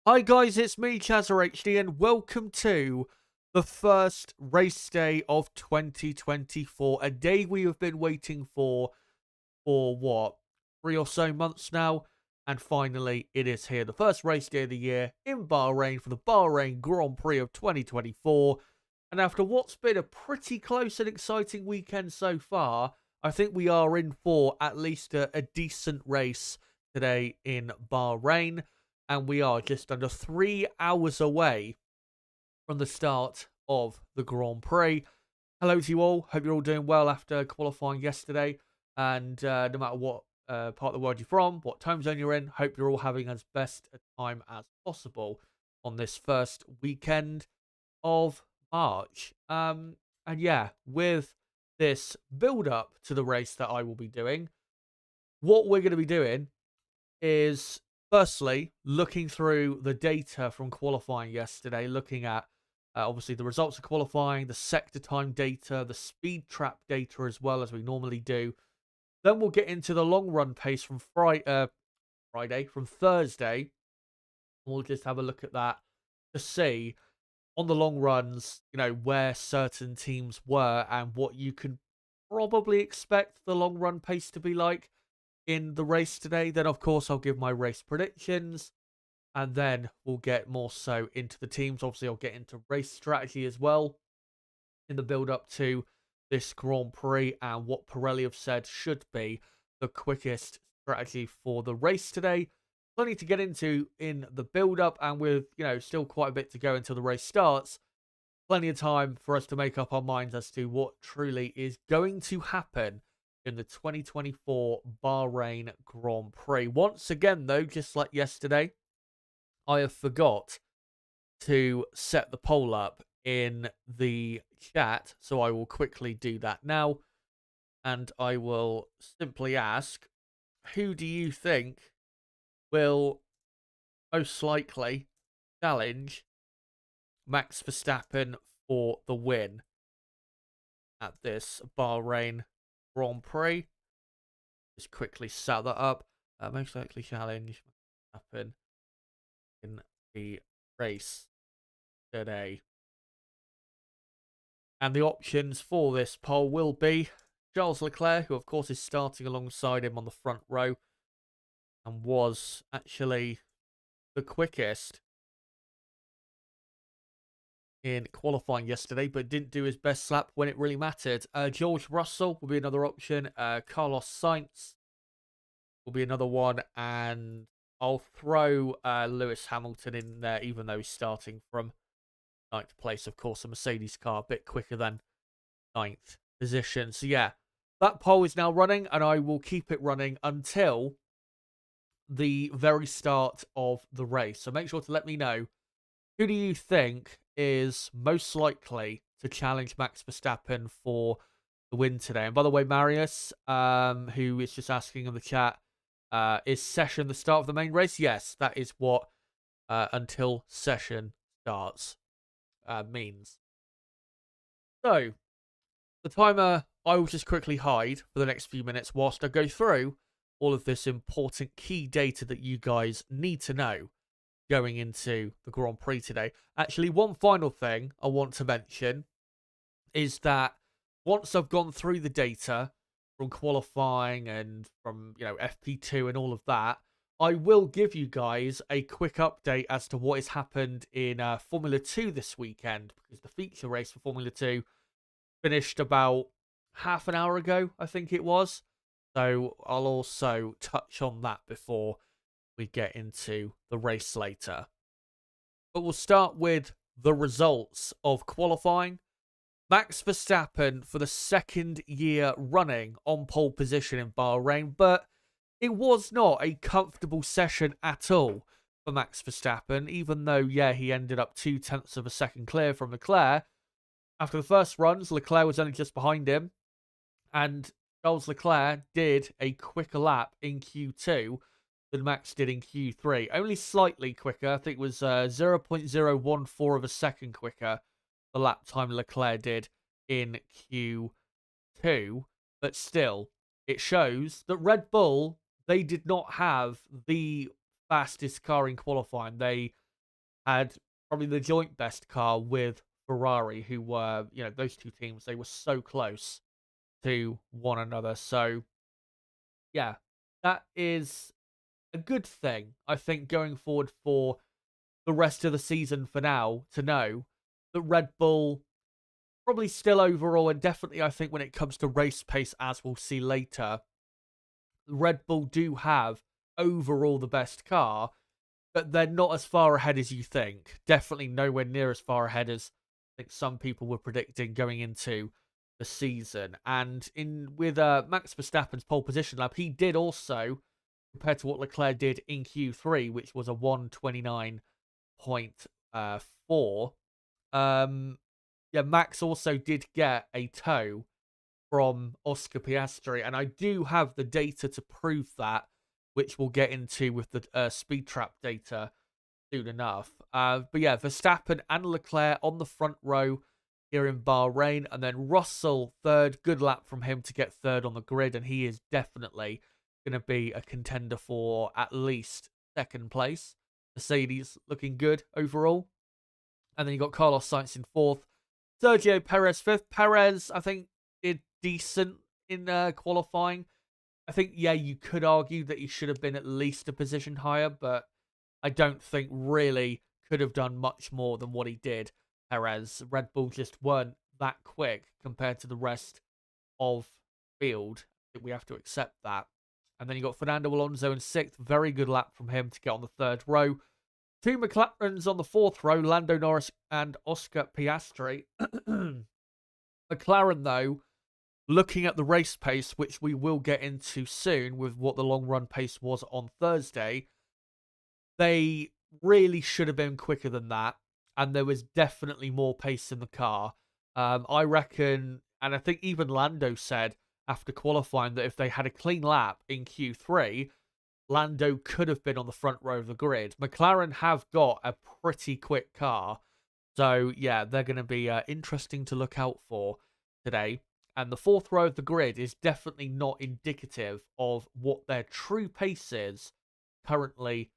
Hi guys, it's me, ChazzaHD, and welcome to the first race day of 2024. A day we have been waiting for what, 3 or so months now, and finally it is here. The first race day of the year in Bahrain for the Bahrain Grand Prix of 2024. And after what's been a pretty close and exciting weekend so far, I think we are in for at least a decent race today in Bahrain. And we are just under 3 hours away from the start of the Grand Prix. Hello to you all. Hope you're all doing well after qualifying yesterday. And no matter what part of the world you're from, what time zone you're in, hope you're all having as best a time as possible on this first weekend of March. And yeah, with this build up to the race that I will be doing, what we're going to be doing is firstly looking through the data from qualifying yesterday, looking at obviously the results of qualifying, the sector time data, the speed trap data as well as we normally do. Then we'll get into the long run pace from from Thursday. We'll just have a look at that to see on the long runs, where certain teams were and what you can probably expect the long run pace to be like in the race today. Then, of course, I'll give my race predictions, and then we'll get more so into the teams. Obviously, I'll get into race strategy as well in the build up to this Grand Prix and what Pirelli have said should be the quickest strategy for the race today. Plenty to get into in the build up, and with still quite a bit to go until the race starts. Plenty of time for us to make up our minds as to what truly is going to happen in the 2024 Bahrain Grand Prix. Once again, though, just like yesterday, I have forgot to set the poll up in the chat, so I will quickly do that now. And I will simply ask, who do you think will most likely challenge Max Verstappen for the win at this Bahrain Grand Prix? Just quickly set that up. Most likely challenge Verstappen in the race today. And the options for this poll will be Charles Leclerc, who of course is starting alongside him on the front row and was actually the quickest in qualifying yesterday, but didn't do his best lap when it really mattered. George Russell will be another option. Carlos Sainz will be another one. And I'll throw Lewis Hamilton in there, even though he's starting from 9th place. Of course, a Mercedes car, a bit quicker than 9th position. So yeah, that poll is now running, and I will keep it running until the very start of the race. So make sure to let me know, who do you think is most likely to challenge Max Verstappen for the win today? And by the way, Marius, who is just asking in the chat, is session the start of the main race? Yes, that is what until session starts means. So, the timer I will just quickly hide for the next few minutes whilst I go through all of this important key data that you guys need to know going into the Grand Prix today. Actually, one final thing I want to mention is that once I've gone through the data from qualifying and from FP2 and all of that, I will give you guys a quick update as to what has happened in Formula 2 this weekend, because the feature race for Formula 2 finished about half an hour ago, I think it was. So I'll also touch on that before we get into the race later. But we'll start with the results of qualifying. Max Verstappen for the second year running on pole position in Bahrain, but it was not a comfortable session at all for Max Verstappen, even though, yeah, he ended up 0.2 of a second clear from Leclerc. After the first runs, Leclerc was only just behind him, and Charles Leclerc did a quicker lap in Q2 than Max did in Q3. Only slightly quicker. I think it was 0.014 of a second quicker the lap time Leclerc did in Q2. But still, it shows that Red Bull, they did not have the fastest car in qualifying. They had probably the joint best car with Ferrari, who were, those two teams, they were so close to one another. So, yeah, that is a good thing, I think, going forward for the rest of the season for now, to know that Red Bull probably still overall, and definitely I think when it comes to race pace, as we'll see later, Red Bull do have overall the best car, but they're not as far ahead as you think. Definitely nowhere near as far ahead as I think some people were predicting going into the season. And with Max Verstappen's pole position lap, he did also, compared to what Leclerc did in Q3, which was a 129.4. Yeah, Max also did get a tow from Oscar Piastri, and I do have the data to prove that, which we'll get into with the speed trap data soon enough. But yeah, Verstappen and Leclerc on the front row here in Bahrain, and then Russell third. Good lap from him to get third on the grid, and he is definitely going to be a contender for at least second place. Mercedes looking good overall. And then you got Carlos Sainz in fourth. Sergio Perez fifth. Perez, I think, did decent in qualifying. I think, yeah, you could argue that he should have been at least a position higher, but I don't think really could have done much more than what he did. Perez, Red Bull just weren't that quick compared to the rest of field. I think we have to accept that. And then you got Fernando Alonso in sixth. Very good lap from him to get on the third row. Two McLarens on the fourth row, Lando Norris and Oscar Piastri. McLaren, though, looking at the race pace, which we will get into soon with what the long run pace was on Thursday, they really should have been quicker than that. And there was definitely more pace in the car. I reckon, and I think even Lando said after qualifying that if they had a clean lap in Q3, Lando could have been on the front row of the grid. McLaren have got a pretty quick car. So, yeah, they're going to be interesting to look out for today. And the fourth row of the grid is definitely not indicative of what their true pace is currently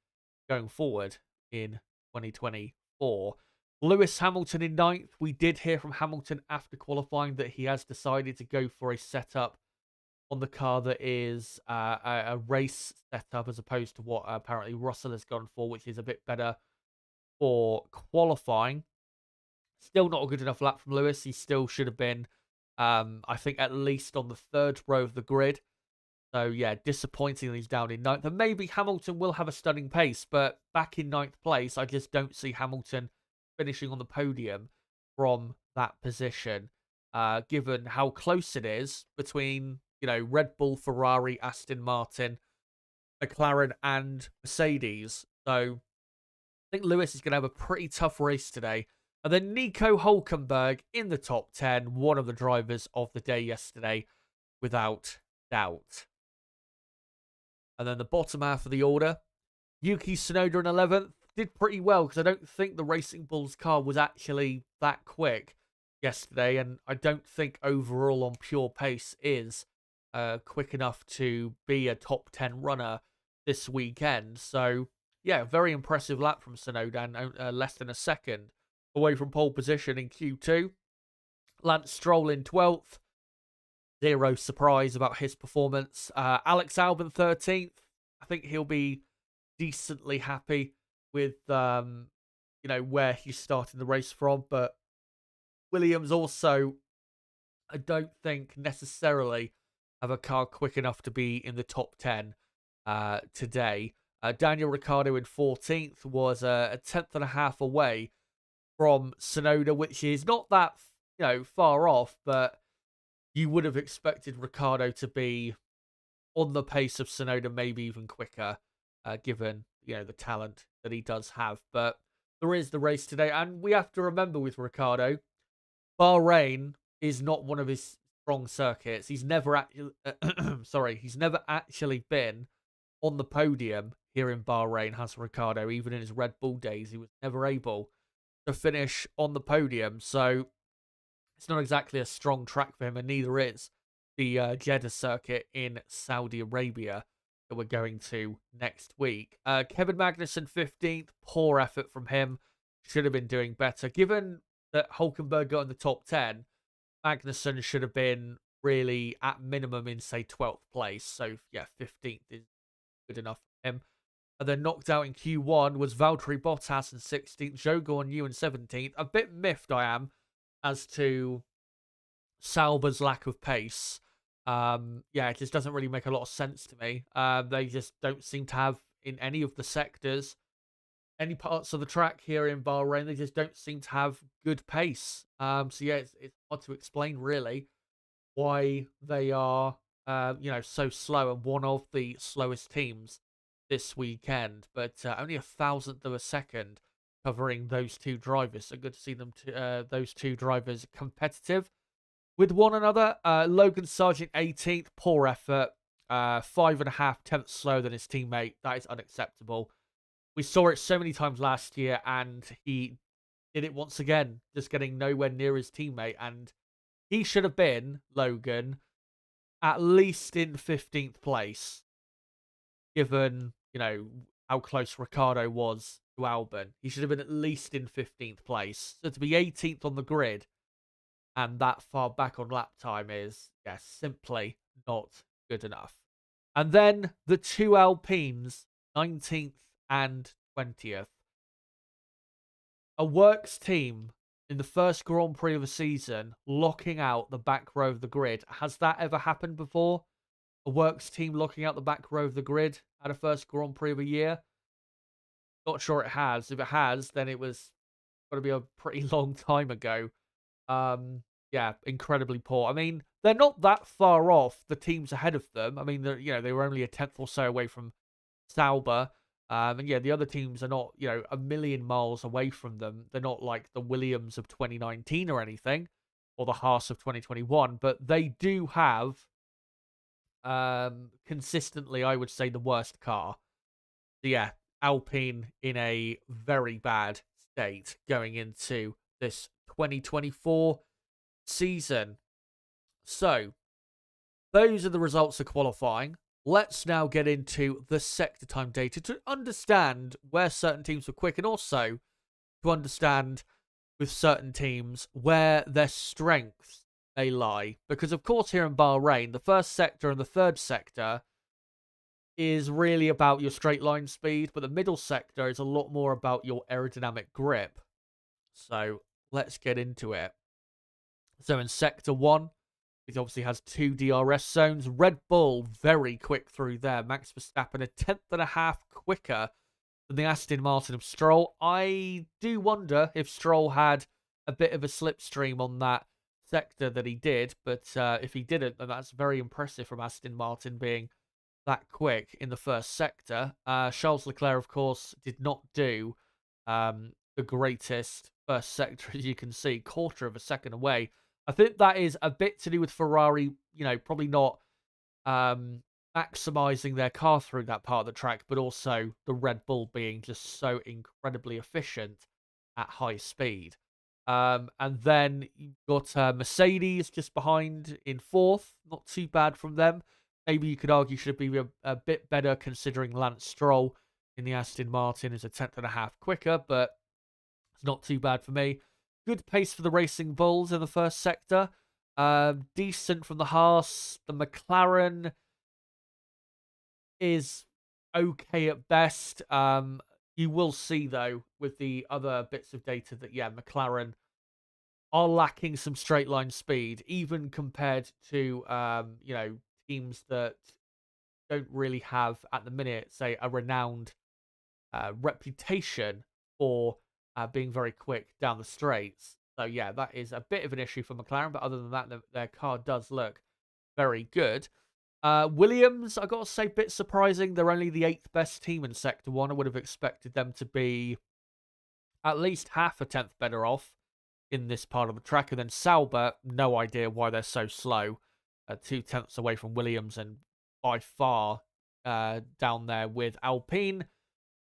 going forward in 2024. Lewis Hamilton in ninth. We did hear from Hamilton after qualifying that he has decided to go for a setup on the car that is a race setup as opposed to what apparently Russell has gone for, which is a bit better for qualifying. Still not a good enough lap from Lewis. He still should have been, I think, at least on the third row of the grid. So, yeah, disappointing that he's down in ninth. And maybe Hamilton will have a stunning pace, but back in ninth place, I just don't see Hamilton finishing on the podium from that position, given how close it is between, Red Bull, Ferrari, Aston Martin, McLaren, and Mercedes. So, I think Lewis is going to have a pretty tough race today. And then Nico Hülkenberg in the top 10, one of the drivers of the day yesterday, without doubt. And then the bottom half of the order, Yuki Tsunoda in 11th, did pretty well because I don't think the Racing Bulls car was actually that quick yesterday. And I don't think overall on pure pace is quick enough to be a top 10 runner this weekend. So, yeah, very impressive lap from Tsunoda and less than a second away from pole position in Q2. Lance Stroll in 12th. Zero surprise about his performance. Alex Albon 13th. I think he'll be decently happy with, where he's starting the race from. But Williams also, I don't think necessarily have a car quick enough to be in the top 10 today. Daniel Ricciardo in 14th was a tenth and a half away from Tsunoda, which is not that, far off, but you would have expected Ricciardo to be on the pace of Tsunoda, maybe even quicker, given, the talent that he does have. But there is the race today, and we have to remember with Ricciardo, Bahrain is not one of his strong circuits. He's never actually, he's never actually been on the podium here in Bahrain, has Ricciardo. Even in his Red Bull days, he was never able to finish on the podium. So it's not exactly a strong track for him, and neither is the Jeddah circuit in Saudi Arabia that we're going to next week. Kevin Magnussen 15th, poor effort from him. should have been doing better. Given that Hulkenberg got in the top 10, Magnussen should have been really at minimum in, say, 12th place. So, yeah, 15th is good enough for him. And then knocked out in Q1 was Valtteri Bottas in 16th, Zhou Guanyu in 17th. A bit miffed I am as to Sauber's lack of pace. Yeah, it just doesn't really make a lot of sense to me. They just don't seem to have, in any of the sectors, any parts of the track here in Bahrain, they just don't seem to have good pace. So yeah, it's hard to explain really why they are, so slow and one of the slowest teams this weekend. But only a thousandth of a second covering those two drivers. So good to see them, those two drivers competitive with one another. Logan Sargent 18th, poor effort. 5.5 tenths slower than his teammate. That is unacceptable. We saw it so many times last year, and he did it once again, just getting nowhere near his teammate. And he should have been, Logan, at least in 15th place, given, how close Ricciardo was to Albon. He should have been at least in 15th place. So to be 18th on the grid and that far back on lap time is, simply not good enough. And then the two Alpines, 19th and 20th. A works team in the first Grand Prix of the season locking out the back row of the grid. Has that ever happened before? A works team locking out the back row of the grid at a first Grand Prix of a year? Not sure it has. If it has, then it was got to be a pretty long time ago. Yeah, incredibly poor. I mean, they're not that far off the teams ahead of them. I mean, they were only a tenth or so away from Sauber. And yeah, the other teams are not, a million miles away from them. They're not like the Williams of 2019 or anything, or the Haas of 2021, but they do have, consistently, I would say, the worst car. So yeah, Alpine in a very bad state going into this 2024 season. So, those are the results of qualifying. Let's now get into the sector time data to understand where certain teams were quick, and also to understand with certain teams where their strengths may lie. Because, of course, here in Bahrain, the first sector and the third sector is really about your straight line speed, but the middle sector is a lot more about your aerodynamic grip. So, let's get into it. So, in Sector 1, it obviously has two DRS zones. Red Bull, very quick through there. Max Verstappen, a tenth and a half quicker than the Aston Martin of Stroll. I do wonder if Stroll had a bit of a slipstream on that sector that he did. But if he didn't, then that's very impressive from Aston Martin being that quick in the first sector. Charles Leclerc, of course, did not do the greatest first sector, as you can see. Quarter of a second away. I think that is a bit to do with Ferrari, probably not maximizing their car through that part of the track, but also the Red Bull being just so incredibly efficient at high speed. And then you've got Mercedes just behind in fourth. Not too bad from them. Maybe you could argue should be a bit better considering Lance Stroll in the Aston Martin is a tenth and a half quicker, but it's not too bad for me. Good pace for the Racing Bulls in the first sector. Decent from the Haas. The McLaren is okay at best. You will see, though, with the other bits of data that, McLaren are lacking some straight line speed, even compared to, teams that don't really have, at the minute, say, a renowned reputation for being very quick down the straights. So, yeah, that is a bit of an issue for McLaren. But other than that, their car does look very good. Williams, I got to say, bit surprising. They're only the 8th best team in Sector 1. I would have expected them to be at least half a tenth better off in this part of the track. And then Sauber, no idea why they're so slow. 2 tenths away from Williams and by far down there with Alpine,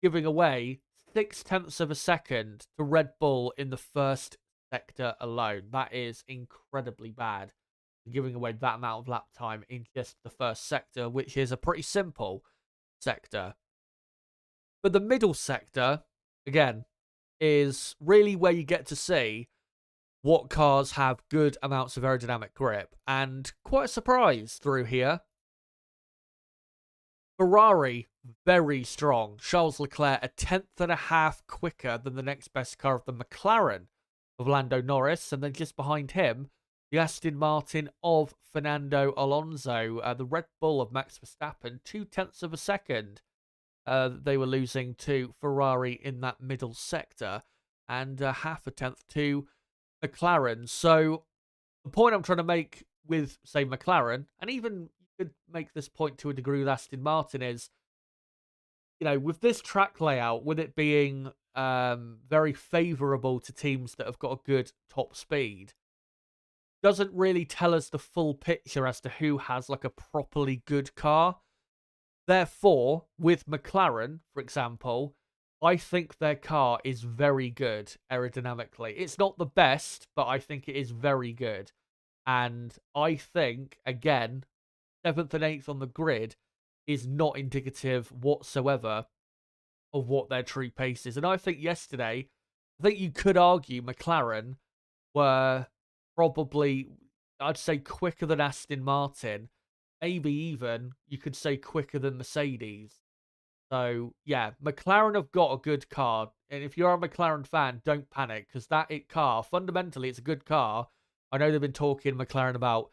giving away 6 tenths of a second to Red Bull in the first sector alone. That is incredibly bad. Giving away that amount of lap time in just the first sector, which is a pretty simple sector. But the middle sector, again, is really where you get to see what cars have good amounts of aerodynamic grip. And quite a surprise through here. Ferrari, very strong. Charles Leclerc, a tenth and a half quicker than the next best car of the McLaren of Lando Norris. And then just behind him, the Aston Martin of Fernando Alonso. The Red Bull of Max Verstappen, 0.2 of a second. They were losing to Ferrari in that middle sector. And half a tenth to McLaren. So the point I'm trying to make with, say, McLaren, and even you could make this point to a degree with Aston Martin, is, with this track layout, with it being very favourable to teams that have got a good top speed, doesn't really tell us the full picture as to who has like a properly good car. Therefore, with McLaren, for example, I think their car is very good aerodynamically. It's not the best, but I think it is very good. And I think, again, 7th and 8th on the grid is not indicative whatsoever of what their true pace is. And I think yesterday, I think you could argue McLaren were probably, I'd say, quicker than Aston Martin. Maybe even, you could say, quicker than Mercedes. So, yeah, McLaren have got a good car. And if you're a McLaren fan, don't panic, because that car, fundamentally, it's a good car. I know they've been talking McLaren about,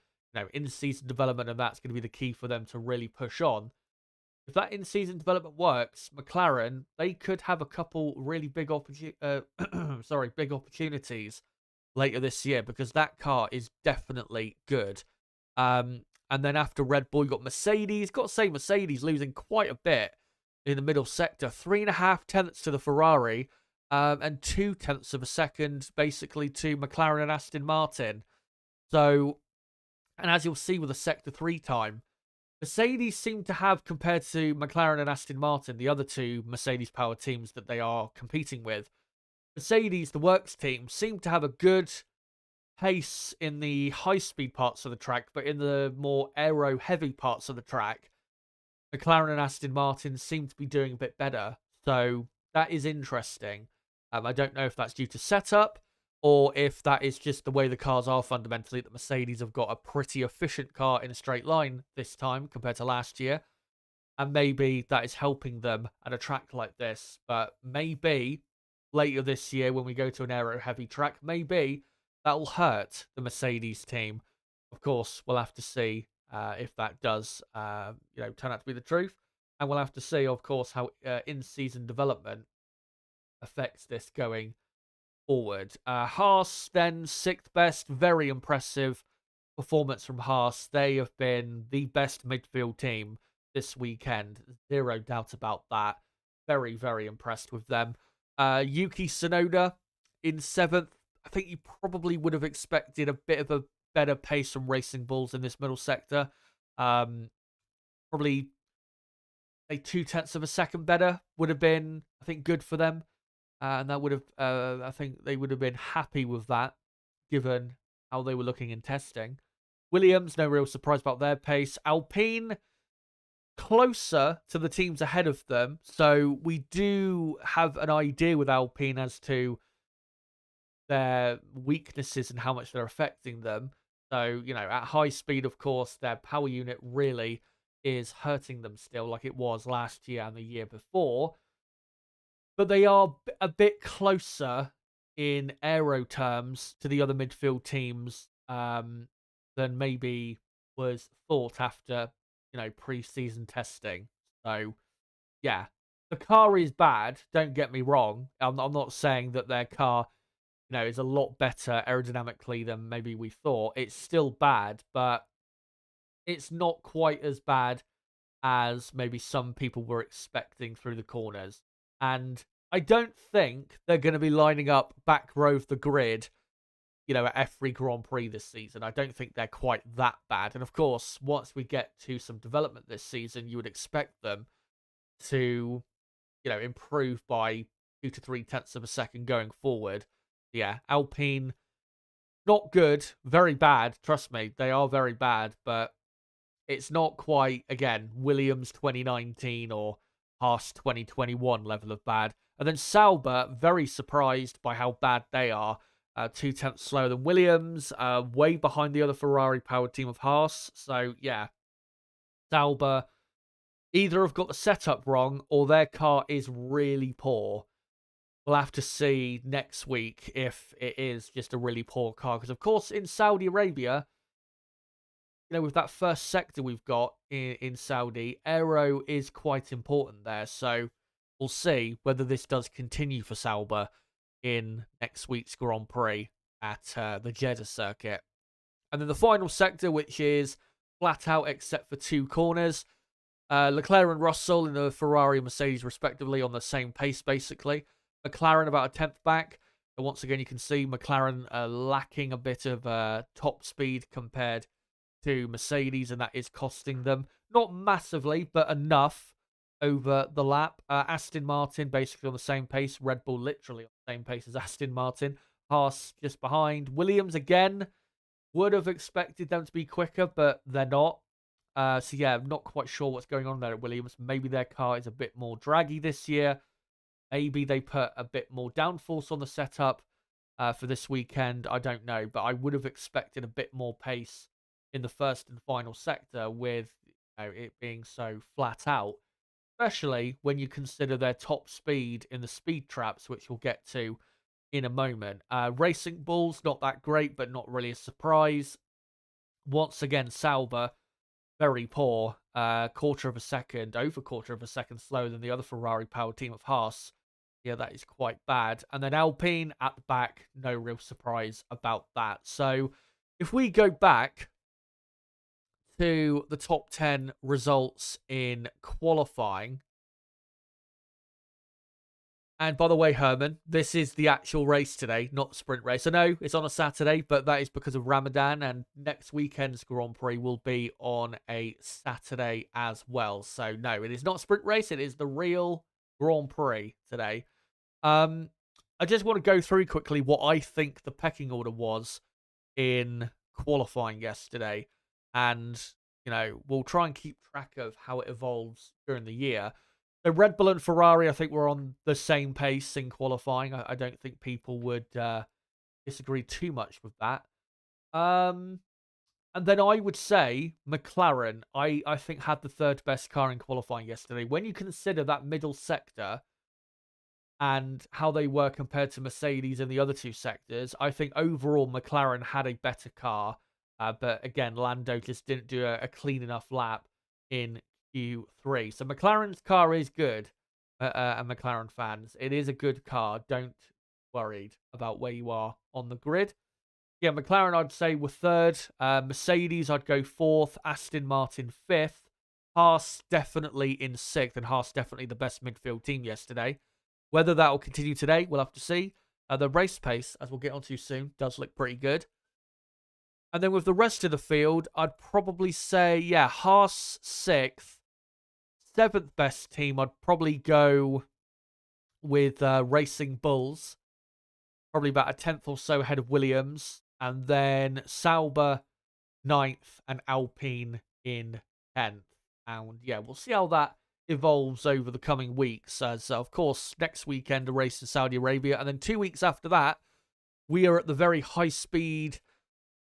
in-season development, and that's going to be the key for them to really push on. If that in-season development works, McLaren, they could have a couple really big big opportunities later this year, because that car is definitely good. And then after Red Bull, you got Mercedes. Got to say, Mercedes losing quite a bit in the middle sector. 3.5 tenths to the Ferrari, and 0.2 of a second, basically, to McLaren and Aston Martin. So, and as you'll see with the Sector 3 time, Mercedes seem to have, compared to McLaren and Aston Martin, the other two Mercedes-powered teams that they are competing with, Mercedes, the works team, seem to have a good pace in the high-speed parts of the track, but in the more aero-heavy parts of the track, McLaren and Aston Martin seem to be doing a bit better. So that is interesting. I don't know if that's due to setup, or if that is just the way the cars are fundamentally, that Mercedes have got a pretty efficient car in a straight line this time compared to last year. And maybe that is helping them at a track like this. But maybe later this year, when we go to an aero-heavy track, maybe that will hurt the Mercedes team. Of course, we'll have to see if that does turn out to be the truth. And we'll have to see, of course, how in-season development affects this going forward. Haas, then, 6th best. Very impressive performance from Haas. They have been the best midfield team this weekend. Zero doubt about that. Very, very impressed with them. Yuki Tsunoda in 7th. I think you probably would have expected a bit of a better pace from Racing Bulls in this middle sector. Probably a 0.2 of a second better would have been, I think, good for them. And that would have, I think they would have been happy with that, given how they were looking in testing. Williams, no real surprise about their pace. Alpine, closer to the teams ahead of them. So we do have an idea with Alpine as to their weaknesses and how much they're affecting them. So, at high speed, of course, their power unit really is hurting them still, like it was last year and the year before. But they are a bit closer in aero terms to the other midfield teams than maybe was thought after, pre-season testing. So, yeah, the car is bad. Don't get me wrong. I'm not saying that their car, is a lot better aerodynamically than maybe we thought. It's still bad, but it's not quite as bad as maybe some people were expecting through the corners. And I don't think they're going to be lining up back row of the grid, at every Grand Prix this season. I don't think they're quite that bad. And of course, once we get to some development this season, you would expect them to, improve by 2 to 3 tenths of a second going forward. Yeah, Alpine, not good, very bad. Trust me, they are very bad, but it's not quite, again, Williams 2019 or Haas 2021 level of bad. And then Sauber, very surprised by how bad they are. 2/10 slower than Williams, way behind the other Ferrari-powered team of Haas. So, yeah, Sauber either have got the setup wrong or their car is really poor. We'll have to see next week if it is just a really poor car. Because, of course, in Saudi Arabia, with that first sector we've got in Saudi, aero is quite important there. So we'll see whether this does continue for Sauber in next week's Grand Prix at the Jeddah circuit. And then the final sector, which is flat out except for 2 corners. Leclerc and Russell in the Ferrari and Mercedes respectively on the same pace, basically. McLaren about a 10th back. And once again, you can see McLaren lacking a bit of top speed compared to Mercedes, and that is costing them. Not massively, but enough over the lap. Aston Martin basically on the same pace. Red Bull literally on the same pace as Aston Martin. Haas just behind. Williams again. Would have expected them to be quicker, but they're not. So yeah, I'm not quite sure what's going on there at Williams. Maybe their car is a bit more draggy this year. Maybe they put a bit more downforce on the setup for this weekend. I don't know, but I would have expected a bit more pace in the first and final sector with it being so flat out, especially when you consider their top speed in the speed traps, which we'll get to in a moment. Racing Bulls, not that great, but not really a surprise. Once again, Sauber, very poor. Over quarter of a second slower than the other Ferrari-powered team of Haas. Yeah, that is quite bad. And then Alpine at the back, no real surprise about that. So if we go back to the top 10 results in qualifying. And by the way, Herman, this is the actual race today, not the sprint race. I know it's on a Saturday, but that is because of Ramadan, and next weekend's Grand Prix will be on a Saturday as well. So no, it is not a sprint race. It is the real Grand Prix today. I just want to go through quickly what I think the pecking order was in qualifying yesterday. And, we'll try and keep track of how it evolves during the year. So Red Bull and Ferrari, I think, were on the same pace in qualifying. I don't think people would disagree too much with that. And then I would say McLaren, I think, had the third best car in qualifying yesterday. When you consider that middle sector and how they were compared to Mercedes in the other 2 sectors, I think overall McLaren had a better car. But again, Lando just didn't do a clean enough lap in Q3. So McLaren's car is good, and McLaren fans, it is a good car. Don't worried about where you are on the grid. Yeah, McLaren, I'd say, were third. Mercedes, I'd go fourth. Aston Martin, fifth. Haas definitely in sixth, and Haas definitely the best midfield team yesterday. Whether that will continue today, we'll have to see. The race pace, as we'll get onto soon, does look pretty good. And then with the rest of the field, I'd probably say, yeah, Haas 6th. 7th best team, I'd probably go with Racing Bulls. Probably about a 10th or so ahead of Williams. And then Sauber 9th and Alpine in 10th. And yeah, we'll see how that evolves over the coming weeks. As, of course, next weekend a race in Saudi Arabia. And then 2 weeks after that, we are at the very high-speed,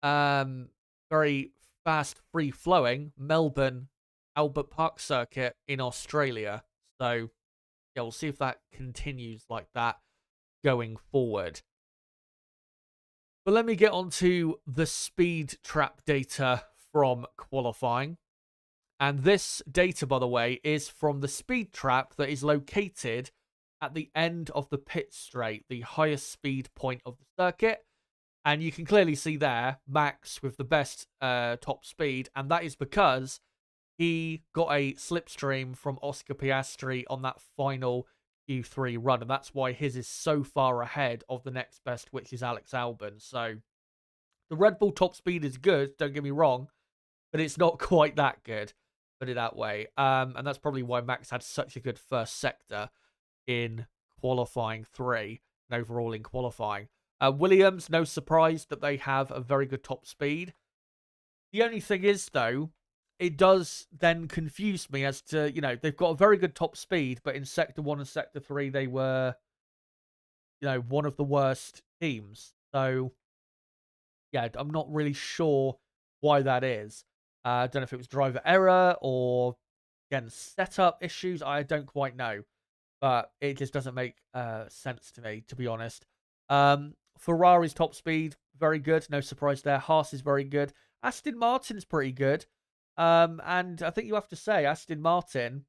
very fast, free-flowing Melbourne Albert Park circuit in Australia. So, yeah, we'll see if that continues like that going forward. But let me get on to the speed trap data from qualifying. And this data, by the way, is from the speed trap that is located at the end of the pit straight, the highest speed point of the circuit. And you can clearly see there, Max with the best top speed. And that is because he got a slipstream from Oscar Piastri on that final Q3 run. And that's why his is so far ahead of the next best, which is Alex Albon. So the Red Bull top speed is good, don't get me wrong, but it's not quite that good, put it that way. And that's probably why Max had such a good first sector in qualifying 3 and overall in qualifying. Williams, no surprise that they have a very good top speed. The only thing is, though, it does then confuse me as to, they've got a very good top speed, but in Sector 1 and Sector 3, they were, one of the worst teams. So, yeah, I'm not really sure why that is. I don't know if it was driver error or, again, setup issues. I don't quite know. But it just doesn't make sense to me, to be honest. Ferrari's top speed, very good. No surprise there. Haas is very good. Aston Martin's pretty good. And I think you have to say, Aston Martin,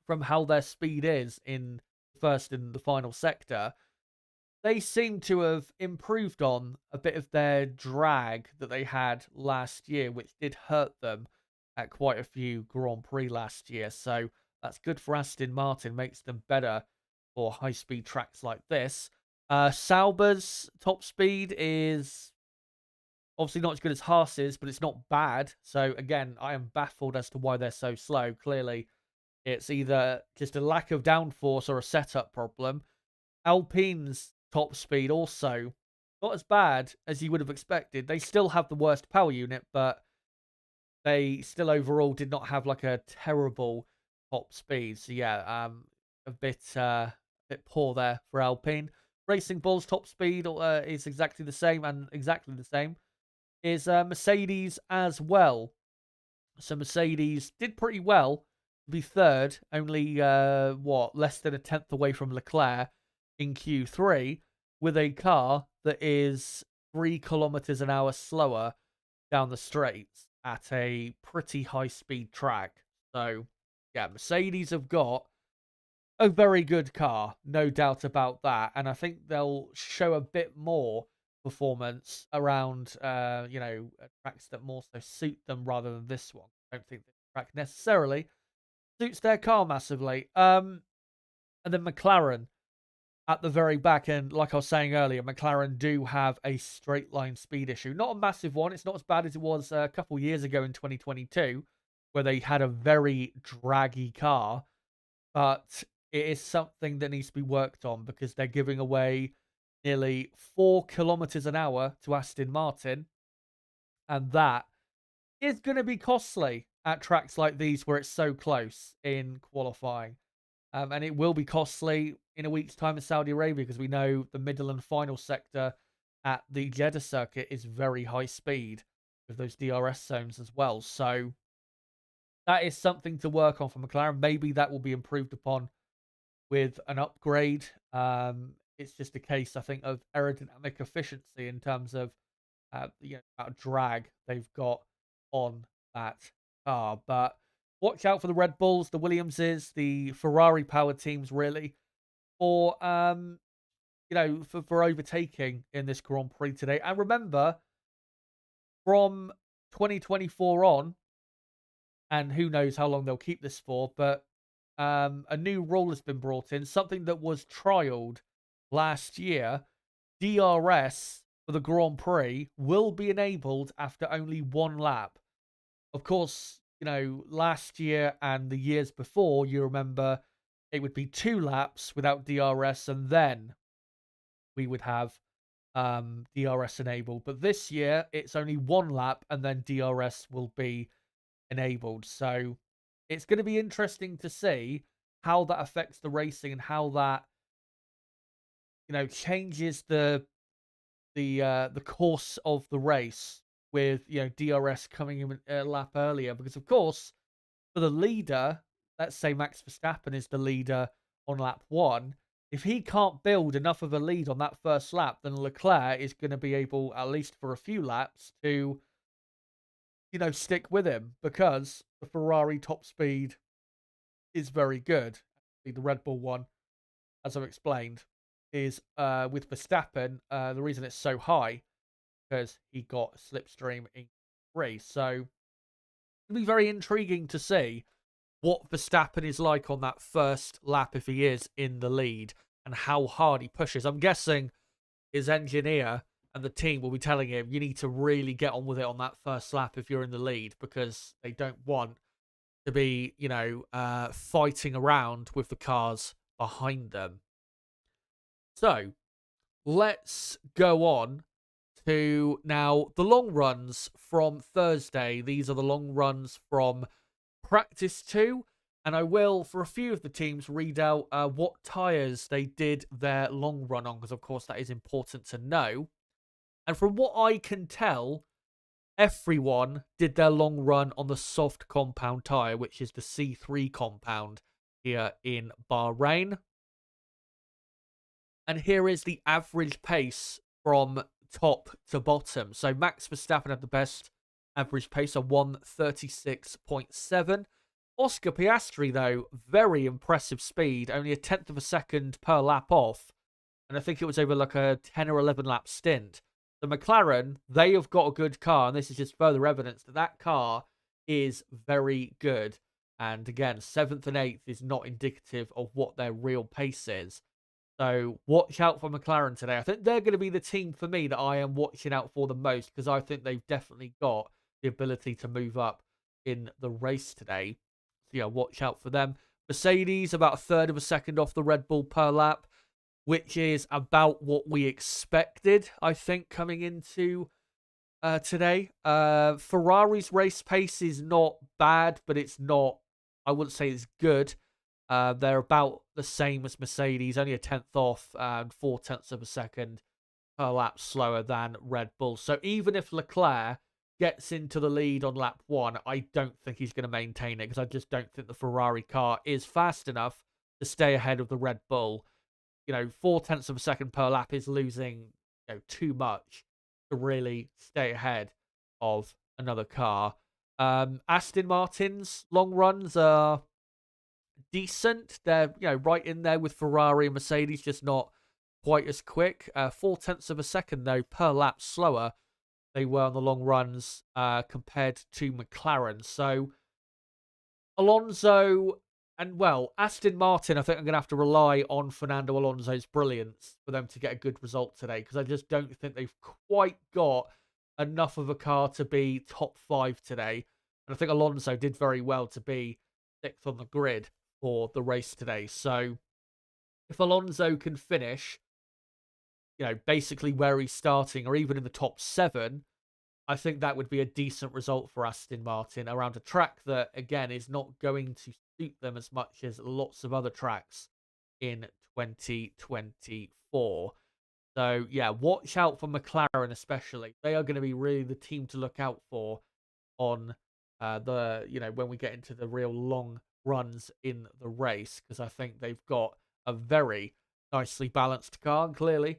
from how their speed is in first and the final sector, they seem to have improved on a bit of their drag that they had last year, which did hurt them at quite a few Grand Prix last year. So that's good for Aston Martin, makes them better for high-speed tracks like this. Sauber's top speed is obviously not as good as Haas's, but it's not bad. So again, I am baffled as to why they're so slow. Clearly, it's either just a lack of downforce or a setup problem. Alpine's top speed also not as bad as you would have expected. They still have the worst power unit, but they still overall did not have like a terrible top speed. So yeah, a bit poor there for Alpine. Racing Bull's top speed is exactly the same, and exactly the same is Mercedes as well. So Mercedes did pretty well to be third, only less than a tenth away from Leclerc in Q3, with a car that is 3 kilometers an hour slower down the straights at a pretty high speed track. So yeah, Mercedes have got a very good car, no doubt about that. And I think they'll show a bit more performance around, tracks that more so suit them rather than this one. I don't think this track necessarily suits their car massively. And then McLaren at the very back end, like I was saying earlier, McLaren do have a straight line speed issue. Not a massive one. It's not as bad as it was a couple years ago in 2022, where they had a very draggy car. But it is something that needs to be worked on because they're giving away nearly 4 kilometers an hour to Aston Martin. And that is going to be costly at tracks like these where it's so close in qualifying. And it will be costly in a week's time in Saudi Arabia because we know the middle and final sector at the Jeddah circuit is very high speed with those DRS zones as well. So that is something to work on for McLaren. Maybe that will be improved upon with an upgrade. It's just a case, I think, of aerodynamic efficiency in terms of drag they've got on that car. But watch out for the Red Bulls, the Williamses, the Ferrari powered teams, really, for for overtaking in this Grand Prix today. And remember, from 2024 on, and who knows how long they'll keep this for, but a new rule has been brought in, something that was trialed last year. DRS for the Grand Prix will be enabled after only one lap. Of course, last year and the years before, you remember, it would be 2 laps without DRS, and then we would have DRS enabled. But this year, it's only 1 lap, and then DRS will be enabled. So it's going to be interesting to see how that affects the racing and how that changes the course of the race with DRS coming in a lap earlier. Because of course, for the leader, let's say Max Verstappen is the leader on lap 1, if he can't build enough of a lead on that first lap, then Leclerc is going to be able, at least for a few laps, to stick with him because the Ferrari top speed is very good. The Red Bull one, as I've explained, is with Verstappen. The reason it's so high because he got a slipstream in 3. So it'll be very intriguing to see what Verstappen is like on that first lap if he is in the lead and how hard he pushes. I'm guessing his engineer and the team will be telling him, you need to really get on with it on that first lap if you're in the lead, because they don't want to be, fighting around with the cars behind them. So let's go on to now the long runs from Thursday. These are the long runs from practice 2. And I will, for a few of the teams, read out what tyres they did their long run on, because, of course, that is important to know. And from what I can tell, everyone did their long run on the soft compound tyre, which is the C3 compound here in Bahrain. And here is the average pace from top to bottom. So Max Verstappen had the best average pace of 1:36.7. Oscar Piastri, though, very impressive speed, only a tenth of a second per lap off. And I think it was over like a 10 or 11 lap stint. The McLaren, they have got a good car, and this is just further evidence that that car is very good. And again, 7th and 8th is not indicative of what their real pace is. So watch out for McLaren today. I think they're going to be the team for me that I am watching out for the most, because I think they've definitely got the ability to move up in the race today. So yeah, watch out for them. Mercedes, about a third of a second off the Red Bull per lap, which is about what we expected, I think, coming into today. Ferrari's race pace is not bad, but it's not, I wouldn't say it's good. They're about the same as Mercedes, only a tenth off and 0.4 of a second per lap slower than Red Bull. So even if Leclerc gets into the lead on lap 1, I don't think he's going to maintain it, because I just don't think the Ferrari car is fast enough to stay ahead of the Red Bull. 0.4 of a second per lap is losing too much to really stay ahead of another car. Aston Martin's long runs are decent. They're right in there with Ferrari and Mercedes, just not quite as quick. 0.4 of a second though per lap slower they were on the long runs compared to McLaren. So Alonso and, well, Aston Martin, I think I'm going to have to rely on Fernando Alonso's brilliance for them to get a good result today, because I just don't think they've quite got enough of a car to be top 5 today. And I think Alonso did very well to be 6th on the grid for the race today. So if Alonso can finish, basically where he's starting, or even in the top 7, I think that would be a decent result for Aston Martin around a track that, again, is not going to suit them as much as lots of other tracks in 2024. So, yeah, watch out for McLaren especially. They are going to be really the team to look out for on when we get into the real long runs in the race, because I think they've got a very nicely balanced car, and clearly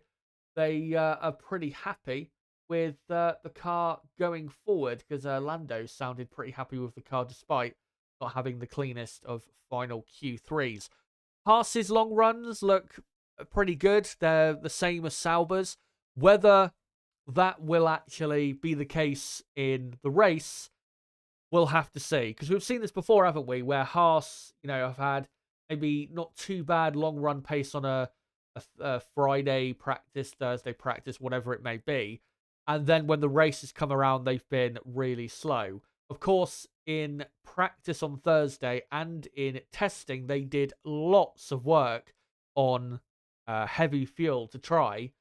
they are pretty happy with the car going forward, because Lando sounded pretty happy with the car despite not having the cleanest of final Q3s. Haas's long runs look pretty good. They're the same as Sauber's. Whether that will actually be the case in the race, we'll have to see, because we've seen this before, haven't we, where Haas, have had maybe not too bad long run pace on a Friday practice, Thursday practice, whatever it may be. And then when the races come around, they've been really slow. Of course, in practice on Thursday and in testing, they did lots of work on heavy fuel to try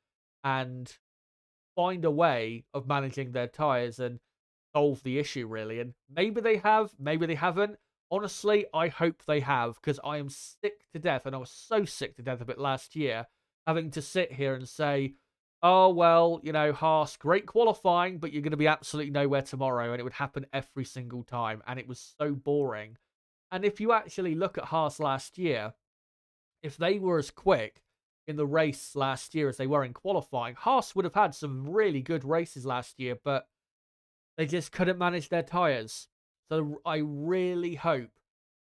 and find a way of managing their tyres and solve the issue, really. And maybe they have, maybe they haven't. Honestly, I hope they have, because I am sick to death, and I was so sick to death of it last year, having to sit here and say, oh, well, Haas, great qualifying, but you're going to be absolutely nowhere tomorrow. And it would happen every single time. And it was so boring. And if you actually look at Haas last year, if they were as quick in the race last year as they were in qualifying, Haas would have had some really good races last year, but they just couldn't manage their tyres. So I really hope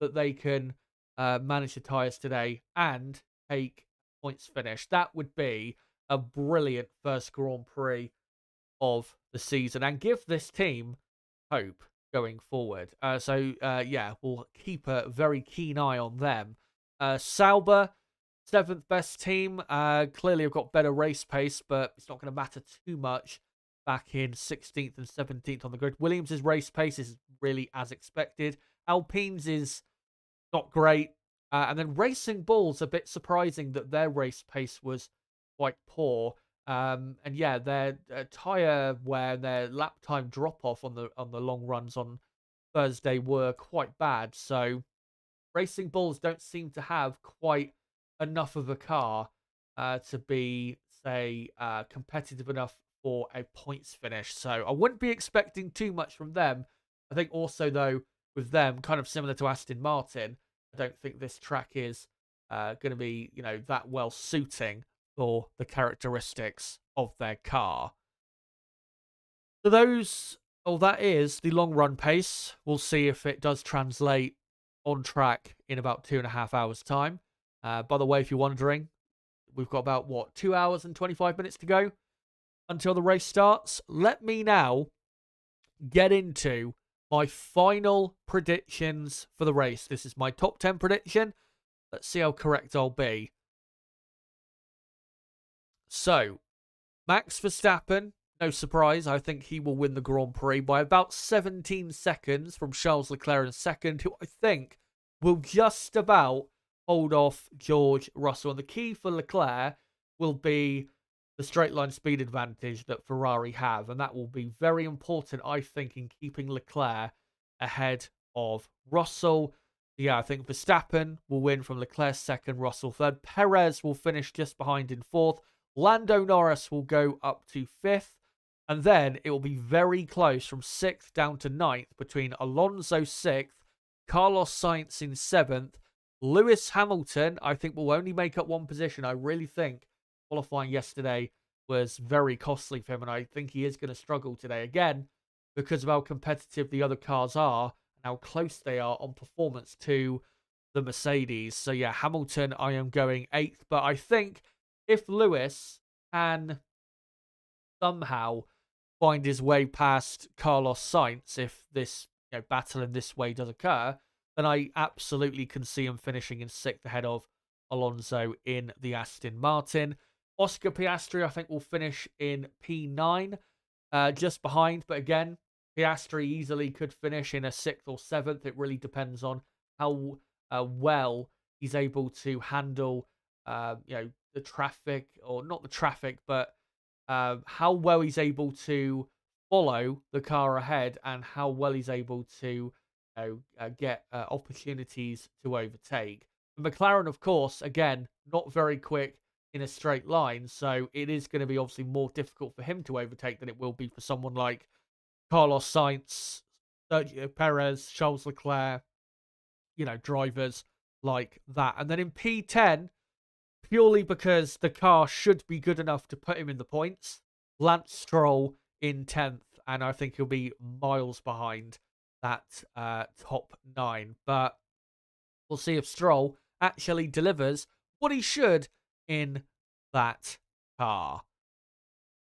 that they can manage the tyres today and take points finish. That would be a brilliant first Grand Prix of the season and give this team hope going forward. We'll keep a very keen eye on them. Sauber, 7th best team. Clearly have got better race pace, but it's not going to matter too much. Back in 16th and 17th on the grid. Williams' race pace is really as expected. Alpine's is not great. And then Racing Bull's a bit surprising that their race pace was quite poor. And yeah, their tire wear, their lap time drop off on the long runs on Thursday were quite bad. So Racing Bulls don't seem to have quite enough of a car to be, say, competitive enough for a points finish. So I wouldn't be expecting too much from them. I think also, though, with them, kind of similar to Aston Martin, I don't think this track is going to be, that well suiting for the characteristics of their car. So that is the long run pace. We'll see if it does translate on track in about 2.5 hours' time. By the way, if you're wondering, we've got about, 2 hours and 25 minutes to go until the race starts. Let me now get into my final predictions for the race. This is my top 10 prediction. Let's see how correct I'll be. So, Max Verstappen, no surprise, I think he will win the Grand Prix by about 17 seconds from Charles Leclerc in second, who I think will just about hold off George Russell. And the key for Leclerc will be the straight line speed advantage that Ferrari have. And that will be very important, I think, in keeping Leclerc ahead of Russell. Yeah, I think Verstappen will win from Leclerc second, Russell third. Perez will finish just behind in fourth. Lando Norris will go up to fifth. And then it will be very close from sixth down to ninth between Alonso sixth, Carlos Sainz in seventh. Lewis Hamilton, I think, will only make up one position. I really think qualifying yesterday was very costly for him, and I think he is going to struggle today again because of how competitive the other cars are and how close they are on performance to the Mercedes. So yeah, Hamilton, I am going eighth, but I think if Lewis can somehow find his way past Carlos Sainz, if this battle in this way does occur, then I absolutely can see him finishing in sixth ahead of Alonso in the Aston Martin. Oscar Piastri, I think, will finish in P9, just behind. But again, Piastri easily could finish in a sixth or seventh. It really depends on how well he's able to handle, the traffic, or not the traffic, but how well he's able to follow the car ahead and how well he's able to get opportunities to overtake. McLaren, of course, again, not very quick in a straight line, so it is going to be obviously more difficult for him to overtake than it will be for someone like Carlos Sainz, Sergio Perez, Charles Leclerc, drivers like that. And then in P10, purely because the car should be good enough to put him in the points, Lance Stroll in 10th, and I think he'll be miles behind that top 9. But we'll see if Stroll actually delivers what he should in that car.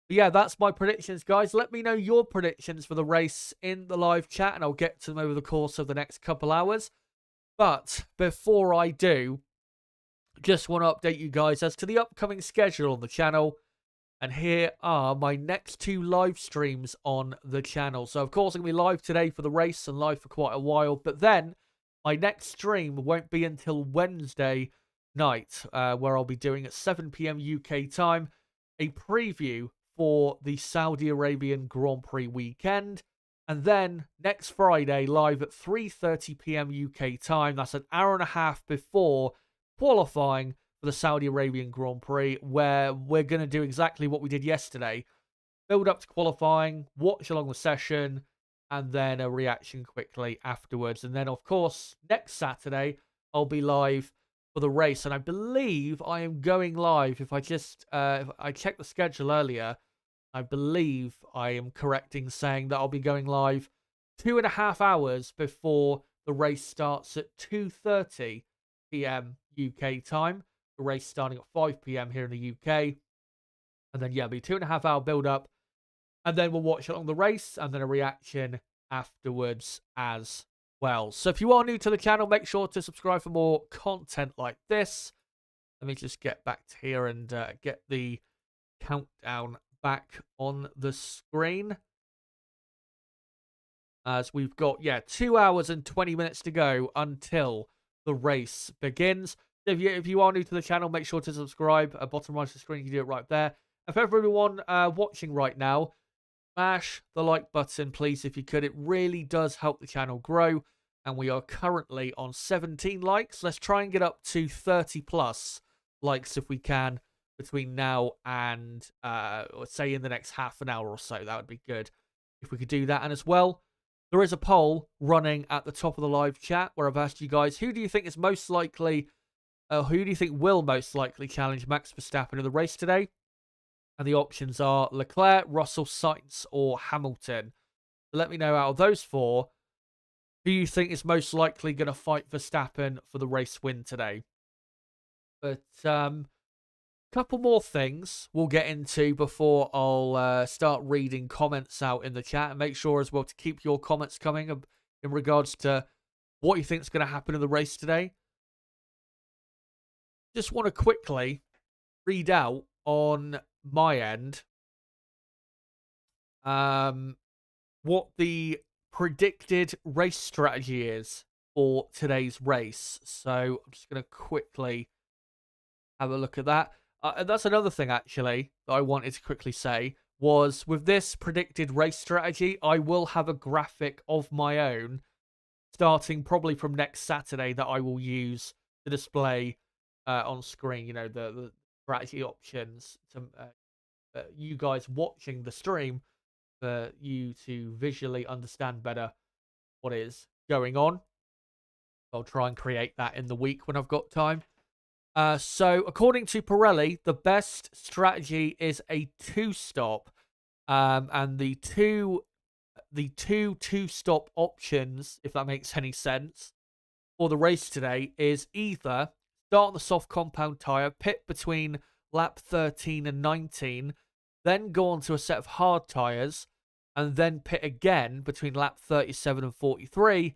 But yeah, that's my predictions, guys. Let me know your predictions for the race in the live chat, and I'll get to them over the course of the next couple hours. But before I do, just want to update you guys as to the upcoming schedule on the channel. And here are my next 2 live streams on the channel. So, of course, I'm going to be live today for the race and live for quite a while. But then my next stream won't be until Wednesday night, where I'll be doing at 7 p.m. UK time a preview for the Saudi Arabian Grand Prix weekend. And then next Friday, live at 3:30 p.m. UK time. That's an hour and a half before qualifying for the Saudi Arabian Grand Prix, where we're going to do exactly what we did yesterday. Build up to qualifying, watch along the session, and then a reaction quickly afterwards. And then, of course, next Saturday, I'll be live for the race. And I believe I am going live, if I checked the schedule earlier, I believe I am correct in saying that I'll be going live 2.5 hours before the race starts at 2:30 p.m. UK time. The race starting at 5 p.m. here in the UK. And then, yeah, it'll be 2.5 hour build up. And then we'll watch along the race and then a reaction afterwards as well. So if you are new to the channel, make sure to subscribe for more content like this. Let me just get back to here and get the countdown back on the screen. As we've got, 2 hours and 20 minutes to go until the race begins. If you are new to the channel, make sure to subscribe. Bottom right of the screen, you can do it right there. if everyone watching right now, smash the like button, please, if you could. It really does help the channel grow. And we are currently on 17 likes. Let's try and get up to 30 plus likes if we can between now and, let's say, in the next half an hour or so. That would be good if we could do that. And as well, there is a poll running at the top of the live chat where I've asked you guys, who do you think is most likely, who do you think will most likely challenge Max Verstappen in the race today? And the options are Leclerc, Russell, Sainz, or Hamilton. Let me know out of those four, who you think is most likely going to fight Verstappen for the race win today. But couple more things we'll get into before I'll start reading comments out in the chat. And make sure as well to keep your comments coming in regards to what you think is going to happen in the race today. Just want to quickly read out on my end what the predicted race strategy is for today's race. So I'm just going to quickly have a look at that. And that's another thing, actually, that I wanted to quickly say, was with this predicted race strategy, I will have a graphic of my own, starting probably from next Saturday, that I will use to display on screen, you know, the strategy options to you guys watching the stream, for you to visually understand better what is going on. I'll try and create that in the week when I've got time. So, according to Pirelli, the best strategy is a two-stop. And the two two-stop options, if that makes any sense, for the race today is either start on the soft compound tyre, pit between lap 13 and 19, then go on to a set of hard tyres, and then pit again between lap 37 and 43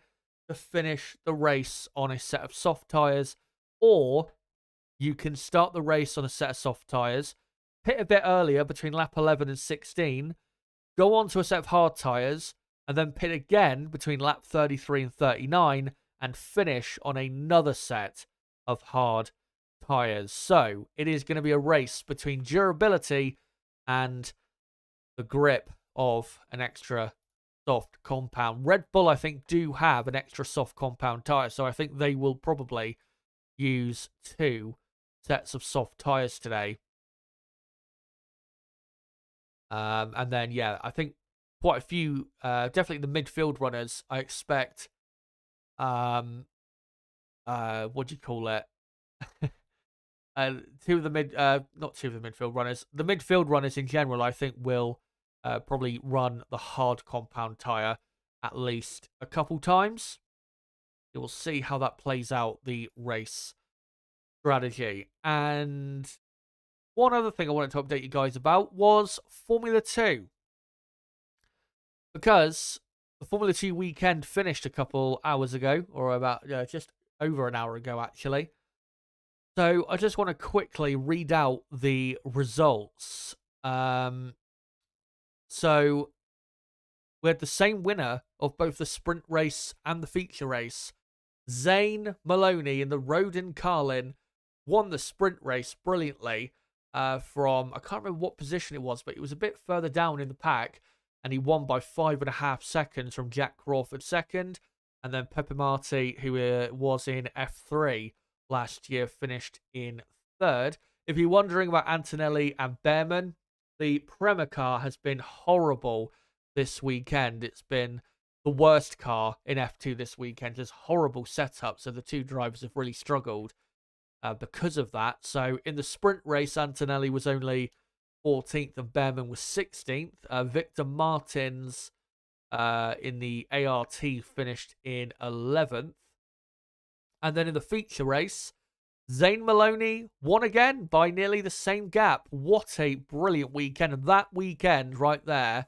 to finish the race on a set of soft tyres. Or you can start the race on a set of soft tyres, pit a bit earlier between lap 11 and 16, go on to a set of hard tyres, and then pit again between lap 33 and 39, and finish on another set of hard tyres. So it is going to be a race between durability and the grip of an extra soft compound. Red Bull, I think, do have an extra soft compound tyre, so I think they will probably use two sets of soft tyres today. And then, yeah, I think quite a few, definitely the midfield runners, I expect, what do you call it? Two of the not two of the midfield runners, the midfield runners in general, I think will probably run the hard compound tyre at least a couple times. You will see how that plays out, the race strategy. And one other thing I wanted to update you guys about was Formula 2. Because the Formula 2 weekend finished a couple hours ago, or about just over an hour ago, actually. So I just want to quickly read out the results. So we had the same winner of both the sprint race and the feature race. Zane Maloney in the Rodin Carlin won the sprint race brilliantly from, I can't remember what position it was, but it was a bit further down in the pack, and he won by 5.5 seconds from Jack Crawford second, and then Pepe Marti, who was in F3 last year, finished in third. If you're wondering about Antonelli and Behrman, the Prema car has been horrible this weekend. It's been the worst car in F2 this weekend. Just horrible setup, so the two drivers have really struggled because of that. So in the sprint race, Antonelli was only 14th and Behrman was 16th. Victor Martins in the ART finished in 11th. And then in the feature race, Zane Maloney won again by nearly the same gap. What a brilliant weekend. And that weekend right there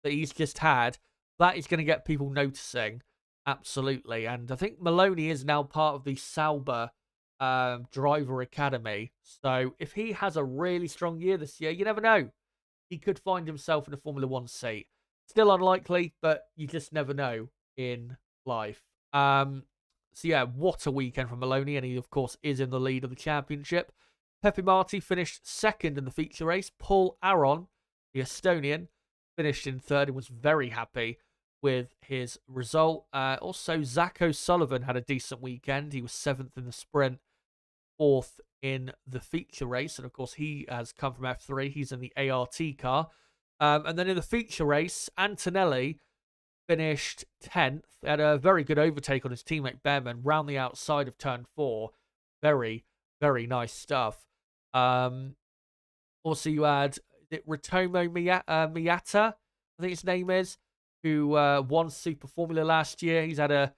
that he's just had, that is going to get people noticing. Absolutely. And I think Maloney is now part of the Sauber Driver Academy. So if he has a really strong year this year, you never know. He could find himself in a Formula 1 seat. Still unlikely, but you just never know in life. So yeah, what a weekend from Maloney, and he of course is in the lead of the championship. Pepe Marti finished second in the feature race. Paul Aron, the Estonian, finished in third and was very happy with his result. Also, Zach O'Sullivan had a decent weekend. He was 7th in the sprint, 4th in the feature race. And of course, he has come from F3. He's in the ART car. And then in the feature race, Antonelli finished 10th. Had a very good overtake on his teammate Behrman round the outside of turn 4. Very, very nice stuff. Also, you had Ritomo Miyata, I think his name is, who won Super Formula last year. He's had a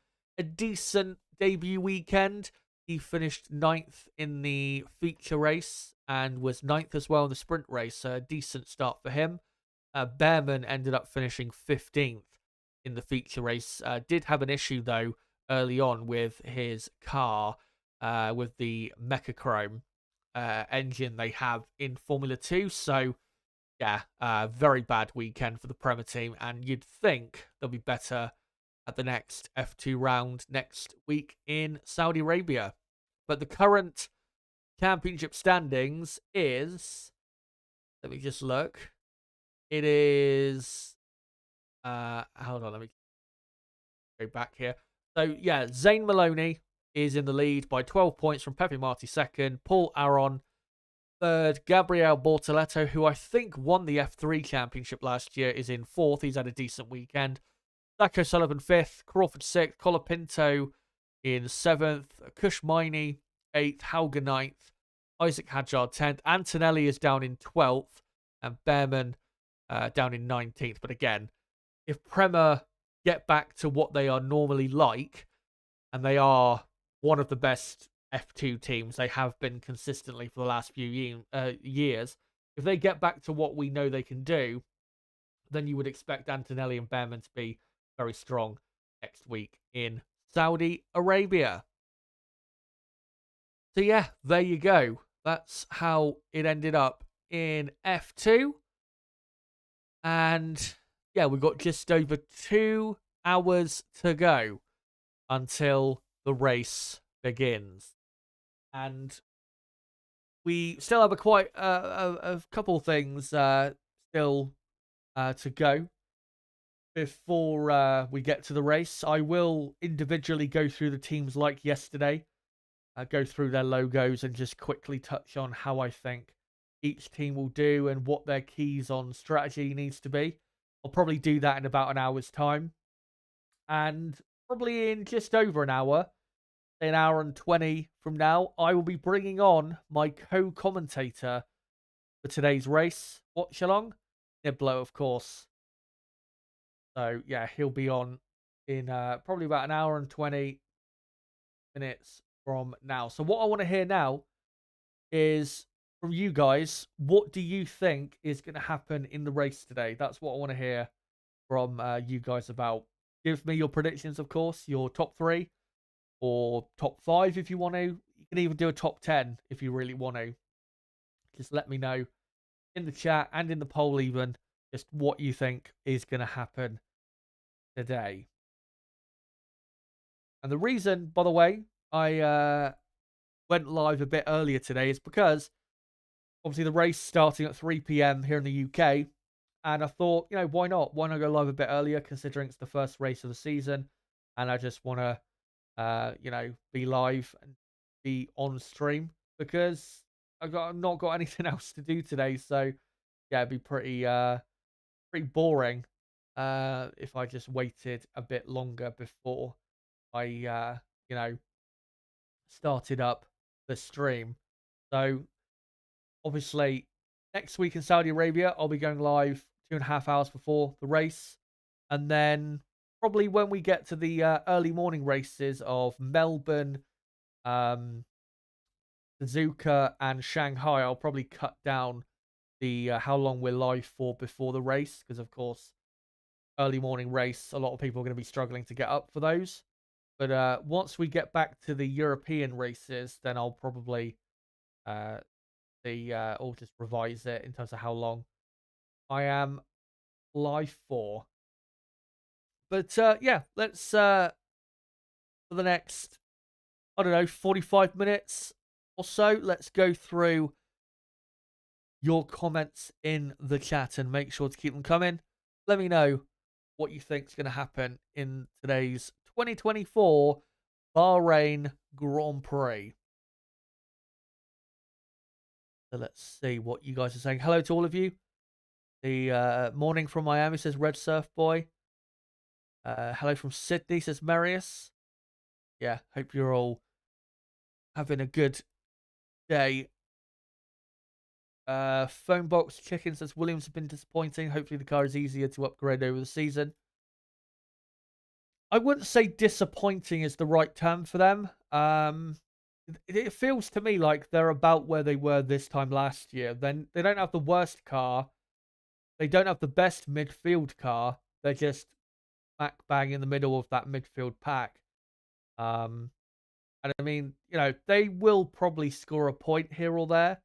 decent debut weekend. He finished 9th in the feature race and was 9th as well in the sprint race. So a decent start for him. Behrman ended up finishing 15th in the feature race. Did have an issue, though, early on with his car, with the Mechachrome engine they have in Formula 2. So, yeah, very bad weekend for the Prema team. And you'd think they'll be better at the next F2 round next week in Saudi Arabia. But the current championship standings is, let me just look. It is, hold on, let me go back here. So, yeah, Zane Maloney is in the lead by 12 points from Pepe Marti second. Paul Aron third. Gabriel Bortoletto, who I think won the F3 championship last year, is in fourth. He's had a decent weekend. Zach O'Sullivan fifth. Crawford sixth. Colapinto in seventh. Kush Miney eighth. Hauger ninth. Isaac Hadjar 10th. Antonelli is down in 12th. And Behrman down in 19th. But again, if Prema get back to what they are normally like, and they are one of the best F2 teams, they have been consistently for the last few years, if they get back to what we know they can do, then you would expect Antonelli and Behrman to be very strong next week in Saudi Arabia. So yeah, there you go. That's how it ended up in F2. And yeah, we've got just over 2 hours to go until the race begins. And we still have a couple things still to go before we get to the race. I will individually go through the teams like yesterday, go through their logos and just quickly touch on how I think each team will do and what their keys on strategy needs to be. I'll probably do that in about an hour's time. And probably in just over an hour and 20 from now, I will be bringing on my co-commentator for today's race, Watchalong. Niblo, of course. So, yeah, he'll be on in probably about an hour and 20 minutes from now. So what I want to hear now is from you guys, what do you think is going to happen in the race today? That's what I want to hear from you guys about. Give me your predictions, of course, your top 3 or top 5 if you want to. You can even do a top 10 if you really want to. Just let me know in the chat and in the poll even just what you think is going to happen today. And the reason, by the way, I went live a bit earlier today is because obviously the race starting at 3 p.m. here in the UK. And I thought, why not? Why not go live a bit earlier, considering it's the first race of the season? And I just want to, be live and be on stream because I've not got anything else to do today. So, yeah, it'd be pretty boring if I just waited a bit longer before I, started up the stream. So, obviously, next week in Saudi Arabia, I'll be going live 2.5 hours before the race. And then probably when we get to the early morning races of Melbourne, Suzuka, and Shanghai, I'll probably cut down the how long we're live for before the race. Because, of course, early morning race, a lot of people are going to be struggling to get up for those. But once we get back to the European races, then I'll probably or just revise it in terms of how long I am live for. But yeah, let's for the next, I don't know, 45 minutes, Also, let's go through your comments in the chat and make sure to keep them coming. Let me know what you think is going to happen in today's 2024 Bahrain Grand Prix. So let's see what you guys are saying. Hello to all of you. The morning from Miami says Red Surf Boy. Hello from Sydney says Marius. Yeah, hope you're all having a good day. Phone box chicken says Williams have been disappointing. Hopefully the car is easier to upgrade over the season. I wouldn't say disappointing is the right term for them. It feels to me like they're about where they were this time last year. Then they don't have the worst car. They don't have the best midfield car. They're just smack bang in the middle of that midfield pack. And I mean, you know, they will probably score a point here or there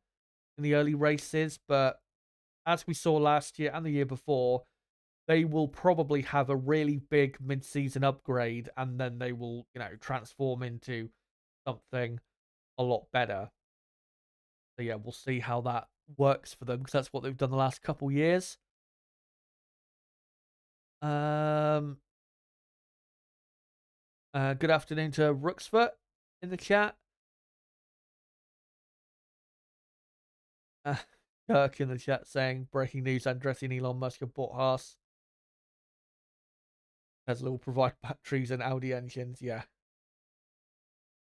in the early races, but as we saw last year and the year before, they will probably have a really big mid-season upgrade, and then they will, you know, transform into something a lot better. So yeah, we'll see how that works for them, because that's what they've done the last couple years. Good afternoon to Rooksfoot in the chat. Kirk in the chat saying, breaking news, Andretti and Elon Musk have bought Haas. Tesla will provide batteries and Audi engines. Yeah.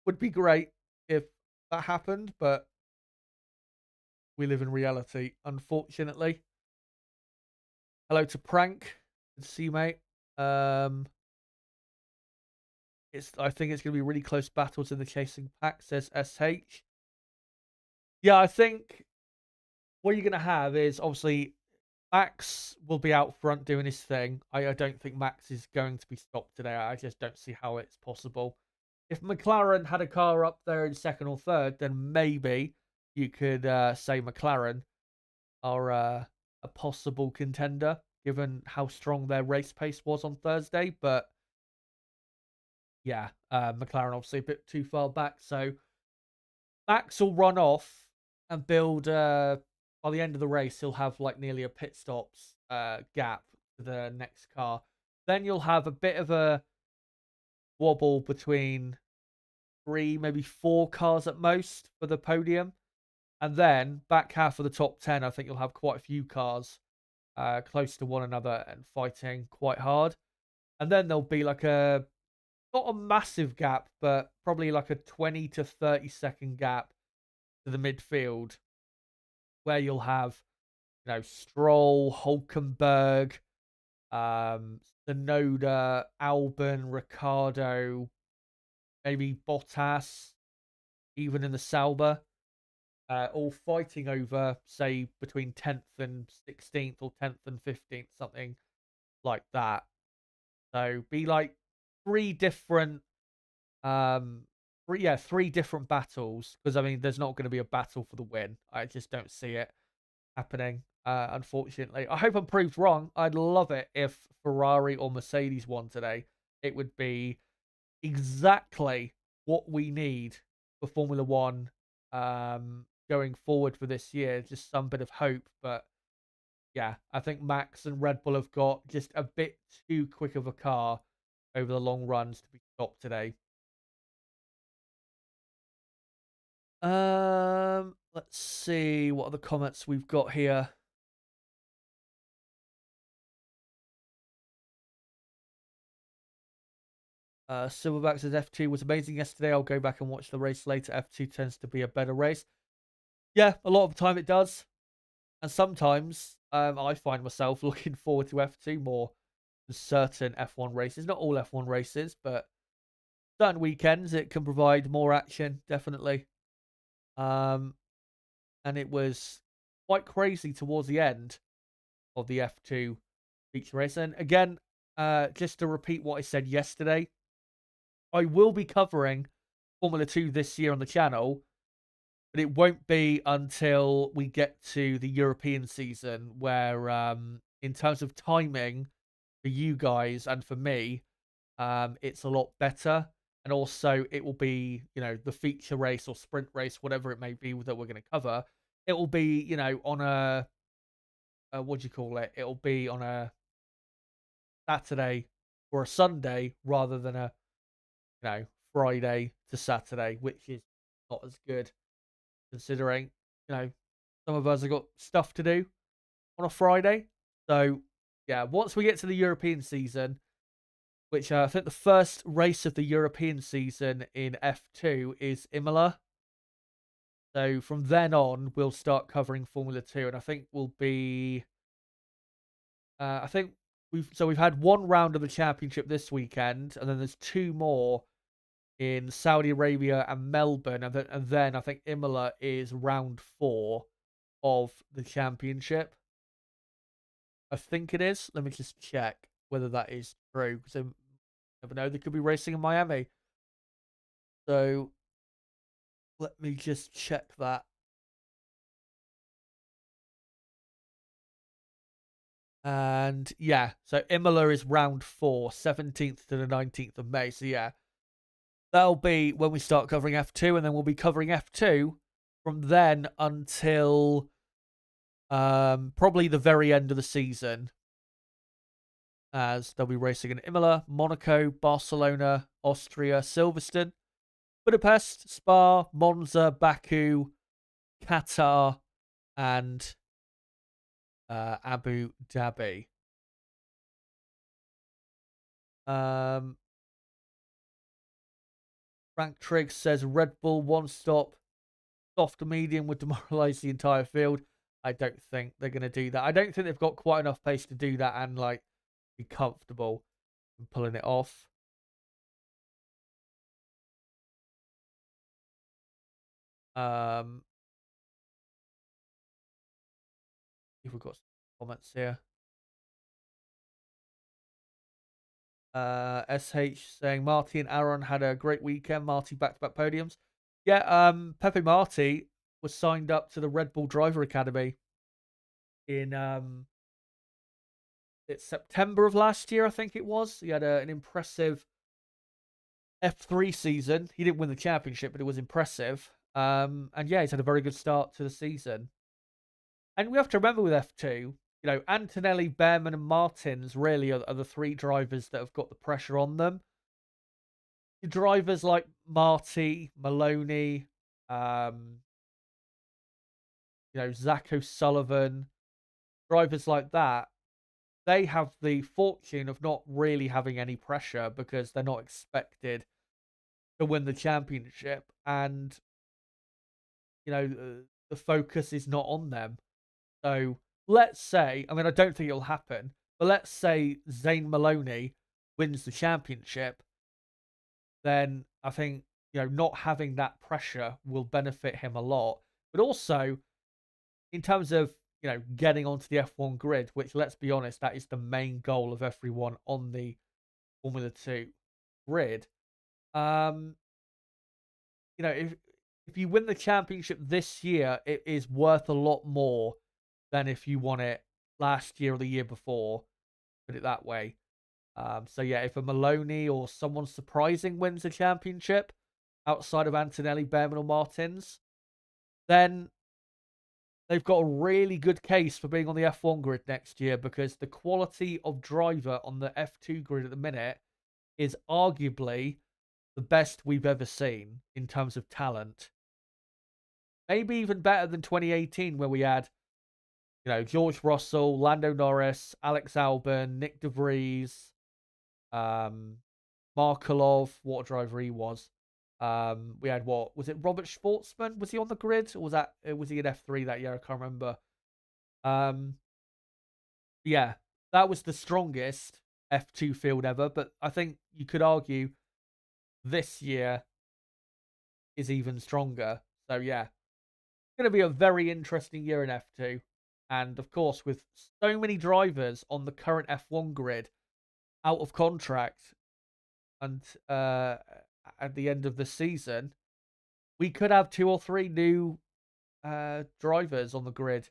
Would be great if that happened, but we live in reality, unfortunately. Hello to Prank. Good to see you, mate. I think it's going to be really close battles in the chasing pack, says SH. Yeah, I think what you're going to have is obviously Max will be out front doing his thing. I don't think Max is going to be stopped today. I just don't see how it's possible. If McLaren had a car up there in second or third, then maybe you could say McLaren are a possible contender, given how strong their race pace was on Thursday. But yeah, McLaren obviously a bit too far back. So Max will run off and build, by the end of the race, he'll have like nearly a pit stops gap to the next car. Then you'll have a bit of a wobble between 3, maybe 4 cars at most for the podium. And then back half of the top 10, I think you'll have quite a few cars close to one another and fighting quite hard. And then there'll be like not a massive gap, but probably like a 20 to 30-second gap to the midfield, where you'll have, you know, Stroll, Hulkenberg, Tsunoda, Albon, Ricciardo, maybe Bottas, even in the Sauber, all fighting over, say, between 10th and 16th or 10th and 15th, something like that. So be like three different battles, because I mean there's not going to be a battle for the win. I just don't see it happening, unfortunately. I hope I'm proved wrong. I'd love it if Ferrari or Mercedes won today. It would be exactly what we need for Formula One going forward for this year. Just some bit of hope. But yeah, I think Max and Red Bull have got just a bit too quick of a car over the long runs to be stopped today. Let's see what other comments we've got here. Silverback says F2 was amazing yesterday. I'll go back and watch the race later. F2 tends to be a better race. Yeah, a lot of the time it does. And sometimes I find myself looking forward to F2 more than certain F1 races. Not all F1 races, but certain weekends it can provide more action, definitely. And it was quite crazy towards the end of the F2 feature race. And again, just to repeat what I said yesterday, I will be covering Formula 2 this year on the channel, but it won't be until we get to the European season, where in terms of timing for you guys and for me, it's a lot better. and also it will be, the feature race or sprint race, whatever it may be that we're going to cover. It will be, on what do you call it? It'll be on a Saturday or a Sunday rather than a, Friday to Saturday, which is not as good considering, some of us have got stuff to do on a Friday. So, yeah, once we get to the European season, which I think the first race of the European season in F2 is Imola. So from then on, we'll start covering Formula 2, and I think we'll be. I think we've had one round of the championship this weekend, and then there's two more in Saudi Arabia and Melbourne, and then I think Imola is round 4 of the championship. I think it is. Let me just check whether that is true, because I never know. They could be racing in Miami. So let me just check that. And yeah, so Imola is round 4, 17th to the 19th of May. So yeah, that'll be when we start covering F2, and then we'll be covering F2 from then until probably the very end of the season, as they'll be racing in Imola, Monaco, Barcelona, Austria, Silverstone, Budapest, Spa, Monza, Baku, Qatar, and Abu Dhabi. Frank Triggs says Red Bull one stop, soft to medium would demoralize the entire field. I don't think they're going to do that. I don't think they've got quite enough pace to do that and be comfortable in pulling it off. If we've got some comments here. SH saying Marty and Aaron had a great weekend. Marty back-to-back podiums. Yeah, Pepe Marty was signed up to the Red Bull Driver Academy in it's September of last year, I think it was. He had an impressive F3 season. He didn't win the championship, but it was impressive. And yeah, he's had a very good start to the season. And we have to remember with F2, Antonelli, Behrman, and Martins really are the three drivers that have got the pressure on them. The drivers like Marty, Maloney, Zach O'Sullivan, drivers like that, they have the fortune of not really having any pressure because they're not expected to win the championship, and the focus is not on them. So let's say, I don't think it'll happen, but let's say Zane Maloney wins the championship, then I think, not having that pressure will benefit him a lot. But also, in terms of, getting onto the F1 grid, which, let's be honest, that is the main goal of everyone on the Formula 2 grid. If you win the championship this year, it is worth a lot more than if you won it last year or the year before. Put it that way. So yeah, if a Maloney or someone surprising wins the championship outside of Antonelli, Behrman, or Martins, then they've got a really good case for being on the F1 grid next year, because the quality of driver on the F2 grid at the minute is arguably the best we've ever seen in terms of talent. Maybe even better than 2018, where we had, George Russell, Lando Norris, Alex Albon, Nick De Vries, Markelov, what a driver he was. We had was it Robert Schwartzman? Was he on the grid, or was he in F3 that year? I can't remember. Yeah, that was the strongest F2 field ever, but I think you could argue this year is even stronger. So yeah, it's going to be a very interesting year in F2. And of course, with so many drivers on the current F1 grid out of contract and at the end of the season, we could have 2 or 3 new drivers on the grid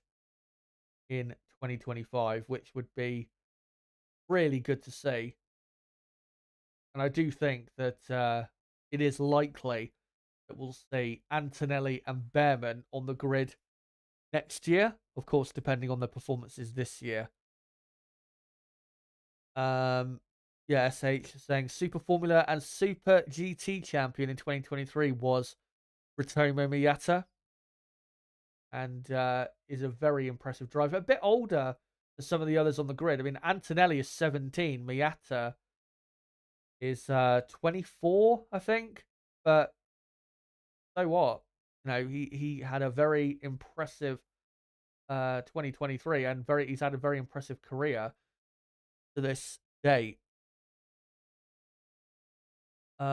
in 2025, which would be really good to see. And I do think that it is likely that we'll see Antonelli and Behrman on the grid next year. Of course, depending on their performances this year. Yeah, SH saying Super Formula and Super GT champion in 2023 was Ritomo Miyata, and is a very impressive driver. A bit older than some of the others on the grid. I mean, Antonelli is 17, Miyata is 24, I think. But so what? You know, he had a very impressive 2023, and he's had a very impressive career to this date. If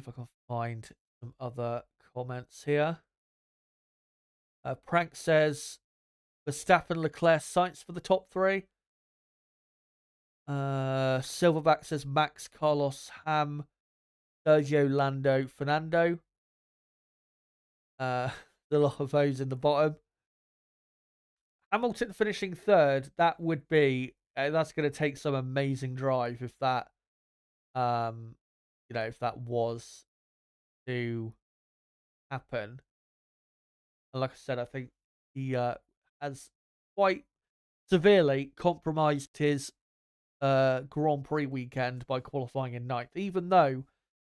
I can find some other comments here. Prank says Verstappen, Leclerc, Sainz for the top three. Silverback says Max, Carlos, Ham, Sergio, Lando, Fernando. A lot of those in the bottom. Hamilton finishing third. That would be that's going to take some amazing drive if that, if that was to happen. And like I said, I think he has quite severely compromised his Grand Prix weekend by qualifying in ninth. Even though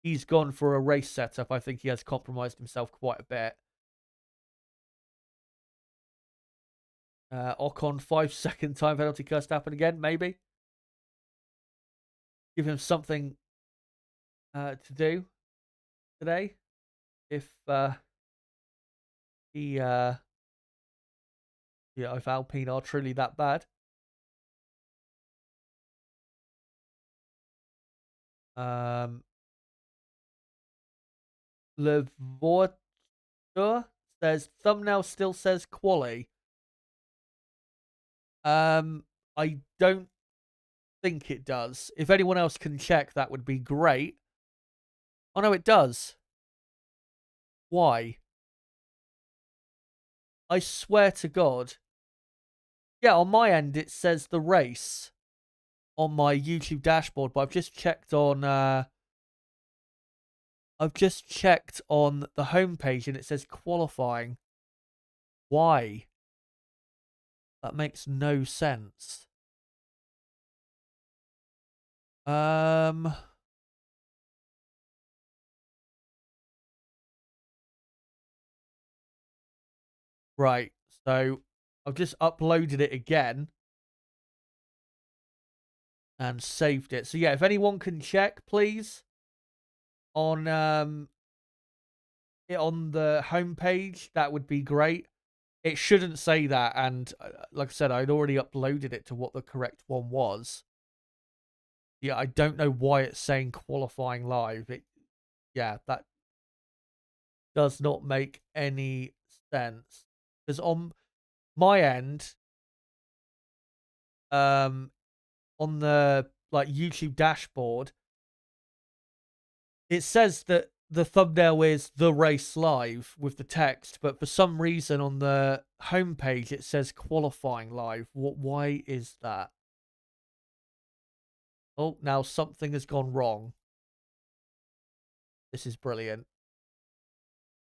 he's gone for a race setup, I think he has compromised himself quite a bit. Ocon 5-second time penalty cursed happen again, maybe. Give him something to do today. If if Alpine are truly that bad. Levortur says thumbnail still says quali. I don't think it does. If anyone else can check, that would be great. Oh no, it does. Why? I swear to God. Yeah, on my end it says the race on my YouTube dashboard, but I've just checked on the homepage and it says qualifying. Why? That makes no sense. Right. So I've just uploaded it again and saved it. So yeah, if anyone can check, please, on the homepage, that would be great. It shouldn't say that, and like I said, I'd already uploaded it to what the correct one was. Yeah, I don't know why it's saying qualifying live. That does not make any sense. Because on my end, on the YouTube dashboard, it says that the thumbnail is the race live with the text, but for some reason on the homepage it says qualifying live. Why is that? Oh, now something has gone wrong. This is brilliant.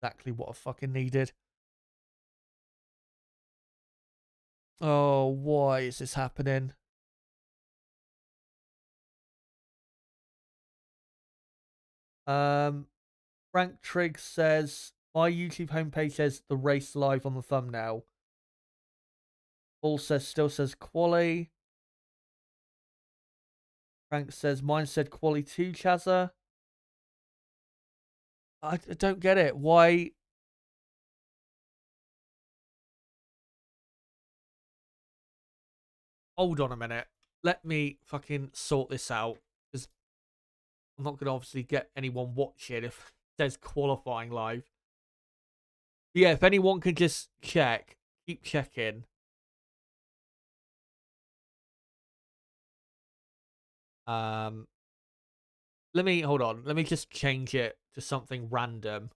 Exactly what I fucking needed. Oh, why is this happening? Frank Trigg says my YouTube homepage says the race live on the thumbnail. Paul still says quali. Frank says mine said quali 2, Chazza. I don't get it. Why? Hold on a minute. Let me fucking sort this out. Because I'm not going to obviously get anyone watching if it says qualifying live. But yeah, if anyone can just check, keep checking. Hold on. Let me just change it to something random.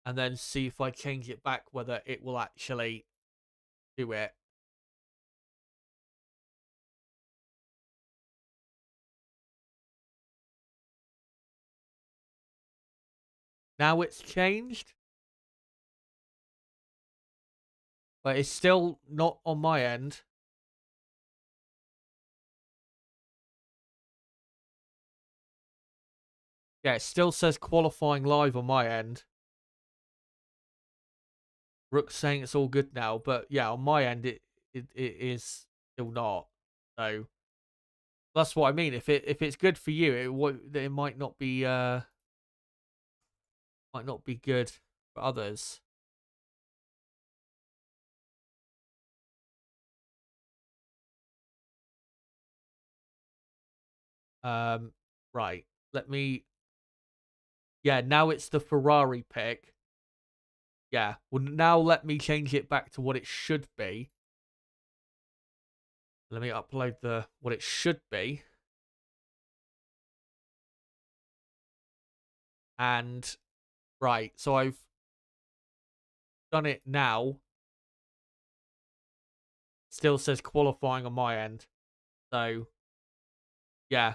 And then see if I change it back, whether it will actually do it. Now it's changed. But it's still not on my end. Yeah, it still says qualifying live on my end. Rook's saying it's all good now, but yeah, on my end it is still not. So that's what I mean. If it's good for you, it might not be good for others. Right. Let me. Yeah, now it's the Ferrari pick. Yeah. Well, now let me change it back to what it should be. Let me upload what it should be. And right, so I've done it now. Still says qualifying on my end. So yeah.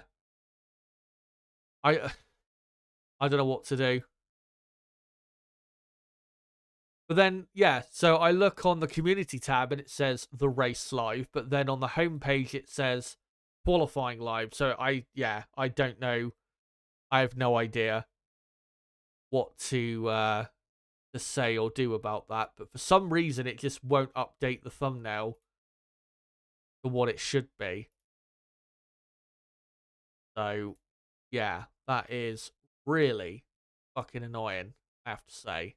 I don't know what to do. But then, yeah, so I look on the community tab and it says the race live, but then on the homepage it says qualifying live. So I don't know. I have no idea what to say or do about that. But for some reason it just won't update the thumbnail to what it should be. So yeah, that is really fucking annoying, I have to say.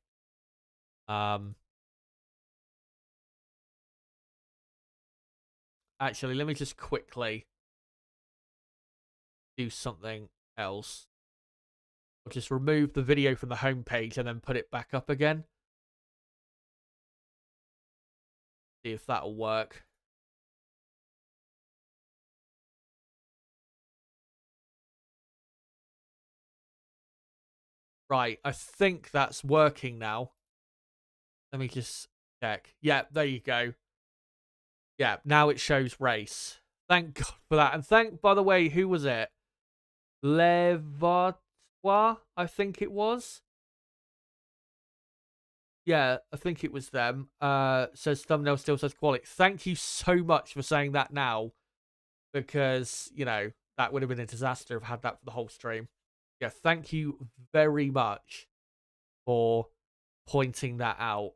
Actually, let me just quickly do something else. I'll just remove the video from the homepage and then put it back up again. See if that'll work. Right, I think that's working now. Let me just check. Yeah, there you go. Yeah, now it shows race. Thank God for that. And by the way, who was it? Levatwa, I think it was. Yeah, I think it was them. Says thumbnail still says quality. Thank you so much for saying that now. Because, that would have been a disaster if I had that for the whole stream. Yeah, thank you very much for pointing that out.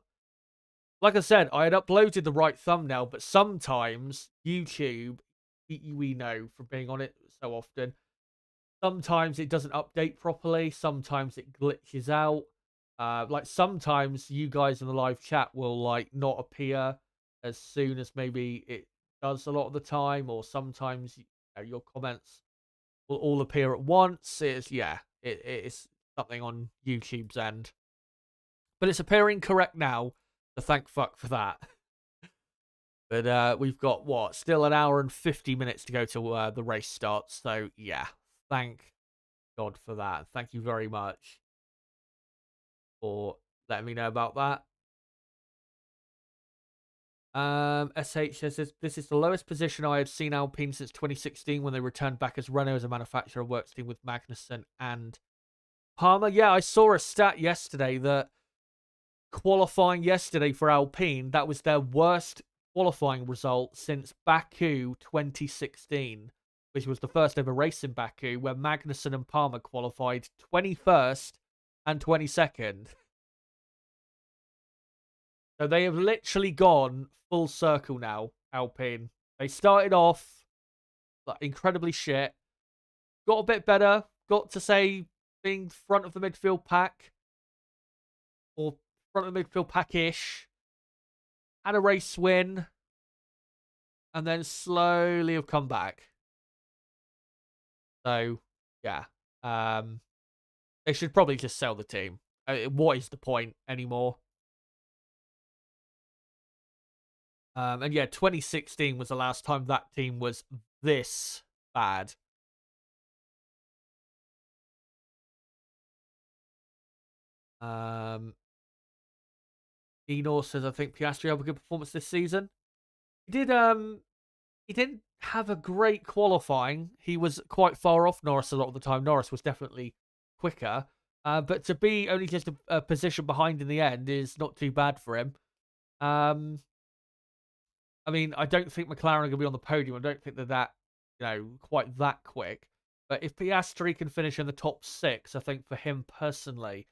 Like I said, I had uploaded the right thumbnail, but sometimes YouTube, we know from being on it so often, sometimes it doesn't update properly. Sometimes it glitches out. Like sometimes you guys in the live chat will not appear as soon as maybe it does a lot of the time, or sometimes your comments will all appear at once. It's something on YouTube's end, but it's appearing correct now. So thank fuck for that. But we've got still an hour and 50 minutes to go till the race starts. So yeah, thank God for that. Thank you very much for letting me know about that. SH says this is the lowest position I had seen Alpine since 2016 when they returned back as Renault as a manufacturer, works team with Magnussen and Palmer. Yeah, I saw a stat yesterday that qualifying yesterday for Alpine, that was their worst qualifying result since Baku 2016, which was the first ever race in Baku, where Magnussen and Palmer qualified 21st and 22nd. So they have literally gone full circle now, Alpine. They started off incredibly shit, got a bit better, got to say being front of the midfield pack, or front of the midfield pack-ish, had a race win, and then slowly have come back. So, yeah. They should probably just sell the team. What is the point anymore? And yeah, 2016 was the last time that team was this bad. Enor says, I think Piastri have a good performance this season. He didn't have a great qualifying. He was quite far off Norris a lot of the time. Norris was definitely quicker. But to be only just a position behind in the end is not too bad for him. I mean, I don't think McLaren are going to be on the podium. I don't think they're that, quite that quick. But if Piastri can finish in the top 6, I think for him personally,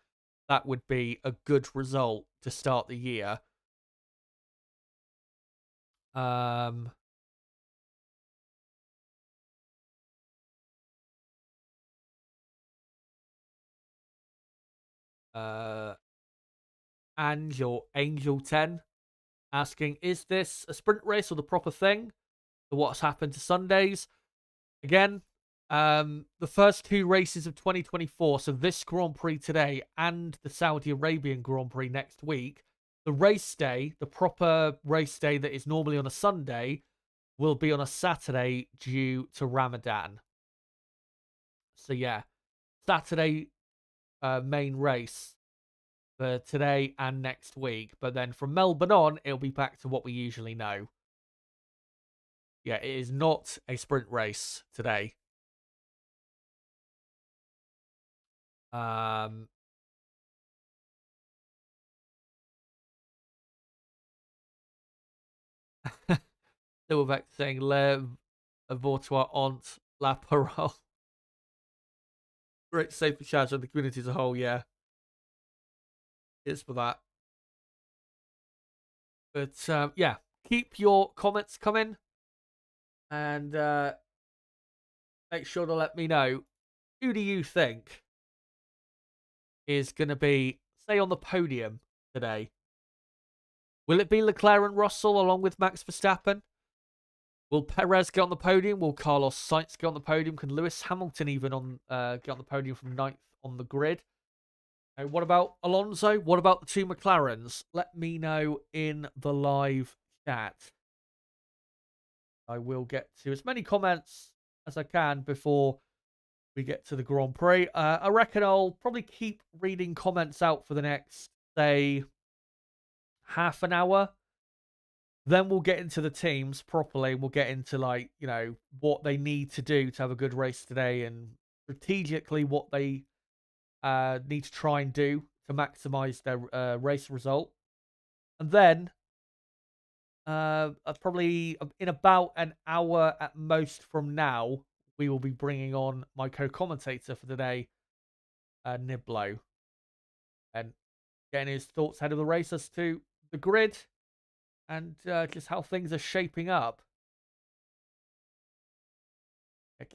that would be a good result to start the year. Um, Angel 10 asking, is this a sprint race or the proper thing? So what's happened to Sundays? Again, the first 2 races of 2024, so this Grand Prix today and the Saudi Arabian Grand Prix next week, the race day, the proper race day that is normally on a Sunday, will be on a Saturday due to Ramadan. So yeah, Saturday main race for today and next week. But then from Melbourne on, it'll be back to what we usually know. Yeah, it is not a sprint race today. Silverback saying Le Vortois ont la parole. Great safety charge on the community as a whole, yeah. It's for that. But yeah, keep your comments coming and make sure to let me know, who do you think is going to be, say, on the podium today? Will it be Leclerc and Russell along with Max Verstappen? Will Perez get on the podium? Will Carlos Sainz get on the podium? Can Lewis Hamilton even get on the podium from 9th on the grid? What about Alonso? What about the 2 McLarens? Let me know in the live chat. I will get to as many comments as I can before we get to the Grand Prix. I reckon I'll probably keep reading comments out for the next, say, half an hour. Then we'll get into the teams properly. We'll get into, like, what they need to do to have a good race today and strategically what they need to try and do to maximize their race result. And then probably in about an hour at most from now, we will be bringing on my co-commentator for today, Niblo, and getting his thoughts ahead of the race as to the grid and just how things are shaping up.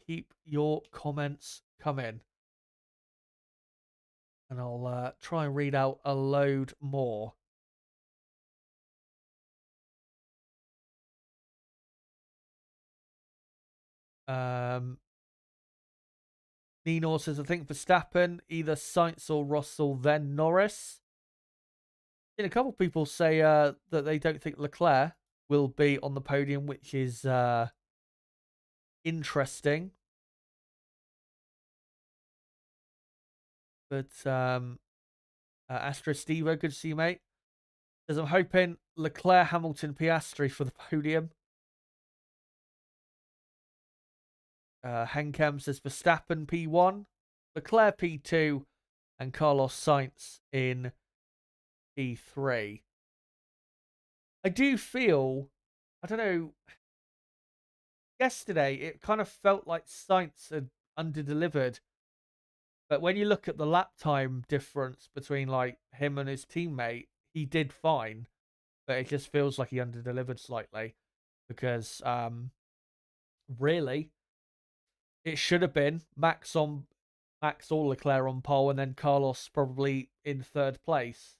Keep your comments coming, and I'll try and read out a load more. Nino says, I think Verstappen, either Sainz or Russell, then Norris. And a couple of people say that they don't think Leclerc will be on the podium, which is interesting. But Astro Stevo, good to see you, mate. Says, I'm hoping Leclerc, Hamilton, Piastri for the podium. Henkem says Verstappen P1, Leclerc P2, and Carlos Sainz in P3. I do feel, I don't know, yesterday it kind of felt like Sainz had underdelivered. But when you look at the lap time difference between, like, him and his teammate, he did fine. But it just feels like he underdelivered slightly. Because really, it should have been Max or Leclerc on pole, and then Carlos probably in 3rd place.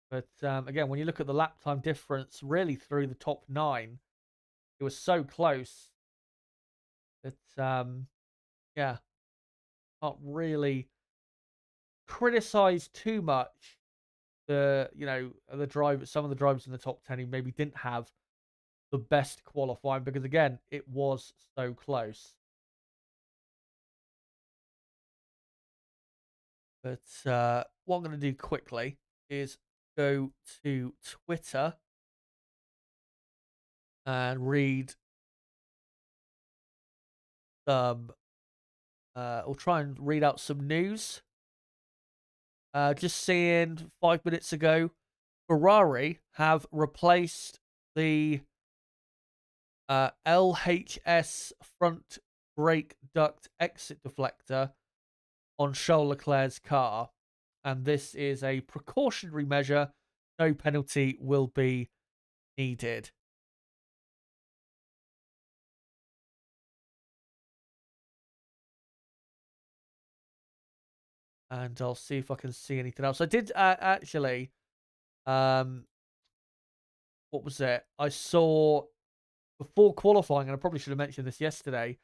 But again, when you look at the lap time difference, really through the top 9, it was so close that yeah, can't really criticize too much the some of the drivers in the top 10 who maybe didn't have the best qualifying, because again, it was so close. But what I'm going to do quickly is go to Twitter and read some, or try and read out some news Just seeing 5 minutes ago, Ferrari have replaced the LHS front brake duct exit deflector on Charles Leclerc's car. And this is a precautionary measure. No penalty will be needed. And I'll see if I can see anything else. I did actually, what was it? I saw before qualifying, and I probably should have mentioned this yesterday,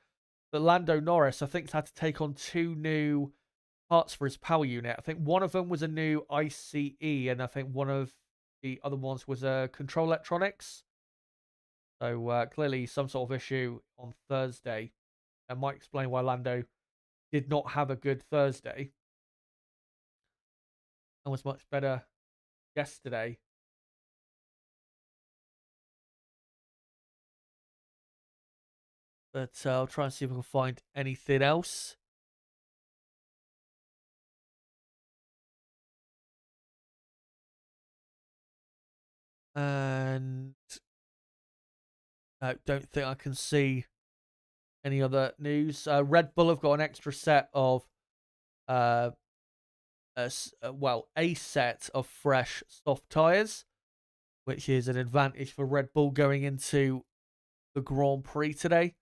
that Lando Norris, I think, had to take on 2 new parts for his power unit. I think one of them was a new ICE, and I think one of the other ones was a control electronics. So clearly some sort of issue on Thursday. That might explain why Lando did not have a good Thursday and was much better yesterday. But I'll try and see if I can find anything else. And I don't think I can see any other news. Red Bull have got an extra set of, a set of fresh soft tyres, which is an advantage for Red Bull going into the Grand Prix today.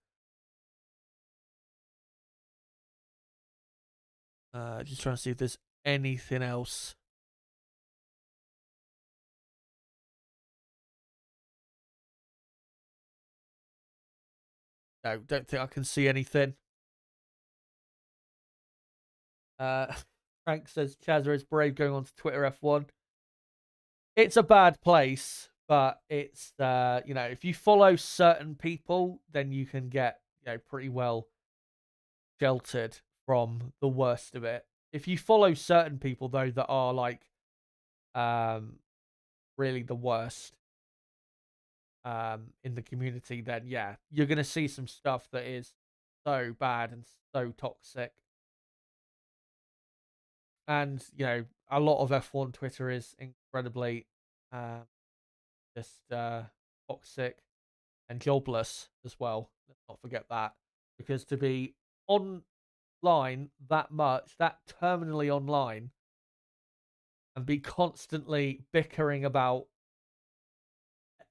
Just trying to see if there's anything else. No, don't think I can see anything. Frank says Chazza is brave going on to Twitter F1. It's a bad place, but it's if you follow certain people, then you can get pretty well sheltered from the worst of it. If you follow certain people though that are like really the worst in the community, then yeah, you're gonna see some stuff that is so bad and so toxic. And a lot of F1 Twitter is incredibly just toxic and jobless as well. Let's not forget that, because to be online that much, that terminally online, and be constantly bickering about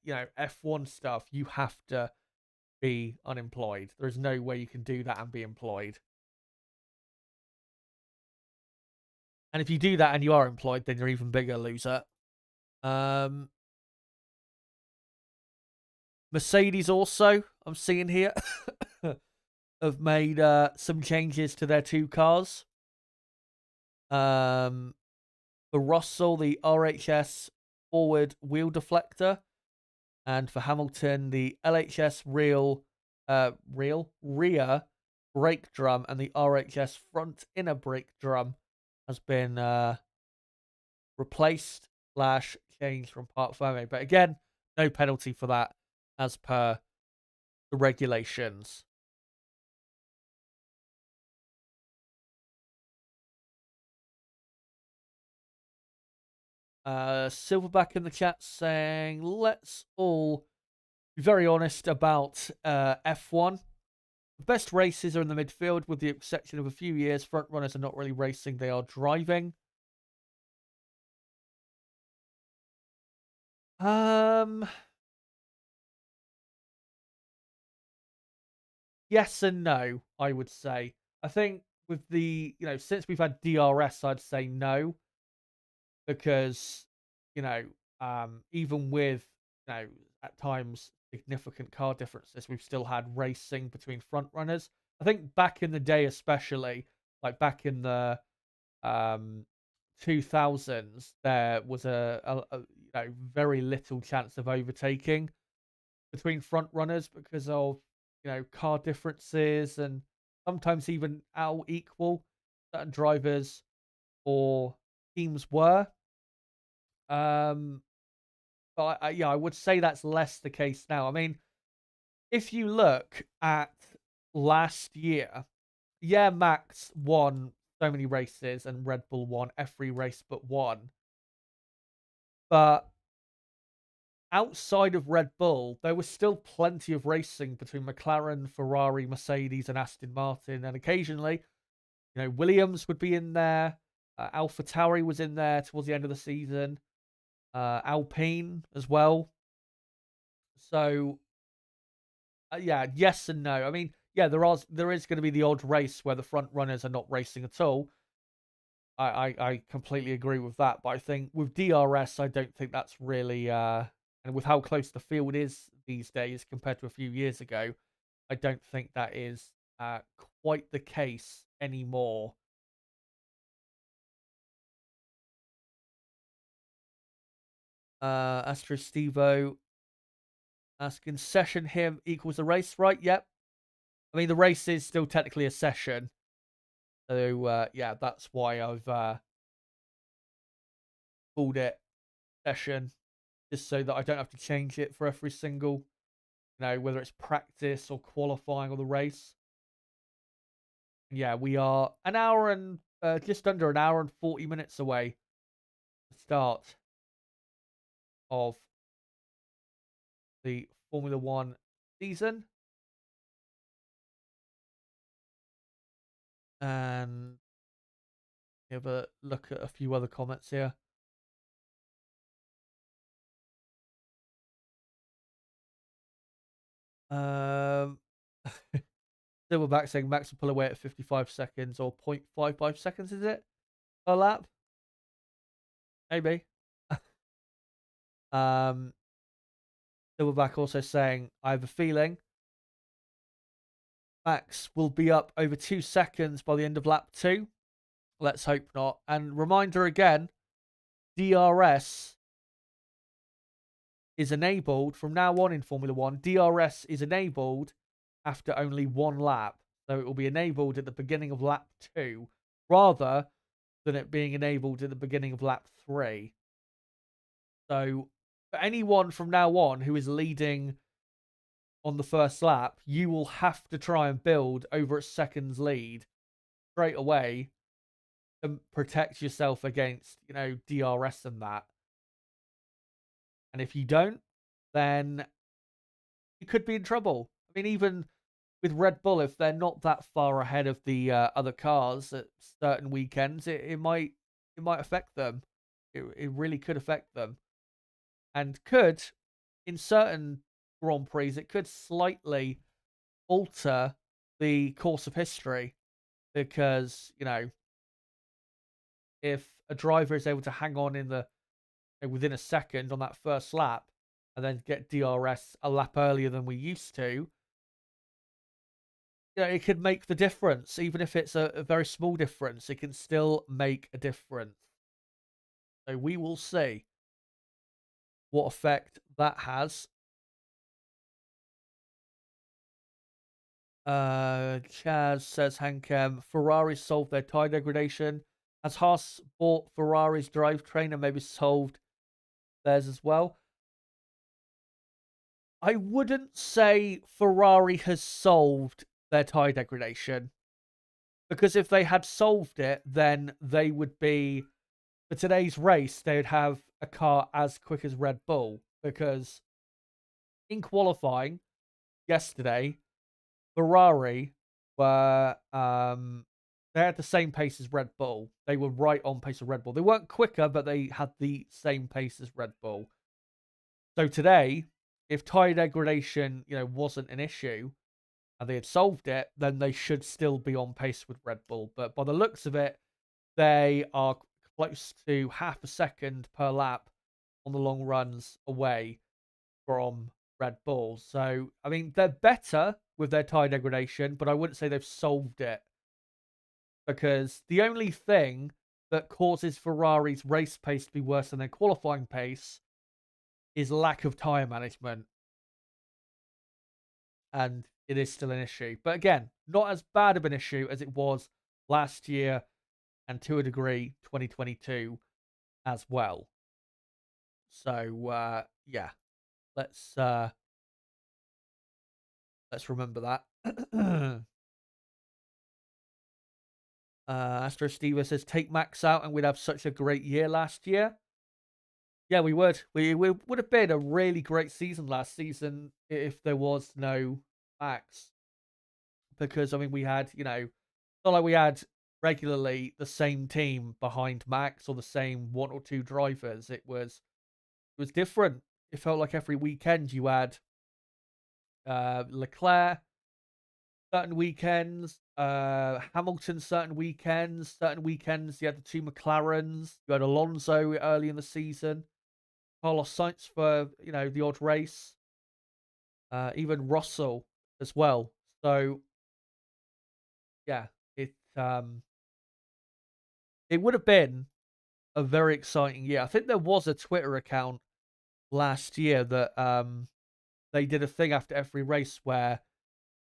F1 stuff, you have to be unemployed. There is no way you can do that and be employed. And if you do that and you are employed, then you're even bigger loser. Mercedes also, I'm seeing here, have made some changes to their 2 cars. For Russell, the RHS forward wheel deflector, and for Hamilton, the LHS rear brake drum and the RHS front inner brake drum has been replaced / changed from part firmware. But again, no penalty for that as per the regulations. Silverback in the chat saying, let's all be very honest about F1. The best races are in the midfield, with the exception of a few years. Front runners are not really racing, they are driving. Yes and no, I would say. I think with the, since we've had DRS, I'd say no. Because, even with, at times significant car differences, we've still had racing between front runners. I think back in the day, especially, like back in the 2000s, there was a very little chance of overtaking between front runners because of car differences, and sometimes even how equal certain drivers or teams were. But I would say that's less the case now. I mean, if you look at last year, yeah, Max won so many races, and Red Bull won every race but one. But outside of Red Bull, there was still plenty of racing between McLaren, Ferrari, Mercedes, and Aston Martin. And occasionally, Williams would be in there. AlphaTauri was in there towards the end of the season. Alpine as well. So, yeah, yes and no. I mean, yeah, there is going to be the odd race where the front runners are not racing at all. I completely agree with that. But I think with DRS, I don't think that's really and with how close the field is these days compared to a few years ago, I don't think that is quite the case anymore. Astro Stevo asking session him equals a race, right? Yep. I mean, the race is still technically a session. So, yeah, that's why I've called it session, just so that I don't have to change it for every single, whether it's practice or qualifying or the race. Yeah, we are an hour and just under an hour and 40 minutes away from the start of the Formula One season. And have a look at a few other comments here. Silverback saying Max will pull away at 55 seconds or 0.55 seconds, is it? Per lap? Maybe. Silverback also saying, I have a feeling Max will be up over 2 seconds by the end of lap 2. Let's hope not. And reminder again, DRS is enabled from now on in Formula One. DRS is enabled after only one lap. So it will be enabled at the beginning of lap 2 rather than it being enabled at the beginning of lap 3. So for anyone from now on who is leading on the first lap, you will have to try and build over a second's lead straight away to protect yourself against, DRS and that. And if you don't, then you could be in trouble. I mean, even with Red Bull, if they're not that far ahead of the other cars at certain weekends, it might affect them. It really could affect them, and could, in certain Grand Prix, it could slightly alter the course of history, because if a driver is able to hang on in the within a second on that first lap and then get DRS a lap earlier than we used to, it could make the difference. Even if it's a very small difference, it can still make a difference. So we will see what effect that has. Chaz says, Hankem, Ferrari solved their tyre degradation. Has Haas bought Ferrari's drivetrain and maybe solved theirs as well? I wouldn't say Ferrari has solved their tyre degradation, because if they had solved it, then they would be, for today's race, they would have a car as quick as Red Bull, because in qualifying yesterday, Ferrari were they had the same pace as Red Bull. They were right on pace with Red Bull. They weren't quicker, but they had the same pace as Red Bull. So today, if tyre degradation, wasn't an issue and they had solved it, then they should still be on pace with Red Bull. But by the looks of it, they are close to half a second per lap on the long runs away from Red Bull. So, I mean, they're better with their tyre degradation, but I wouldn't say they've solved it. Because the only thing that causes Ferrari's race pace to be worse than their qualifying pace is lack of tyre management. And it is still an issue. But again, not as bad of an issue as it was last year and to a degree 2022 as well. So, yeah, let's remember that. Astro Steve says, take Max out and we'd have such a great year last year. Yeah, we would. We would have been a really great season last season if there was no Max. Because, I mean, we had, not like we had regularly the same team behind Max or the same one or two drivers. It was different. It felt like every weekend you had Leclerc, certain weekends, Hamilton certain weekends you had the two McLarens, you had Alonso early in the season, Carlos Sainz for the odd race, even Russell as well. So yeah, it would have been a very exciting year. I think there was a Twitter account last year that they did a thing after every race where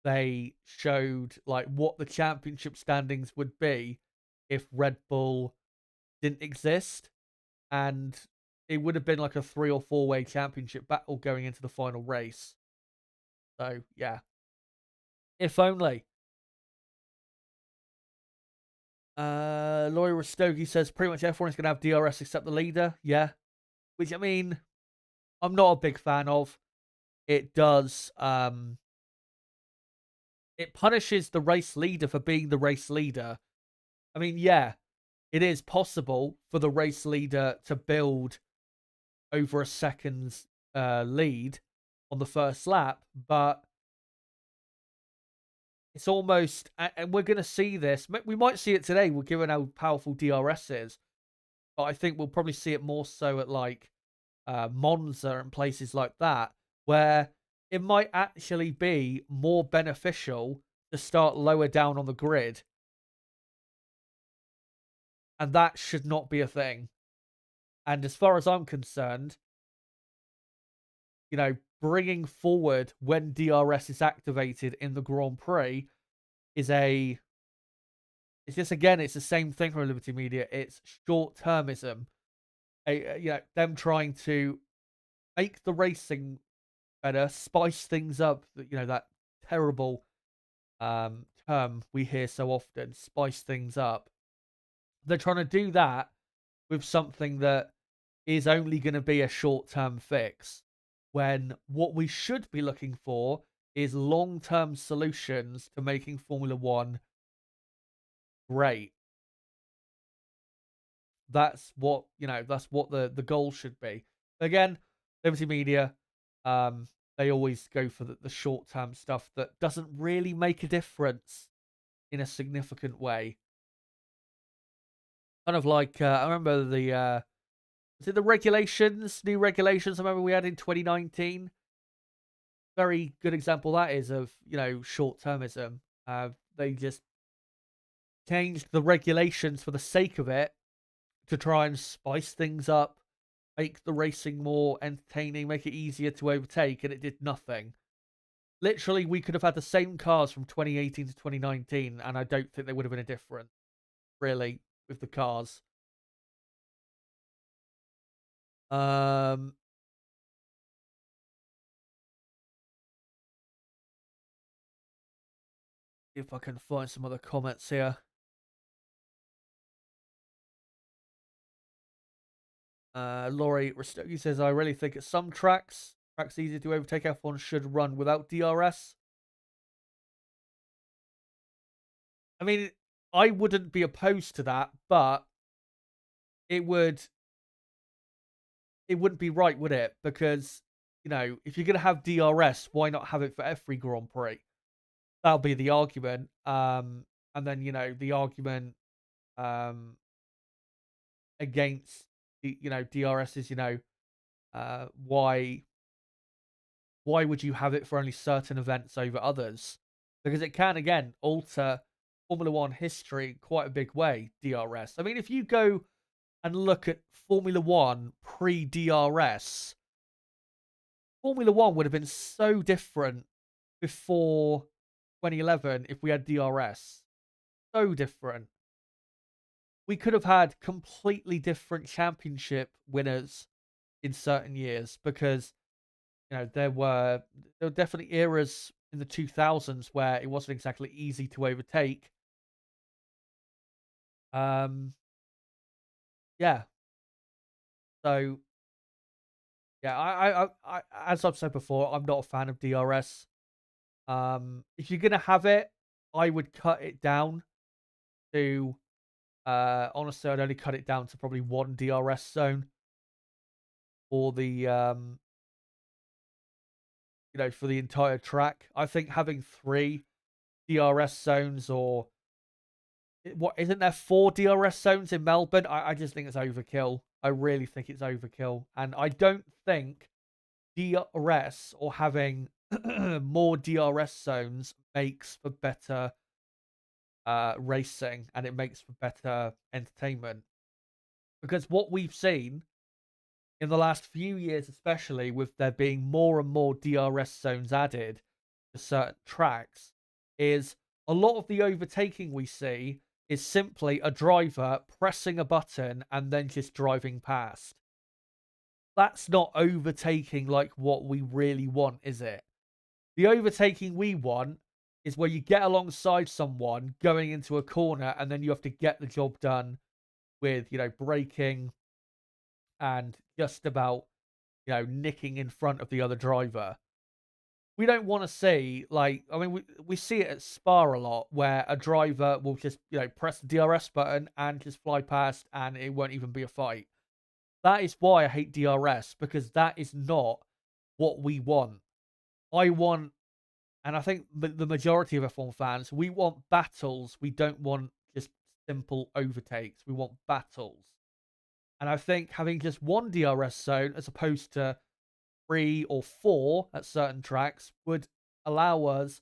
they showed like what the championship standings would be if Red Bull didn't exist, and it would have been like a 3 or 4-way championship battle going into the final race. So yeah, if only. Laurie Rastogi says pretty much everyone is going to have DRS except the leader. Yeah, which I mean, I'm not a big fan of. It does it punishes the race leader for being the race leader. I mean, yeah, it is possible for the race leader to build over a second's lead on the first lap, but it's almost, and we're going to see this. We might see it today. We're given how powerful DRS is, but I think we'll probably see it more so at like Monza and places like that, where it might actually be more beneficial to start lower down on the grid. And that should not be a thing. And as far as I'm concerned, bringing forward when DRS is activated in the Grand Prix is it's just, again, it's the same thing from Liberty Media. It's short-termism. Them trying to make the racing better, spice things up. That terrible term we hear so often, spice things up. They're trying to do that with something that is only going to be a short-term fix, when what we should be looking for is long-term solutions to making Formula One great. That's what the goal should be. Again, Liberty Media, they always go for the short-term stuff that doesn't really make a difference in a significant way. Kind of like, I remember the new regulations I remember we had in 2019. Very good example that is of, short-termism. They just changed the regulations for the sake of it to try and spice things up, make the racing more entertaining, make it easier to overtake, and it did nothing. Literally, we could have had the same cars from 2018 to 2019, and I don't think there would have been a difference, really, with the cars. If I can find some other comments here. Laurie Rastogi says, I really think at some tracks easy to overtake, F1 should run without DRS. I mean, I wouldn't be opposed to that, but it wouldn't be right, would it? Because, if you're going to have DRS, why not have it for every Grand Prix? That'll be the argument. And then, the argument against DRS is, why would you have it for only certain events over others? Because it can, again, alter Formula One history quite a big way, DRS. I mean, if you go and look at Formula One pre-DRS, Formula One would have been so different before 2011 if we had DRS. So different. We could have had completely different championship winners in certain years, because there were definitely eras in the 2000s where it wasn't exactly easy to overtake. Yeah. So yeah, I as I've said before, I'm not a fan of DRS. If you're gonna have it, I would cut it down to honestly, I'd only cut it down to probably one DRS zone for the for the entire track. I think having three DRS zones, or what isn't there four DRS zones in Melbourne? I just think it's overkill. I really think it's overkill, and I don't think DRS or having more DRS zones makes for better racing, and it makes for better entertainment. Because what we've seen in the last few years, especially with there being more and more DRS zones added to certain tracks, is a lot of the overtaking we see is simply a driver pressing a button and then just driving past. That's not overtaking like what we really want, is it? The overtaking we want is where you get alongside someone going into a corner and then you have to get the job done with, braking and just about, nicking in front of the other driver. We don't want to see, we see it at Spa a lot where a driver will just, press the DRS button and just fly past and it won't even be a fight. That is why I hate DRS, because that is not what we want. I want, and I think the majority of F1 fans, we want battles. We don't want just simple overtakes. We want battles. And I think having just one DRS zone as opposed to 3 or 4 at certain tracks would allow us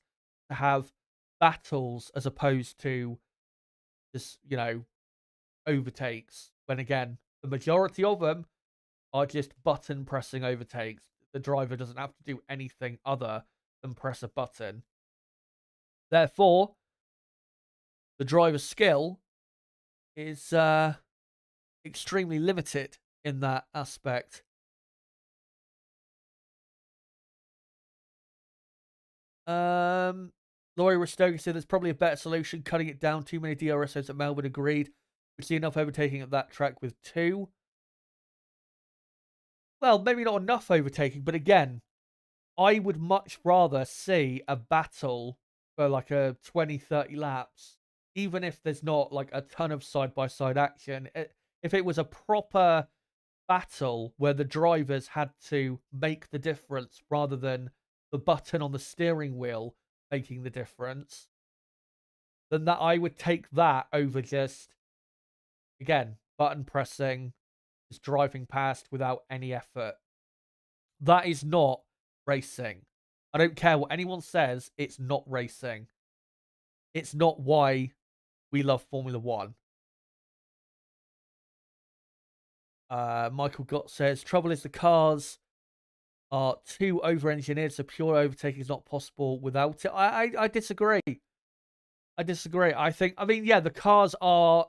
to have battles as opposed to just, overtakes. When again, the majority of them are just button pressing overtakes. The driver doesn't have to do anything other than press a button. Therefore, the driver's skill is extremely limited in that aspect. Laurie Ristoga said there's probably a better solution, cutting it down. Too many DRS zones at Melbourne. Agreed. We see enough overtaking at that track with 2. Well, maybe not enough overtaking, but again, I would much rather see a battle for like a 20, 30 laps, even if there's not like a ton of side-by-side action. If it was a proper battle where the drivers had to make the difference rather than the button on the steering wheel making the difference, then that I would take that over just, again, button pressing, just driving past without any effort. That is not racing. I don't care what anyone says, it's not racing. It's not why we love Formula One. Michael Gott says, trouble is the cars are too over-engineered, so pure overtaking is not possible without it. I disagree. I disagree. The cars are,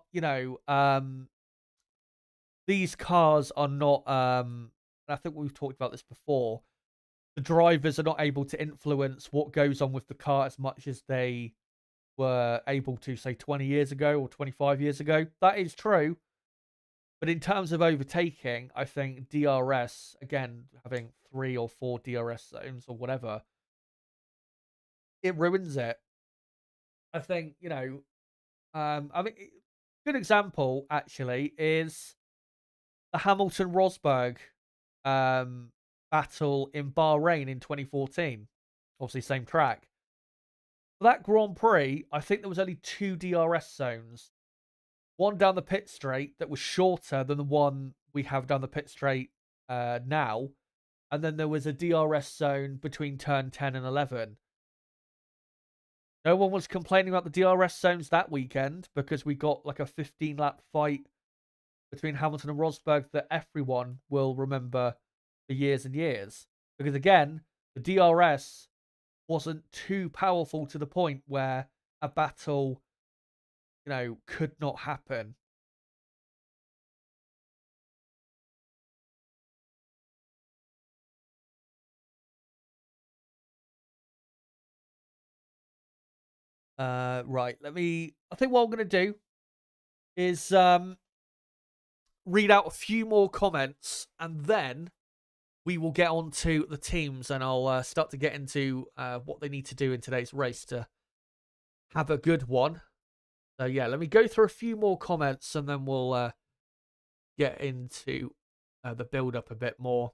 these cars are not, I think we've talked about this before. The drivers are not able to influence what goes on with the car as much as they were able to, say, 20 years ago or 25 years ago. That is true. But in terms of overtaking, I think DRS, again, having 3 or 4 DRS zones or whatever, it ruins it. I think, good example, actually, is the Hamilton-Rosberg battle in Bahrain in 2014. Obviously, same track. For that Grand Prix, I think there was only 2 DRS zones. One down the pit straight that was shorter than the one we have down the pit straight now. And then there was a DRS zone between turn 10 and 11. No one was complaining about the DRS zones that weekend because we got like a 15-lap fight between Hamilton and Rosberg that everyone will remember for years and years. Because again, the DRS wasn't too powerful to the point where a battle, could not happen. Right, I think what I'm going to do is read out a few more comments, and then we will get on to the teams, and I'll start to get into what they need to do in today's race to have a good one. So yeah, let me go through a few more comments, and then we'll get into the build-up a bit more.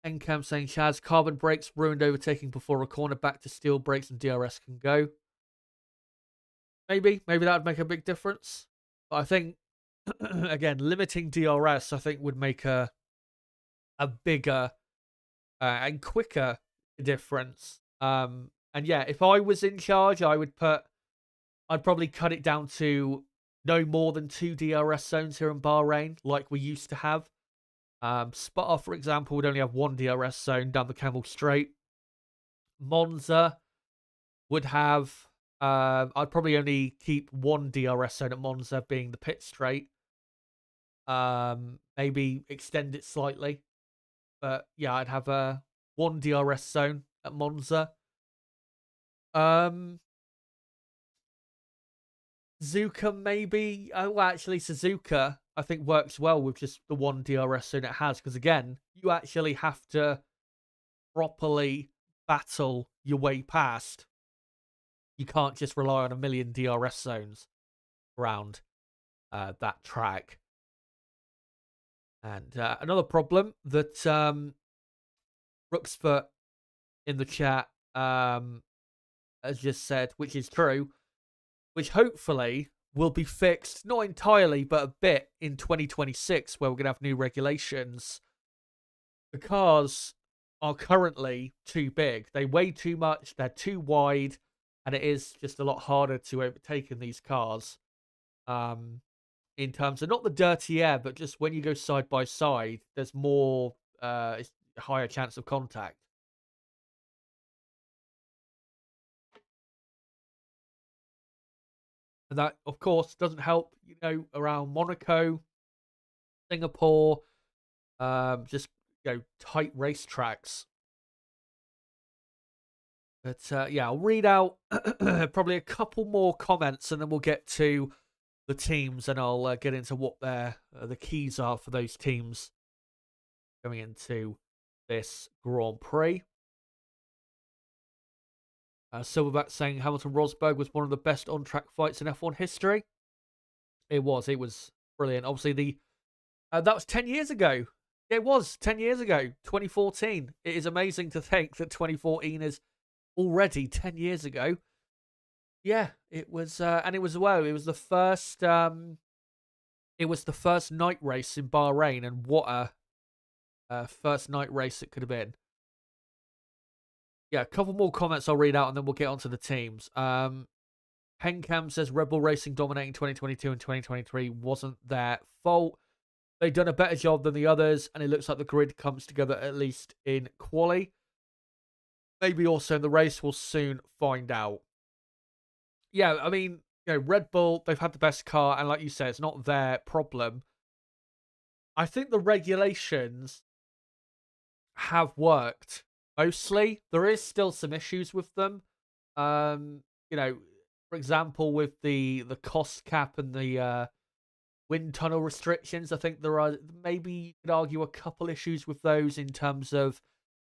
Encam saying, Chaz, carbon brakes ruined overtaking before a corner, back to steel brakes and DRS can go. Maybe that would make a big difference. But I think, again, limiting DRS, I think, would make a bigger and quicker difference. And yeah, if I was in charge, I'd probably cut it down to no more than 2 DRS zones here in Bahrain, like we used to have. Spa, for example, would only have 1 DRS zone down the Camel Straight. Monza would have, I'd probably only keep 1 DRS zone at Monza, being the pit straight. Maybe extend it slightly. But yeah, I'd have a 1 DRS zone at Monza. Suzuka, maybe. Well, actually, Suzuka, I think, works well with just the 1 DRS zone it has. Because, again, you actually have to properly battle your way past. You can't just rely on a million DRS zones around that track. And another problem that Rooksfoot in the chat has just said, which is true, which hopefully will be fixed, not entirely, but a bit in 2026, where we're going to have new regulations. The cars are currently too big. They weigh too much, they're too wide, and it is just a lot harder to overtake in these cars. In terms of not the dirty air, but just when you go side by side, there's more, it's a higher chance of contact. And that, of course, doesn't help, around Monaco, Singapore, just, tight racetracks. But, yeah, I'll read out probably a couple more comments, and then we'll get to the teams, and I'll get into what the keys are for those teams going into this Grand Prix. Silverback saying Hamilton-Rosberg was one of the best on-track fights in F1 history. It was brilliant. Obviously, that was 10 years ago. It was 10 years ago, 2014. It is amazing to think that 2014 is already 10 years ago. Yeah, it was, and it was the first, night race in Bahrain, and what a first night race it could have been. Yeah, a couple more comments I'll read out, and then we'll get onto the teams. Hencam says Red Bull Racing dominating 2022 and 2023 wasn't their fault. They've done a better job than the others, and it looks like the grid comes together, at least in quali. Maybe also in the race, we'll soon find out. Yeah, I mean, Red Bull, they've had the best car, and like you said, it's not their problem. I think the regulations have worked mostly. There is still some issues with them. For example, with the cost cap and the wind tunnel restrictions, I think there are, maybe you could argue, a couple issues with those in terms of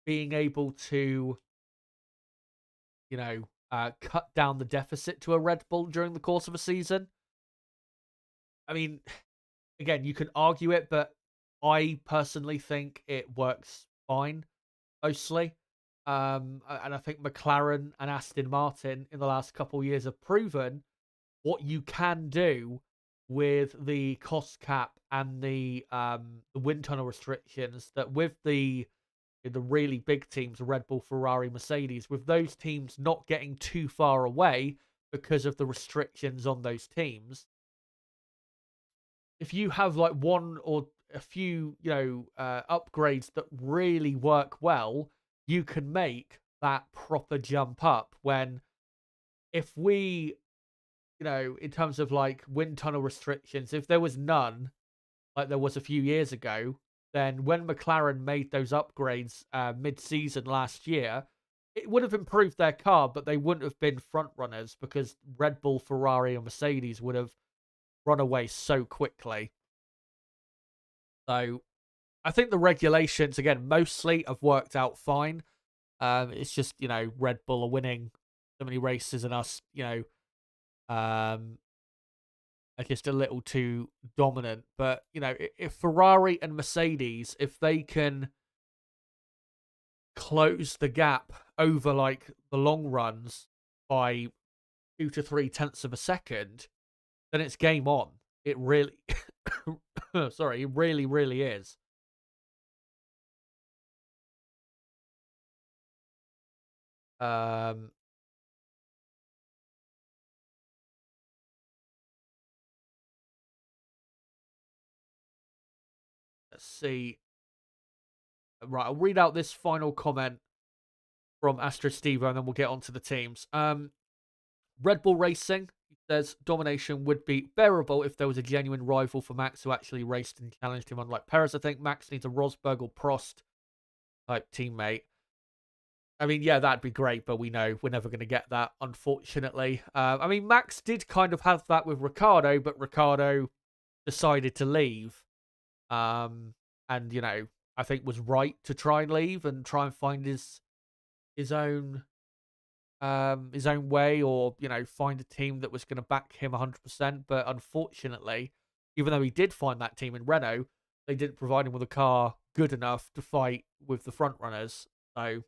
being able to, cut down the deficit to a Red Bull during the course of a season. I mean, again, you can argue it, but I personally think it works fine, mostly. And I think McLaren and Aston Martin in the last couple of years have proven what you can do with the cost cap and the wind tunnel restrictions, that with the really big teams, Red Bull, Ferrari, Mercedes, with those teams not getting too far away because of the restrictions on those teams, if you have like one or a few, upgrades that really work well, you can make that proper jump up. When, if we, in terms of like wind tunnel restrictions, if there was none, like there was a few years ago, then when McLaren made those upgrades mid-season last year, it would have improved their car, but they wouldn't have been front runners because Red Bull, Ferrari, and Mercedes would have run away so quickly. So I think the regulations, again, mostly have worked out fine. It's just, Red Bull are winning so many races and us, are just a little too dominant. But, if Ferrari and Mercedes, if they can close the gap over like the long runs by 2 to 3 tenths of a second, then it's game on. It really, sorry, it really, really is. Let's see. Right, I'll read out this final comment from Astro Stevo, and then we'll get on to the teams. Red Bull Racing says domination would be bearable if there was a genuine rival for Max who actually raced and challenged him, unlike Perez. I think Max needs a Rosberg or Prost type teammate. I mean, yeah, that'd be great, but we know we're never going to get that, unfortunately. I mean, Max did kind of have that with Ricciardo, but Ricciardo decided to leave. And, I think was right to try and leave and try and find his own way, or find a team that was going to back him 100%. But unfortunately, even though he did find that team in Renault, they didn't provide him with a car good enough to fight with the front runners. So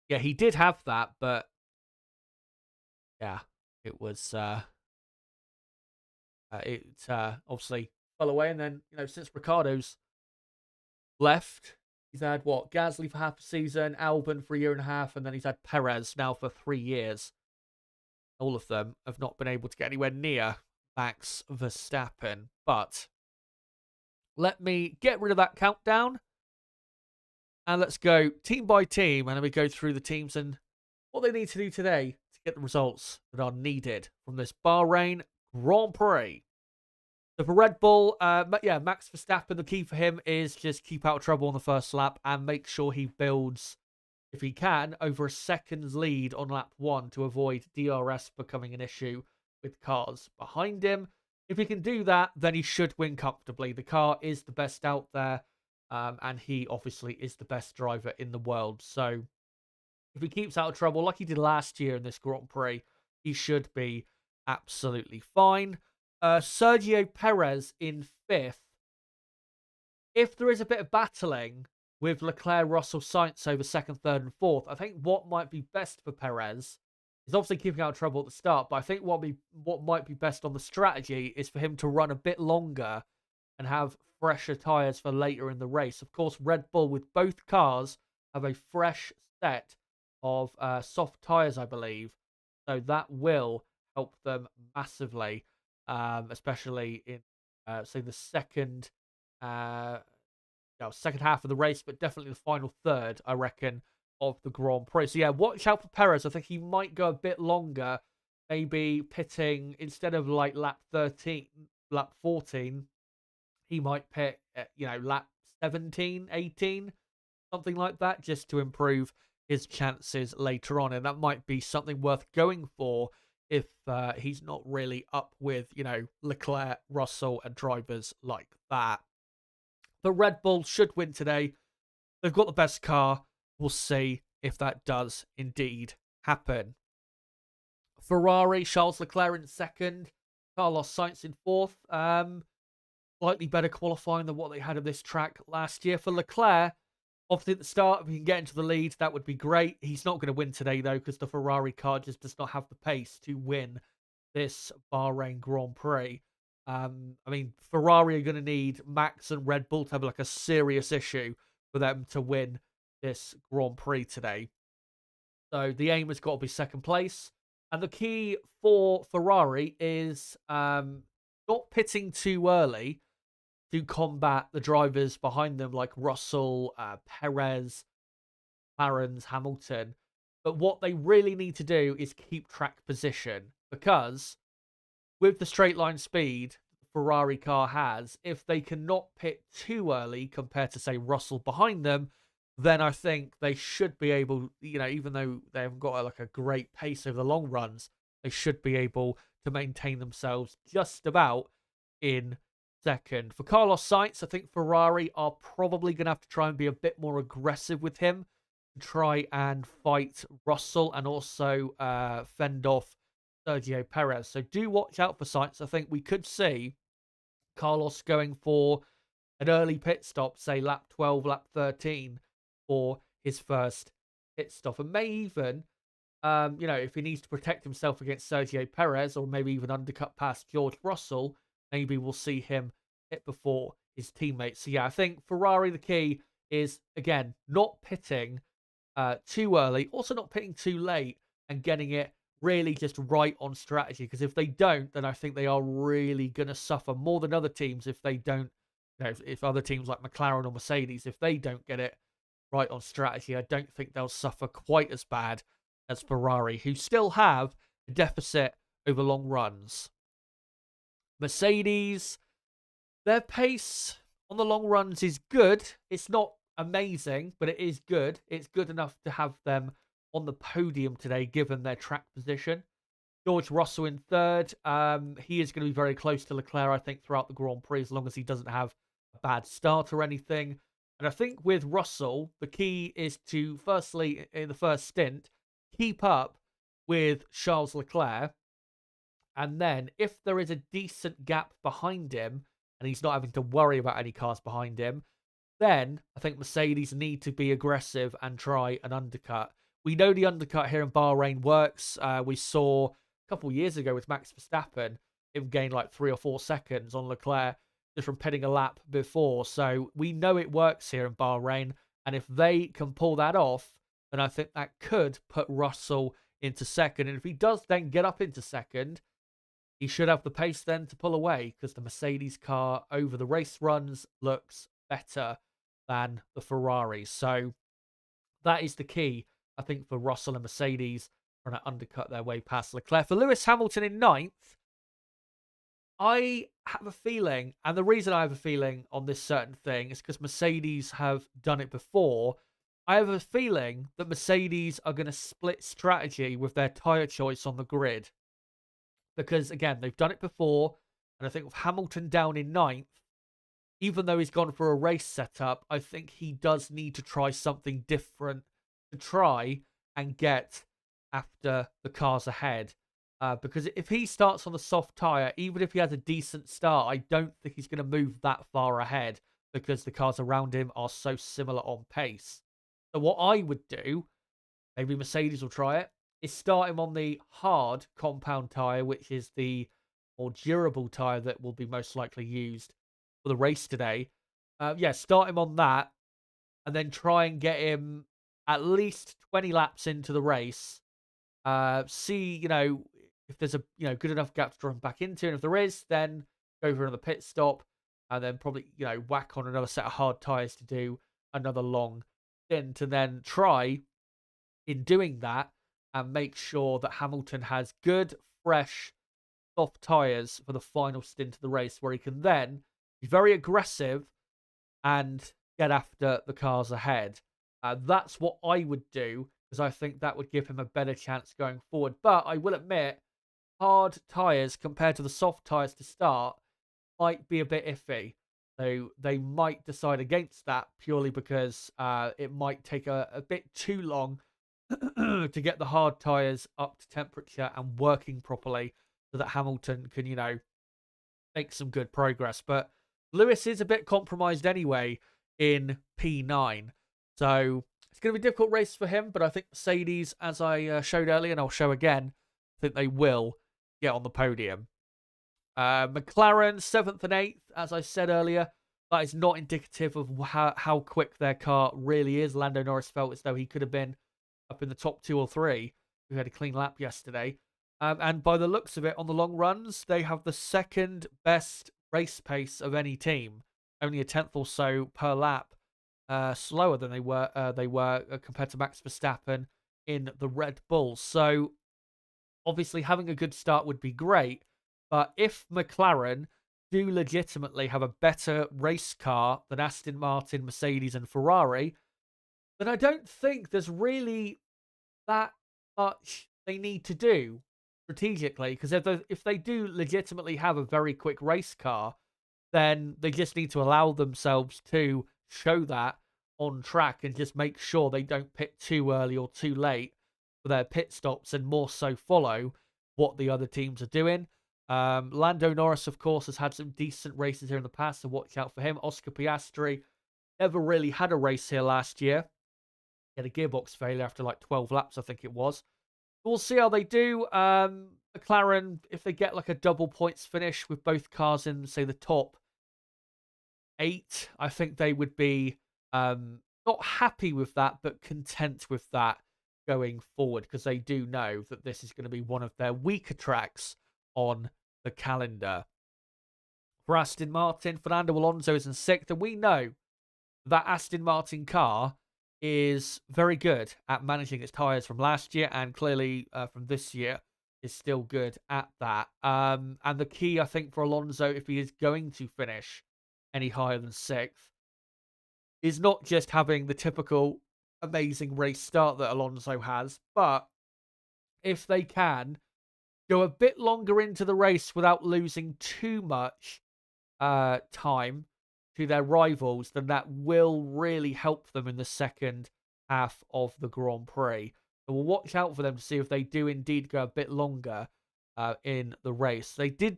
yeah, he did have that, but yeah, it was it obviously fell away. And then since Ricardo's left, he's had Gasly for half a season, Albon for a year and a half, and then he's had Perez now for 3 years. All of them have not been able to get anywhere near Max Verstappen. But let me get rid of that countdown, and let's go team by team, and then we go through the teams and what they need to do today to get the results that are needed from this Bahrain Grand Prix. So for Red Bull, Max Verstappen, the key for him is just keep out of trouble on the first lap and make sure he builds, if he can, over a second's lead on lap 1 to avoid DRS becoming an issue with cars behind him. If he can do that, then he should win comfortably. The car is the best out there, and he obviously is the best driver in the world. So if he keeps out of trouble like he did last year in this Grand Prix, he should be absolutely fine. Sergio Perez in 5th. If there is a bit of battling with Leclerc, Russell, Sainz over 2nd, 3rd, and 4th, I think what might be best for Perez is obviously keeping out of trouble at the start, but I think what might be best on the strategy is for him to run a bit longer and have fresher tyres for later in the race. Of course, Red Bull, with both cars, have a fresh set of soft tyres, I believe, so that will help them massively. Especially in, say, the second half of the race, but definitely the final third, I reckon, of the Grand Prix. So yeah, watch out for Perez. I think he might go a bit longer, maybe pitting instead of like lap 14, he might pit at, lap 17, 18, something like that, just to improve his chances later on. And that might be something worth going for if he's not really up with, Leclerc, Russell, and drivers like that. But Red Bull should win today. They've got the best car. We'll see if that does indeed happen. Ferrari, Charles Leclerc in 2nd, Carlos Sainz in 4th. Slightly better qualifying than what they had of this track last year. For Leclerc, obviously at the start, if he can get into the lead, that would be great. He's not going to win today, though, because the Ferrari car just does not have the pace to win this Bahrain Grand Prix. I mean, Ferrari are going to need Max and Red Bull to have like a serious issue for them to win this Grand Prix today. So the aim has got to be 2nd place. And the key for Ferrari is not pitting too early to combat the drivers behind them like Russell, Perez, McLaren's, Hamilton. But what they really need to do is keep track position, because with the straight line speed the Ferrari car has, if they cannot pit too early compared to, say, Russell behind them, then I think they should be able, even though they haven't got like a great pace over the long runs, they should be able to maintain themselves just about in second. For Carlos Sainz, I think Ferrari are probably going to have to try and be a bit more aggressive with him, try and fight Russell and also fend off Sergio Perez. So do watch out for Sainz. I think we could see Carlos going for an early pit stop, say lap 12, lap 13, for his first pit stop. And may even, if he needs to protect himself against Sergio Perez or maybe even undercut past George Russell, maybe we'll see him hit before his teammates. So yeah, I think Ferrari, the key is, again, not pitting too early, also not pitting too late, and getting it really just right on strategy. Because if they don't, then I think they are really going to suffer more than other teams if they don't, if other teams like McLaren or Mercedes, if they don't get it right on strategy, I don't think they'll suffer quite as bad as Ferrari, who still have a deficit over long runs. Mercedes, their pace on the long runs is good. It's not amazing, but it is good. It's good enough to have them on the podium today, given their track position. George Russell in third. He is going to be very close to Leclerc, I think, throughout the Grand Prix, as long as he doesn't have a bad start or anything. And I think with Russell, the key is to, firstly, in the first stint, keep up with Charles Leclerc. And then, if there is a decent gap behind him, and he's not having to worry about any cars behind him, then I think Mercedes need to be aggressive and try an undercut. We know the undercut here in Bahrain works. We saw a couple of years ago with Max Verstappen, him gain like 3 or 4 seconds on Leclerc just from pitting a lap before. So we know it works here in Bahrain. And if they can pull that off, then I think that could put Russell into second. And if he does then get up into second, he should have the pace then to pull away, because the Mercedes car over the race runs looks better than the Ferrari. So that is the key, I think, for Russell and Mercedes trying to undercut their way past Leclerc. For Lewis Hamilton in ninth, I have a feeling, and the reason I have a feeling on this certain thing is because Mercedes have done it before. I have a feeling that Mercedes are going to split strategy with their tyre choice on the grid. Because, again, they've done it before, and I think with Hamilton down in ninth, even though he's gone for a race setup, I think he does need to try something different to try and get after the cars ahead. Because if he starts on the soft tyre, even if he has a decent start, I don't think he's going to move that far ahead, because the cars around him are so similar on pace. So what I would do, maybe Mercedes will try it, is start him on the hard compound tyre, which is the more durable tyre that will be most likely used for the race today. Start him on that, and then try and get him at least 20 laps into the race. See, if there's a good enough gap to draw him back into, and if there is, then go for another pit stop, and then probably whack on another set of hard tyres to do another long stint, and then try in doing that and make sure that Hamilton has good, fresh, soft tyres for the final stint of the race, where he can then be very aggressive and get after the cars ahead. That's what I would do, because I think that would give him a better chance going forward. But I will admit, hard tyres compared to the soft tyres to start might be a bit iffy. So they might decide against that purely because it might take a bit too long to get the hard tyres up to temperature and working properly, so that Hamilton can, make some good progress. But Lewis is a bit compromised anyway in P9. So it's going to be a difficult race for him, but I think Mercedes, as I showed earlier, and I'll show again, I think they will get on the podium. McLaren, 7th and 8th, as I said earlier. That is not indicative of how quick their car really is. Lando Norris felt as though he could have been up in the top 2 or 3. We had a clean lap yesterday. And by the looks of it, on the long runs, they have the second best race pace of any team. Only a tenth or so per lap slower than they were compared to Max Verstappen in the Red Bull. So obviously having a good start would be great. But if McLaren do legitimately have a better race car than Aston Martin, Mercedes and Ferrari, then I don't think there's really that much they need to do strategically. Because if they do legitimately have a very quick race car, then they just need to allow themselves to show that on track and just make sure they don't pit too early or too late for their pit stops, and more so follow what the other teams are doing. Lando Norris, of course, has had some decent races here in the past, so watch out for him. Oscar Piastri never really had a race here last year. He had a gearbox failure after like 12 laps, I think it was. We'll see how they do. McLaren, if they get like a double points finish with both cars in, say, the top 8, I think they would be not happy with that, but content with that going forward, because they do know that this is going to be one of their weaker tracks on the calendar. For Aston Martin, Fernando Alonso is in 6th, and we know that Aston Martin car is very good at managing its tyres from last year, and clearly from this year is still good at that. And the key, I think, for Alonso, if he is going to finish any higher than 6th, is not just having the typical amazing race start that Alonso has, but if they can go a bit longer into the race without losing too much time to their rivals, then that will really help them in the second half of the Grand Prix. So we'll watch out for them to see if they do indeed go a bit longer in the race. They did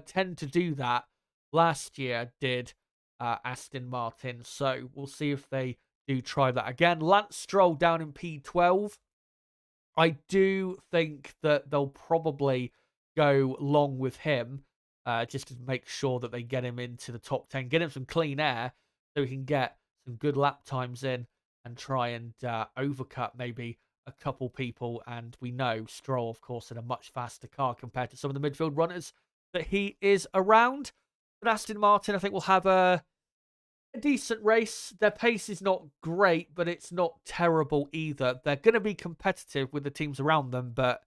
tend to do that last year, did Aston Martin. So we'll see if they do try that again. Lance Stroll down in P12. I do think that they'll probably go long with him, just to make sure that they get him into the top 10, get him some clean air so he can get some good lap times in and try and overcut maybe a couple people. And we know Stroll, of course, in a much faster car compared to some of the midfield runners that he is around. But Aston Martin, I think, will have a decent race. Their pace is not great, but it's not terrible either. They're going to be competitive with the teams around them, but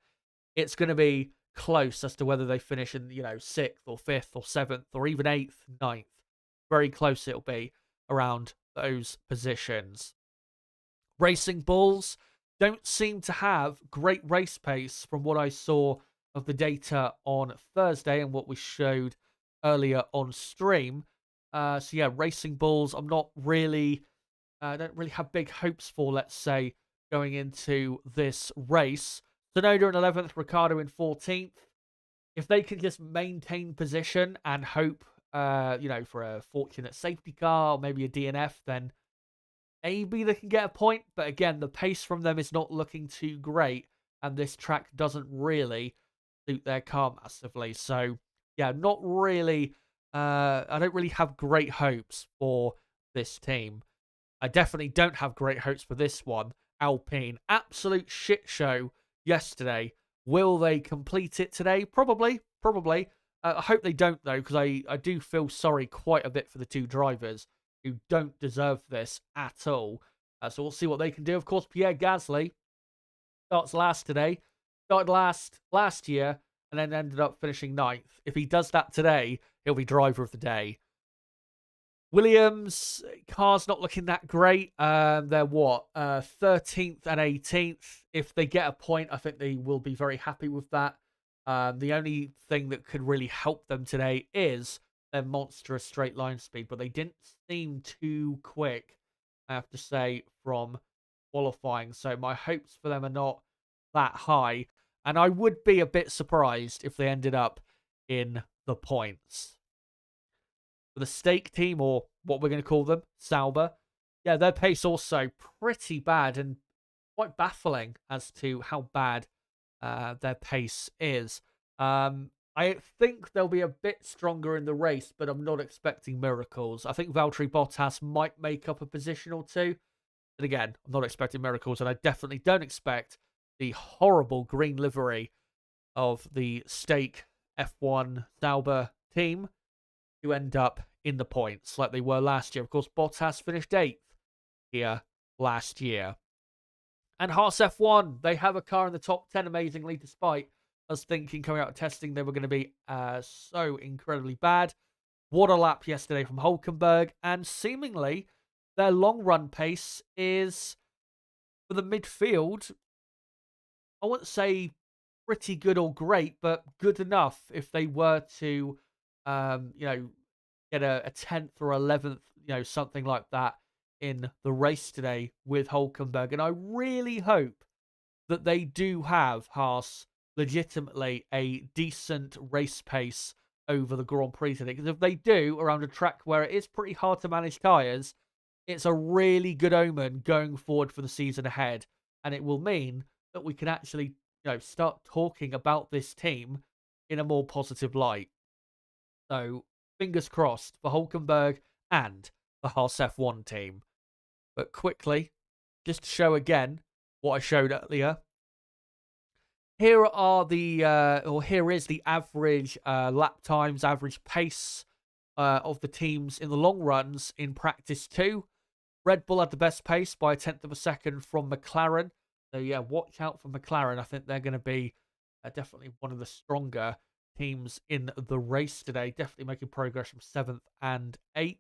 it's going to be close as to whether they finish in, 6th or 5th or 7th or even 8th, 9th. Very close it'll be around those positions. Racing Bulls don't seem to have great race pace from what I saw of the data on Thursday and what we showed earlier on stream. So yeah, Racing Bulls, I don't really have big hopes for, let's say, going into this race. Tsunoda in 11th, Ricciardo in 14th. If they can just maintain position and hope, for a fortunate safety car or maybe a DNF, then maybe they can get a point. But again, the pace from them is not looking too great, and this track doesn't really suit their car massively. So yeah, not really. I don't really have great hopes for this team. I definitely don't have great hopes for this one. Alpine, absolute shit show yesterday. Will they complete it today? Probably. I hope they don't, though, because I do feel sorry quite a bit for the two drivers who don't deserve this at all. So we'll see what they can do. Of course, Pierre Gasly starts last today. Started last year and then ended up finishing 9th. If he does that today, he'll be driver of the day. Williams, car's not looking that great. They're 13th and 18th. If they get a point, I think they will be very happy with that. The only thing that could really help them today is their monstrous straight line speed, but they didn't seem too quick, I have to say, from qualifying. So my hopes for them are not that high, and I would be a bit surprised if they ended up in the points. For the stake team, or what we're going to call them, Sauber, yeah, their pace also pretty bad and quite baffling as to how bad their pace is. I think they'll be a bit stronger in the race, but I'm not expecting miracles. I think Valtteri Bottas might make up a position or two. But again, I'm not expecting miracles, and I definitely don't expect the horrible green livery of the stake F1 Sauber team to end up in the points like they were last year. Of course, Bottas finished 8th here last year. And Haas F1, they have a car in the top 10, amazingly, despite us thinking coming out of testing they were going to be so incredibly bad. What a lap yesterday from Hulkenberg, and seemingly their long run pace is, for the midfield, I wouldn't say pretty good or great, but good enough if they were to, get a 10th or 11th, something like that in the race today with Hulkenberg. And I really hope that they do have, Haas, legitimately a decent race pace over the Grand Prix today. Because if they do, around a track where it is pretty hard to manage tyres, it's a really good omen going forward for the season ahead. And it will mean that we can actually, start talking about this team in a more positive light. So, fingers crossed for Hulkenberg and the Haas F1 team. But quickly, just to show again what I showed earlier, here is the average lap times, average pace of the teams in the long runs in practice 2. Red Bull had the best pace by a 10th of a second from McLaren. So yeah, watch out for McLaren. I think they're going to be definitely one of the stronger teams in the race today. Definitely making progress from 7th and 8th.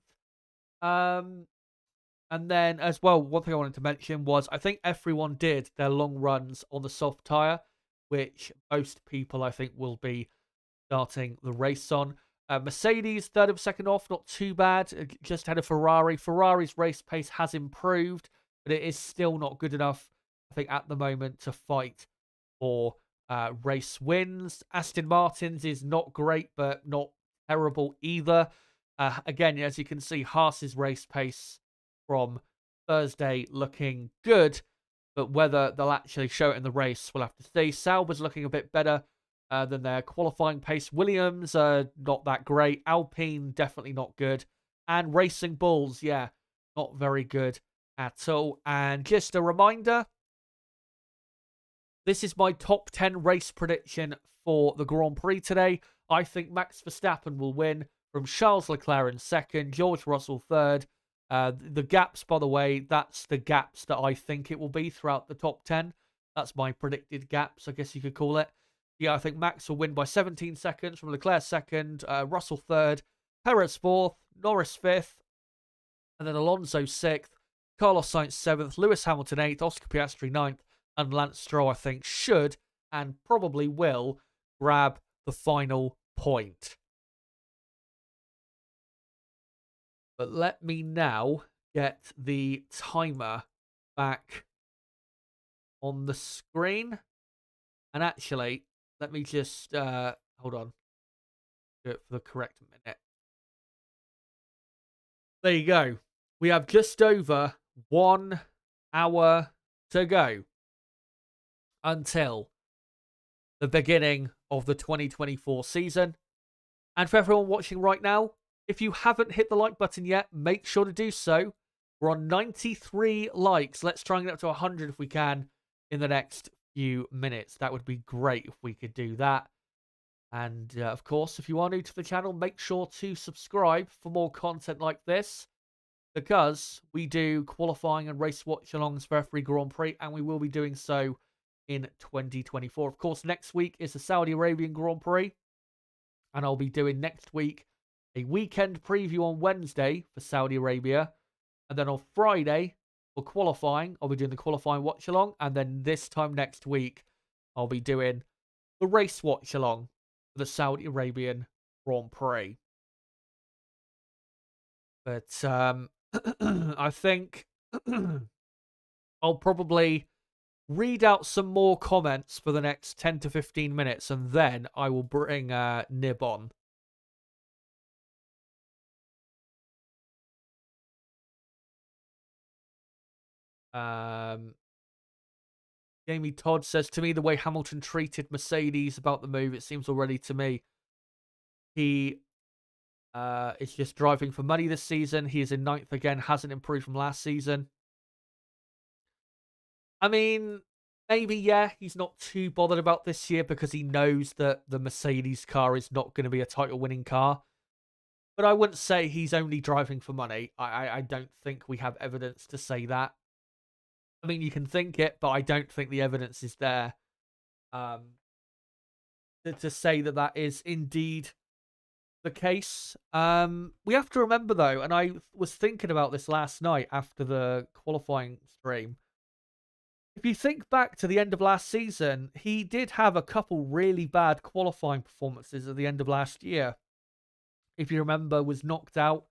And then as well, one thing I wanted to mention was I think everyone did their long runs on the soft tyre, which most people I think will be starting the race on. Mercedes, 3rd of a second off, not too bad. Just had a Ferrari. Ferrari's race pace has improved, but it is still not good enough, I think, at the moment to fight for race wins. Aston Martin's is not great, but not terrible either. Again, as you can see, Haas's race pace from Thursday looking good, but whether they'll actually show it in the race, we'll have to see. Sauber's looking a bit better than their qualifying pace. Williams, not that great. Alpine, definitely not good. And Racing Bulls, yeah, not very good at all. And just a reminder, this is my top 10 race prediction for the Grand Prix today. I think Max Verstappen will win, from Charles Leclerc in 2nd, George Russell 3rd. The gaps, by the way, that's the gaps that I think it will be throughout the top 10. That's my predicted gaps, I guess you could call it. Yeah, I think Max will win by 17 seconds from Leclerc 2nd, Russell 3rd, Perez 4th, Norris 5th, and then Alonso 6th, Carlos Sainz 7th, Lewis Hamilton 8th, Oscar Piastri 9th, and Lance Stroll, I think, should and probably will grab the final point. But let me now get the timer back on the screen. And actually, let me just, hold on. Do it for the correct minute. There you go. We have just over 1 hour to go until the beginning of the 2024 season. And for everyone watching right now, if you haven't hit the like button yet, make sure to do so. We're on 93 likes. Let's try and get up to 100 if we can in the next few minutes. That would be great if we could do that. And of course, if you are new to the channel, make sure to subscribe for more content like this, because we do qualifying and race watch-alongs for every Grand Prix, and we will be doing so in 2024. Of course, next week is the Saudi Arabian Grand Prix, and I'll be doing next week a weekend preview on Wednesday for Saudi Arabia, and then on Friday for qualifying, I'll be doing the qualifying watch-along, and then this time next week, I'll be doing the race watch-along for the Saudi Arabian Grand Prix. But I think I'll probably read out some more comments for the next 10 to 15 minutes, and then I will bring Nib on. Jamie Todd says, to me, the way Hamilton treated Mercedes about the move, it seems already to me he is just driving for money this season. He is in 9th again, hasn't improved from last season. I mean, maybe, yeah, he's not too bothered about this year because he knows that the Mercedes car is not going to be a title-winning car. But I wouldn't say he's only driving for money. I don't think we have evidence to say that. I mean, you can think it, but I don't think the evidence is there to say that that is indeed the case. We have to remember though, and I was thinking about this last night after the qualifying stream. If you think back to the end of last season, he did have a couple really bad qualifying performances at the end of last year. If you remember, was knocked out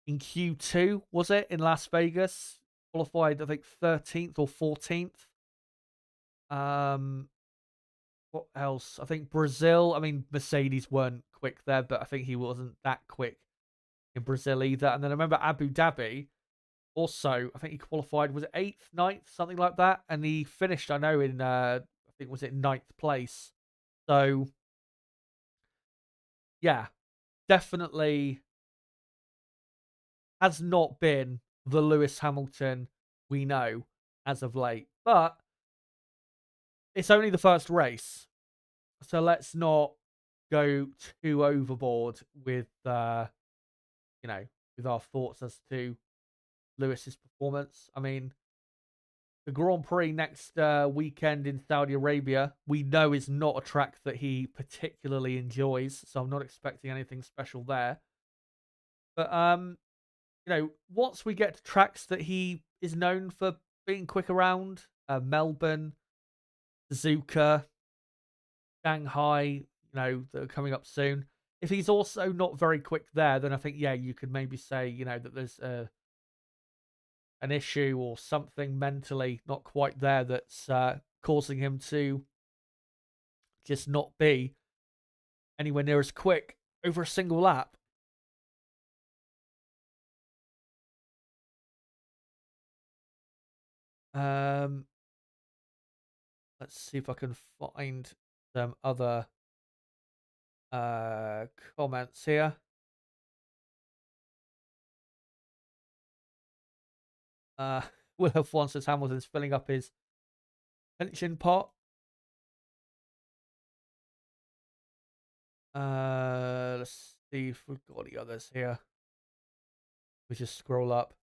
in Q2, was it, in Las Vegas? Qualified, I think, 13th or 14th. What else? I think Brazil. I mean, Mercedes weren't quick there, but I think he wasn't that quick in Brazil either. And then I remember Abu Dhabi. Also, I think he qualified, was it 8th, 9th, something like that? And he finished, I know, in, I think, was it 9th place? So, yeah, definitely has not been the Lewis Hamilton we know as of late. But it's only the first race. So let's not go too overboard with, with our thoughts as to Lewis's performance. I mean, the Grand Prix next weekend in Saudi Arabia, we know is not a track that he particularly enjoys, so I'm not expecting anything special there. But once we get to tracks that he is known for being quick around, Melbourne, Suzuka, Shanghai, that are coming up soon. If he's also not very quick there, then I think, yeah, you could maybe say, that there's an issue or something mentally not quite there that's causing him to just not be anywhere near as quick over a single lap. Let's see if I can find some other comments here. Will have one says Hamilton's filling up his pension pot. Let's see if we've got any others here. We just scroll up.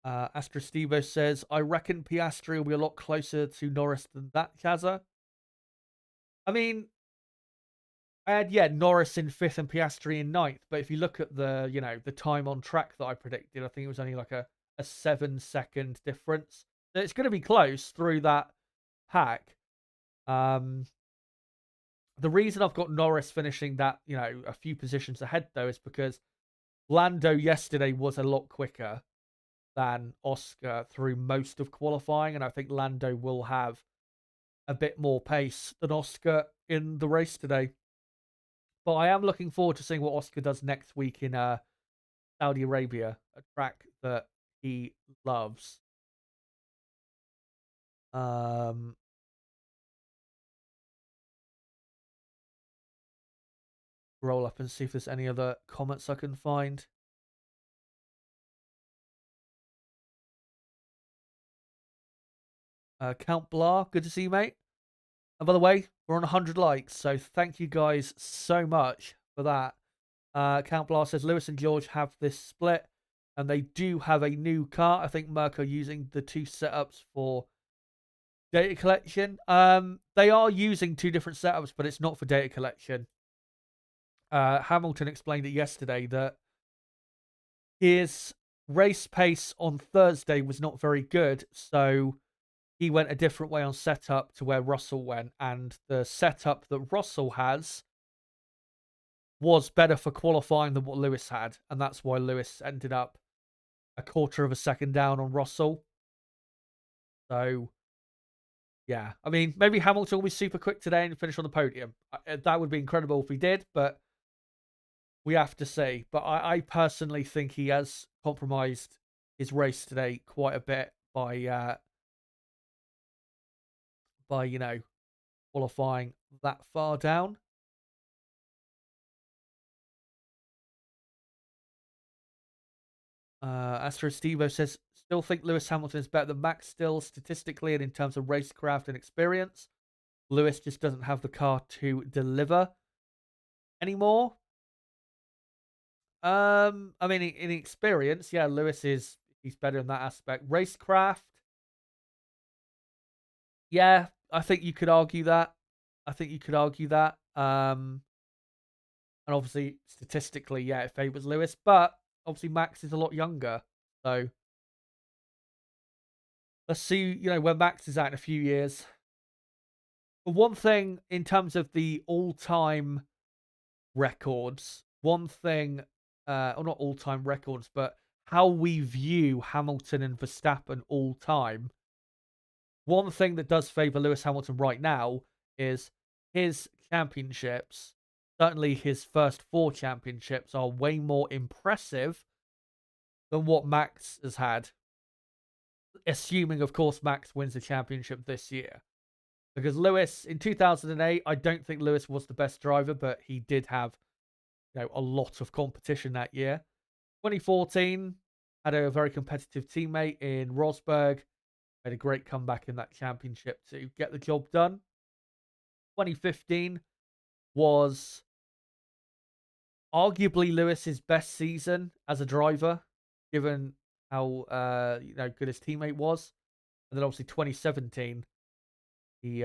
Astra Stevo says, I reckon Piastri will be a lot closer to Norris than that, Chazza. I mean, I had, Norris in 5th and Piastri in 9th, but if you look at the time on track that I predicted, I think it was only like a 7-second difference. So it's going to be close through that pack. The reason I've got Norris finishing that, a few positions ahead, though, is because Lando yesterday was a lot quicker than Oscar through most of qualifying, and I think Lando will have a bit more pace than Oscar in the race today. But I am looking forward to seeing what Oscar does next week in Saudi Arabia, a track that he loves. Roll up and see if there's any other comments I can find. Count Blah, good to see you, mate. And by the way, we're on 100 likes, so thank you guys so much for that. Count Blah says Lewis and George have this split, and they do have a new car. I think Merc are using the two setups for data collection. They are using two different setups, but it's not for data collection. Hamilton explained it yesterday that his race pace on Thursday was not very good, so he went a different way on setup to where Russell went, and the setup that Russell has was better for qualifying than what Lewis had, and that's why Lewis ended up a quarter of a second down on Russell. So, yeah. I mean, maybe Hamilton will be super quick today and finish on the podium. That would be incredible if he did, but we have to see. But I personally think he has compromised his race today quite a bit by qualifying that far down. Astro Stevo says, still think Lewis Hamilton is better than Max still statistically and in terms of racecraft and experience. Lewis just doesn't have the car to deliver anymore. I mean, in experience, yeah, Lewis he's better in that aspect. Racecraft, yeah, I think you could argue that. And obviously, statistically, yeah, it favours Lewis. But obviously, Max is a lot younger. So let's see, where Max is at in a few years. But one thing in terms of the all-time records, one thing, or not all-time records, but how we view Hamilton and Verstappen all-time, one thing that does favour Lewis Hamilton right now is his championships. Certainly his first 4 championships are way more impressive than what Max has had. Assuming, of course, Max wins the championship this year. Because Lewis, in 2008, I don't think Lewis was the best driver, but he did have, a lot of competition that year. 2014, had a very competitive teammate in Rosberg. Made a great comeback in that championship to get the job done. 2015 was arguably Lewis's best season as a driver, given how good his teammate was. And then obviously 2017, he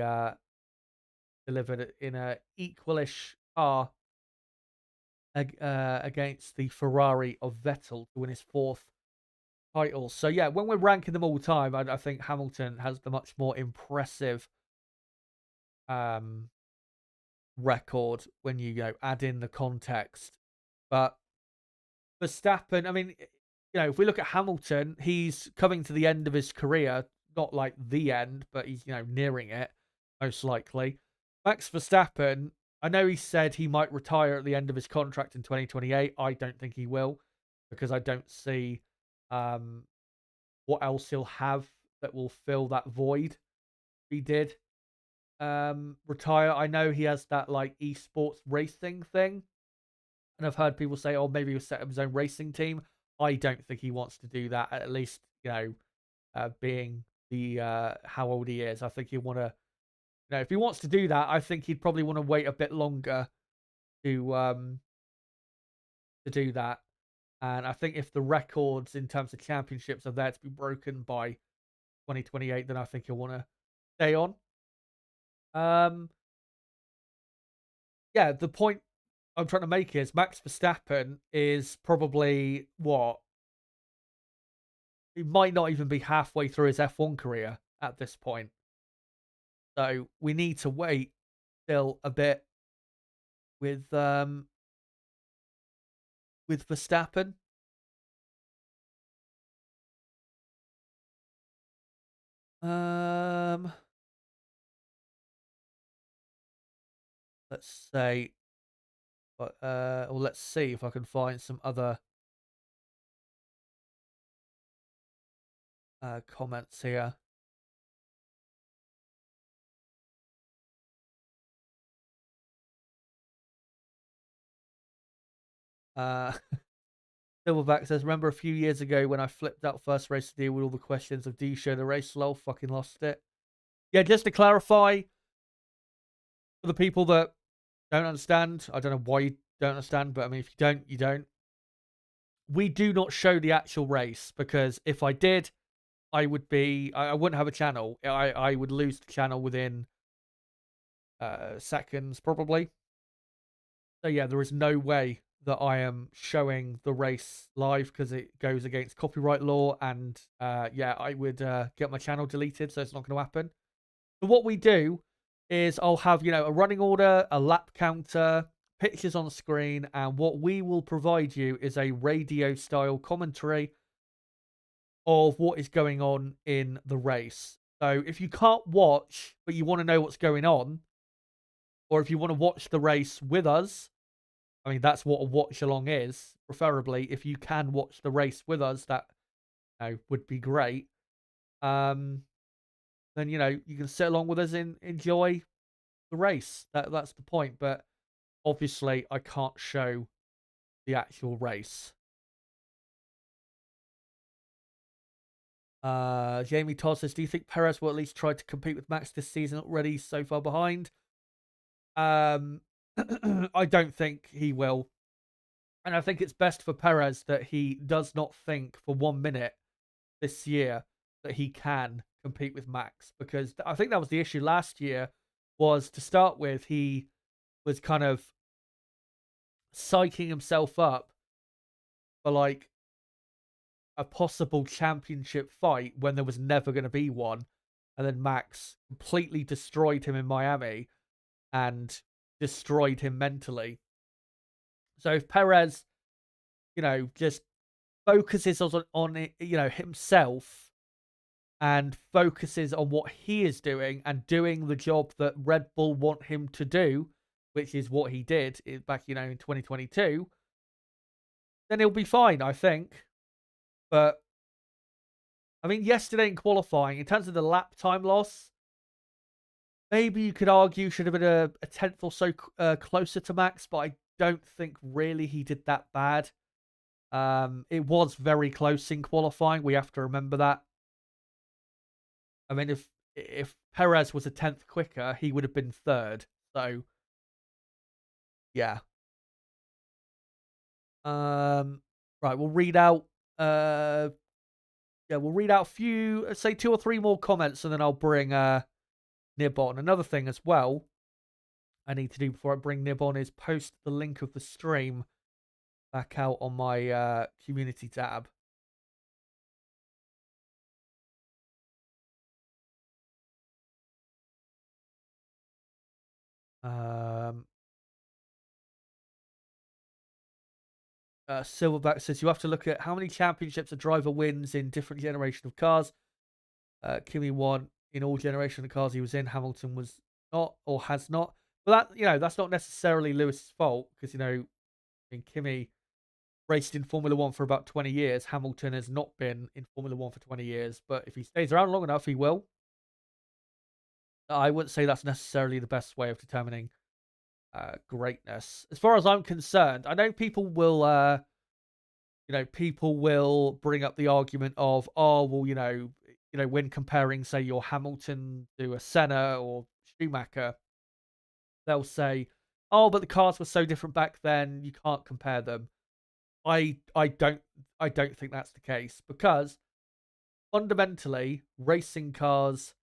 delivered it in a equalish car against the Ferrari of Vettel to win his 4th title. So yeah, when we're ranking them all the time, I think Hamilton has the much more impressive record when you add in the context. But Verstappen, I mean, if we look at Hamilton, he's coming to the end of his career, not like the end, but he's nearing it most likely. Max Verstappen, I know he said he might retire at the end of his contract in 2028. I don't think he will, because I don't see what else he'll have that will fill that void. He did retire. I know he has that like esports racing thing, and I've heard people say, "Oh, maybe he'll set up his own racing team." I don't think he wants to do that. At least being the how old he is, I think he'll want to. If he wants to do that, I think he'd probably want to wait a bit longer to do that. And I think if the records in terms of championships are there to be broken by 2028, then I think he'll want to stay on. Yeah, the point I'm trying to make is Max Verstappen is probably what? He might not even be halfway through his F1 career at this point. So we need to wait still a bit with Verstappen. Let's say, but well, let's see if I can find some other comments here. Silverback says, remember a few years ago when I flipped out first race to deal with all the questions of do you show the race? Lol, fucking lost it. Yeah, just to clarify for the people that don't understand, I don't know why you don't understand, but I mean, if you don't, you don't. We do not show the actual race because if I did, I wouldn't have a channel. I would lose the channel within seconds, probably. So yeah, there is no way that I am showing the race live because it goes against copyright law, and yeah, I would get my channel deleted, so it's not going to happen. So what we do is I'll have a running order, a lap counter, pictures on the screen, and what we will provide you is a radio style commentary of what is going on in the race. So if you can't watch but you want to know what's going on, or if you want to watch the race with us, I mean, that's what a watch along is. Preferably, if you can watch the race with us, that would be great. Then you can sit along with us and enjoy the race. That's the point. But obviously, I can't show the actual race. Jamie Todd says, do you think Perez will at least try to compete with Max this season, already so far behind? I don't think he will. And I think it's best for Perez that he does not think for 1 minute this year that he can compete with Max, because I think that was the issue last year. Was to start with, he was kind of psyching himself up for like a possible championship fight when there was never going to be one. And then Max completely destroyed him in Miami and destroyed him mentally. So if Perez, just focuses on it, himself and focuses on what he is doing and doing the job that Red Bull want him to do, which is what he did back, in 2022, then he'll be fine, I think. But, I mean, yesterday in qualifying, in terms of the lap time loss, maybe you could argue should have been a tenth or so closer to Max, but I don't think really he did that bad. It was very close in qualifying. We have to remember that. I mean, if Perez was a tenth quicker, he would have been third. So, yeah. Right, we'll read out. We'll read out a few, say 2 or 3 more comments, and then I'll bring Nib on. Another thing as well I need to do before I bring Nib on is post the link of the stream back out on my community tab. Silverback says you have to look at how many championships a driver wins in different generation of cars. Kimi won in all generation of cars he was in. Hamilton was not or has not. But that, that's not necessarily Lewis's fault because, Kimi raced in Formula One for about 20 years. Hamilton has not been in Formula One for 20 years, but if he stays around long enough, he will. I wouldn't say that's necessarily the best way of determining greatness. As far as I'm concerned, I know people will, people will bring up the argument of, oh, well, when comparing, say, your Hamilton to a Senna or Schumacher, they'll say, oh, but the cars were so different back then, you can't compare them. I don't think that's the case because fundamentally, racing cars,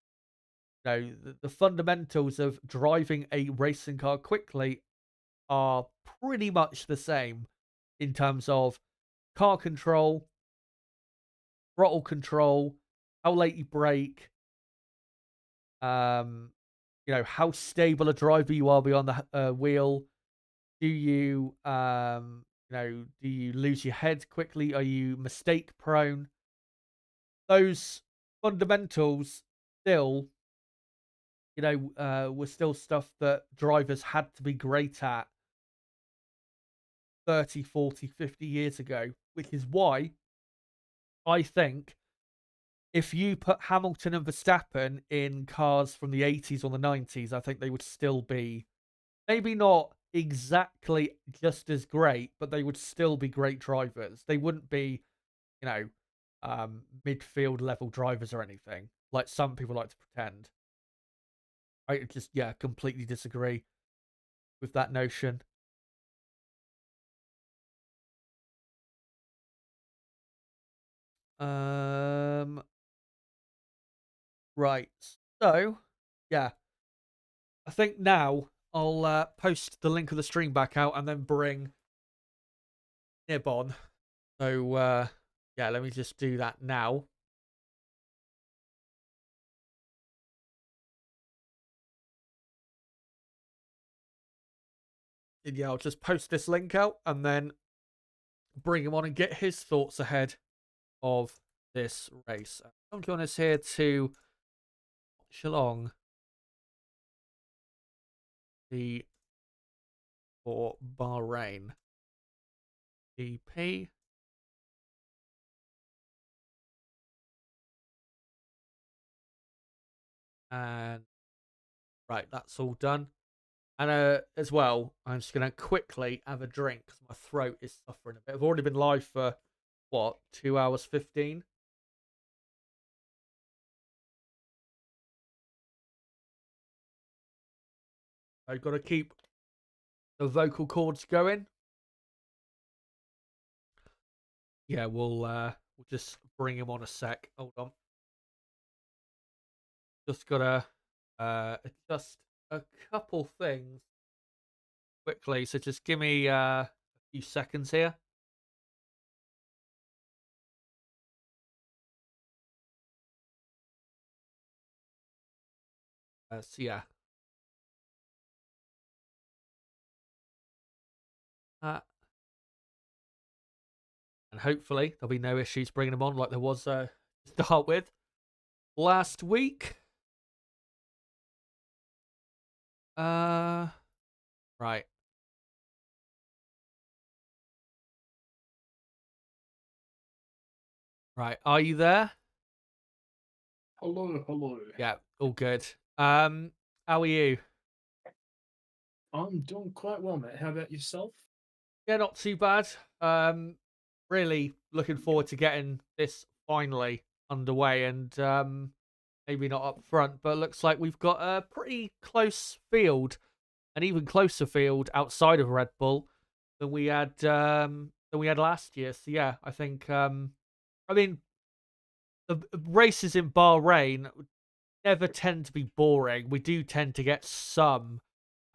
the fundamentals of driving a racing car quickly are pretty much the same in terms of car control, throttle control, how late you brake, how stable a driver you are beyond the wheel. Do you, do you lose your head quickly? Are you mistake prone? Those fundamentals still, were still stuff that drivers had to be great at 30, 40, 50 years ago, which is why I think if you put Hamilton and Verstappen in cars from the 80s or the 90s, I think they would still be maybe not exactly just as great, but they would still be great drivers. They wouldn't be, midfield level drivers or anything, like some people like to pretend. I just, completely disagree with that notion. Right. So, yeah. I think now I'll post the link of the stream back out and then bring Nib on. So, let me just do that now. And I'll just post this link out and then bring him on and get his thoughts ahead of this race. I'm joining us here to Watchalong for Bahrain GP. And right, that's all done. And as well, I'm just going to quickly have a drink because my throat is suffering a bit. I've already been live for, 2 hours 15? I've got to keep the vocal cords going. Yeah, we'll just bring him on a sec. Hold on. Just got to adjust a couple things quickly. So just give me few seconds here. So yeah. And hopefully there'll be no issues bringing them on like there was to start with last week. Right. Right. Are you there? Hello, hello. Yeah, all good. How are you? I'm doing quite well, mate. How about yourself? Yeah, not too bad. Um, really looking forward to getting this finally underway and maybe not up front, but looks like we've got a pretty close field, an even closer field outside of Red Bull than we had last year. So yeah, I think I mean the races in Bahrain never tend to be boring. We do tend to get some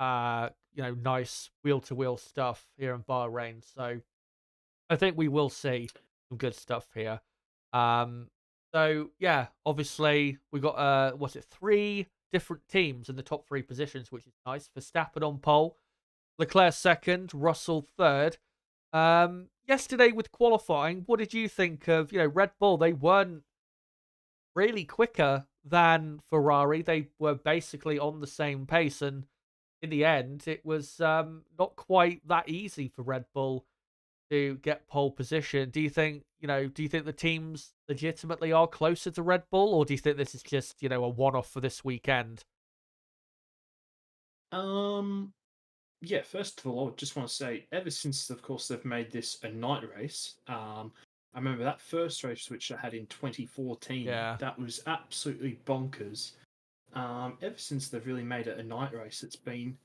nice wheel to wheel stuff here in Bahrain. So I think we will see some good stuff here. Um, so yeah, obviously we got what's it, three different teams in the top three positions, which is nice. Verstappen on pole, Leclerc second, Russell third. Yesterday with qualifying, what did you think of Red Bull? They weren't really quicker than Ferrari. They were basically on the same pace, and in the end, it was not quite that easy for Red Bull to get pole position. Do you think the teams legitimately are closer to Red Bull, or do you think this is just, a one-off for this weekend? Um, yeah, first of all, I just want to say, ever since, of course, they've made this a night race, I remember that first race which I had in 2014, Yeah. that was absolutely bonkers. Ever since they've really made it a night race, it's been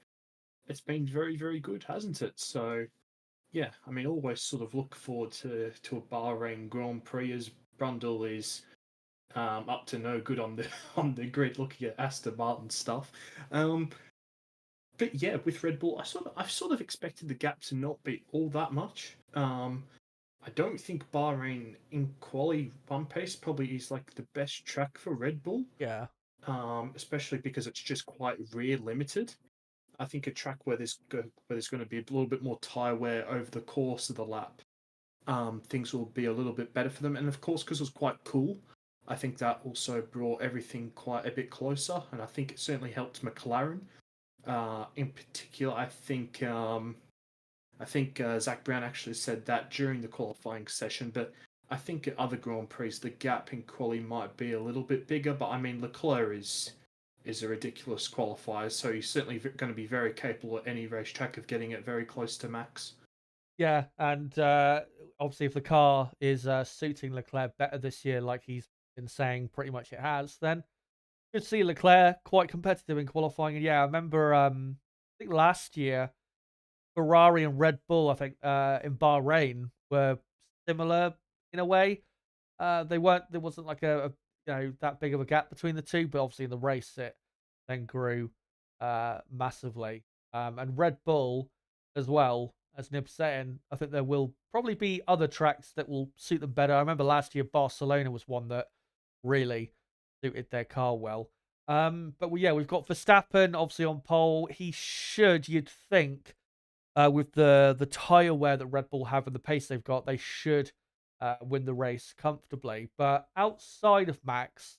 very, very good, hasn't it? So yeah, I mean, always sort of look forward to a Bahrain Grand Prix as Brundle is up to no good on the on the grid, looking at Aston Martin stuff. Um, but yeah, with Red Bull, I've sort of expected the gap to not be all that much. I don't think Bahrain in quali one pace probably is like the best track for Red Bull. Yeah. Especially because it's just quite rear limited. I think a track where there's going to be a little bit more tire wear over the course of the lap, things will be a little bit better for them. And of course, because it was quite cool, I think that also brought everything quite a bit closer. And I think it certainly helped McLaren. In particular, I think Zach Brown actually said that during the qualifying session. But I think at other Grand Prix, the gap in quali might be a little bit bigger. But I mean, Leclerc is a ridiculous qualifier, so he's certainly going to be very capable at any racetrack of getting it very close to Max. Yeah, and obviously if the car is suiting Leclerc better this year, like he's been saying pretty much it has, then good to see Leclerc quite competitive in qualifying. And yeah, I remember I think last year Ferrari and Red Bull, I think, in Bahrain were similar in a way. They weren't. There wasn't like a that big of a gap between the two, but obviously in the race it then grew massively. And Red Bull as well, as Nib saying, I think there will probably be other tracks that will suit them better. I remember last year Barcelona was one that really suited their car well. But we've got Verstappen obviously on pole. He should, you'd think, with the tire wear that Red Bull have and the pace they've got, they should win the race comfortably. But outside of Max,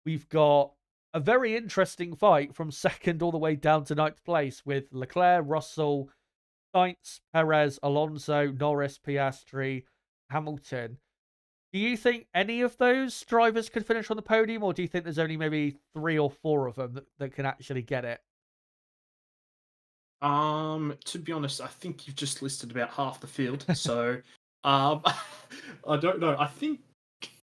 we've got a very interesting fight from second all the way down to ninth place with Leclerc, Russell, Sainz, Perez, Alonso, Norris, Piastri, Hamilton. Do you think any of those drivers could finish on the podium, or do you think there's only maybe three or four of them that can actually get it? To be honest, I think you've just listed about half the field. So, um, I don't know.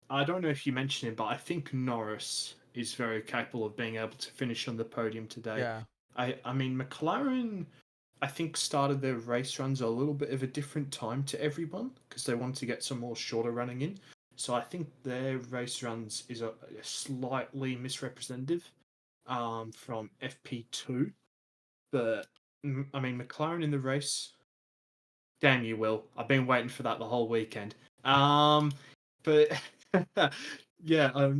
I don't know if you mentioned it, but I think Norris is very capable of being able to finish on the podium today. Yeah. I mean, McLaren, I think started their race runs a little bit of a different time to everyone because they wanted to get some more shorter running in. So I think their race runs is a slightly misrepresentative from FP2. But I mean, McLaren in the race. Damn you, Will. I've been waiting for that the whole weekend. But yeah,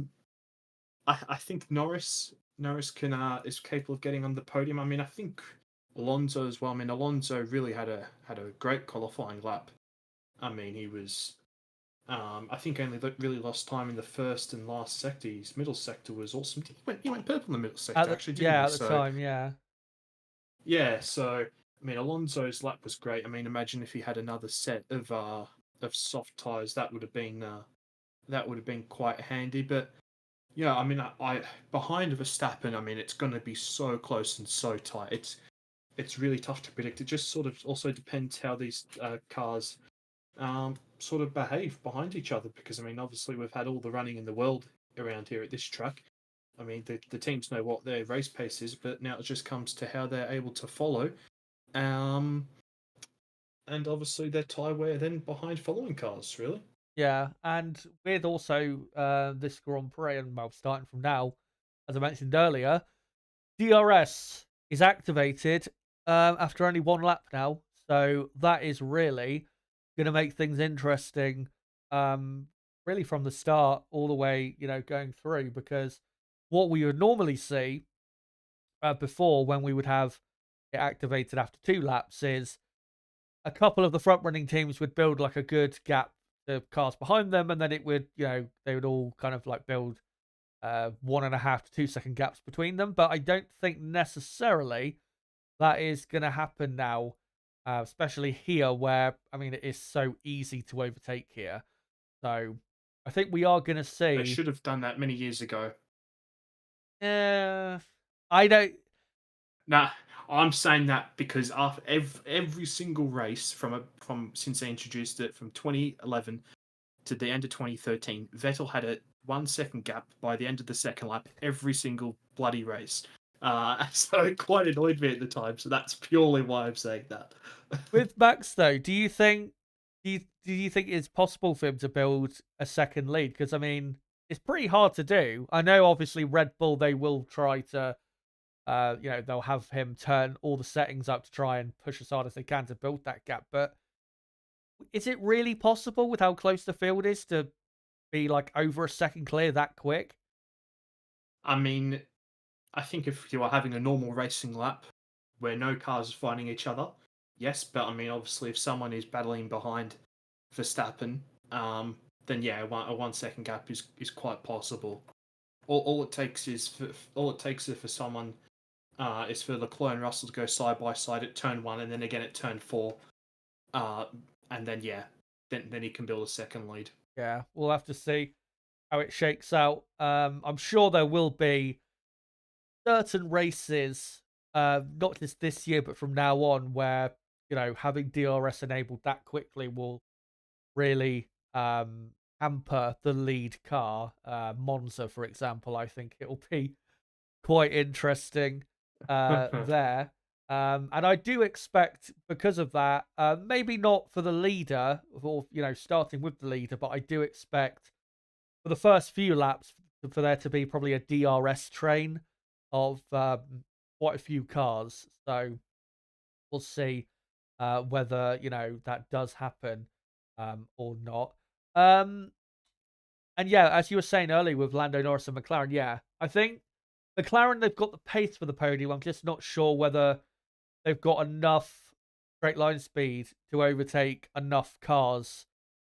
I think Norris can is capable of getting on the podium. I mean, I think Alonso as well. I mean, Alonso really had a great qualifying lap. I mean, he was. I think only really lost time in the first and last sector. His middle sector was awesome. He went purple in the middle sector, actually, didn't he? At the So time, yeah. yeah, so I mean, Alonso's lap was great. I mean, imagine if he had another set of soft tires, that would have been quite handy. But yeah, I mean, I behind Verstappen, I mean, it's going to be so close and so tight. It's really tough to predict. It just sort of also depends how these cars sort of behave behind each other. Because I mean, obviously, we've had all the running in the world around here at this track. I mean, the teams know what their race pace is, but now it just comes to how they're able to follow. Um, and obviously their tyre wear then behind following cars, really. Yeah, and with also this Grand Prix, and well, starting from now, as I mentioned earlier, DRS is activated after only one lap now, so that is really going to make things interesting, really from the start all the way, going through. Because what we would normally see before, when we would have it activated after two laps, is a couple of the front running teams would build like a good gap to cars behind them, and then it would, they would all kind of like build 1.5 to 2 second gaps between them. But I don't think necessarily that is going to happen now, especially here where, I mean, it is so easy to overtake here. So I think we are going to They see. should have done that many years ago. I don't. Nah, I'm saying that because after every single race from since they introduced it from 2011 to the end of 2013, Vettel had a 1 second gap by the end of the second lap every single bloody race. So it quite annoyed me at the time. So that's purely why I'm saying that. With Max though, do you think it's possible for him to build a second lead? Because I mean, it's pretty hard to do. I know, obviously, Red Bull, they will try to, they'll have him turn all the settings up to try and push as hard as they can to build that gap. But is it really possible with how close the field is to be like over a second clear that quick? I mean, I think if you are having a normal racing lap where no cars are fighting each other, yes. But I mean, obviously, if someone is battling behind Verstappen, then yeah, a 1 second gap is quite possible. All it takes is for someone is for Leclerc and Russell to go side by side at turn one, and then again at turn four, uh, and then yeah, then he can build a second lead. Yeah, we'll have to see how it shakes out. I'm sure there will be certain races, not just this year, but from now on, where having DRS enabled that quickly will really hamper the lead car. Monza, for example, I think it'll be quite interesting there. And I do expect, because of that, maybe not for the leader, or starting with the leader, but I do expect for the first few laps for there to be probably a DRS train of quite a few cars. So we'll see whether that does happen or not. And yeah, as you were saying earlier with Lando Norris and McLaren, yeah, I think McLaren, they've got the pace for the podium. I'm just not sure whether they've got enough straight line speed to overtake enough cars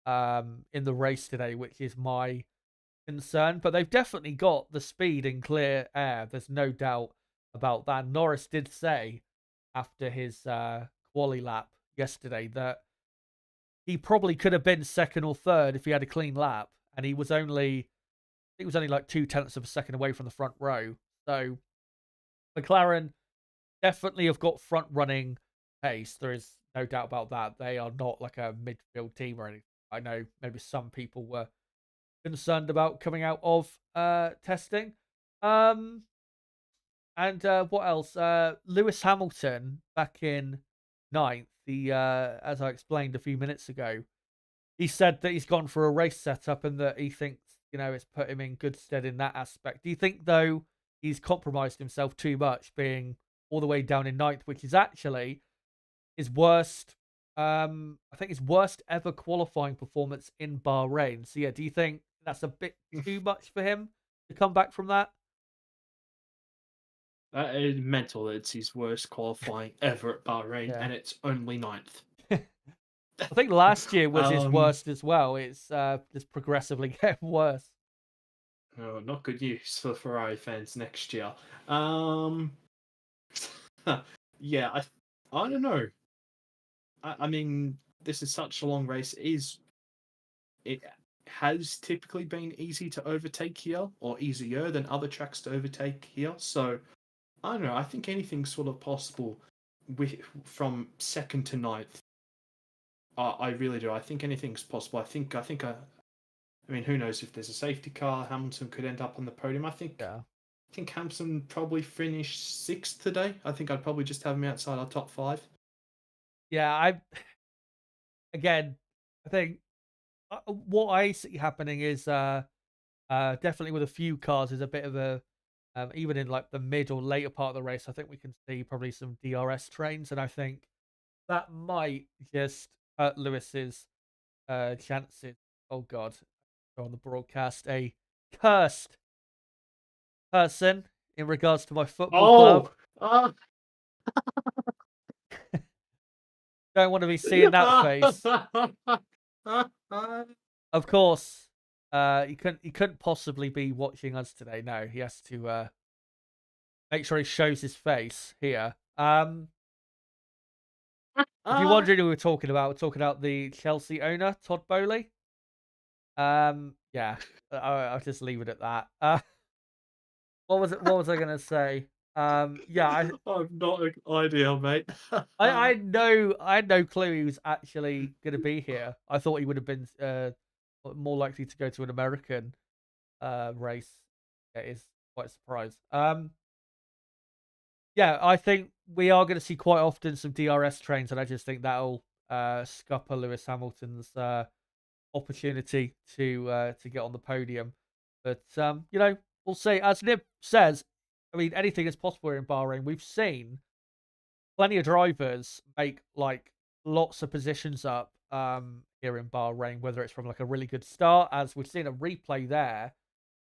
in the race today, which is my concern. But they've definitely got the speed in clear air. There's no doubt about that. Norris did say after his quali lap yesterday that he probably could have been second or third if he had a clean lap, and he was only, it was only like 0.2 of a second away from the front row. So McLaren definitely have got front running pace. There is no doubt about that. They are not like a midfield team or anything. I know maybe some people were concerned about coming out of testing. And what else? Lewis Hamilton back in ninth. The as I explained a few minutes ago, he said that he's gone for a race setup and that he thinks it's put him in good stead in that aspect. Do you think though he's compromised himself too much, being all the way down in ninth, which is actually his worst I think his worst ever qualifying performance in Bahrain. So yeah, do you think that's a bit too much for him to come back from that? That is mental. It's his worst qualifying ever at Bahrain, Yeah. and it's only ninth. I think last year was his um, worst as well. It's just progressively getting worse. oh, not good news for Ferrari fans next year. Um, yeah, I don't know. I mean, this is such a long race. It has typically been easy to overtake here, or easier than other tracks to overtake here. So I don't know. I think anything's sort of possible with from second to ninth. I really do. I think anything's possible. I mean, who knows if there's a safety car, Hamilton could end up on the podium. Yeah. I think Hamilton probably finished sixth today. I think I'd probably just have him outside our top five. Yeah, again, I think what I see happening is definitely with a few cars is a bit of a even in like the mid or later part of the race, I think we can see probably some DRS trains, and I think that might just hurt Lewis's chances. Oh God, on the broadcast, a cursed person in regards to my football club. Oh, ah. Don't want to be seeing that face. Of course, he couldn't possibly be watching us today. No, he has to make sure he shows his face here. If you're wondering who we're talking about the Chelsea owner, Todd Bowley. Yeah, I'll just leave it at that. What was it? What was I gonna say? Yeah, I've not an idea, mate. I had no clue he was actually gonna be here. I thought he would have been more likely to go to an American race. It is quite a surprise. Yeah, I think we are going to see quite often some DRS trains, and I just think that'll scupper Lewis Hamilton's opportunity to get on the podium. But we'll see. As Nib says, I mean, anything is possible here in Bahrain. We've seen plenty of drivers make like lots of positions up here in Bahrain, whether it's from like a really good start, as we've seen a replay there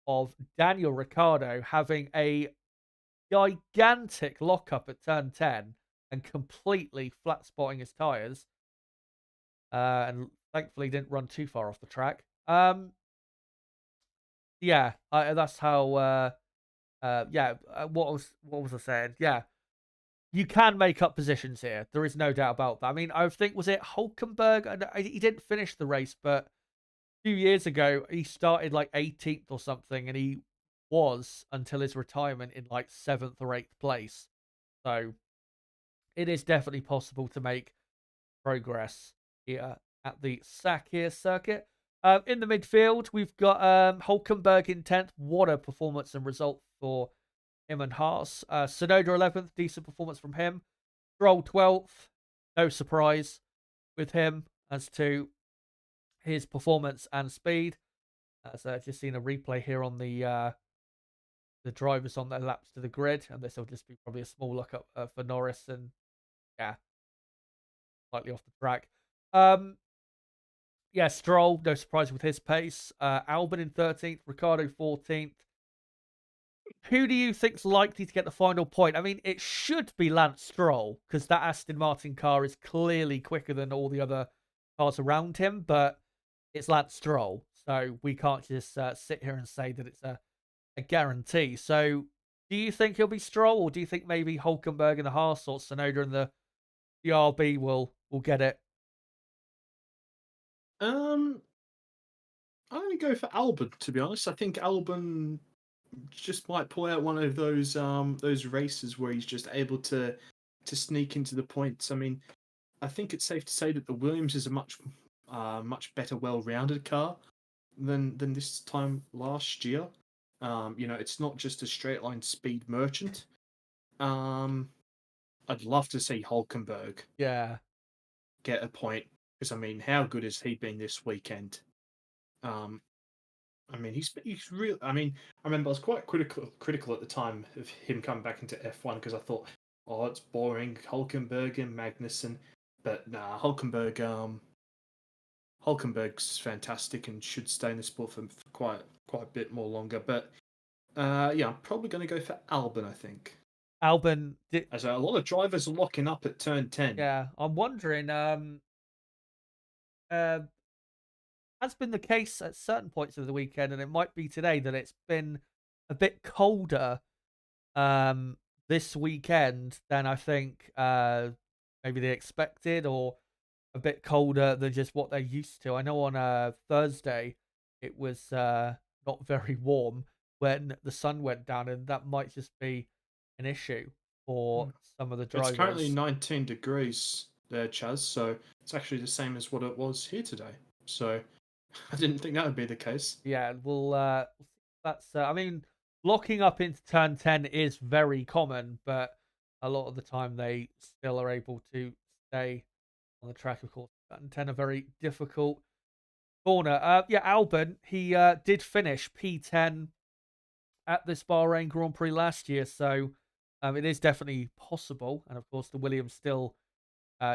of Daniel Ricciardo having a gigantic lockup at turn 10 and completely flat spotting his tyres. And thankfully didn't run too far off the track. Yeah, that's how. What was I saying? Yeah, you can make up positions here. There is no doubt about that. I mean, I think was it Hulkenberg? He didn't finish the race, but a few years ago he started like 18th or something, and he was until his retirement in like 7th or 8th place. So it is definitely possible to make progress here at the Sakhir circuit. In the midfield, we've got Hulkenberg in 10th. What a performance and result for him and Haas. Sonoda 11th. Decent performance from him. Stroll 12th. No surprise with him as to his performance and speed. So I've just seen a replay here on the drivers on their laps to the grid, and this will just be probably a small look up for Norris, and yeah, slightly off the track. Yeah, Stroll, no surprise with his pace. Albon in 13th, Ricardo 14th. Who do you think's likely to get the final point? I mean, it should be Lance Stroll, because that Aston Martin car is clearly quicker than all the other cars around him, but it's Lance Stroll, so we can't just sit here and say that it's a guarantee. So, do you think he'll be Stroll, or do you think maybe Hulkenberg and the Haas or Sonoda and the RB will get it? um, I'm going to go for Albon. To be honest, I think Albon just might pull out one of those races where he's just able to sneak into the points. I mean, I think it's safe to say that the Williams is a much better, well-rounded car than this time last year. It's not just a straight line speed merchant. Um, I'd love to see Hulkenberg Yeah, get a point because I mean, how good has he been this weekend? Um, I mean, he's real. I mean, I remember I was quite critical at the time of him coming back into F1 because I thought, oh, it's boring, Hulkenberg and Magnussen. But nah, Hulkenberg's fantastic and should stay in the sport for quite a bit more longer. But yeah, I'm probably going to go for Albon. I think, Albon, as a lot of drivers are locking up at turn 10. yeah, I'm wondering. Uh, has been the case at certain points of the weekend, and it might be today that it's been a bit colder this weekend than I think maybe they expected, or a bit colder than just what they're used to. I know on Thursday it was not very warm when the sun went down, and that might just be an issue for some of the It's currently drivers. 19 degrees there, Chaz. So it's actually the same as what it was here today. So I didn't think that would be the case. Yeah, that's I mean, locking up into turn 10 is very common, but a lot of the time they still are able to stay on the track. Of course, turn 10 a very difficult corner. Yeah, Albon, he did finish P10 at this Bahrain Grand Prix last year, so it is definitely possible. And of course, the Williams still,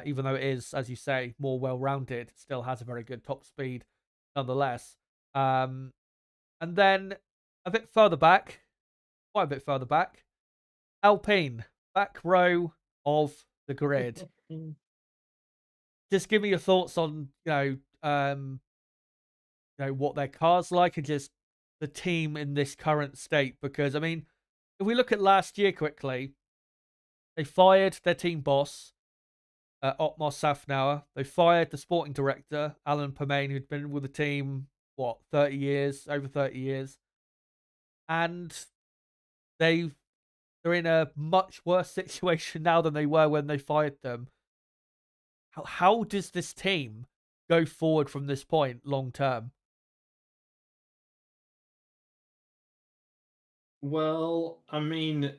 even though it is, as you say, more well-rounded, still has a very good top speed nonetheless. Um, and then a bit further back, quite a bit further back, Alpine, back row of the grid. Just give me your thoughts on, what their car's like, and just the team in this current state. Because I mean, if we look at last year quickly, they fired their team boss, Otmar Safnauer. They fired the sporting director, Alan Permain, who'd been with the team, 30 years, over 30 years. And they're in a much worse situation now than they were when they fired them. How does this team go forward from this point long term? Well, I mean,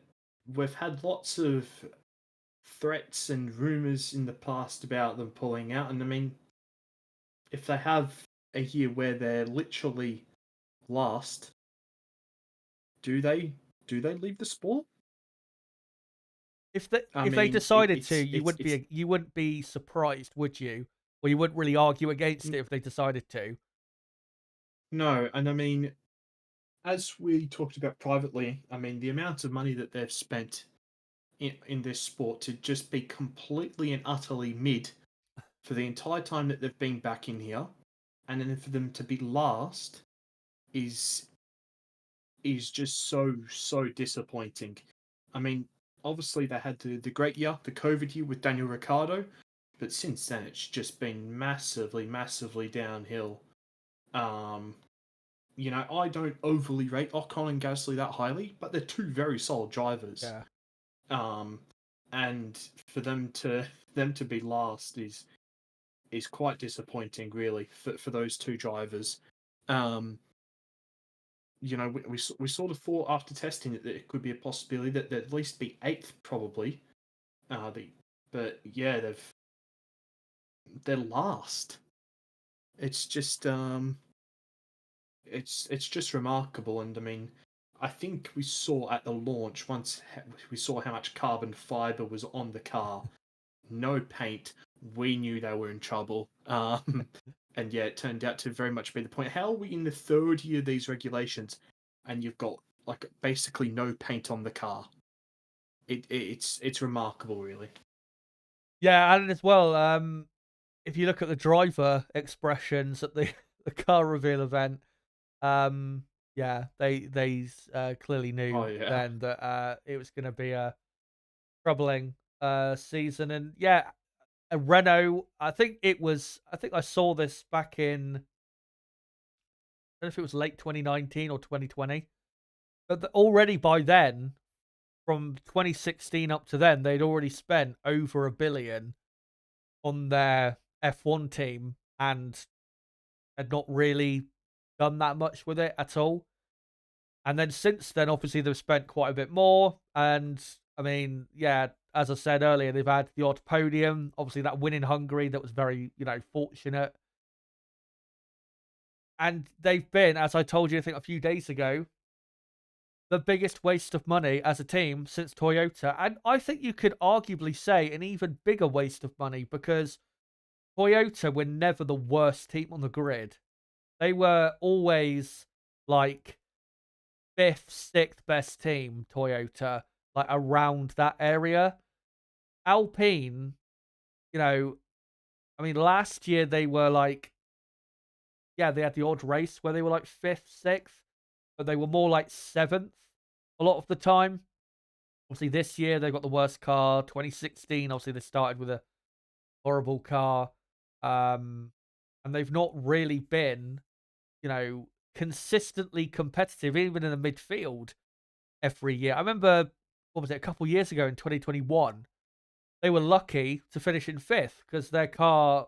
we've had lots of threats and rumors in the past about them pulling out, and I mean, if they have a year where they're literally last, do they leave the sport? If they I if they mean, decided to, it's it's you wouldn't be surprised, would you? Or you wouldn't really argue against it if they decided to. no, and I mean, as we talked about privately, I mean, the amount of money that they've spent in this sport to just be completely and utterly mid for the entire time that they've been back in here, and then for them to be last is is just so disappointing. I mean, obviously they had the great year, the COVID year with Daniel Ricciardo, but since then it's just been massively downhill. Um, I don't overly rate Ocon and Gasly that highly, but they're two very solid drivers. Yeah. Um, and for them to be last is quite disappointing, really, for those two drivers. Um, we sort of thought after testing that it could be a possibility that they'd at least be eighth, probably. But yeah, they're last. It's just it's just remarkable, and I mean, I think we saw at the launch once we saw how much carbon fiber was on the car. No paint. We knew they were in trouble. And yeah, it turned out to very much be the point. How are we in the third year of these regulations, and you've got like basically no paint on the car? It's remarkable, really. Yeah, and as well, if you look at the driver expressions at the the car reveal event, yeah, they clearly Oh knew yeah. then that it was going to be a troubling season. And yeah, a Renault. I think I saw this back in, I don't know if it was late 2019 or 2020, but already by then, from 2016 up to then, they'd already spent over $1 billion on their F1 team and had not really done that much with it at all. And then since then, obviously, they've spent quite a bit more. And I mean, yeah, as I said earlier, they've had the odd podium. Obviously, that win in Hungary, that was very, fortunate. And they've been, as I told you, I think a few days ago, the biggest waste of money as a team since Toyota. And I think you could arguably say an even bigger waste of money because Toyota were never the worst team on the grid. They were always like fifth, sixth best team, Toyota, like around that area. Alpine, you know, I mean, last year they were like, yeah, they had the odd race where they were like fifth, sixth, but they were more like seventh a lot of the time. Obviously, this year they've got the worst car. 2016, obviously, they started with a horrible car. And they've not really been, consistently competitive, even in the midfield every year. I remember, what was it, a couple years ago in 2021, they were lucky to finish in fifth because their car,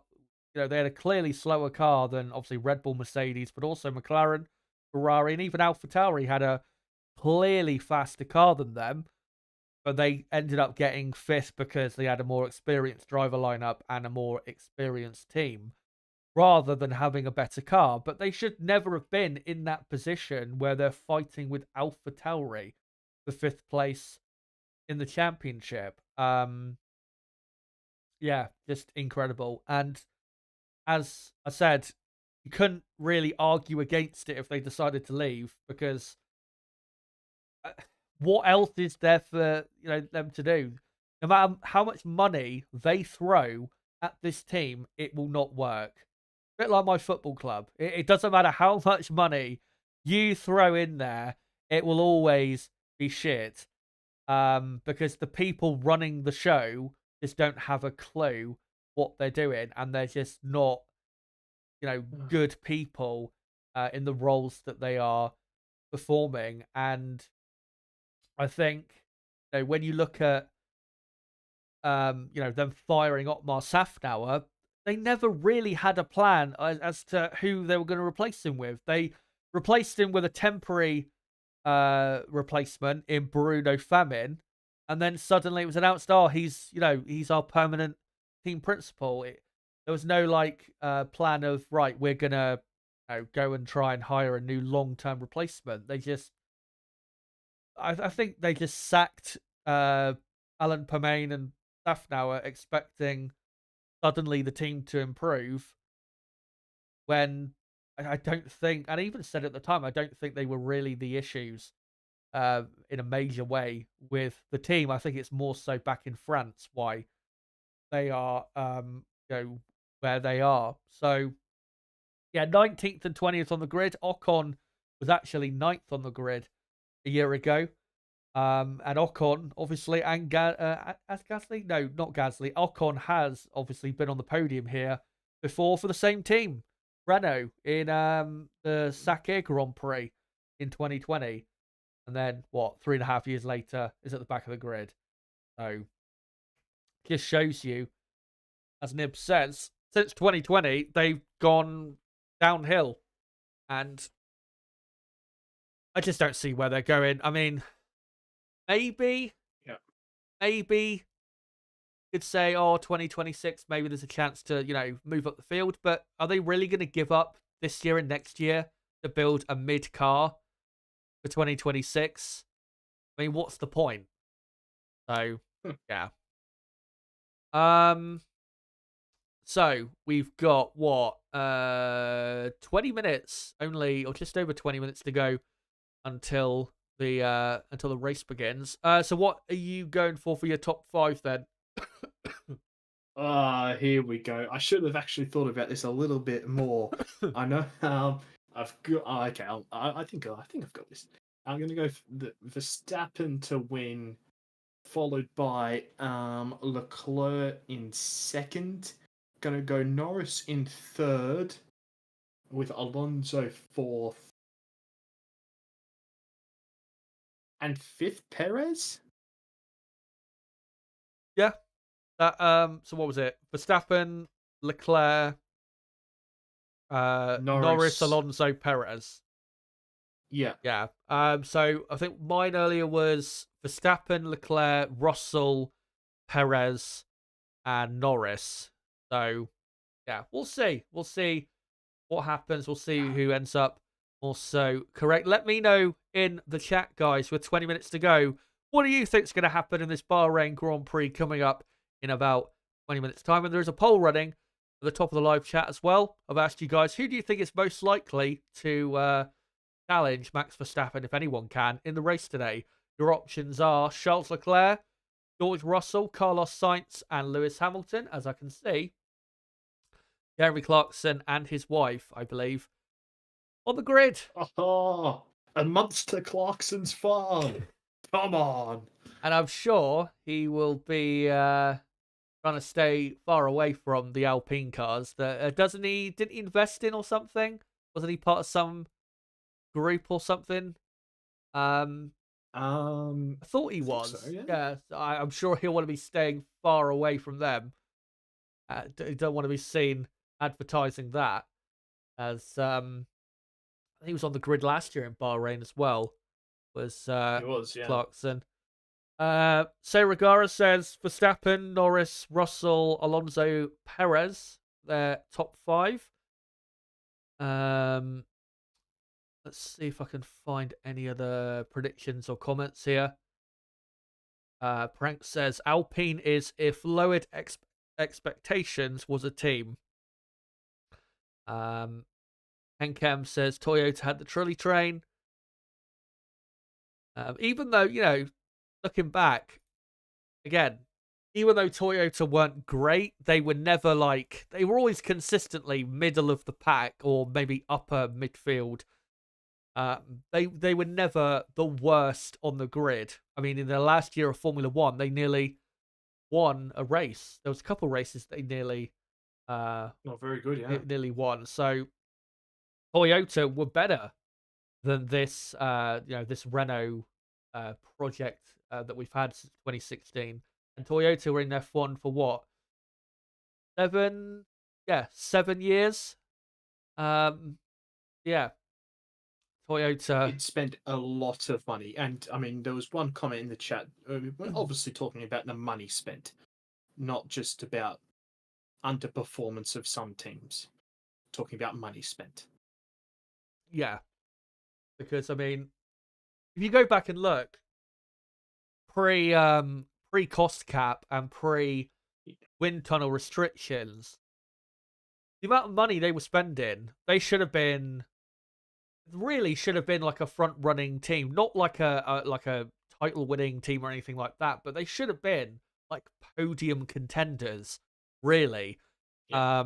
they had a clearly slower car than obviously Red Bull, Mercedes, but also McLaren, Ferrari, and even AlphaTauri had a clearly faster car than them. But they ended up getting fifth because they had a more experienced driver lineup and a more experienced team rather than having a better car. But they should never have been in that position where they're fighting with AlphaTauri for fifth place in the championship. Yeah, just incredible. And as I said, you couldn't really argue against it if they decided to leave because what else is there for them to do? No matter how much money they throw at this team, it will not work. A bit like my football club. It doesn't matter how much money you throw in there, it will always be shit. Because the people running the show just don't have a clue what they're doing, and they're just not, good people in the roles that they are performing. And I think when you look at them firing Otmar Safnauer, they never really had a plan as to who they were going to replace him with. They replaced him with a temporary replacement in Bruno Famin, and then suddenly it was announced, he's our permanent team principal. There was no plan of, right, we're gonna go and try and hire a new long-term replacement. They just I think they just sacked Alan Permain and Safnauer expecting suddenly the team to improve when I don't think, and I even said at the time, I don't think they were really the issues in a major way with the team. I think it's more so back in France why they are where they are. So yeah, 19th and 20th on the grid. Ocon was actually 9th on the grid a year ago. And Ocon, obviously, and as Gasly? No, not Gasly. Ocon has obviously been on the podium here before for the same team, Renault, in the Sakhir Grand Prix in 2020. And then, 3.5 years later, is at the back of the grid. So, just shows you, as Nib says, since 2020, they've gone downhill. And I just don't see where they're going. I mean, maybe could say, 2026, maybe there's a chance to, move up the field. But are they really going to give up this year and next year to build a mid car for 2026? I mean, what's the point? So, yeah. So we've got 20 minutes only, or just over 20 minutes to go until the race begins. So what are you going for your top 5 then? Here we go. I should have actually thought about this a little bit more. I know. I've got. Okay. I think I've got this. I'm going to go for the Verstappen to win, followed by Leclerc in second. Going to go Norris in third, with Alonso fourth, and fifth Perez. Yeah. So what was it? Verstappen, Leclerc, Norris, Alonso, Perez. Yeah. Yeah. So I think mine earlier was Verstappen, Leclerc, Russell, Perez, and Norris. So yeah, we'll see. We'll see what happens. We'll see who ends up Also correct. Let me know in the chat, guys, with 20 minutes to go. What do you think is going to happen in this Bahrain Grand Prix coming up in about 20 minutes' time? And there is a poll running at the top of the live chat as well. I've asked you guys, who do you think is most likely to challenge Max Verstappen, if anyone can, in the race today? Your options are Charles Leclerc, George Russell, Carlos Sainz, and Lewis Hamilton. As I can see, Jeremy Clarkson and his wife, I believe, on the grid. Oh, a monster Clarkson's farm. Come on. And I'm sure he will be trying to stay far away from the Alpine cars. Didn't he invest in or something? Wasn't he part of some group or something? I thought he was. So, yeah. Yeah, I'm sure he'll want to be staying far away from them. He don't want to be seen advertising that, as he was on the grid last year in Bahrain as well. Was He was, yeah. Clarkson. Serragara says Verstappen, Norris, Russell, Alonso, Perez, their top 5. Let's see if I can find any other predictions or comments here. Prank says Alpine is if lowered expectations was a team. Henkem says Toyota had the trolley train. Even though, looking back, again, even though Toyota weren't great, they were never they were always consistently middle of the pack or maybe upper midfield. They were never the worst on the grid. I mean, in their last year of Formula One, they nearly won a race. There was a couple of races they nearly not very good, yeah. nearly won. So Toyota were better than this this Renault project that we've had since 2016. And Toyota were in F1 for what? 7 years. Toyota. It spent a lot of money. And, I mean, there was one comment in the chat. We're obviously talking about the money spent, not just about underperformance of some teams. Talking about money spent. Yeah. Because, I mean, if you go back and look, pre-cost cap and pre-wind tunnel restrictions, the amount of money they were spending, they should have been like a front-running team, not like a title-winning team or anything like that, but they should have been like podium contenders, really. Yeah.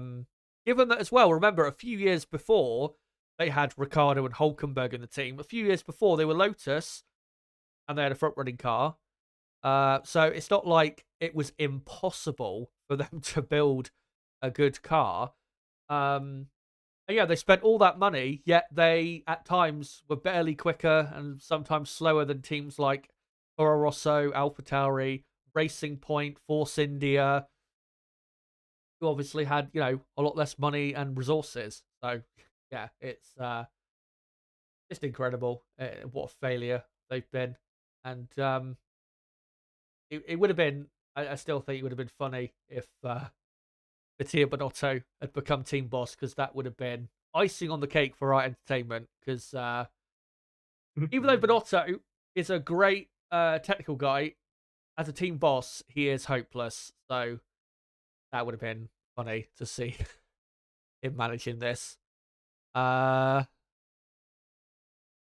Given that as well, remember a few years before they had Ricciardo and Hulkenberg in the team. A few years before they were Lotus, and they had a front-running car. So it's not like it was impossible for them to build a good car. And yeah, they spent all that money, yet they, at times, were barely quicker and sometimes slower than teams like Toro Rosso, AlphaTauri, Racing Point, Force India, who obviously had, a lot less money and resources. So, yeah, it's just incredible what a failure they've been. And it would have been, I still think it would have been funny if Mattia Binotto had become team boss, because that would have been icing on the cake for our entertainment. Because even though Binotto is a great technical guy, as a team boss, he is hopeless. So that would have been funny to see him managing this. Let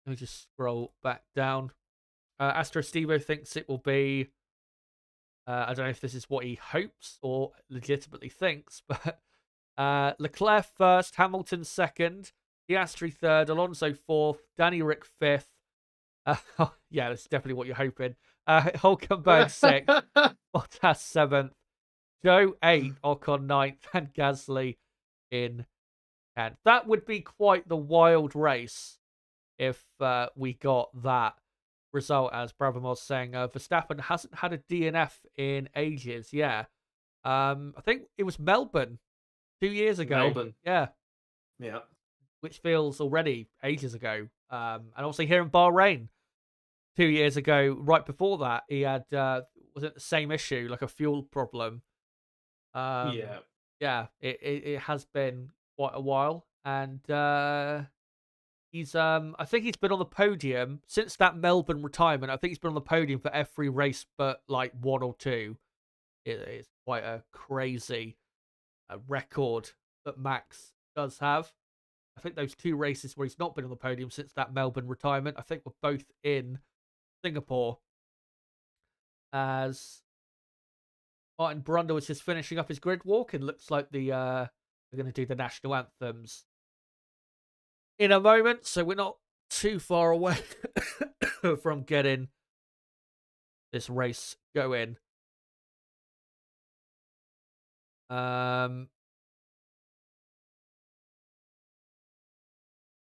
me just scroll back down. Astro Stevo thinks it will be. I don't know if this is what he hopes or legitimately thinks, but Leclerc first, Hamilton second, Piastri third, Alonso fourth, Danny Rick fifth. Yeah, that's definitely what you're hoping. Hulkenberg sixth, Bottas seventh, Joe 8th, Ocon 9th, and Gasly in 10th. That would be quite the wild race if we got that result, as Bravamos saying. Verstappen hasn't had a DNF in ages. Yeah. I think it was Melbourne 2 years ago. Melbourne. Yeah. Yeah. Which feels already ages ago. And also here in Bahrain 2 years ago, right before that, he had, was it the same issue, like a fuel problem? Yeah. Yeah, it has been quite a while. And He's I think he's been on the podium since that Melbourne retirement. I think he's been on the podium for every race but like one or two. It's quite a crazy record that Max does have. I think those two races where he's not been on the podium since that Melbourne retirement, I think were both in Singapore. As Martin Brundle is just finishing up his grid walk, and looks like they're going to do the national anthems in a moment, so we're not too far away from getting this race going.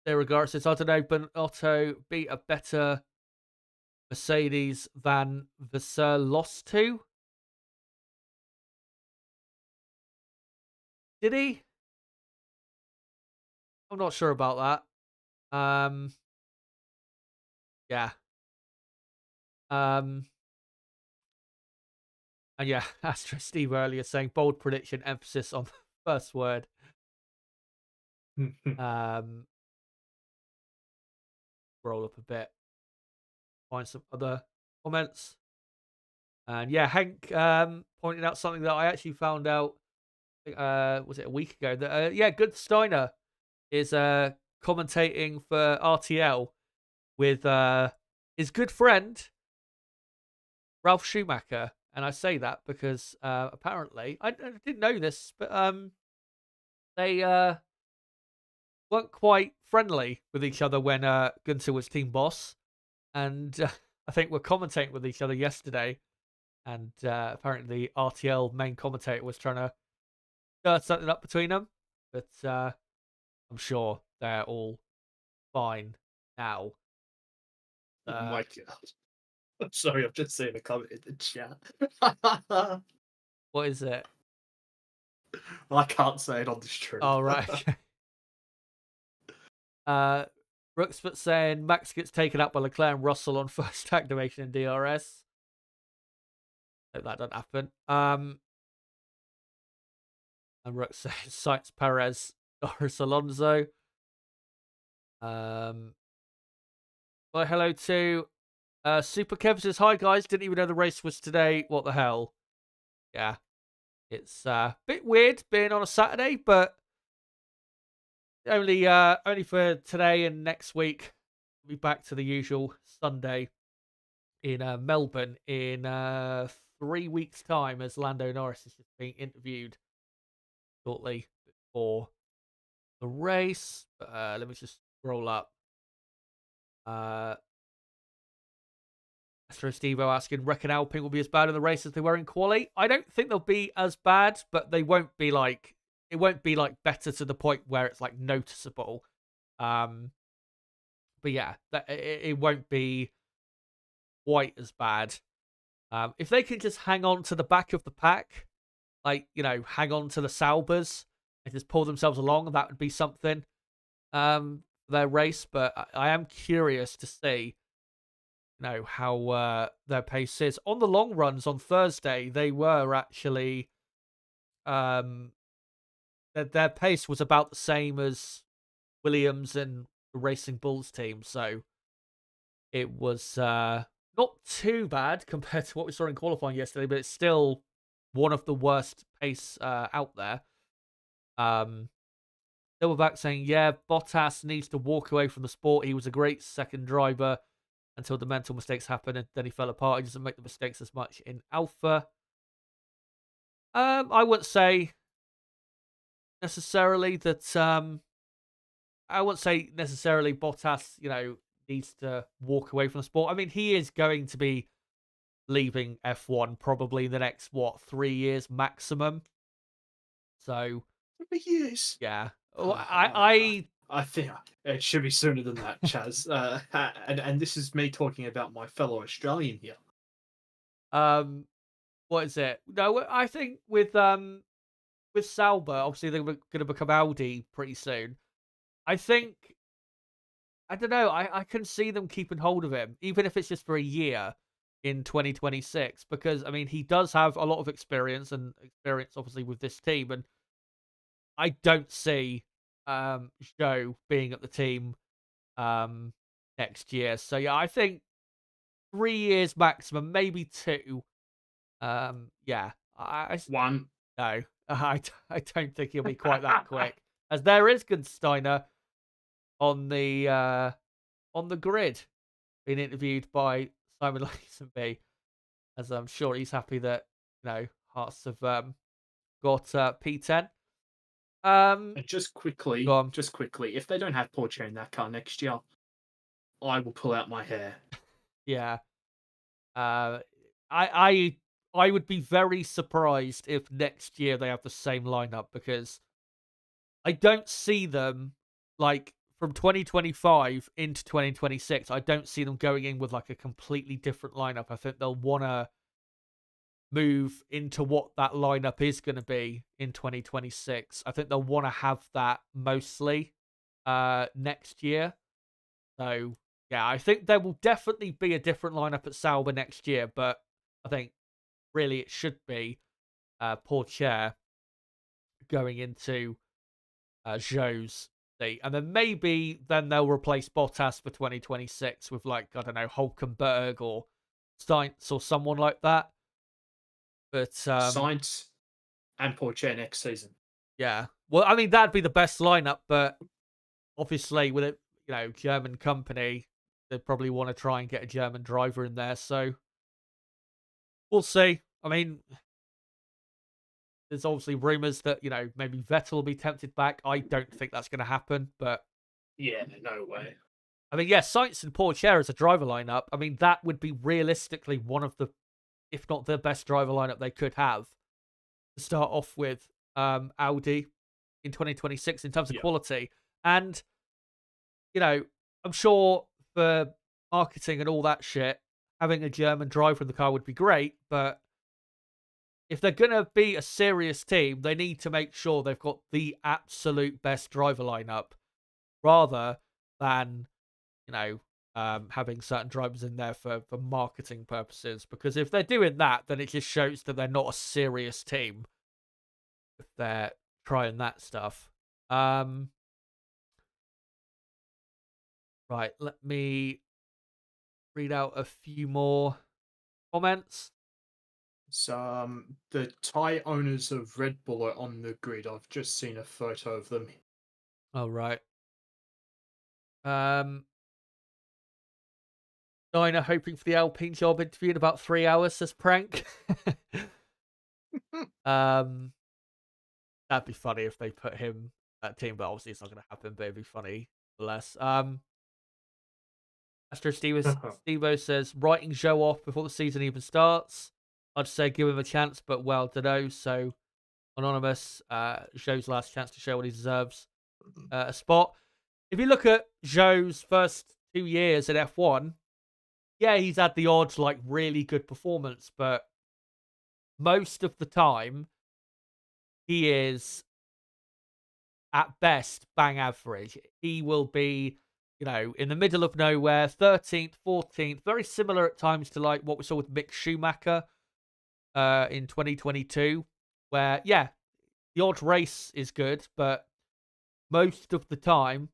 There regards says, I don't know, but Otto beat a better Mercedes than Vasseur lost to. Did he? I'm not sure about that. Yeah. And yeah, Astro Steve earlier saying bold prediction, emphasis on the first word. Roll up a bit, find some other comments. And yeah, Hank pointed out something that I actually found out, was it a week ago? That yeah, Good Steiner is commentating for RTL with his good friend Ralph Schumacher. And I say that because apparently I didn't know this, but they weren't quite friendly with each other when Gunther was team boss, and I think we're commentating with each other yesterday, and apparently the RTL main commentator was trying to stir something up between them, but I'm sure they're all fine now. Oh my God. I'm sorry, I've just seen a comment in the chat. What is it? I can't say it on the stream. Oh, right. Brooksfoot saying Max gets taken out by Leclerc and Russell on first activation in DRS. Hope that doesn't happen. And Brooks says Sainz, Perez, Norris, Alonso. Well, hello to Super Kev says, hi guys, didn't even know the race was today. What the hell? Yeah. It's a bit weird being on a Saturday, but only for today and next week. We'll be back to the usual Sunday in Melbourne in 3 weeks' time, as Lando Norris is just being interviewed shortly before the race. Let me just scroll up. Astro Stevo asking, reckon Alpine will be as bad in the race as they were in quali? I don't think they'll be as bad, but they won't be like, it won't be like better to the point where it's like noticeable. But yeah, it won't be quite as bad. If they can just hang on to the back of the pack, like, you know, hang on to the Saubers and just pull themselves along, that would be something. Their race, but I am curious to see, you know, how their pace is. On the long runs on Thursday, they were actually their pace was about the same as Williams and the Racing Bulls team, so it was not too bad compared to what we saw in qualifying yesterday, but it's still one of the worst pace out there. Silverback saying, yeah, Bottas needs to walk away from the sport. He was a great second driver until the mental mistakes happened, and then he fell apart. He doesn't make the mistakes as much in Alpha. I wouldn't say necessarily that. I wouldn't say necessarily Bottas, you know, needs to walk away from the sport. I mean, he is going to be leaving F1 probably in the next 3 years maximum. So 3 years. Yeah. I think it should be sooner than that, Chaz. And this is me talking about my fellow Australian here. What is it? No, I think with Sauber, obviously they're going to become Audi pretty soon. I think, I don't know, I can see them keeping hold of him, even if it's just for a year in 2026, because I mean he does have a lot of experience obviously with this team, and I don't see Zhou being at the team next year. So yeah, I think 3 years maximum, maybe 2. Yeah, One. no, I don't think he'll be quite that quick. As there is Gunsteiner on the grid, being interviewed by Simon Lazenby, as I'm sure he's happy that Hearts have got P10. And Go on. just quickly, if they don't have Porsche in that car next year, I will pull out my hair. Yeah. I I would be very surprised if next year they have the same lineup, because I don't see them, like, from 2025 into 2026. I don't see them going in with like a completely different lineup. I think they'll want to move into what that lineup is going to be in 2026. I think they'll want to have that mostly next year. So yeah, I think there will definitely be a different lineup at Sauber next year, but I think really it should be Pourchaire going into Zhou's seat, and then maybe they'll replace Bottas for 2026 with, like, I don't know, Hulkenberg or Sainz or someone like that. But Sainz and Porsche next season. yeah, well, I mean that'd be the best lineup, but obviously with it, German company, they'd probably want to try and get a German driver in there. So we'll see. I mean, there's obviously rumors that maybe Vettel will be tempted back. I don't think that's going to happen, but Yeah, no way. I mean, yeah, Sainz and Pourchaire as a driver lineup. I mean, that would be realistically one of the, if not the best driver lineup they could have to start off with Audi in 2026 in terms of quality. And I'm sure for marketing and all that shit, having a German driver in the car would be great, but if they're going to be a serious team, they need to make sure they've got the absolute best driver lineup rather than, having certain drivers in there for marketing purposes. Because if they're doing that, then it just shows that they're not a serious team if they're trying that stuff. Right, let me read out a few more comments. So, the Thai owners of Red Bull are on the grid. I've just seen a photo of them. Oh, right. Dinah hoping for the Alpine job interview in about 3 hours, says Prank. That'd be funny if they put him that team, but obviously it's not going to happen, but it'd be funny less. Astro Stevo says, writing Zhou off before the season even starts. I'd say give him a chance, but well, dunno. So, Anonymous, Zhou's last chance to show what he deserves a spot. If you look at Zhou's first 2 years at F1, yeah, he's had the odd, like, really good performance, but most of the time, he is, at best, bang average. He will be, in the middle of nowhere, 13th, 14th, very similar at times to, like, what we saw with Mick Schumacher in 2022, where, yeah, the odd race is good, but most of the time,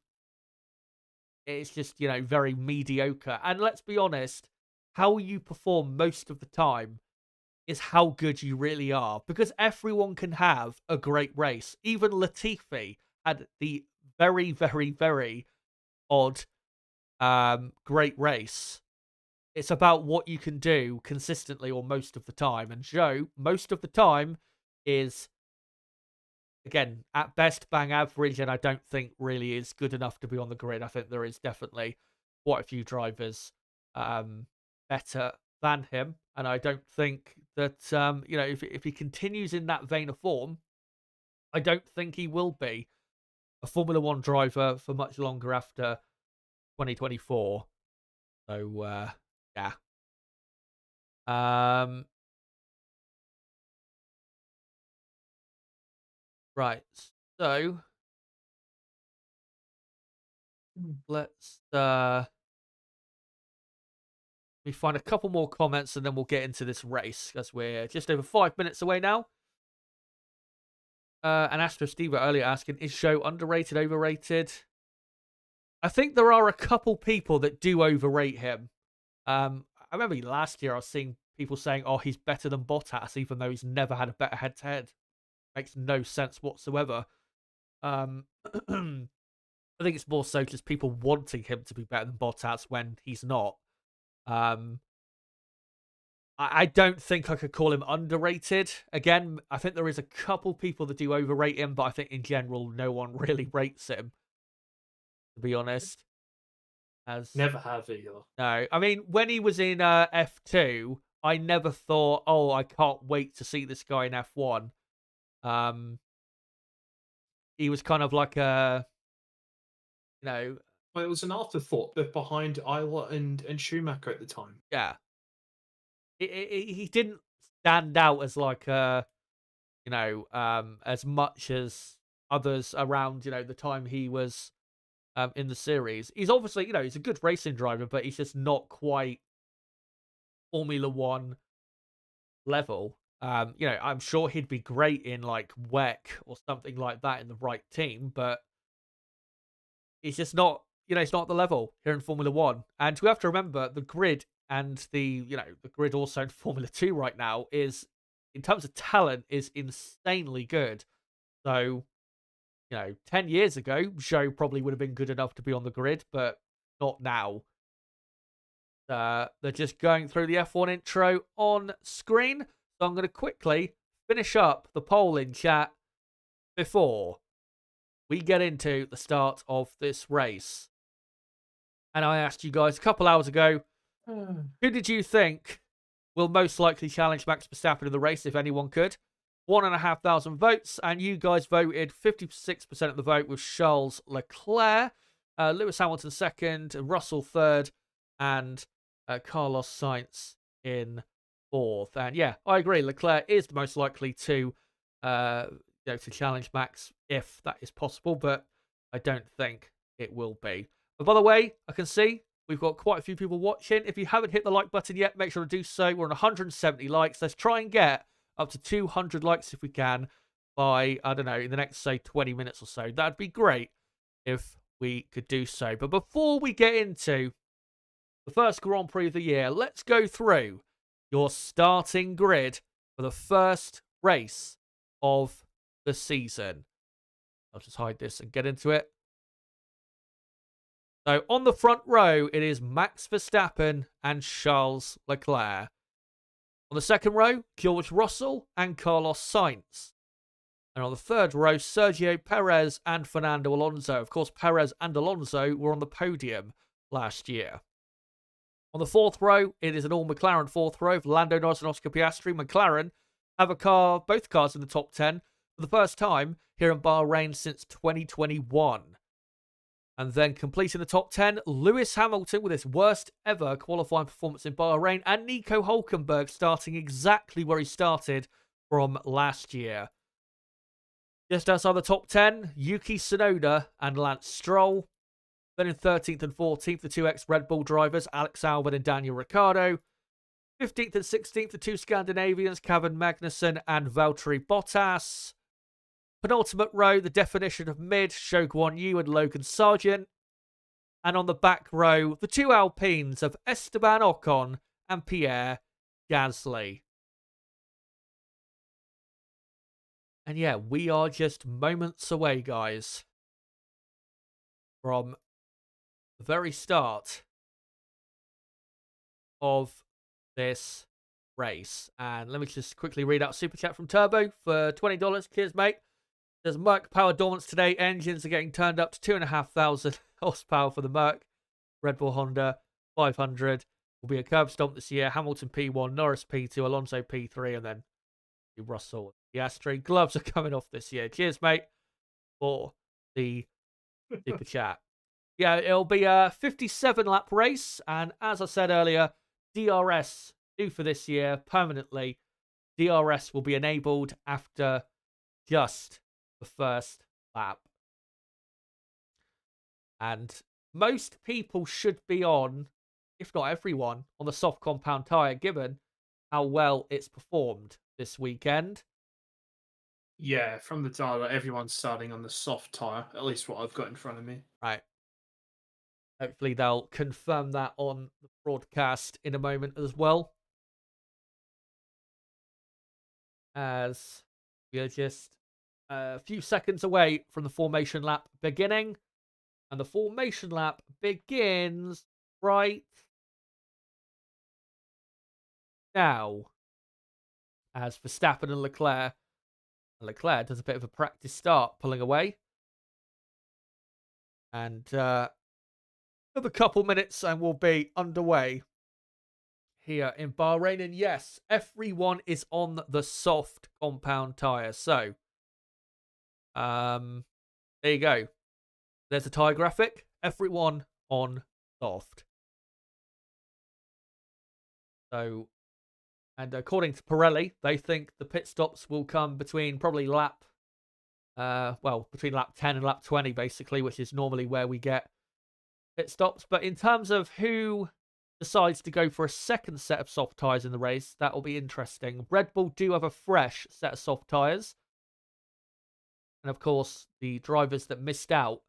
it's just, very mediocre. And let's be honest, how you perform most of the time is how good you really are. Because everyone can have a great race. Even Latifi had the very, very, very odd great race. It's about what you can do consistently or most of the time. And Zhou, most of the time, is, again, at best, bang average, and I don't think really is good enough to be on the grid. I think there is definitely quite a few drivers better than him, and I don't think that, if he continues in that vein of form, I don't think he will be a Formula One driver for much longer after 2024. So, yeah. Right, so let's we find a couple more comments and then we'll get into this race, because we're just over 5 minutes away now. And Astro Steve earlier asking, is Zhou underrated, overrated? I think there are a couple people that do overrate him. I remember last year I was seeing people saying, "Oh, he's better than Bottas," even though he's never had a better head-to-head. Makes no sense whatsoever. Um, I think it's more so just people wanting him to be better than Bottas when he's not. Um, I don't think I could call him underrated. Again, I think there is a couple people that do overrate him, but I think in general, no one really rates him, to be honest. As Never have either. No, I mean, when he was in F2, I never thought, oh, I can't wait to see this guy in F1. Um, he was kind of like a, you know, Well, it was an afterthought, but behind Isla and Schumacher at the time. yeah, he didn't stand out as like a, as much as others around, the time he was in the series. He's obviously, he's a good racing driver, but he's just not quite Formula One level. I'm sure he'd be great in like WEC or something like that in the right team, but he's just not, it's not the level here in Formula One. And we have to remember the grid and the grid also in Formula Two right now is, in terms of talent, is insanely good. So, 10 years ago, Joe probably would have been good enough to be on the grid, but not now. They're just going through the F1 intro on screen. So I'm going to quickly finish up the poll in chat before we get into the start of this race. And I asked you guys a couple hours ago, who did you think will most likely challenge Max Verstappen in the race, if anyone could? 1,500 votes, and you guys voted 56% of the vote with Charles Leclerc, Lewis Hamilton second, Russell third, and Carlos Sainz in fourth. And yeah, I agree. Leclerc is the most likely to challenge Max if that is possible, but I don't think it will be. But by the way, I can see we've got quite a few people watching. If you haven't hit the like button yet, make sure to do so. We're on 170 likes. Let's try and get up to 200 likes if we can by, I don't know, in the next, say, 20 minutes or so. That'd be great if we could do so. But before we get into the first Grand Prix of the year, let's go through your starting grid for the first race of the season. I'll just hide this and get into it. So on the front row, it is Max Verstappen and Charles Leclerc. On the second row, George Russell and Carlos Sainz. And on the third row, Sergio Perez and Fernando Alonso. Of course, Perez and Alonso were on the podium last year. On the fourth row, it is an all-McLaren fourth row for Lando Norris and Oscar Piastri. McLaren have both cars in the top 10 for the first time here in Bahrain since 2021. And then completing the top 10, Lewis Hamilton with his worst ever qualifying performance in Bahrain, and Nico Hülkenberg starting exactly where he started from last year. Just outside the top 10, Yuki Tsunoda and Lance Stroll. Then in 13th and 14th, the two ex-Red Bull drivers, Alex Albon and Daniel Ricciardo. 15th and 16th, the two Scandinavians, Kevin Magnussen and Valtteri Bottas. Penultimate row, the definition of mid, Zhou Guanyu and Logan Sargent. And on the back row, the two Alpines of Esteban Ocon and Pierre Gasly. And yeah, we are just moments away, guys, from the very start of this race. And let me just quickly read out Super Chat from Turbo for $20. Cheers, mate. There's Merc power dormants today. Engines are getting turned up to 2,500 horsepower for the Merc. Red Bull Honda 500 will be a curb stomp this year. Hamilton P1, Norris P2, Alonso P3, and then Russell Piastri. Gloves are coming off this year. Cheers, mate, for the Super Chat. Yeah, it'll be a 57-lap race, and as I said earlier, DRS new for this year permanently. DRS will be enabled after just the first lap. And most people should be on, if not everyone, on the soft compound tyre, given how well it's performed this weekend. Yeah, from the data, everyone's starting on the soft tyre, at least what I've got in front of me. Right. Hopefully they'll confirm that on the broadcast in a moment as well. As we are just a few seconds away from the formation lap beginning. And the formation lap begins right now. As Verstappen and Leclerc does a bit of a practice start, pulling away. And another couple minutes and we'll be underway here in Bahrain. And yes, everyone is on the soft compound tyre. So, there you go. There's a tyre graphic. Everyone on soft. So, and according to Pirelli, they think the pit stops will come between probably between lap 10 and lap 20, basically, which is normally where we get pit stops. But in terms of who decides to go for a second set of soft tyres in the race, that will be interesting. Red Bull do have a fresh set of soft tyres. And of course, the drivers that missed out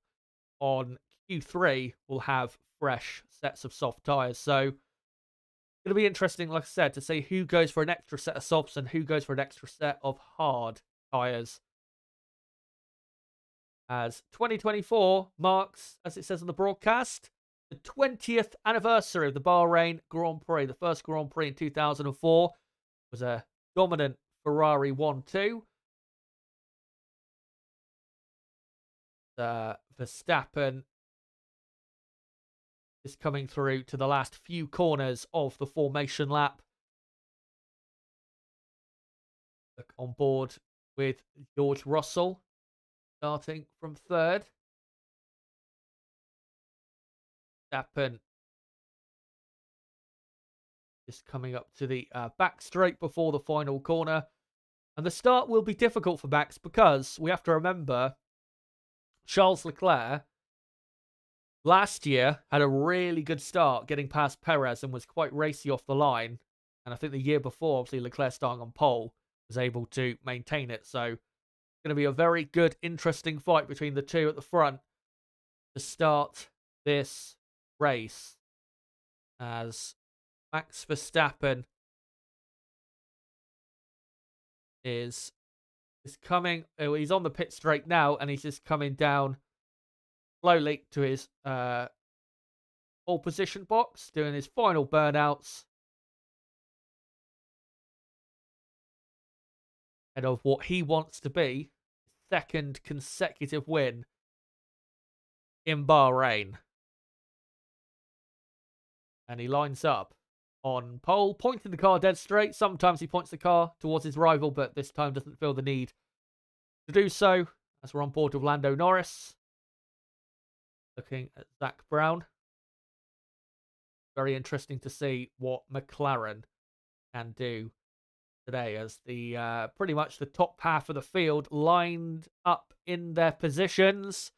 on Q3 will have fresh sets of soft tyres. So, it's going to be interesting, like I said, to see who goes for an extra set of softs and who goes for an extra set of hard tyres. As 2024 marks, as it says on the broadcast, the 20th anniversary of the Bahrain Grand Prix. The first Grand Prix in 2004 was a dominant Ferrari 1-2. Verstappen is coming through to the last few corners of the formation lap. Look on board with George Russell starting from third. Verstappen just coming up to the back straight before the final corner. And the start will be difficult for Max because we have to remember Charles Leclerc last year had a really good start getting past Perez and was quite racy off the line. And I think the year before, obviously, Leclerc starting on pole was able to maintain it. So it's going to be a very good, interesting fight between the two at the front to start this race. As Max Verstappen is coming. He's on the pit straight now, and he's just coming down slowly to his pole position box, doing his final burnouts ahead of what he wants to be second consecutive win in Bahrain. And he lines up on pole, pointing the car dead straight. Sometimes he points the car towards his rival, but this time doesn't feel the need to do so, as we're on board with Lando Norris. Looking at Zach Brown. Very interesting to see what McLaren can do today, as the pretty much the top half of the field lined up in their positions.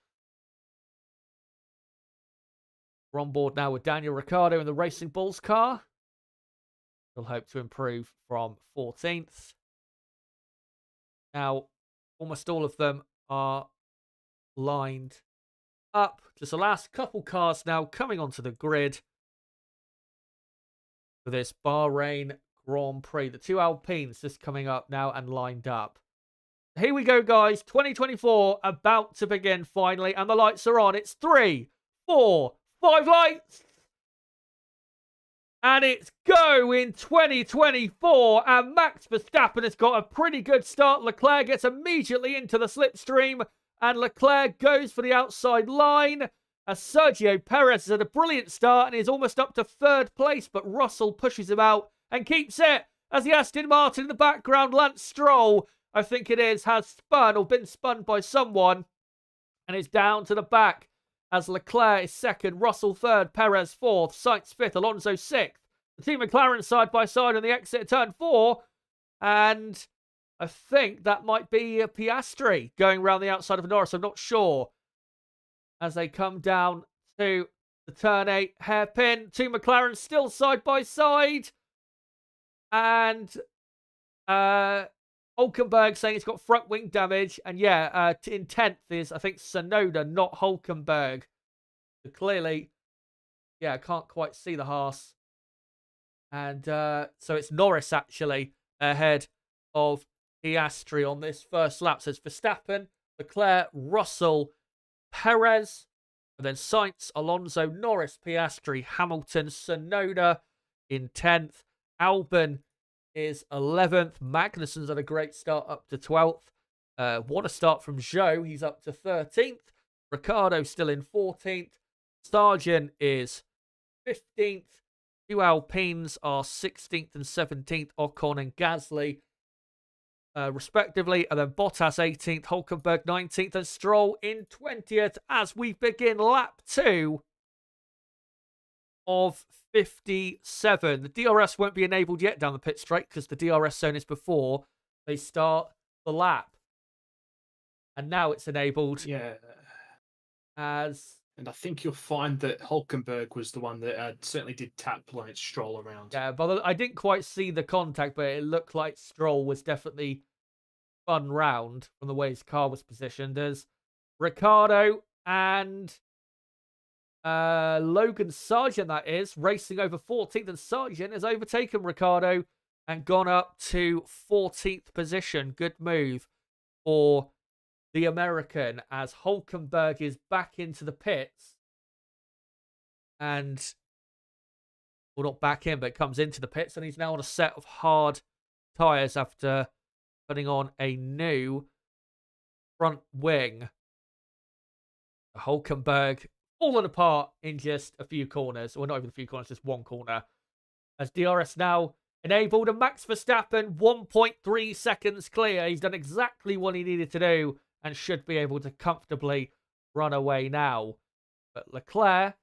We're on board now with Daniel Ricciardo in the Racing Bulls car. We'll hope to improve from 14th. Now, almost all of them are lined up. Just the last couple cars now coming onto the grid for this Bahrain Grand Prix. The two Alpines just coming up now and lined up. Here we go, guys. 2024 about to begin finally, and the lights are on. It's 3, 4, 5 lights. And it's go in 2024. And Max Verstappen has got a pretty good start. Leclerc gets immediately into the slipstream. And Leclerc goes for the outside line. As Sergio Perez has had a brilliant start and is almost up to third place. But Russell pushes him out and keeps it. As the Aston Martin in the background, Lance Stroll, I think it is, has spun or been spun by someone. And it's down to the back. As Leclerc is second, Russell third, Perez fourth, Sainz fifth, Alonso sixth. The two McLaren side by side on the exit at turn 4. And I think that might be Piastri going around the outside of Norris. I'm not sure. As they come down to the turn 8 hairpin. Two McLaren still side by side. And Hulkenberg saying it's got front wing damage. And yeah, in 10th is, I think, Sonoda, not Hulkenberg. So clearly, Yeah, I can't quite see the Haas. And so it's Norris actually ahead of Piastri on this first lap. So it's Verstappen, Leclerc, Russell, Perez, and then Sainz, Alonso, Norris, Piastri, Hamilton, Tsunoda in 10th. Albon is 11th. Magnussen's had a great start up to 12th. What a start from Zhou. He's up to 13th. Ricciardo still in 14th. Sargent is 15th. Two Alpines are 16th and 17th, Ocon and Gasly, respectively. And then Bottas 18th, Hulkenberg 19th, and Stroll in 20th as we begin lap 2 of 57. The DRS won't be enabled yet down the pit straight because the DRS zone is before they start the lap. And now it's enabled. Yeah. And I think you'll find that Hulkenberg was the one that certainly did tap when it Stroll around. Yeah, but I didn't quite see the contact, but it looked like Stroll was definitely spun round from the way his car was positioned. As Ricciardo and Logan Sargent, that is, racing over 14th, and Sargent has overtaken Ricciardo and gone up to 14th position. Good move for the American as Hulkenberg is back into the pits. And, well, not back in, but comes into the pits. And he's now on a set of hard tyres after putting on a new front wing. Hulkenberg fallen apart in just a few corners. Well, not even a few corners, just one corner. As DRS now enabled, and Max Verstappen 1.3 seconds clear. He's done exactly what he needed to do and should be able to comfortably run away now. But Leclerc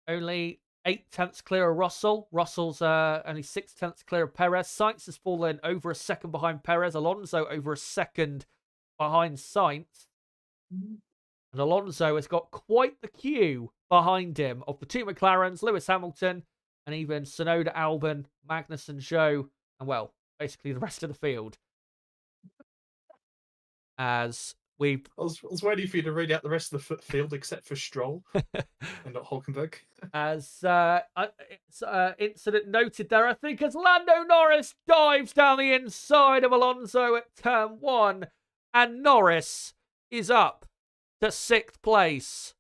only 8/10 clear of Russell. Russell's only 6/10 clear of Perez. Sainz has fallen over a second behind Perez. Alonso over a second behind Sainz. And Alonso has got quite the queue behind him of the two McLarens, Lewis Hamilton, and even Tsunoda, Albon, Magnussen, Zhou, and, well, basically the rest of the field. As I was waiting for you to read out the rest of the field except for Stroll and not Hulkenberg. As incident noted there, I think, as Lando Norris dives down the inside of Alonso at turn 1, and Norris is up to 6th place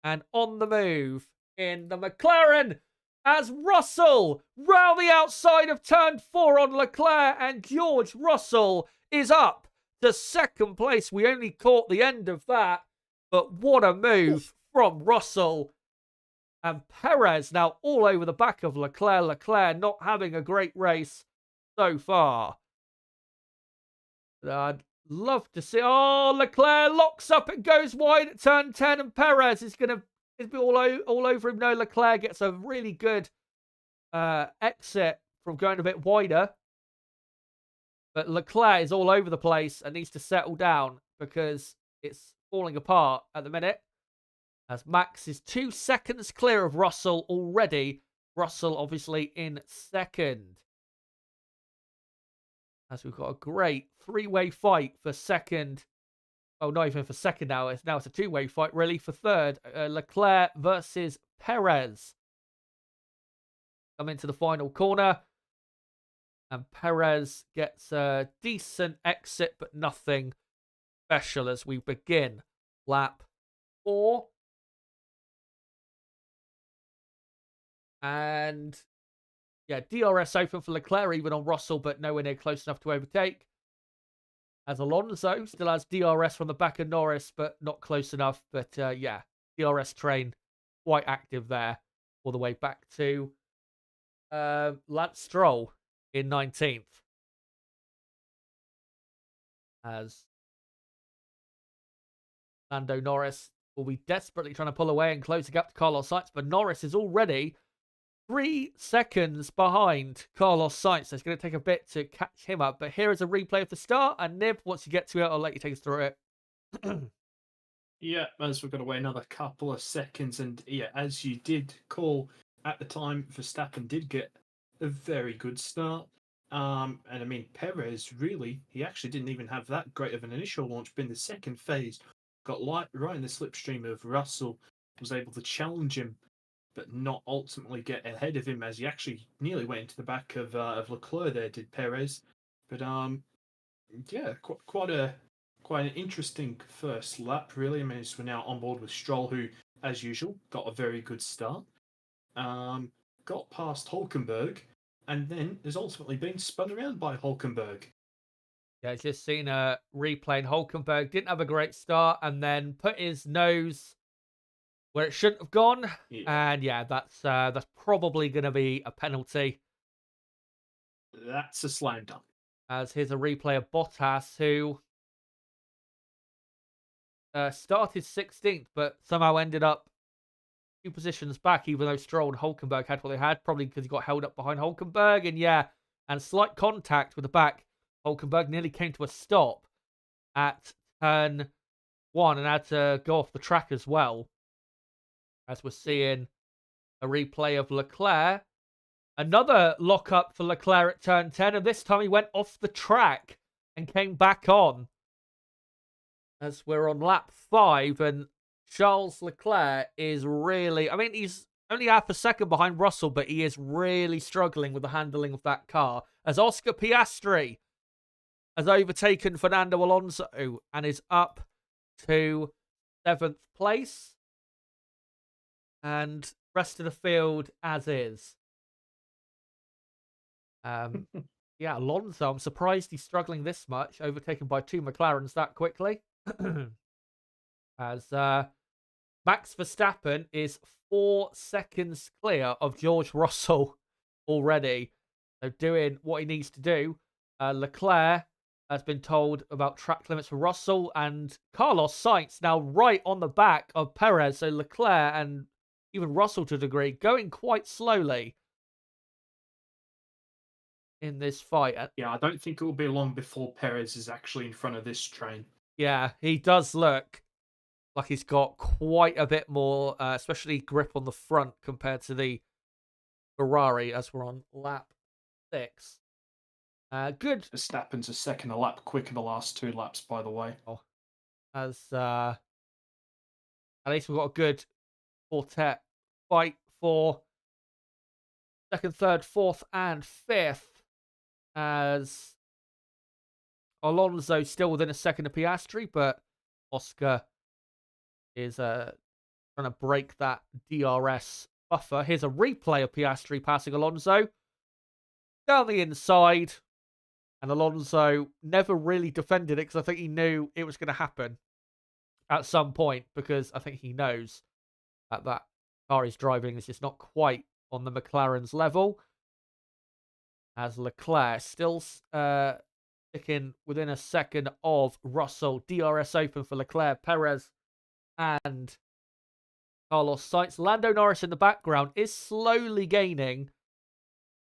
and on the move in the McLaren as Russell round the outside of turn 4 on Leclerc, and George Russell is up to 2nd place. We only caught the end of that, but what a move from Russell. And Perez now all over the back of Leclerc. Leclerc not having a great race so far. I'd love to see. Oh, Leclerc locks up and goes wide at turn 10, and Perez is going to be all over him. No, Leclerc gets a really good exit from going a bit wider. But Leclerc is all over the place and needs to settle down because it's falling apart at the minute. As Max is 2 seconds clear of Russell already. Russell obviously in 2nd. As we've got a great 3-way fight for 2nd. Oh, not even for 2nd now. It's a 2-way fight really for 3rd. Leclerc versus Perez. Come into the final corner. And Perez gets a decent exit, but nothing special as we begin lap 4. And, yeah, DRS open for Leclerc, even on Russell, but nowhere near close enough to overtake. As Alonso still has DRS from the back of Norris, but not close enough. But, yeah, DRS train quite active there all the way back to Lance Stroll in 19th. As Lando Norris will be desperately trying to pull away and close the gap to Carlos Sainz, but Norris is already 3 seconds behind Carlos Sainz. So it's going to take a bit to catch him up. But here is a replay of the start. And Nib, once you get to it, I'll let you take us through it. Yeah, as we've got to wait another couple of seconds. And yeah, as you did call at the time, Verstappen did get a very good start. And I mean, Perez really, he actually didn't even have that great of an initial launch. But in the second phase, got right in the slipstream of Russell, was able to challenge him but not ultimately get ahead of him, as he actually nearly went into the back of Leclerc there, did Perez. But yeah, quite an interesting first lap, really. I mean, as we're now on board with Stroll, who, as usual, got a very good start. Got past Hulkenberg, and then has ultimately been spun around by Hulkenberg. Yeah, just seen a replay. And Hulkenberg didn't have a great start, and then put his nose where it shouldn't have gone. Yeah, And yeah, that's probably going to be a penalty. that's a slam dunk. As here's a replay of Bottas, who started 16th, but somehow ended up 2 positions back, even though Stroll and Hulkenberg had what they had, probably because he got held up behind Hulkenberg. And yeah, and slight contact with the back. Hulkenberg nearly came to a stop at turn 1 and had to go off the track as well. As we're seeing a replay of Leclerc. Another lock-up for Leclerc at turn 10, and this time he went off the track and came back on. As we're on lap 5, and Charles Leclerc is really... I mean, he's only half a second behind Russell, but he is really struggling with the handling of that car. As Oscar Piastri has overtaken Fernando Alonso and is up to 7th place. And rest of the field as is. Yeah, Alonso, I'm surprised he's struggling this much, overtaken by 2 McLarens that quickly. As Max Verstappen is 4 seconds clear of George Russell already. So doing what he needs to do. Leclerc has been told about track limits for Russell, and Carlos Sainz now right on the back of Perez. So Leclerc and even Russell to a degree going quite slowly in this fight. Yeah, I don't think it will be long before Perez is actually in front of this train. Yeah, he does look like he's got quite a bit more, especially grip on the front compared to the Ferrari as we're on lap 6. Good. Verstappen's a second a lap quicker the last 2 laps, by the way. As at least we've got a good quartet fight for 2nd, 3rd, 4th, and 5th. As Alonso still within a second of Piastri, but Oscar is trying to break that DRS buffer. Here's a replay of Piastri passing Alonso down the inside, and Alonso never really defended it because I think he knew it was going to happen at some point, because I think he knows that car he's driving is just not quite on the McLaren's level. As Leclerc still sticking within a second of Russell. DRS open for Leclerc, Perez, and Carlos Sainz. Lando Norris in the background is slowly gaining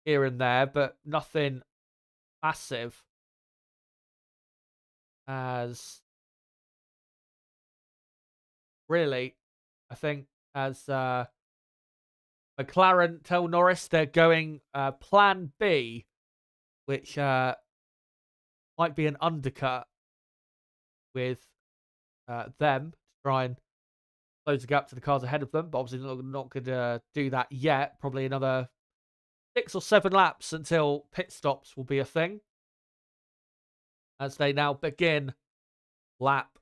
here and there, but nothing massive. As really, I think as McLaren tell Norris they're going plan B, which might be an undercut with them to try and close the gap to the cars ahead of them. But obviously not going to do that yet. Probably another 6 or 7 laps until pit stops will be a thing. As they now begin lap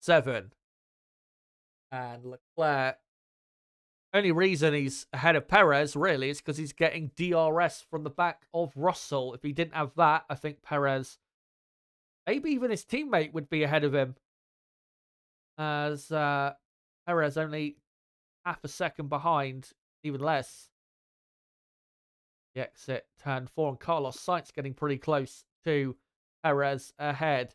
7. And Leclerc, only reason he's ahead of Perez, really, is because he's getting DRS from the back of Russell. If he didn't have that, I think Perez, maybe even his teammate, would be ahead of him. As Perez only half a second behind, even less. The exit, turn 4, and Carlos Sainz getting pretty close to Perez ahead.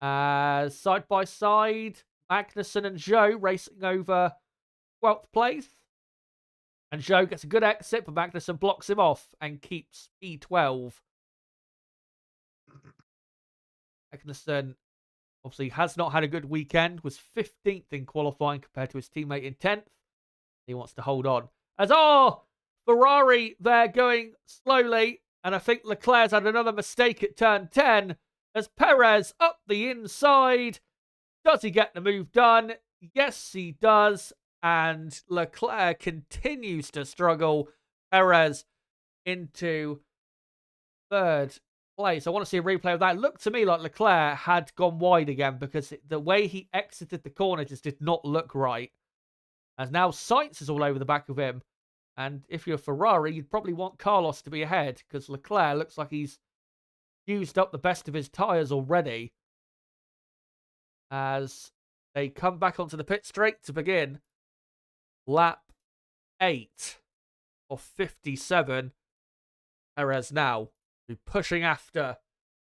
Side by side, Magnussen and Zhou racing over 12th place. And Zhou gets a good exit, but Magnussen blocks him off and keeps P12. Magnussen obviously has not had a good weekend, was 15th in qualifying compared to his teammate in 10th. He wants to hold on. As Ferrari, they're going slowly, and I think Leclerc's had another mistake at turn 10 as Perez up the inside. Does he get the move done? Yes, he does. and Leclerc continues to struggle. Perez into third place. I want to see a replay of that. It looked to me like Leclerc had gone wide again because the way he exited the corner just did not look right. As now Sainz is all over the back of him. And if you're Ferrari, you'd probably want Carlos to be ahead because Leclerc looks like he's used up the best of his tyres already. As they come back onto the pit straight to begin lap 8 of 57. Perez now pushing after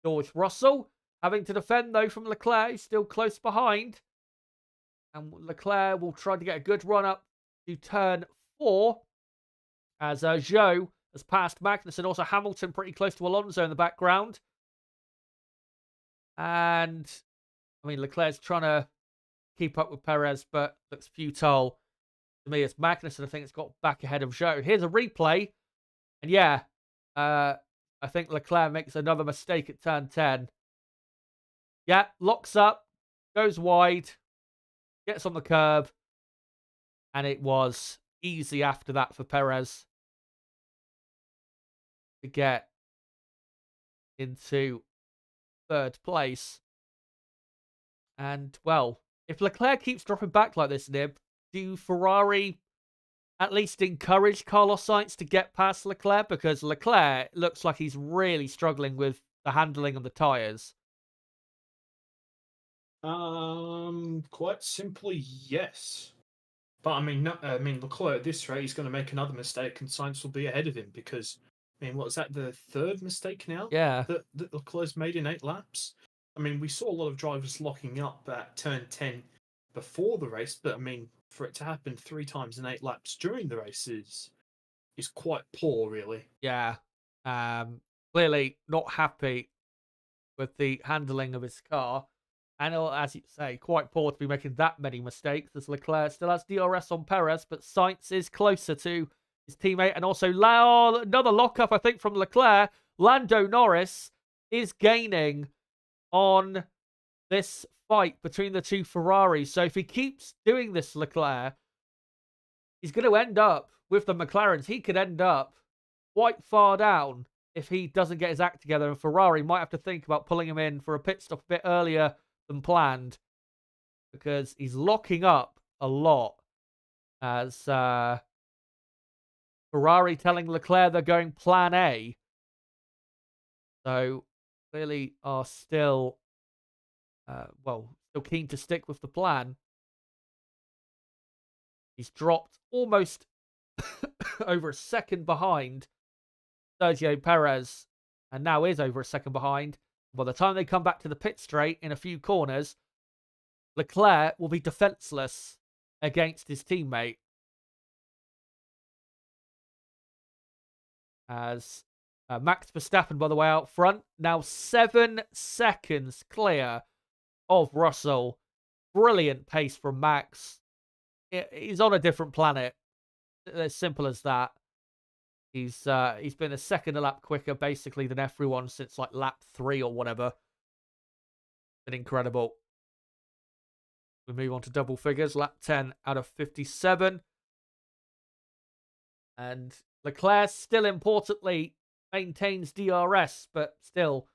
George Russell. Having to defend, though, from Leclerc. He's still close behind. And Leclerc will try to get a good run up to turn 4. As Zhou has passed Magnussen. Also Hamilton pretty close to Alonso in the background. And, I mean, Leclerc's trying to keep up with Perez, but looks futile. To me, it's Magnussen, I think, it's got back ahead of Zhou. Here's a replay. And yeah, I think Leclerc makes another mistake at turn 10. Yeah, locks up, goes wide, gets on the curb. And it was easy after that for Perez to get into third place. And, well, if Leclerc keeps dropping back like this, Nib, do Ferrari at least encourage Carlos Sainz to get past Leclerc? Because Leclerc looks like he's really struggling with the handling of the tyres. Quite simply, yes. But I mean, Leclerc at this rate, he's going to make another mistake, and Sainz will be ahead of him because, I mean, what is that? The third mistake now? Yeah. That Leclerc's made in 8 laps. I mean, we saw a lot of drivers locking up at turn 10 before the race, but I mean, for it to happen 3 times in 8 laps during the race is quite poor, really. Yeah. Clearly not happy with the handling of his car. And as you say, quite poor to be making that many mistakes as Leclerc still has DRS on Perez, but Sainz is closer to his teammate. And also another lockup, I think, from Leclerc. Lando Norris is gaining on this fight between the two Ferraris. So if he keeps doing this, Leclerc, he's going to end up with the McLarens. He could end up quite far down if he doesn't get his act together. And Ferrari might have to think about pulling him in for a pit stop a bit earlier than planned because he's locking up a lot. As Ferrari telling Leclerc they're going plan A. So clearly are still still keen to stick with the plan. He's dropped almost over a second behind Sergio Perez, and now is over a second behind. By the time they come back to the pit straight in a few corners, Leclerc will be defenseless against his teammate. As Max Verstappen, by the way, out front, now 7 seconds clear of Russell. Brilliant pace from Max. He's on a different planet. As simple as that. He's been a second a lap quicker, basically, than everyone since like lap 3 or whatever. Been incredible. We move on to double figures. Lap 10 out of 57. And Leclerc still importantly maintains DRS, but still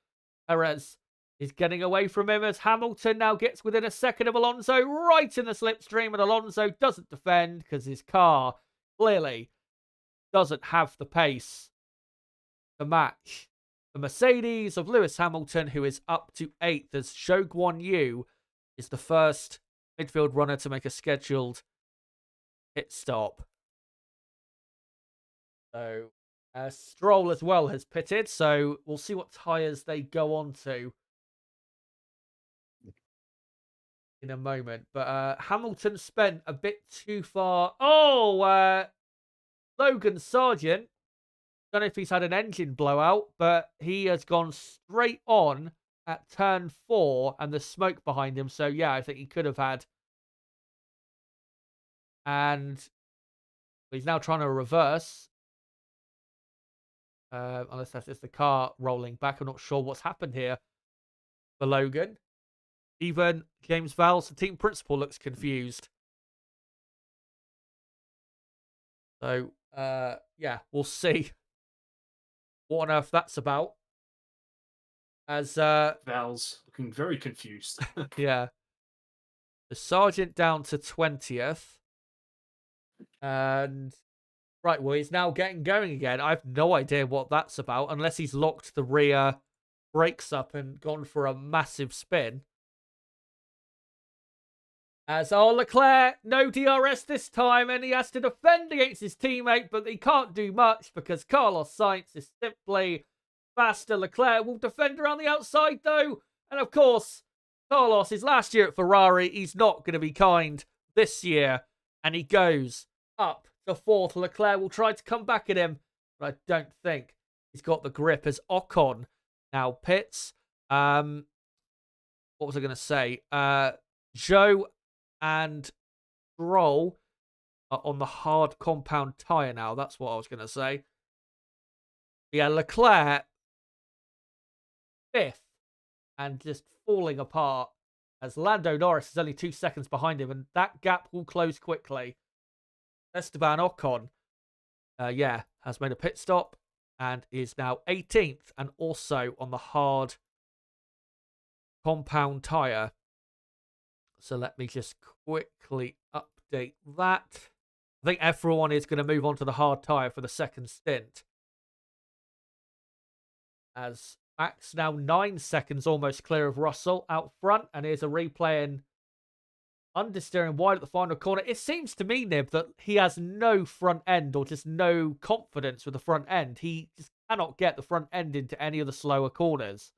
Perez is getting away from him as Hamilton now gets within a second of Alonso right in the slipstream, and Alonso doesn't defend because his car clearly doesn't have the pace to match the Mercedes of Lewis Hamilton, who is up to 8th as Zhou Guanyu is the first midfield runner to make a scheduled pit stop. So Stroll as well has pitted, so we'll see what tyres they go on to in a moment. But Hamilton spent a bit too far. Oh, Logan Sargent. Don't know if he's had an engine blowout, but he has gone straight on at turn 4 and the smoke behind him. So, yeah, I think he could have had. And he's now trying to reverse. Unless that's just the car rolling back. I'm not sure what's happened here for Logan. Even James Vowles, the team principal, looks confused. So, yeah, we'll see what on earth that's about. As, Val's looking very confused. yeah, the Sergeant down to 20th. And, right, well, he's now getting going again. I have no idea what that's about, unless he's locked the rear brakes up and gone for a massive spin. As Leclerc, no DRS this time, and he has to defend against his teammate, but he can't do much because Carlos Sainz is simply faster. Leclerc will defend around the outside, though. And of course, Carlos is last year at Ferrari. He's not going to be kind this year. And he goes up to 4th. Leclerc will try to come back at him, but I don't think he's got the grip as Ocon now pits. What was I going to say? Joe and Stroll are on the hard compound tyre now. That's what I was going to say. Yeah, Leclerc 5th and just falling apart as Lando Norris is only 2 seconds behind him, and that gap will close quickly. Esteban Ocon, has made a pit stop and is now 18th and also on the hard compound tyre. So let me just quickly update that. I think everyone is going to move on to the hard tyre for the second stint. As Max now 9 seconds almost clear of Russell out front. And here's a replay in understeering wide at the final corner. It seems to me, Nib, that he has no front end or just no confidence with the front end. He just cannot get the front end into any of the slower corners.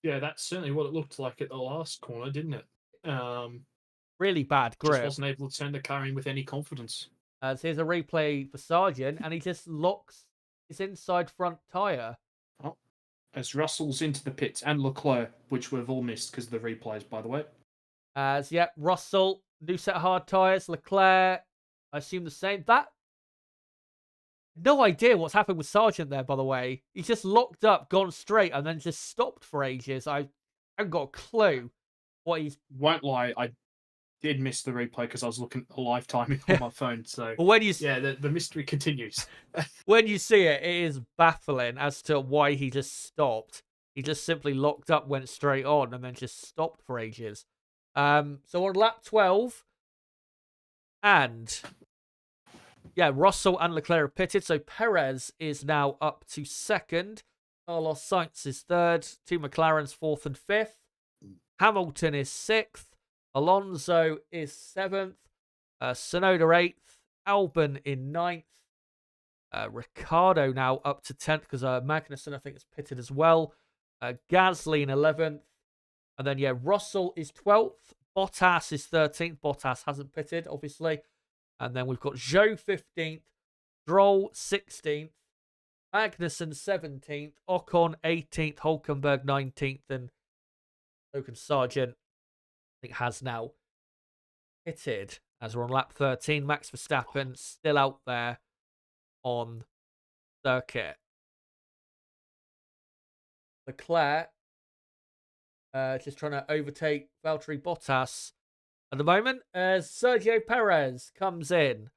Yeah, that's certainly what it looked like at the last corner, didn't it? Really bad grip. Just wasn't able to turn the car in with any confidence. So here's a replay for Sargent, and he just locks his inside front tyre. Oh, as Russell's into the pits and Leclerc, which we've all missed because of the replays, by the way. Russell, new set of hard tyres. Leclerc, I assume the same. No idea what's happened with Sargent there, by the way. He's just locked up, gone straight, and then just stopped for ages. I haven't got a clue what he's... Won't lie, I did miss the replay because I was looking at live timing on my phone. So, well, when you... yeah, the mystery continues. When you see it, it is baffling as to why he just stopped. He just simply locked up, went straight on, and then just stopped for ages. So on lap 12, and... yeah, Russell and Leclerc have pitted, so Perez is now up to 2nd. Carlos Sainz is 3rd. 2 McLarens 4th and 5th. Hamilton is 6th. Alonso is 7th. Tsunoda 8th. Albon in 9th. Ricciardo now up to 10th because Magnussen, I think, has pitted as well. Gasly in 11th. And then, Russell is 12th. Bottas is 13th. Bottas hasn't pitted, obviously. And then we've got Zhou 15th, Stroll 16th, Magnussen 17th, Ocon 18th, Hulkenberg 19th, and Logan Sargent, I think, has now pitted as we're on lap 13. Max Verstappen still out there on circuit. Leclerc just trying to overtake Valtteri Bottas at the moment, as Sergio Perez comes in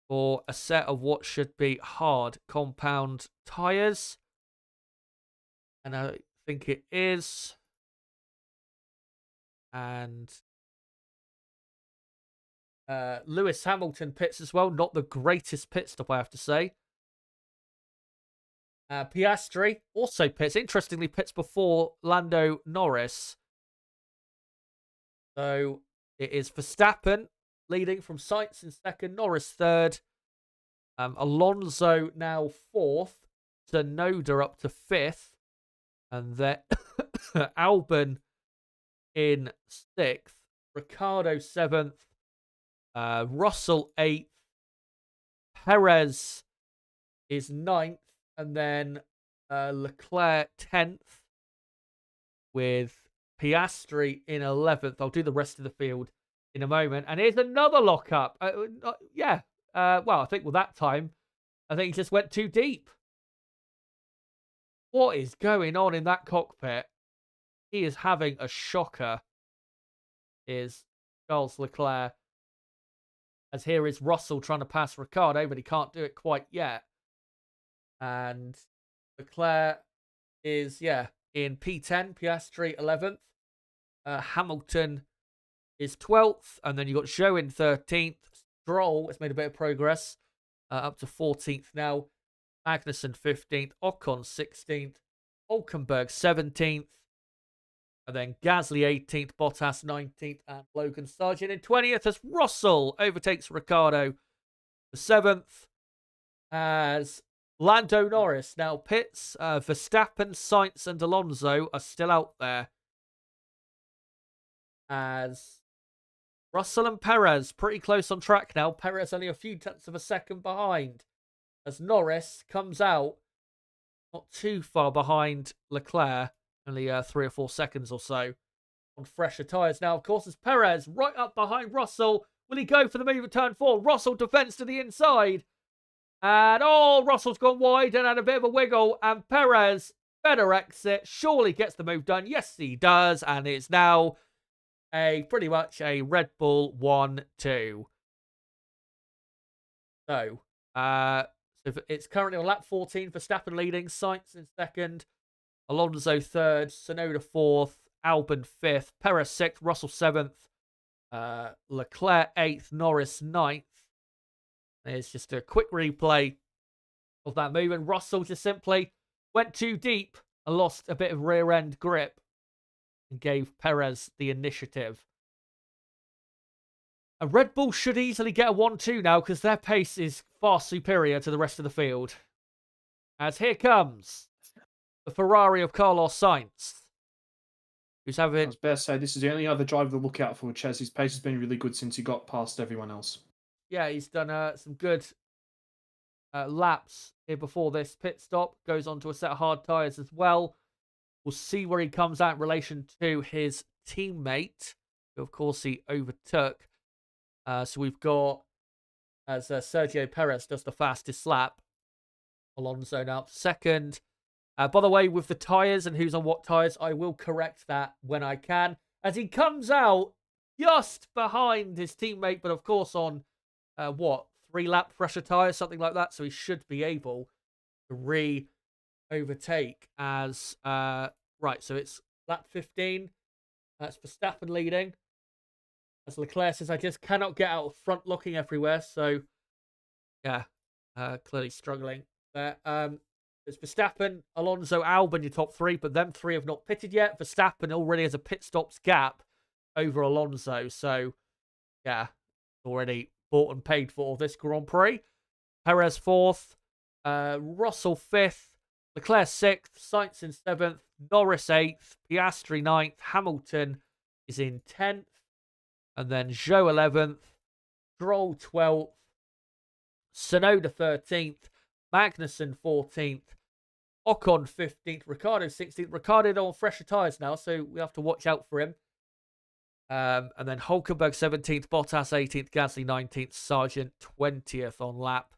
for a set of what should be hard compound tyres. And I think it is. And Lewis Hamilton pits as well. Not the greatest pit stop, I have to say. Piastri also pits. Interestingly, pits before Lando Norris. So it is Verstappen leading from Sainz in 2nd, Norris 3rd. Alonso now 4th. Tsunoda up to 5th. And then Albon in 6th. Ricciardo 7th. Russell 8th. Perez is 9th. And then Leclerc 10th. With Piastri in 11th. I'll do the rest of the field in a moment. And here's another lockup. Well, I think with that time, I think he just went too deep. What is going on in that cockpit? He is having a shocker, is Charles Leclerc. As here is Russell trying to pass Ricciardo, but he can't do it quite yet. And Leclerc is, in P10, Piastri 11th. Hamilton is 12th. And then you've got Zhou in 13th. Stroll has made a bit of progress, up to 14th now. Magnussen 15th. Ocon 16th. Hulkenberg 17th. And then Gasly 18th, Bottas 19th, and Logan Sargent in 20th as Russell overtakes Ricciardo for 7th. As Lando Norris now pits. Verstappen, Sainz, and Alonso are still out there. As Russell and Perez pretty close on track now. Perez only a few tenths of a second behind. As Norris comes out not too far behind Leclerc. Only 3 or 4 seconds or so on fresher tyres. Now, of course, it's Perez right up behind Russell. Will he go for the move at turn 4? Russell defends to the inside. And, Russell's gone wide and had a bit of a wiggle. And Perez, better exit, surely gets the move done. Yes, he does. And it's now pretty much a Red Bull 1-2. So, it's currently on lap 14. Verstappen leading, Sainz in second. Alonso 3rd, Tsunoda 4th, Albon 5th, Perez 6th, Russell 7th, Leclerc 8th, Norris 9th. There's just a quick replay of that move, and Russell just simply went too deep and lost a bit of rear-end grip and gave Perez the initiative. And Red Bull should easily get a 1-2 now because their pace is far superior to the rest of the field. As here comes the Ferrari of Carlos Sainz, who's having... I was about to say, this is the only other driver to look out for, Chaz. His pace has been really good since he got past everyone else. Yeah, he's done some good laps here before this pit stop. Goes on to a set of hard tyres as well. We'll see where he comes out in relation to his teammate, who, of course, he overtook. So we've got, as Sergio Perez does the fastest lap, Alonso now second. By the way, with the tyres and who's on what tyres, I will correct that when I can. As he comes out just behind his teammate, but of course on, 3-lap fresher tyres, something like that. So he should be able to overtake as... right, so it's lap 15. That's Verstappen leading. As Leclerc says, I just cannot get out of front looking everywhere. So, yeah, clearly struggling there. It's Verstappen, Alonso, Albon, your top 3, but them 3 have not pitted yet. Verstappen already has a pit stops gap over Alonso. So, yeah, already bought and paid for this Grand Prix. Perez 4th, Russell 5th, Leclerc 6th, Sainz in 7th, Norris 8th, Piastri 9th, Hamilton is in 10th, and then Zhou 11th, Stroll 12th, Tsunoda 13th, Magnussen 14th, Ocon 15th, Ricciardo 16th. Ricciardo on fresher tyres now, so we have to watch out for him. And then Hulkenberg 17th, Bottas 18th, Gasly 19th, Sargent 20th on lap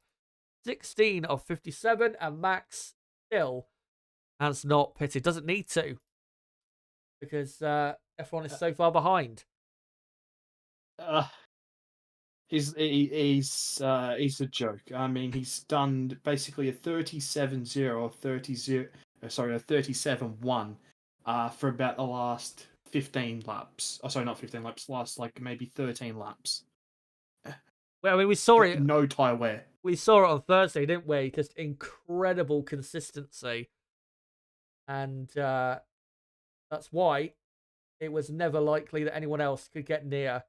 16 of 57, and Max still has not pitted. Doesn't need to, because F1 is so far behind. He's a joke. I mean, he's done basically a 37-0 or 37-1 for about the last 15 laps. Oh, sorry, not 15 laps. Last maybe 13 laps. Well, I mean, we saw it. No tyre wear. We saw it on Thursday, didn't we? Just incredible consistency, and that's why it was never likely that anyone else could get near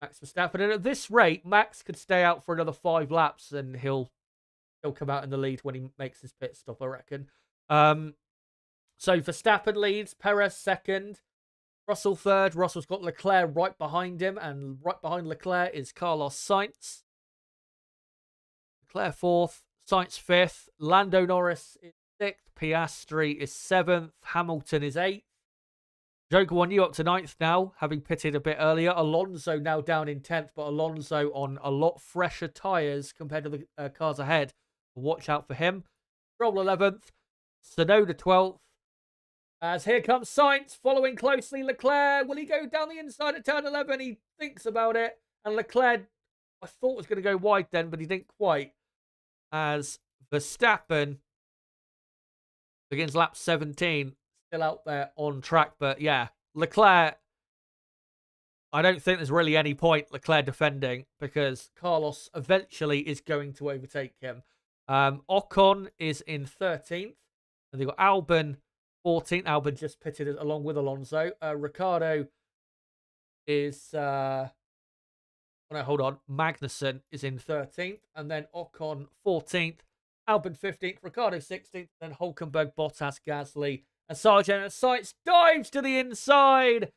Max Verstappen. And at this rate, Max could stay out for another 5 laps and he'll come out in the lead when he makes his pit stop, I reckon. So Verstappen leads, Perez second, Russell third. Russell's got Leclerc right behind him, and right behind Leclerc is Carlos Sainz. Leclerc 4th, Sainz 5th, Lando Norris is 6th, Piastri is 7th, Hamilton is 8th. Joker won you up to 9th now, having pitted a bit earlier. Alonso now down in 10th, but Alonso on a lot fresher tyres compared to the cars ahead. Watch out for him. Stroll 11th, Tsunoda 12th. As here comes Sainz, following closely Leclerc. Will he go down the inside at turn 11? He thinks about it. And Leclerc I thought was going to go wide then, but he didn't quite. As Verstappen begins lap 17, still out there on track. But yeah, Leclerc, I don't think there's really any point Leclerc defending because Carlos eventually is going to overtake him. Ocon is in 13th, and they've got Albon 14th. Albon just pitted along with Alonso. Ricciardo is no, hold on. Magnussen is in 13th, and then Ocon 14th, Albon 15th, Ricciardo 16th, then Hulkenberg, Bottas, Gasly, and Sargent. And Sainz dives to the inside,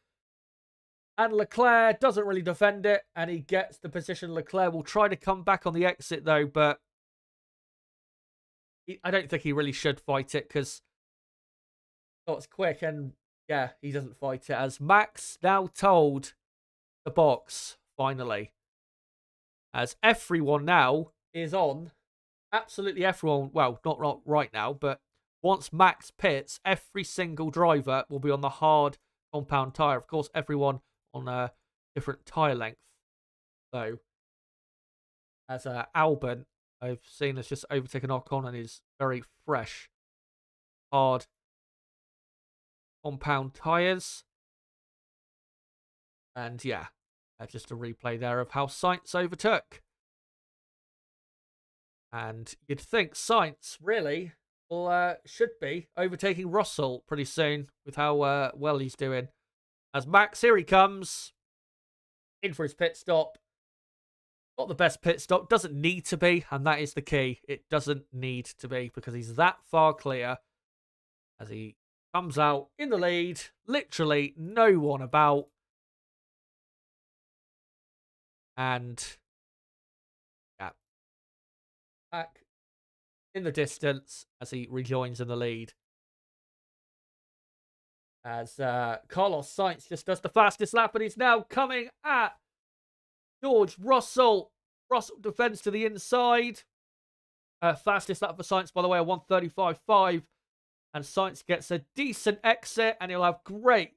and Leclerc doesn't really defend it, and he gets the position. Leclerc will try to come back on the exit, though, but I don't think he really should fight it because it's quick, and yeah, he doesn't fight it. As Max now told the box, finally, as everyone now is on, absolutely everyone, well, not right now, but once Max pits, every single driver will be on the hard compound tyre. Of course, everyone on a different tyre length, though. As Albon, I've seen has just overtaken Ocon and is very fresh, hard compound tyres. And yeah, just a replay there of how Sainz overtook. And you'd think Sainz really should be overtaking Russell pretty soon with how well he's doing. As Max, here he comes, in for his pit stop. Not the best pit stop, doesn't need to be, and that is the key. It doesn't need to be because he's that far clear as he comes out in the lead. Literally no one about. And yeah, back in the distance as he rejoins in the lead. As Carlos Sainz just does the fastest lap, and he's now coming at George Russell. Russell defends to the inside. Fastest lap for Sainz, by the way, a 1:35.5. And Sainz gets a decent exit, and he'll have great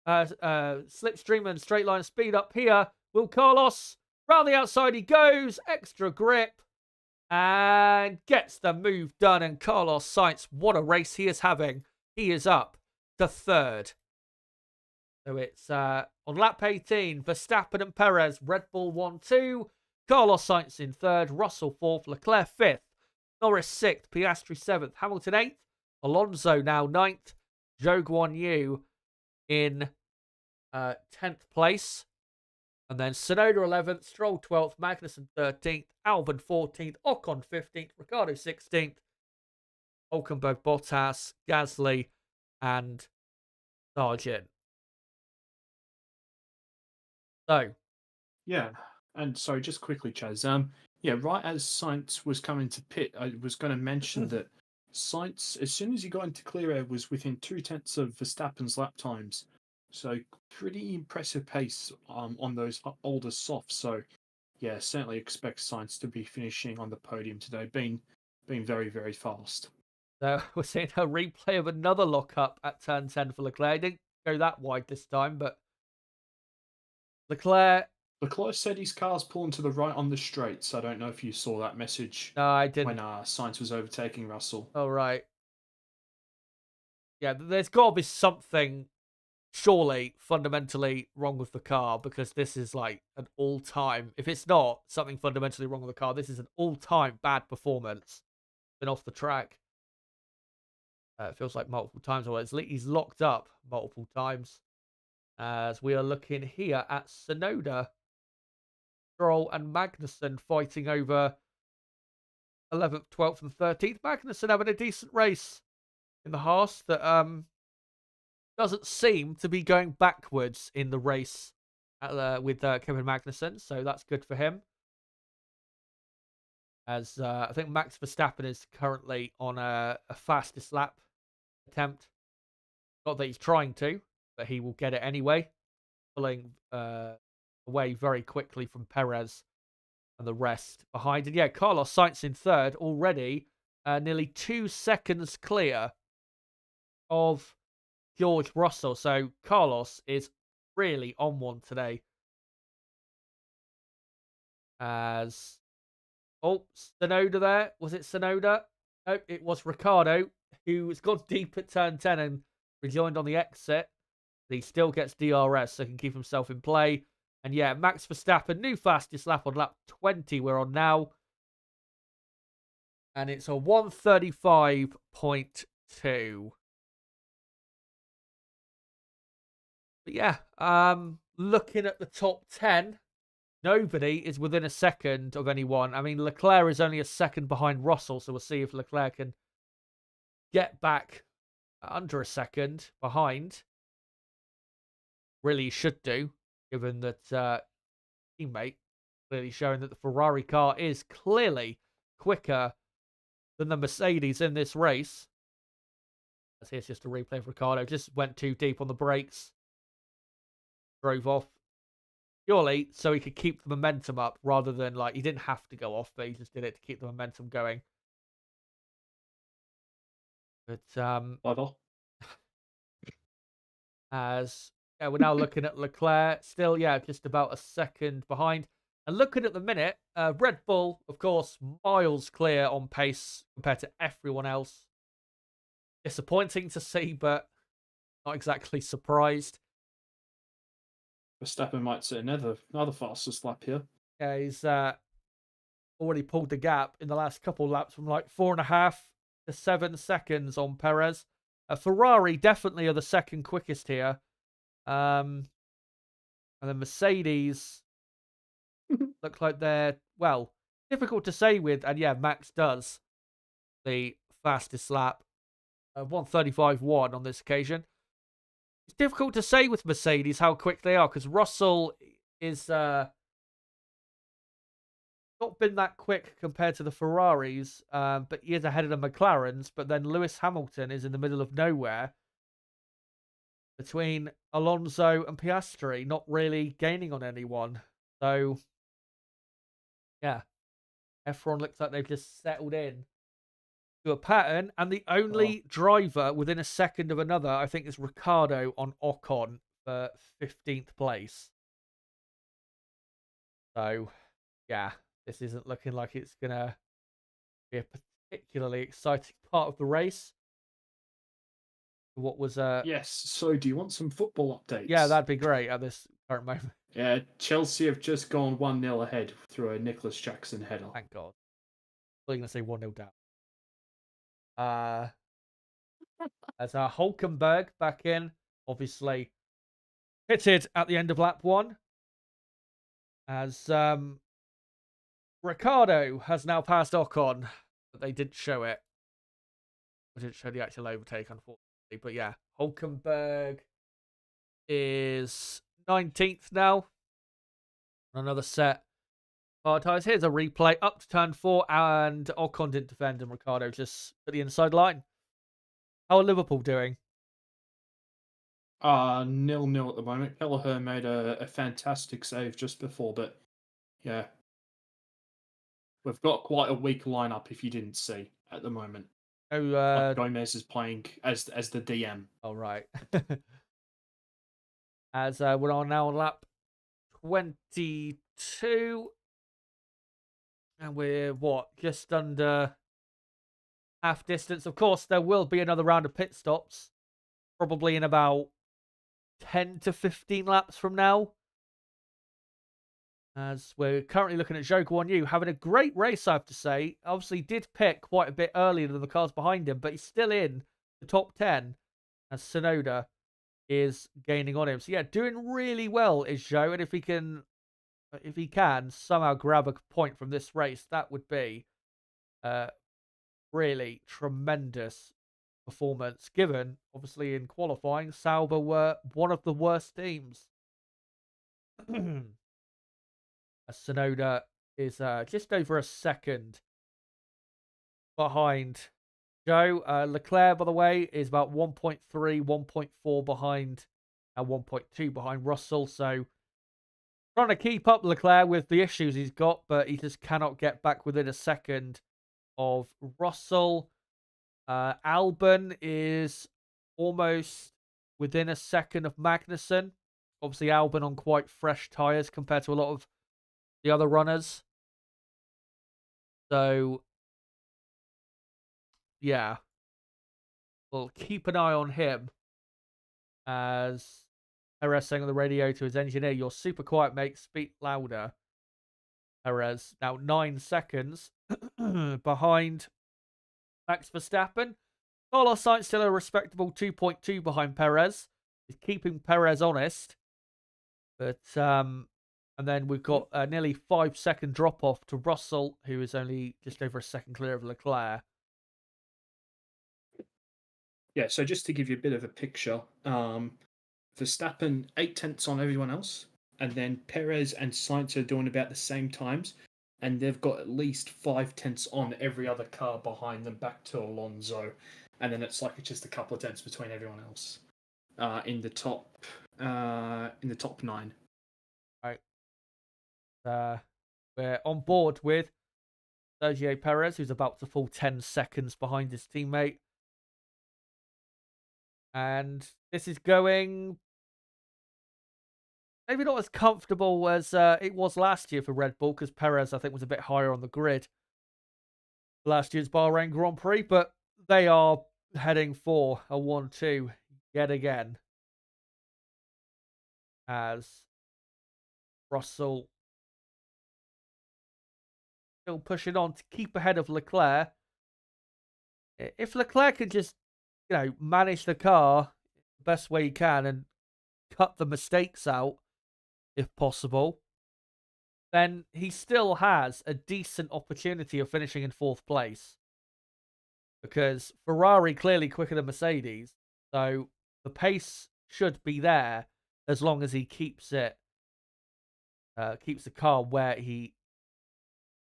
slipstream and straight line speed up here. Will Carlos, round the outside he goes, extra grip, and gets the move done. And Carlos Sainz, what a race he is having. He is up to third. So it's on lap 18, Verstappen and Perez, Red Bull 1-2. Carlos Sainz in third, Russell 4th, Leclerc 5th, Norris 6th, Piastri 7th, Hamilton 8th, Alonso now 9th, Zhou Guanyu in 10th place. And then Tsunoda 11th, Stroll 12th, Magnussen 13th, Albon 14th, Ocon 15th, Ricciardo 16th, Hulkenberg, Bottas, Gasly, and Sargent. So, yeah, and sorry, just quickly, Chaz. Yeah, right as Sainz was coming to pit, I was going to mention that Sainz, as soon as he got into clear air, was within 0.2 of Verstappen's lap times. So pretty impressive pace on those older softs. So yeah, certainly expect Sainz to be finishing on the podium today, being very, very fast. So we're seeing a replay of another lockup at turn 10 for Leclerc. He didn't go that wide this time, but Leclerc said his car's pulling to the right on the straight, so I don't know if you saw that message. No, I didn't. When Sainz was overtaking Russell. Oh, right. Yeah, there's got to be something surely fundamentally wrong with the car because this is like an all-time, if it's not something fundamentally wrong with the car, this is an all-time bad performance. Been off the track. It feels like multiple times. Or he's locked up multiple times. As we are looking here at Tsunoda, Stroll and Magnussen fighting over 11th, 12th, and 13th. Magnussen having a decent race in the Haas that doesn't seem to be going backwards in the race with Kevin Magnussen, so that's good for him. As I think Max Verstappen is currently on a fastest lap attempt. Not that he's trying to, but he will get it anyway. Pulling away very quickly from Perez and the rest behind. And yeah, Carlos Sainz in third already, nearly 2 seconds clear of George Russell. So Carlos is really on one today. As Tsunoda there. Was it Tsunoda? Nope, it was Ricciardo, who has gone deep at turn 10 and rejoined on the exit. He still gets DRS, so can keep himself in play. And yeah, Max Verstappen, new fastest lap on lap 20 we're on now. And it's a 1:35.2. But yeah, looking at the top 10, nobody is within a second of anyone. I mean, Leclerc is only a second behind Russell, so we'll see if Leclerc can get back under a second behind. Really should do, given that teammate clearly showing that the Ferrari car is clearly quicker than the Mercedes in this race. As here's just a replay of Ricciardo. Just went too deep on the brakes. Drove off purely so he could keep the momentum up rather than, like, he didn't have to go off, but he just did it to keep the momentum going. But as yeah, we're now looking at Leclerc, still, yeah, just about a second behind. And looking at the minute, Red Bull, of course, miles clear on pace compared to everyone else. Disappointing to see, but not exactly surprised. Verstappen might set another fastest lap here. Yeah, he's already pulled the gap in the last couple laps from like 4.5 to 7 seconds on Perez. Ferrari definitely are the second quickest here. And then Mercedes look like they're, well, difficult to say with. And yeah, Max does the fastest lap. 1:35.1 on this occasion. It's difficult to say with Mercedes how quick they are, because Russell is not been that quick compared to the Ferraris, but he is ahead of the McLarens. But then Lewis Hamilton is in the middle of nowhere between Alonso and Piastri, not really gaining on anyone. So, yeah, F1 looks like they've just settled in to a pattern, and the only driver within a second of another, I think, is Ricciardo on Ocon for 15th place. So, yeah, this isn't looking like it's going to be a particularly exciting part of the race. What was Yes, so do you want some football updates? Yeah, that'd be great at this current moment. Yeah, Chelsea have just gone 1-0 ahead through a Nicholas Jackson header. Thank God. I was going to say 1-0 down. As Hulkenberg back in, obviously pitted at the end of lap 1. As Ricciardo has now passed Ocon, but they didn't show it. They didn't show the actual overtake, unfortunately. But yeah, Hulkenberg is 19th now. Another set. Tires. Here's a replay up to turn 4, and Ocon didn't defend, and Ricciardo just at the inside line. How are Liverpool doing? 0-0 at the moment. Kelleher made a fantastic save just before, but yeah, we've got quite a weak lineup. If you didn't see at the moment, Gomez is playing as the DM. All right. As we're on now on lap 22. And we're, just under half distance. Of course, there will be another round of pit stops, probably in about 10 to 15 laps from now. As we're currently looking at Zhou Guanyu, having a great race, I have to say. Obviously, did pick quite a bit earlier than the cars behind him, but he's still in the top 10, as Tsunoda is gaining on him. So yeah, doing really well is Zhou, and if he can somehow grab a point from this race, that would be really tremendous performance, given, obviously, in qualifying, Sauber were one of the worst teams. Tsunoda is just over a second behind Zhou. Leclerc, by the way, is about 1.3, 1.4 behind, and 1.2 behind Russell, so trying to keep up Leclerc with the issues he's got, but he just cannot get back within a second of Russell. Albon is almost within a second of Magnussen. Obviously, Albon on quite fresh tyres compared to a lot of the other runners. So, yeah, we'll keep an eye on him as Perez saying on the radio to his engineer, "You're super quiet, mate. Speak louder." Perez now 9 seconds behind Max Verstappen. Carlos Sainz still a respectable 2.2 behind Perez. He's keeping Perez honest. But, and then we've got a nearly 5-second drop off to Russell, who is only just over a second clear of Leclerc. Yeah, so just to give you a bit of a picture, Verstappen 8 tenths on everyone else, and then Perez and Sainz are doing about the same times, and they've got at least 5 tenths on every other car behind them, back to Alonso, and then it's just a couple of tenths between everyone else in the top 9. Right. We're on board with Sergio Perez, who's about to fall 10 seconds behind his teammate. And this is going maybe not as comfortable as it was last year for Red Bull, because Perez, I think, was a bit higher on the grid last year's Bahrain Grand Prix, but they are heading for a 1-2 yet again, as Russell still pushing on to keep ahead of Leclerc. If Leclerc can just, manage the car the best way he can and cut the mistakes out, if possible, then he still has a decent opportunity of finishing in 4th place. Because Ferrari clearly quicker than Mercedes, so the pace should be there as long as he keeps the car where he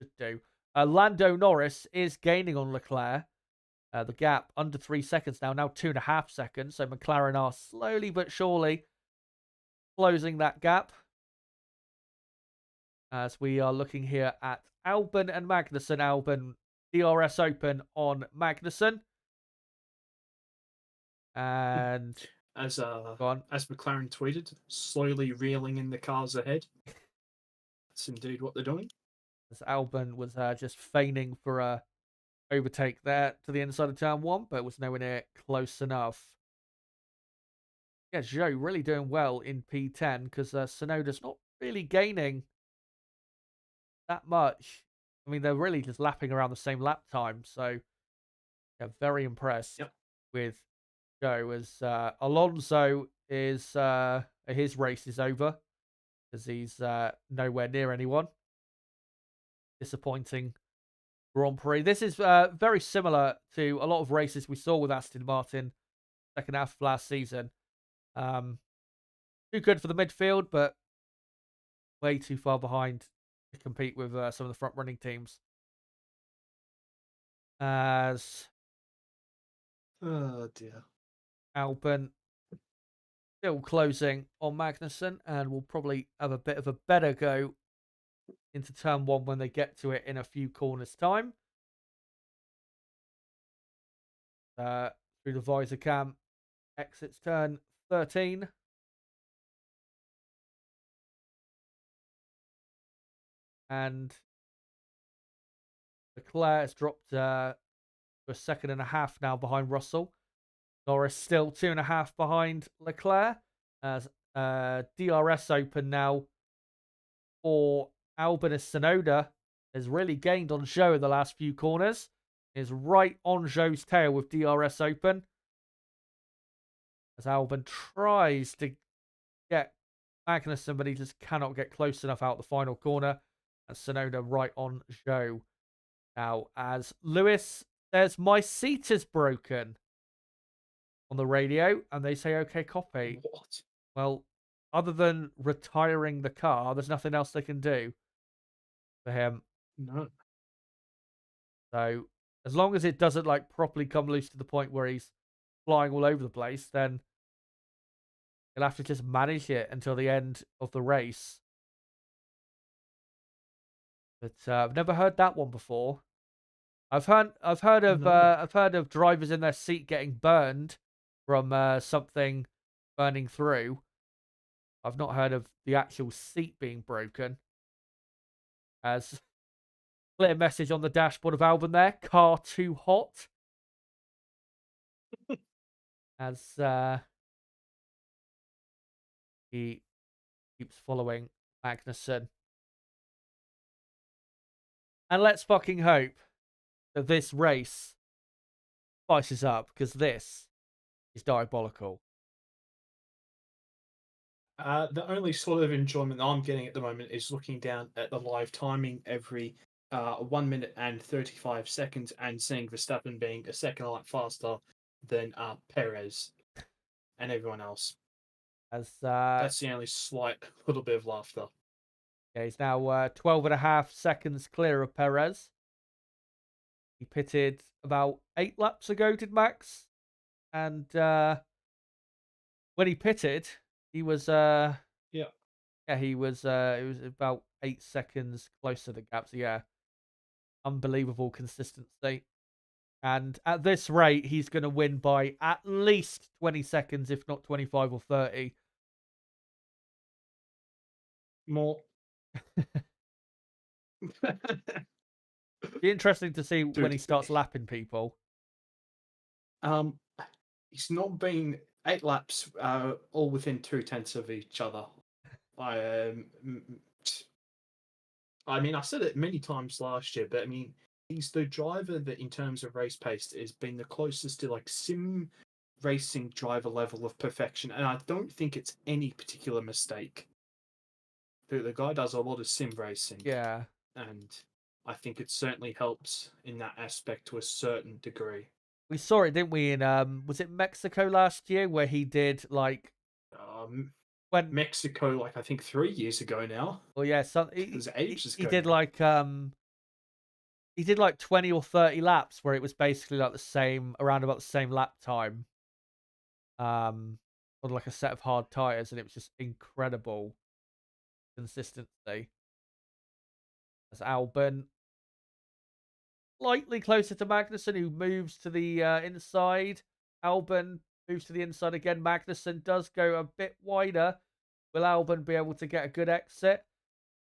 should do. Lando Norris is gaining on Leclerc. The gap under 3 seconds now 2.5 seconds. So McLaren are slowly but surely closing that gap. As we are looking here at Albon and Magnussen. Albon DRS open on Magnussen. And as McLaren tweeted, slowly reeling in the cars ahead. That's indeed what they're doing. As Albon was just feigning for a overtake there to the inside of turn 1, but was nowhere near close enough. Yeah, Zhou really doing well in P10 because Tsunoda's not really gaining that much. I mean, they're really just lapping around the same lap time, so yeah, very impressed with Zhou. As Alonso is his race is over as he's nowhere near anyone. Disappointing Grand Prix. This is very similar to a lot of races we saw with Aston Martin second half of last season. Too good for the midfield, but way too far behind to compete with some of the front running teams. As oh dear, Albon still closing on Magnussen, and will probably have a bit of a better go into turn 1 when they get to it in a few corners time. Through the visor cam, exits turn 13. And Leclerc has dropped to a 1.5 seconds now behind Russell. Norris still 2.5 behind Leclerc. As DRS open now for Albon as Tsunoda has really gained on Zhou in the last few corners. Is right on Zhou's tail with DRS open. As Albon tries to get Magnussen, but he just cannot get close enough out the final corner. And Tsunoda right on Zhou. Now, as Lewis says, "My seat is broken" on the radio, and they say, "Okay, copy." What? Well, other than retiring the car, there's nothing else they can do for him. No. So, as long as it doesn't properly come loose to the point where he's flying all over the place, then he'll have to just manage it until the end of the race. But I've never heard that one before. I've heard of drivers in their seat getting burned from something burning through. I've not heard of the actual seat being broken. As Clear message on the dashboard of Albon there. Car too hot. As he keeps following Magnussen. And let's fucking hope that this race spices up, because this is diabolical. The only sort of enjoyment I'm getting at the moment is looking down at the live timing every 1 minute and 35 seconds and seeing Verstappen being a second lap faster than Perez and everyone else. As That's the only slight little bit of laughter. yeah, he's now 12 and a half seconds clear of Perez. He pitted about 8 laps ago, did Max? And when he pitted, he was he was it was about 8 seconds closer to the gap. So yeah, unbelievable consistency. And at this rate, he's going to win by at least 20 seconds, if not 25 or 30. More. Be interesting to see when he starts lapping people. He's not been 8 laps, all within 0.2 of each other. I mean, I said it many times last year, but I mean, he's the driver that, in terms of race pace, has been the closest to like sim racing driver level of perfection, and I don't think it's any particular mistake. The guy does a lot of sim racing, Yeah, and I think it certainly helps in that aspect to a certain degree. we saw it, didn't we? In was it Mexico last year, where he did like when Mexico, like I think 3 years ago now. Well, yeah, It was ages he ago did now. like he did like 20 or 30 laps where it was basically like the same, around about the same lap time. On like a set of hard tires, and it was just incredible consistency. As Albon slightly closer to Magnussen, who moves to the inside. Albon moves to the inside again. Magnussen does go a bit wider. Will Albon be able to get a good exit?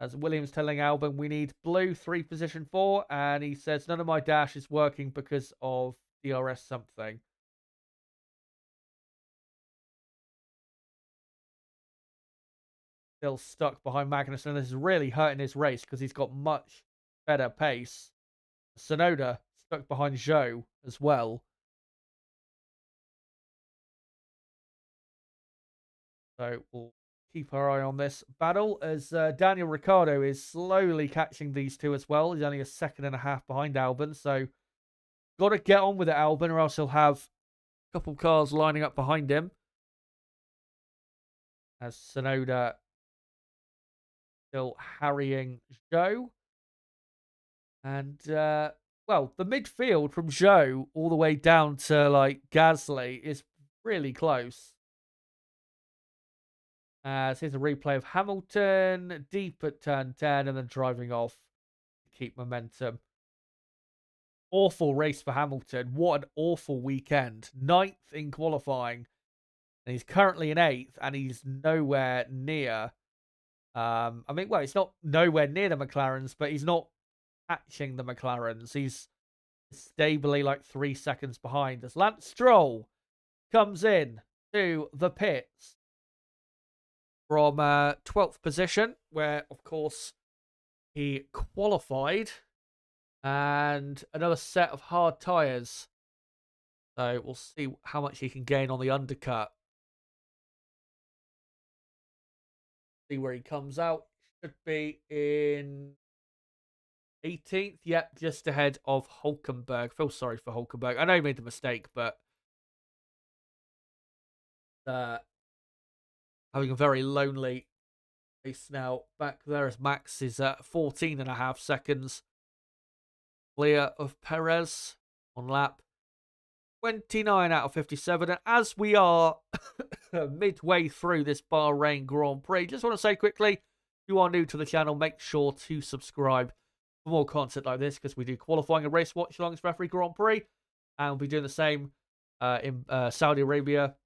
As Williams telling Albon, we need blue, 3 position 4. And he says, none of my dash is working because of DRS something. Still stuck behind Magnussen. This is really hurting his race because he's got much better pace. Tsunoda stuck behind Zhou as well. So we'll keep our eye on this battle as Daniel Ricciardo is slowly catching these two as well. He's only a second and a half behind Albon. So got to get on with it, Albon, or else he'll have a couple cars lining up behind him. As Tsunoda still harrying Zhou. And, well, the midfield from Zhou all the way down to, like, Gasly is really close. As here's a replay of Hamilton, deep at turn 10, and then driving off to keep momentum. Awful race for Hamilton. What an awful weekend. 9th in qualifying. And he's currently in 8th, and he's nowhere near. I mean, well, it's not nowhere near the McLarens, but he's not catching the McLarens. He's stably like 3 seconds behind as Lance Stroll comes in to the pits from 12th position, where, of course, he qualified, and another set of hard tyres. So we'll see how much he can gain on the undercut. See where he comes out. Should be in 18th. Yep, just ahead of Hulkenberg. Feel sorry for Hulkenberg. I know he made the mistake, but having a very lonely race now back there as Max is at 14 and a half seconds clear of Perez on lap 29 out of 57. And as we are midway through this Bahrain Grand Prix, just want to say quickly, if you are new to the channel, make sure to subscribe for more content like this, because we do qualifying and race watch-alongs for every Grand Prix, and we'll be doing the same in Saudi Arabia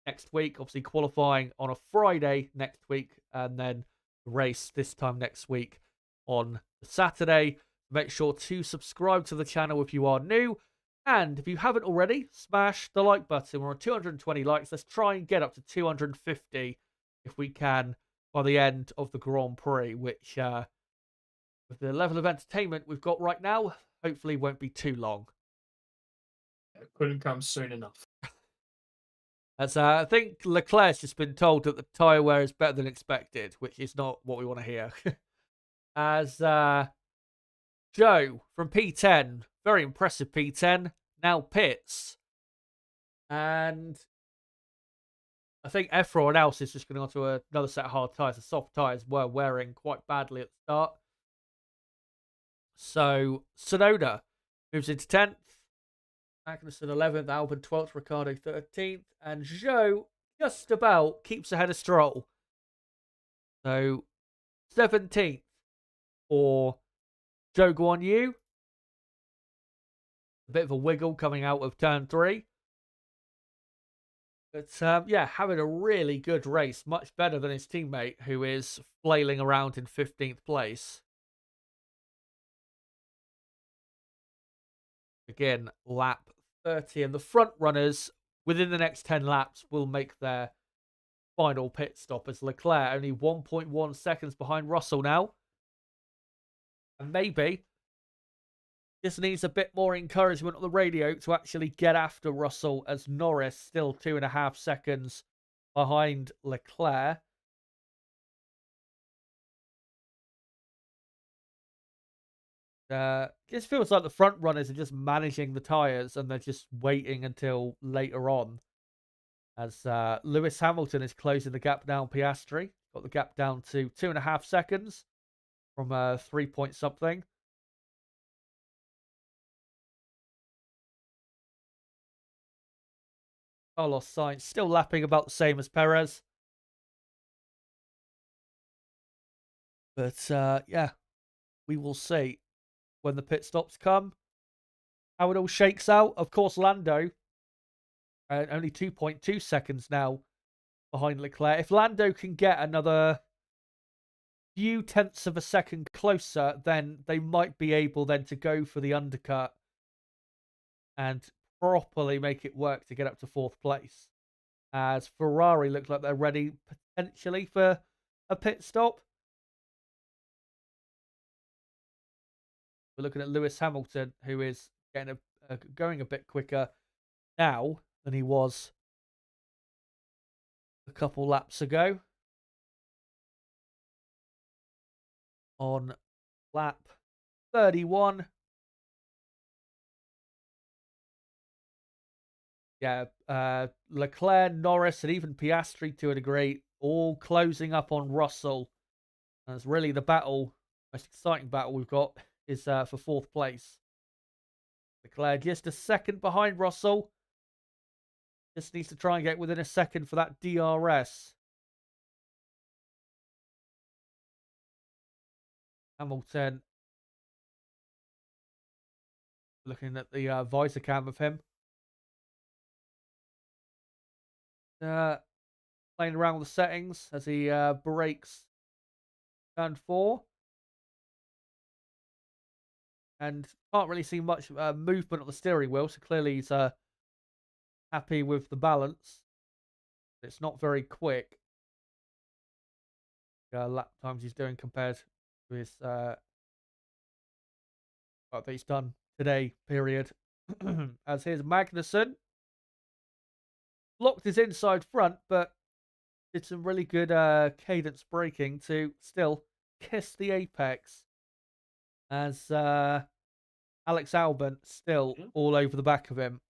next week. Obviously, qualifying on a Friday next week, and then race this time next week on Saturday. Make sure to subscribe to the channel if you are new. And if you haven't already, smash the like button. We're on 220 likes. Let's try and get up to 250 if we can by the end of the Grand Prix, which, with the level of entertainment we've got right now, hopefully won't be too long. It couldn't come soon enough. As I think Leclerc's just been told that the tyre wear is better than expected, which is not what we want to hear. As Joe from P10, very impressive P10, now pits. And I think everyone else is just going on to another set of hard tyres. The soft tyres were wearing quite badly at the start. So Tsunoda moves into 10th. Magnussen 11th, Albon 12th, Ricciardo 13th. And Zhou just about keeps ahead of Stroll. So 17th for Zhou Guan Yu. A bit of a wiggle coming out of turn 3. But yeah, having a really good race. Much better than his teammate, who is flailing around in 15th place. Again, lap 30. And the front runners, within the next 10 laps, will make their final pit stop, as Leclerc only 1.1 seconds behind Russell now. And maybe just needs a bit more encouragement on the radio to actually get after Russell, as Norris still 2.5 seconds behind Leclerc. It feels like the front runners are just managing the tyres and they're just waiting until later on. As Lewis Hamilton is closing the gap down Piastri. Got the gap down to 2.5 seconds from 3 point something. Carlos Sainz still lapping about the same as Perez. But yeah, we will see when the pit stops come how it all shakes out. Of course, Lando only 2.2 seconds now behind Leclerc. If Lando can get another few tenths of a second closer, then they might be able then to go for the undercut and properly make it work to get up to 4th place. As Ferrari look like they're ready potentially for a pit stop. We're looking at Lewis Hamilton, who is getting going a bit quicker now than he was a couple laps ago. On lap 31. Yeah, Leclerc, Norris, and even Piastri to a degree, all closing up on Russell. And it's really the battle, most exciting battle we've got, is for 4th place. Leclerc just a second behind Russell. Just needs to try and get within a second for that DRS. Hamilton. Looking at the visor cam of him. Playing around with the settings as he brakes turn 4. And can't really see much movement on the steering wheel, so clearly he's happy with the balance. It's not very quick. Lap times he's doing compared to his what he's done today, period. As here's Magnussen. Blocked his inside front, but did some really good cadence braking to still kiss the apex. As Alex Albon still all over the back of him.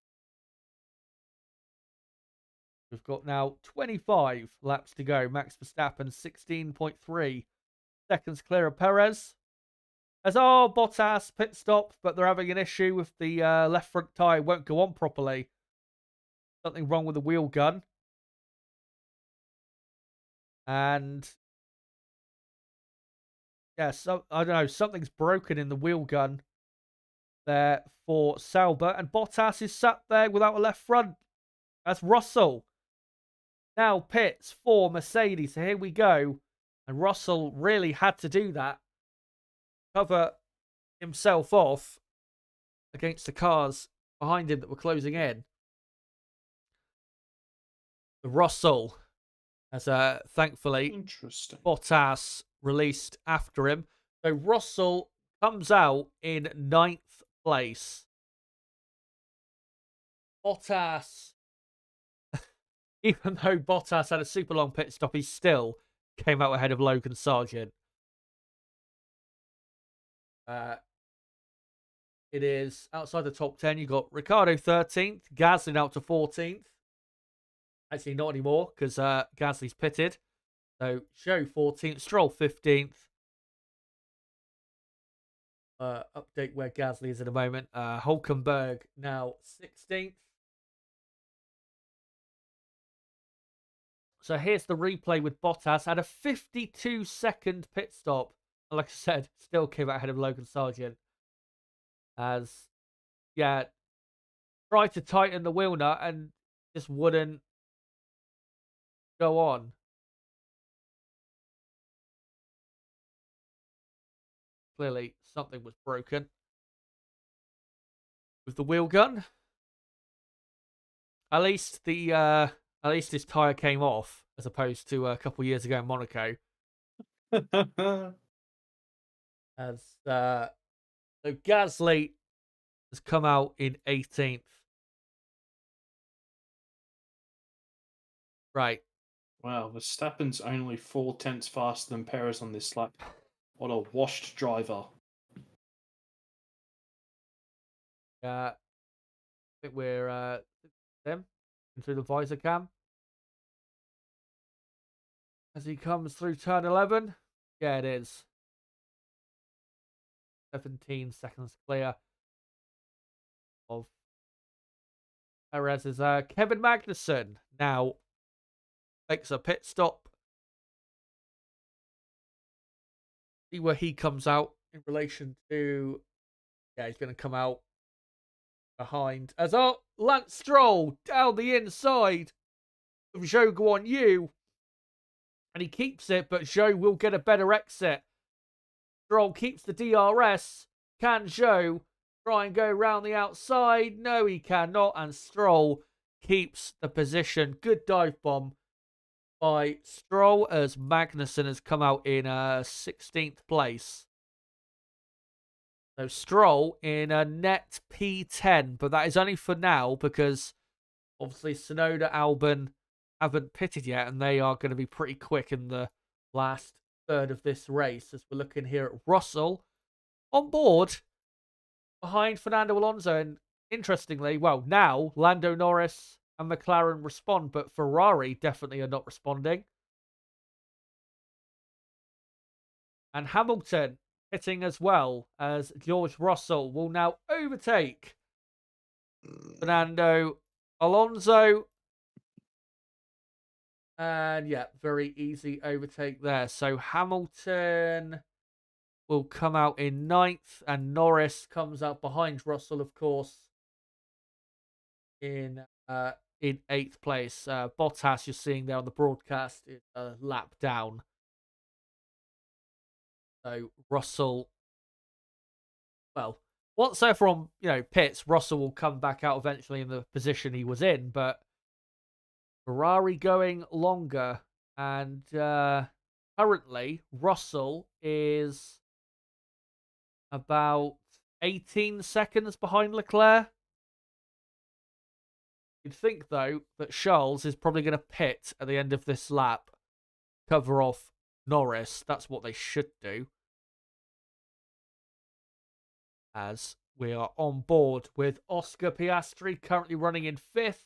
We've got now 25 laps to go. Max Verstappen 16.3 seconds clear of Perez. As Bottas pit stop, but they're having an issue with the left front tyre. Won't go on properly. Something wrong with the wheel gun. And yeah, so I don't know, something's broken in the wheel gun there for Sauber. And Bottas is sat there without a left front. That's Russell. Now pits for Mercedes. So here we go. And Russell really had to do that. Cover himself off against the cars behind him that were closing in. Russell has thankfully Interesting. Bottas released after him. So Russell comes out in 9th place. Bottas, even though Bottas had a super long pit stop, he still came out ahead of Logan Sargent. It is outside the top 10. You've got Ricciardo 13th, Gasly out to 14th. Actually, not anymore because Gasly's pitted. So, Zhou 14th, Stroll 15th. Update where Gasly is in a moment. Hulkenberg now 16th. So, here's the replay with Bottas. Had a 52-second pit stop. And like I said, still came out ahead of Logan Sargent. As, yeah, tried to tighten the wheel nut and just wouldn't go on. Clearly, something was broken with the wheel gun. At least his tire came off, as opposed to a couple of years ago in Monaco. As so Gasly has come out in 18th. Right. Wow, Verstappen's only 4/10 faster than Perez on this lap. What a washed driver. I think we're them through the visor cam as he comes through turn 11. Yeah, it is. 17 seconds clear of Perez's. Kevin Magnussen now makes a pit stop. See where he comes out in relation to. Yeah, he's going to come out behind as Lance Stroll down the inside of Zhou Guan Yu. And he keeps it, but Zhou will get a better exit. Stroll keeps the DRS. Can Zhou try and go round the outside? No, he cannot. And Stroll keeps the position. Good dive bomb by Stroll as Magnussen has come out in 16th place. So Stroll in a net P10, but that is only for now because obviously Tsunoda, Albon haven't pitted yet, and they are going to be pretty quick in the last third of this race. As we're looking here at Russell on board behind Fernando Alonso, and interestingly, well, now Lando Norris and McLaren respond, but Ferrari definitely are not responding. And Hamilton hitting as well as George Russell will now overtake Fernando Alonso. And yeah, very easy overtake there. So Hamilton will come out in 9th, and Norris comes out behind Russell, of course, in 8th place. Bottas, you're seeing there on the broadcast, is a lap down. So Russell, well, once they're from pits, Russell will come back out eventually in the position he was in, but Ferrari going longer, and currently Russell is about 18 seconds behind Leclerc. You'd think, though, that Charles is probably going to pit at the end of this lap, cover off Norris. That's what they should do. As we are on board with Oscar Piastri, currently running in 5th.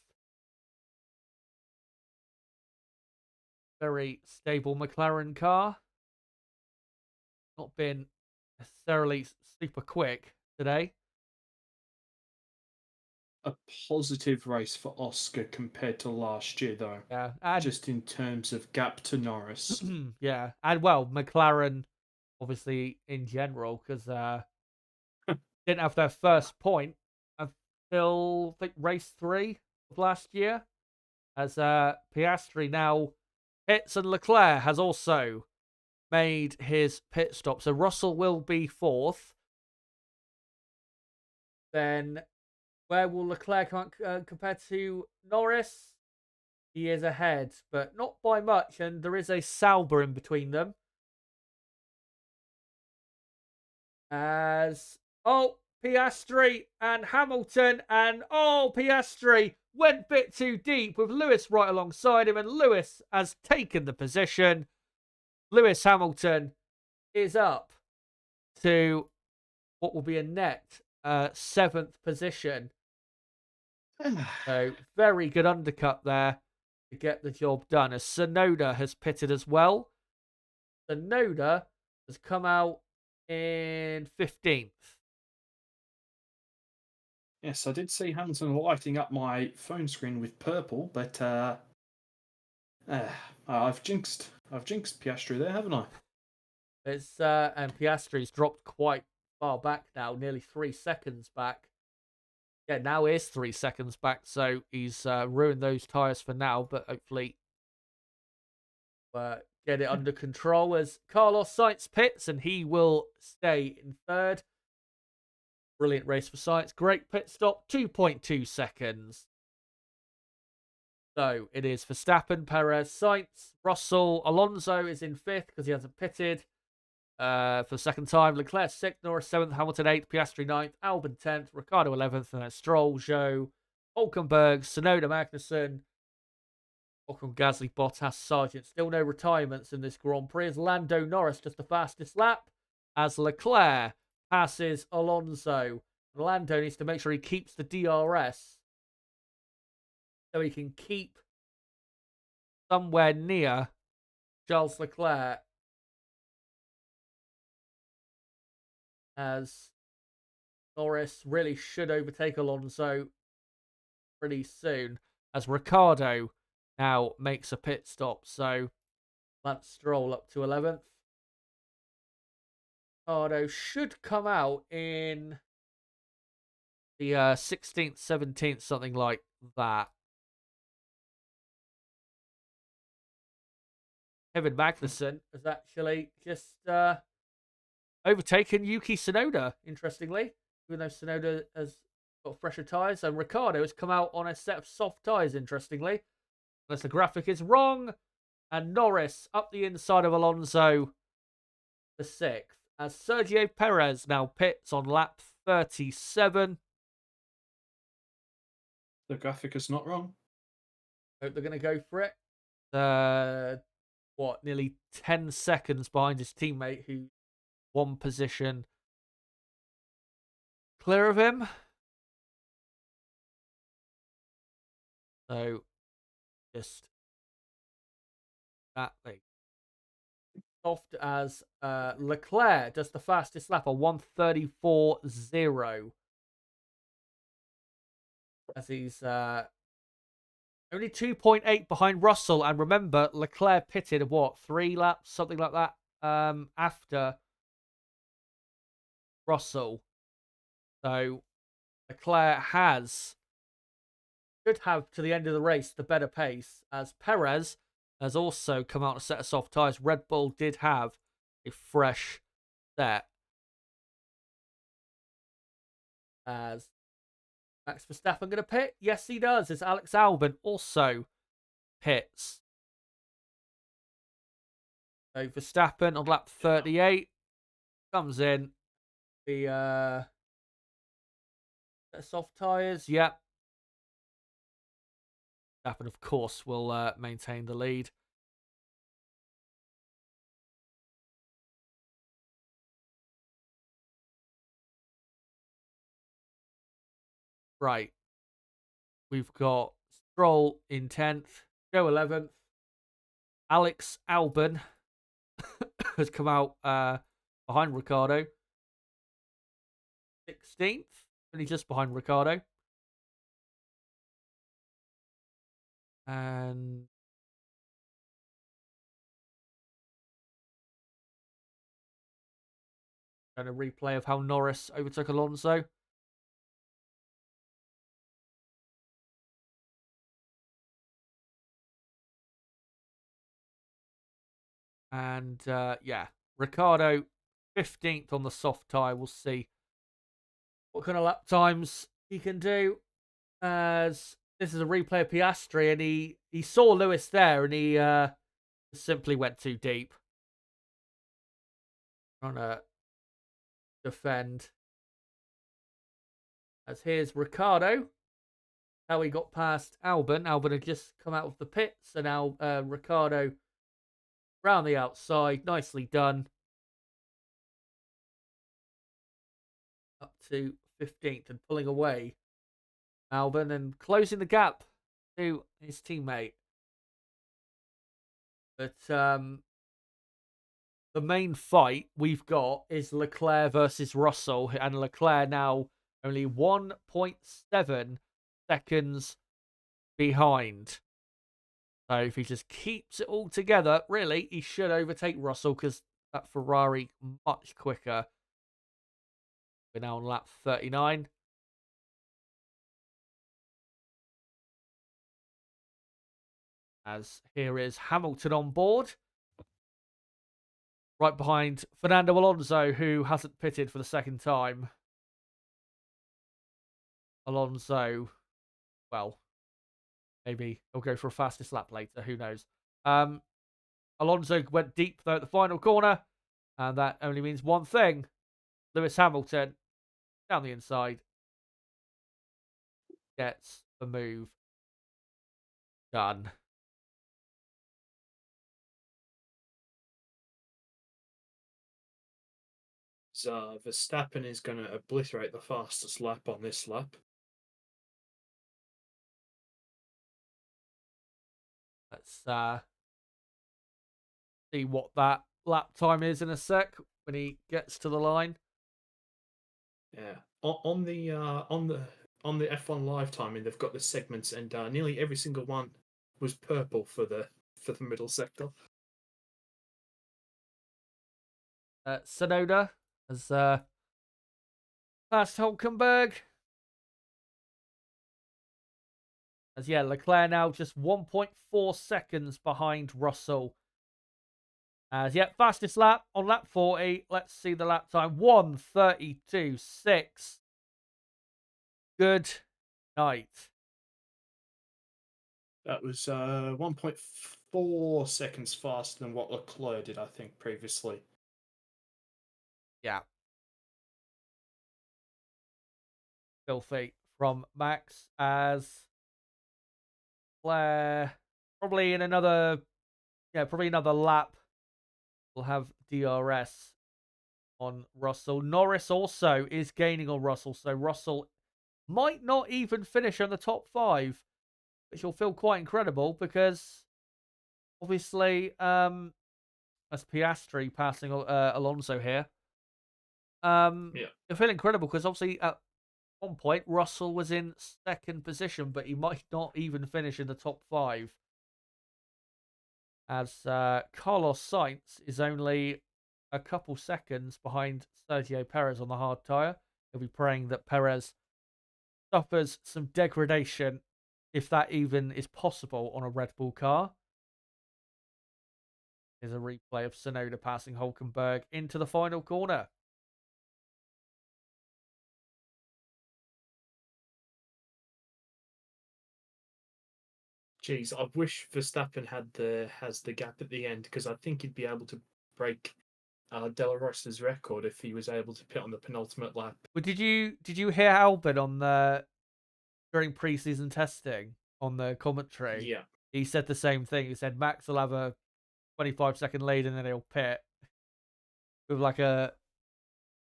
Very stable McLaren car. Not been necessarily super quick today. A positive race for Oscar compared to last year, though. Yeah, and just in terms of gap to Norris. Yeah, and well, McLaren, obviously in general, because didn't have their first point until I think race 3 of last year, as Piastri now hits, and Leclerc has also made his pit stop. So Russell will be 4th. then where will Leclerc come out compared to Norris? He is ahead, but not by much, and there is a Sauber in between them. As Piastri and Hamilton, and Piastri went a bit too deep with Lewis right alongside him, and Lewis has taken the position. Lewis Hamilton is up to what will be a net 7th position. So very good undercut there to get the job done. As Tsunoda has pitted as well. Tsunoda has come out in 15th. Yes, I did see Hamilton lighting up my phone screen with purple, but I've jinxed Piastri there, haven't I? It's and Piastri's dropped quite far back now, nearly 3 seconds back. Yeah, now is 3 seconds back, so he's ruined those tyres for now, but hopefully get it under control as Carlos Sainz pits, and he will stay in 3rd. Brilliant race for Sainz. Great pit stop, 2.2 seconds. So it is Verstappen, Perez, Sainz, Russell, Alonso is in 5th because he hasn't pitted for the 2nd time. Leclerc 6th, Norris 7th, Hamilton 8th, Piastri 9th, Albon 10th, Ricciardo 11th, and then Stroll, Zhou, Hulkenberg, Tsunoda, Magnussen, Ocon, Gasly, Bottas, Sargent. Still no retirements in this Grand Prix as Lando Norris just the fastest lap as Leclerc passes Alonso. Lando needs to make sure he keeps the DRS so he can keep somewhere near Charles Leclerc as Norris really should overtake Alonso pretty soon as Ricciardo now makes a pit stop. So Lance Stroll up to 11th. Ricciardo should come out in the 16th, 17th, something like that. Kevin Magnussen has actually just overtaken Yuki Tsunoda, interestingly, even though Tsunoda has got fresher tyres. And Ricciardo has come out on a set of soft tyres, interestingly. Unless the graphic is wrong. And Norris up the inside of Alonso for 6th. As Sergio Perez now pits on lap 37. The graphic is not wrong. Hope they're going to go for it. Nearly 10 seconds behind his teammate who one position clear of him. So just that thing. Soft as Leclerc does the fastest lap, a 1:34.0. As he's only 2.8 behind Russell. And remember, Leclerc pitted, 3 laps? Something like that, after Russell. So Leclerc should have, to the end of the race, the better pace. As Perez has also come out on a set of soft tyres. Red Bull did have a fresh set. As Max Verstappen going to pit? Yes, he does. As Alex Albon also pits. So Verstappen on lap 38 comes in. The soft tyres, yep. Verstappen, of course, will maintain the lead. Right. We've got Stroll in 10th, Joe 11th. Alex Albon has come out behind Ricciardo. 16th, only just behind Ricciardo. And a replay of how Norris overtook Alonso. And Ricciardo 15th on the soft tyre. We'll see what kind of lap times he can do. As this is a replay of Piastri, and he saw Lewis there, and he simply went too deep. Trying to defend. As here's Ricciardo. How he got past Albon. Albon had just come out of the pits, and now Ricciardo round the outside. Nicely done. Up to 15th and pulling away Albon and closing the gap to his teammate. But the main fight we've got is Leclerc versus Russell, and Leclerc now only 1.7 seconds behind. So if he just keeps it all together, really, he should overtake Russell because that Ferrari much quicker. We're now on lap 39. As here is Hamilton on board. Right behind Fernando Alonso, who hasn't pitted for the second time. Alonso, well, maybe he'll go for a fastest lap later. Who knows? Alonso went deep, though, at the final corner. And that only means one thing. Lewis Hamilton, down the inside, gets the move done. So Verstappen is going to obliterate the fastest lap on this lap. Let's see what that lap time is in a sec when he gets to the line. Yeah, on the F1 live timing, they've got the segments, and nearly every single one was purple for the middle sector. Sonoda has passed Hulkenberg. As yeah, Leclerc now just 1.4 seconds behind Russell. As yeah, fastest lap on lap 40. Let's see the lap time. 1:32.6. Good night. That was 1.4 seconds faster than what Leclerc did, I think, previously. Yeah. Filthy from Max as Leclerc probably in another lap we'll have DRS on Russell. Norris also is gaining on Russell, so Russell might not even finish on the top 5, which will feel quite incredible because obviously that's Piastri passing Alonso here. It'll feel incredible because obviously at one point Russell was in second position, but he might not even finish in the top 5. As Carlos Sainz is only a couple seconds behind Sergio Perez on the hard tyre. He'll be praying that Perez suffers some degradation, if that even is possible on a Red Bull car. Here's a replay of Sonoda passing Hulkenberg into the final corner. Geez, I wish Verstappen has the gap at the end, because I think he'd be able to break Della Rosa's record if he was able to pit on the penultimate lap. But did you hear Albert on during preseason testing on the commentary? Yeah. He said the same thing. He said Max will have a 25-second lead and then he'll pit with like a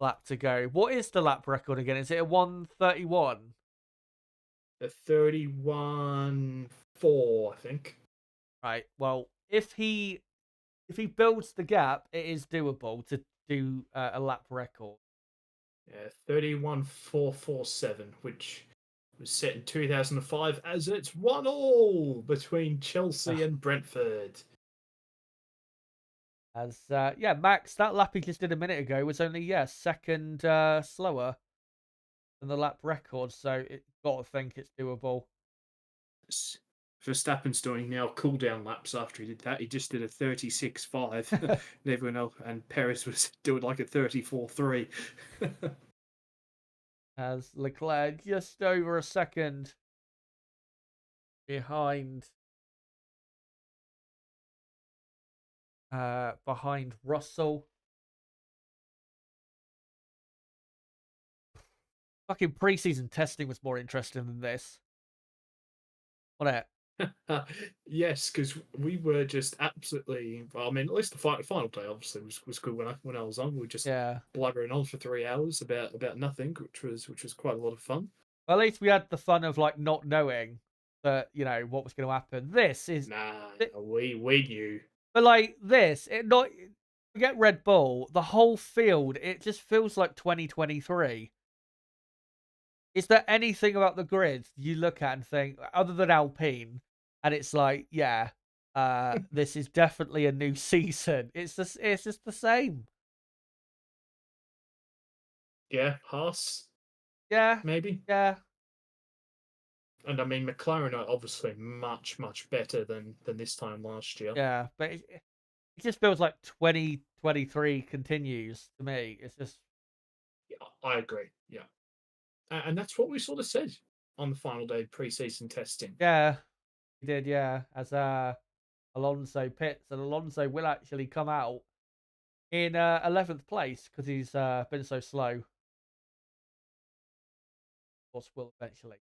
lap to go. What is the lap record again? Is it a 1:31? A 31.4, I think. Right. Well, if he builds the gap, it is doable to do a lap record. Yeah, 31.447, which was set in 2005 as it's 1-1 between Chelsea and Brentford. As Max, that lap he just did a minute ago was only second slower than the lap record, so it got to think it's doable. Verstappen's doing now cool down laps after he did that. He just did a 36.5 and everyone else, and Perez was doing like a 34.3. as Leclerc just over a second behind Russell. Fucking preseason testing was more interesting than this. Wasn't it? Yes, because we were just absolutely. Well, I mean, at least the final day obviously was good when I was on. We were just Yeah. blabbering on for 3 hours about nothing, which was quite a lot of fun. Well, at least we had the fun of like not knowing that what was going to happen. This is, Nah, we knew. but like this, it not forget Red Bull. The whole field, it just feels like 2023. Is there anything about the grid you look at and think, other than Alpine, and it's like, yeah, this is definitely a new season. It's just the same. Yeah, Haas Yeah, maybe. yeah, And I mean, McLaren are obviously much better than this time last year. yeah. But it just feels like 2023 continues to me. It's just, Yeah, I agree. Yeah, and that's what we sort of said on the final day of pre-season testing. yeah, he did, yeah. As Alonso pits, and Alonso will actually come out in 11th place because he's been so slow. Of course, will eventually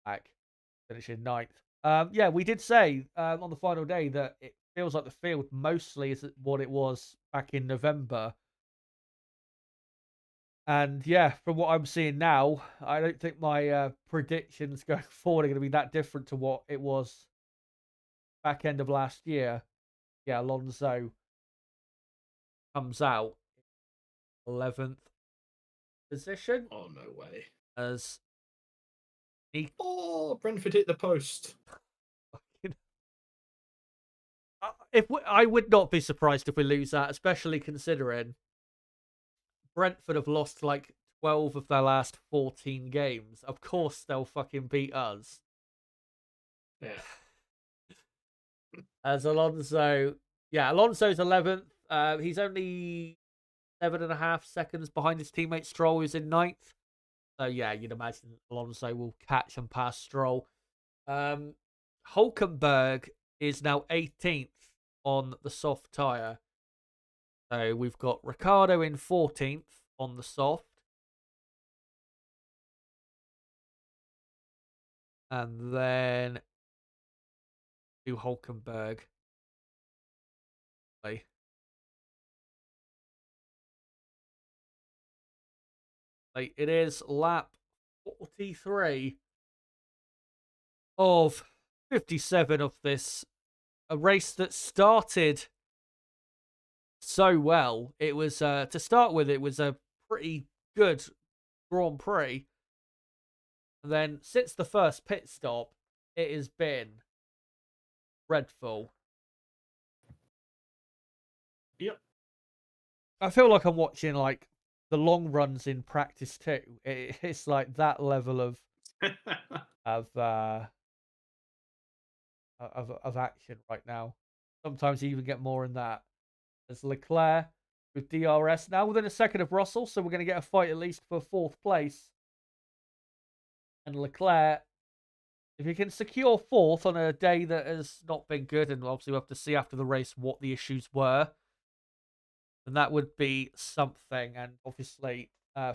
back finish in ninth. Yeah, we did say on the final day that it feels like the field mostly is what it was back in November. And yeah, from what I'm seeing now, I don't think my predictions going forward are going to be that different to what it was back end of last year. Yeah, Alonso comes out 11th position Oh no way! as he. Oh, Brentford hit the post. I would not be surprised if we lose that, especially considering Brentford have lost like 12 of their last 14 games. Of course, they'll fucking beat us. Yeah. As Alonso, yeah, Alonso's 11th. He's only 7.5 seconds behind his teammate Stroll, who's in ninth. So yeah, you'd imagine Alonso will catch and pass Stroll. Hulkenberg is now 18th on the soft tyre. So we've got Ricardo in 14th on the soft. And then to Hulkenberg. Like it is lap 43 of 57 of this. A race that started so well. It was to start with, it was a pretty good Grand Prix. And then since the first pit stop, it has been dreadful. Yep. I feel like I'm watching like the long runs in practice too. It's like that level of uh of action right now. Sometimes you even get more in that. As Leclerc with DRS now within a second of Russell, so we're going to get a fight at least for fourth place. And Leclerc, if he can secure fourth on a day that has not been good, and obviously we'll have to see after the race what the issues were, then that would be something. And obviously,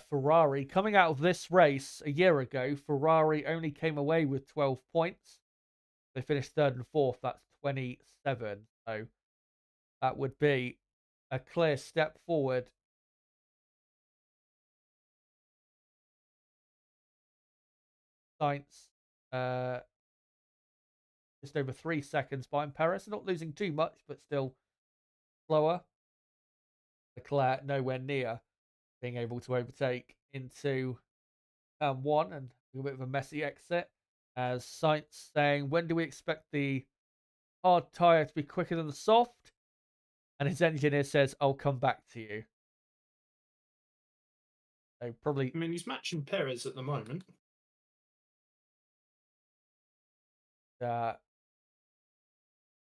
Ferrari coming out of this race a year ago, Ferrari only came away with 12 points. They finished third and fourth. That's 27. So that would be a clear step forward. Sainz, just over 3 seconds behind Perez. Not losing too much, but still slower. Leclerc nowhere near being able to overtake into turn one and a bit of a messy exit. As Sainz saying, when do we expect the hard tyre to be quicker than the soft? And his engineer says, I'll come back to you. So probably. I mean, he's matching Perez at the moment. Player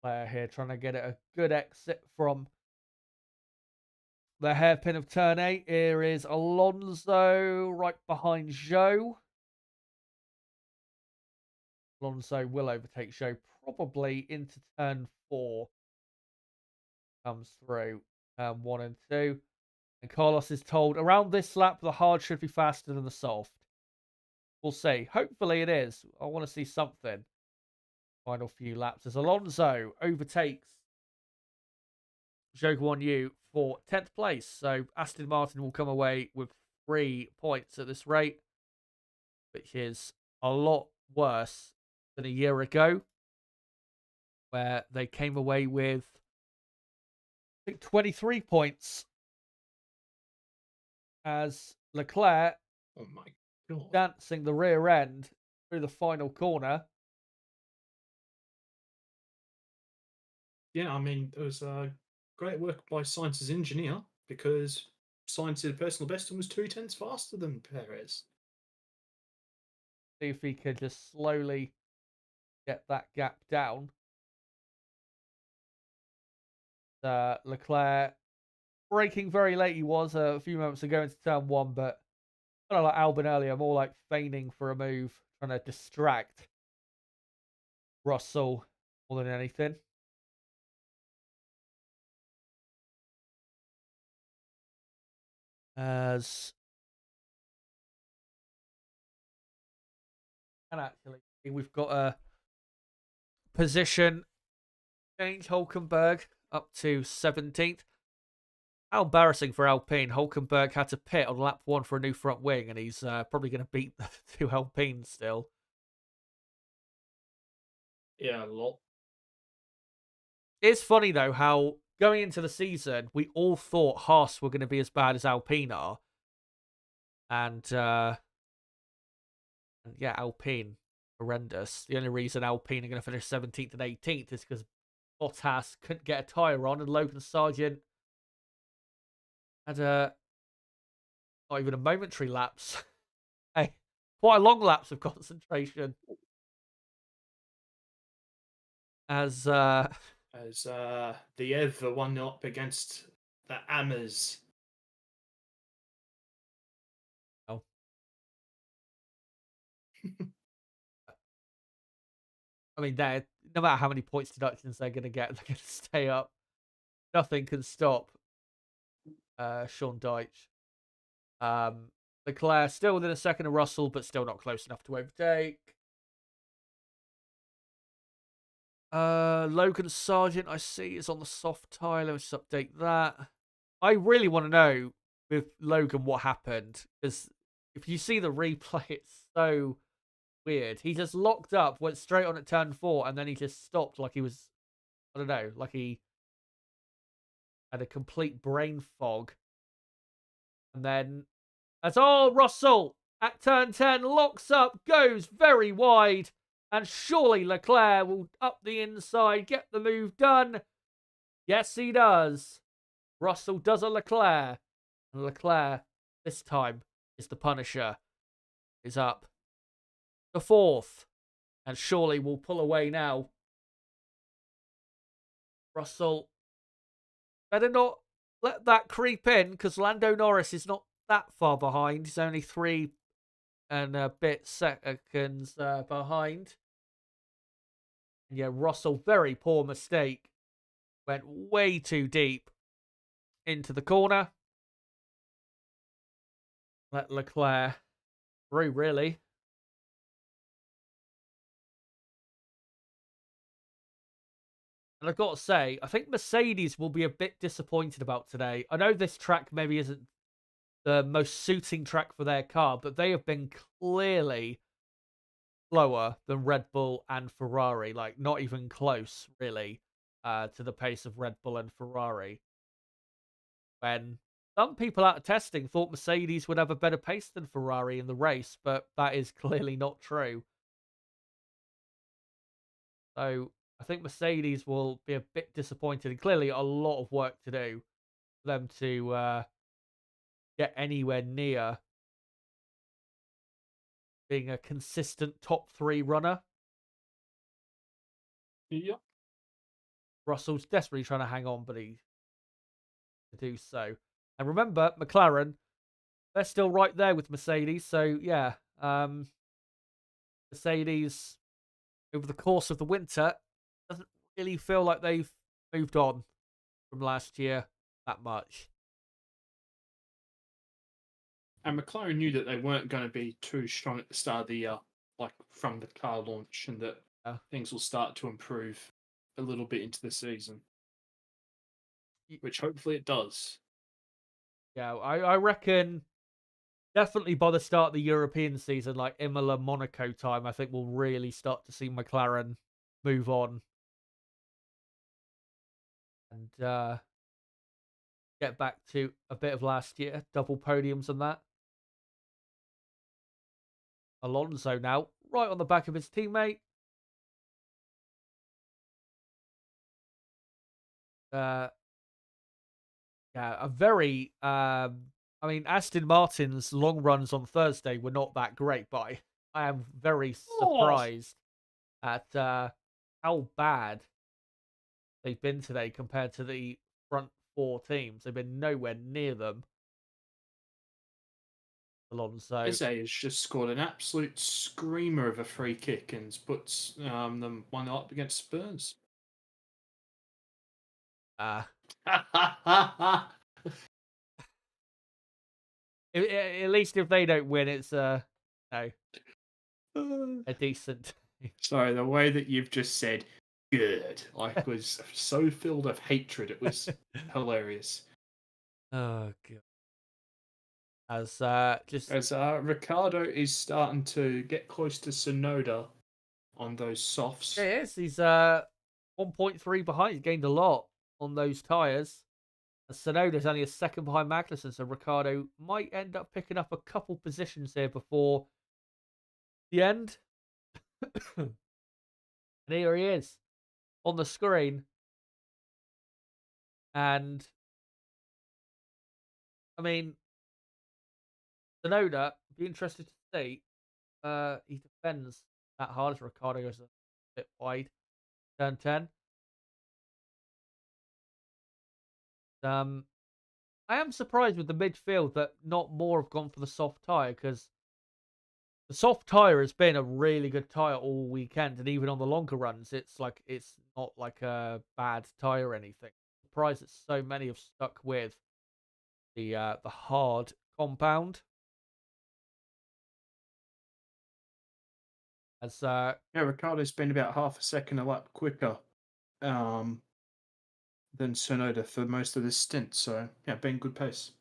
here trying to get it a good exit from the hairpin of turn 8. Here is Alonso right behind Zhou. Alonso will overtake Zhou probably into turn 4. Comes through 1 and 2. And Carlos is told around this lap the hard should be faster than the soft. We'll see. Hopefully it is. I want to see something. Final few laps as Alonso overtakes Zhou Guanyu for 10th place. So Aston Martin will come away with 3 points at this rate, which is a lot worse than a year ago, where they came away with, I think, 23 points. As Leclerc, oh my God, dancing the rear end through the final corner. Yeah, I mean, it was great work by Sainz's engineer, because Sainz did a personal best and was 2/10 faster than Perez. See if he could just slowly get that gap down. Leclerc braking very late. He was a few moments ago into turn 1, but kind of like Albon earlier, more like feigning for a move, trying to distract Russell more than anything. And actually, we've got a position change. Hulkenberg up to 17th. How embarrassing for Alpine. Hulkenberg had to pit on lap 1 for a new front wing, and he's probably going to beat the 2 Alpines still. Yeah, a lot. It's funny, though, how going into the season, we all thought Haas were going to be as bad as Alpine are. And yeah, Alpine, horrendous. The only reason Alpine are going to finish 17th and 18th is because Bottas couldn't get a tyre on, and Logan Sargent had not even a momentary lapse. Hey, quite a long lapse of concentration. As the Ev won up against the Ammers. Oh. I mean, no matter how many points deductions they're going to get, they're going to stay up. Nothing can stop Sean Deitch. Leclerc still within a second of Russell, but still not close enough to overtake. Logan Sargent, I see, is on the soft tyre. Let's just update that. I really want to know with Logan what happened, because if you see the replay, it's so weird. He just locked up, went straight on at turn 4, and then he just stopped like he was, I don't know, like he had a complete brain fog. And then, Russell at turn 10 locks up, goes very wide. And surely Leclerc will up the inside, get the move done. Yes, he does. Russell does a Leclerc. And Leclerc, this time, is the Punisher. Is up to 4th. And surely will pull away now. Russell, better not let that creep in, because Lando Norris is not that far behind. He's only 3 and a bit seconds behind. And yeah, Russell, very poor mistake. Went way too deep into the corner. Let Leclerc through, really. And I've got to say, I think Mercedes will be a bit disappointed about today. I know this track maybe isn't the most suiting track for their car, but they have been clearly slower than Red Bull and Ferrari. Like, not even close, really, to the pace of Red Bull and Ferrari. When some people out of testing thought Mercedes would have a better pace than Ferrari in the race, but that is clearly not true. So I think Mercedes will be a bit disappointed, and clearly a lot of work to do for them to get anywhere near being a consistent top 3 runner. Yep. Russell's desperately trying to hang on, but he to do so. And remember, McLaren, they're still right there with Mercedes. So, yeah, Mercedes, over the course of the winter, doesn't really feel like they've moved on from last year that much. And McLaren knew that they weren't going to be too strong at the start of the year, like from the car launch, and that things will start to improve a little bit into the season, which hopefully it does. Yeah, I reckon definitely by the start of the European season, like Imola, Monaco time, I think we'll really start to see McLaren move on and get back to a bit of last year, double podiums and that. Alonso now, right on the back of his teammate. Yeah, a very I mean, Aston Martin's long runs on Thursday were not that great, but I am very surprised at how bad they've been today compared to the front four teams. They've been nowhere near them. Alonso. Eze has just scored an absolute screamer of a free kick and puts them 1-0 up against Spurs. At least if they don't win, it's no, a decent. Sorry, the way that you've just said "good" like was so filled of hatred. It was hilarious. Oh god. As Ricciardo is starting to get close to Tsunoda on those softs. Yeah, yes, he's 1.3 behind. He's gained a lot on those tyres. Tsunoda's only a second behind Magnussen, so Ricciardo might end up picking up a couple positions here before the end. And here he is on the screen. And I mean, Tsunoda, be interested to see. He defends that hard as Ricciardo goes a bit wide. Turn 10. I am surprised with the midfield that not more have gone for the soft tyre, because the soft tyre has been a really good tyre all weekend, and even on the longer runs, it's not like a bad tyre or anything. I'm surprised that so many have stuck with the hard compound. As Ricciardo's been about half a second a lap quicker than Tsunoda for most of this stint, so yeah, been good pace.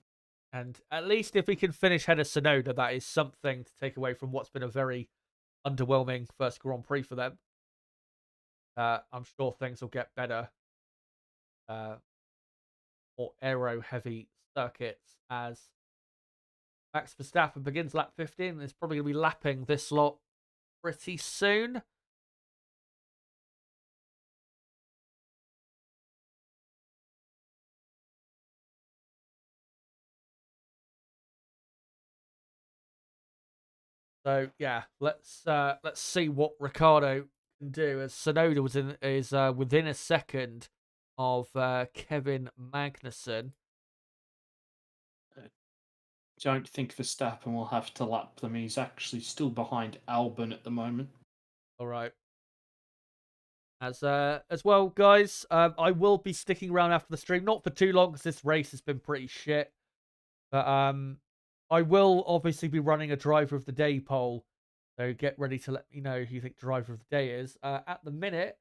And at least if we can finish ahead of Tsunoda, that is something to take away from what's been a very underwhelming first Grand Prix for them. I'm sure things will get better. More aero-heavy circuits as Max Verstappen begins lap 15. And is probably going to be lapping this lot pretty soon. So yeah, let's see what Ricciardo can do, as Tsunoda is within a second of Kevin Magnussen. Don't think Verstappen will have to lap them. He's actually still behind Albon at the moment. All right. As well, guys, I will be sticking around after the stream, not for too long because this race has been pretty shit. But I will obviously be running a driver of the day poll, so get ready to let me know who you think driver of the day is. At the minute,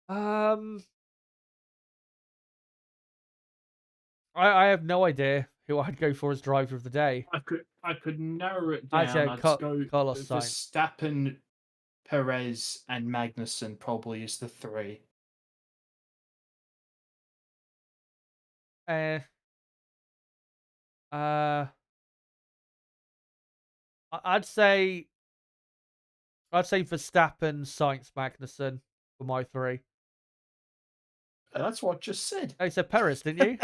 I have no idea who I'd go for as driver of the day. I could narrow it down. I'd go Carlos Sainz. Verstappen, Perez, and Magnussen probably is the three. I'd say Verstappen, Sainz, Magnussen for my three. That's what I just said. Oh, you said Perez, didn't you?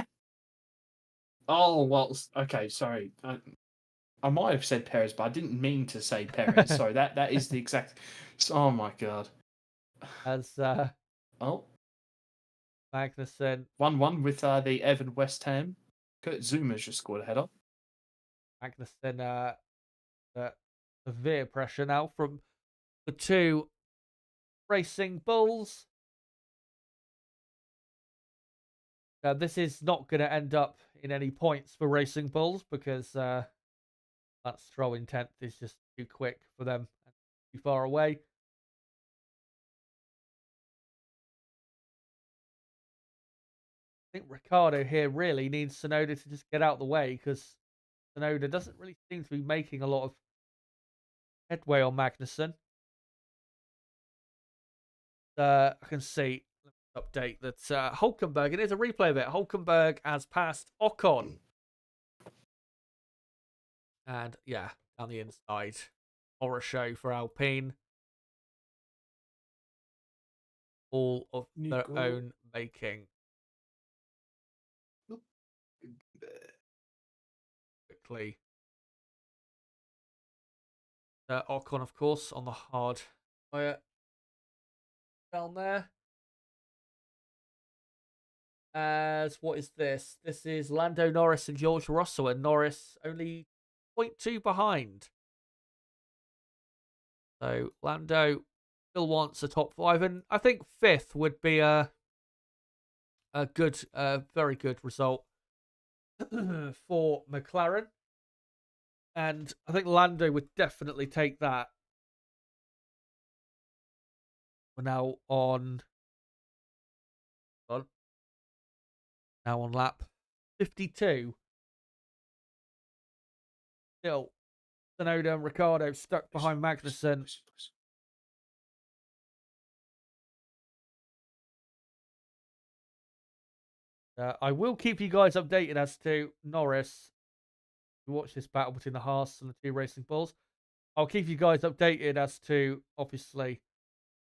Oh, well, okay, sorry. I might have said Perez, but I didn't mean to say Perez. Sorry, that is the exact... Oh, my God. As Oh. Magnussen. 1-1 with the Evan West Ham Kurt Zuma's just scored a header. Magnussen, severe pressure now from the two Racing Bulls. This is not going to end up in any points for Racing Bulls because that Stroll in 10th is just too quick for them, too far away. I think Ricciardo here really needs Tsunoda to just get out of the way because Tsunoda doesn't really seem to be making a lot of headway on Magnussen. I can see, update that Hulkenberg, it is a replay of it. Hulkenberg has passed Ocon. And yeah, down the inside. Horror show for Alpine. All of their own making. Quickly. Ocon, of course, on the hard fire down there. As what is this? This is Lando Norris and George Russell, and Norris only 0.2 behind. So Lando still wants a top 5, and I think 5th would be a good, very good result for McLaren. And I think Lando would definitely take that. We're now on lap 52. Still, Tsunoda and Ricciardo stuck behind Magnussen. I will keep you guys updated as to Norris. You watch this battle between the Haas and the two Racing Bulls. I'll keep you guys updated as to, obviously,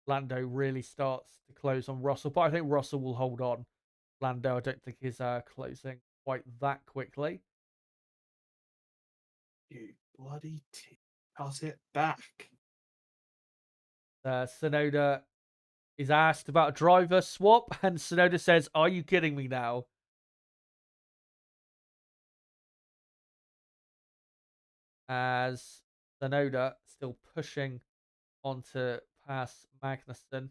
Lando really starts to close on Russell, but I think Russell will hold on. Lando, I don't think is closing quite that quickly. You bloody pass it back. Tsunoda is asked about a driver swap, and Tsunoda says, "Are you kidding me now?" As Tsunoda still pushing on to pass Magnussen.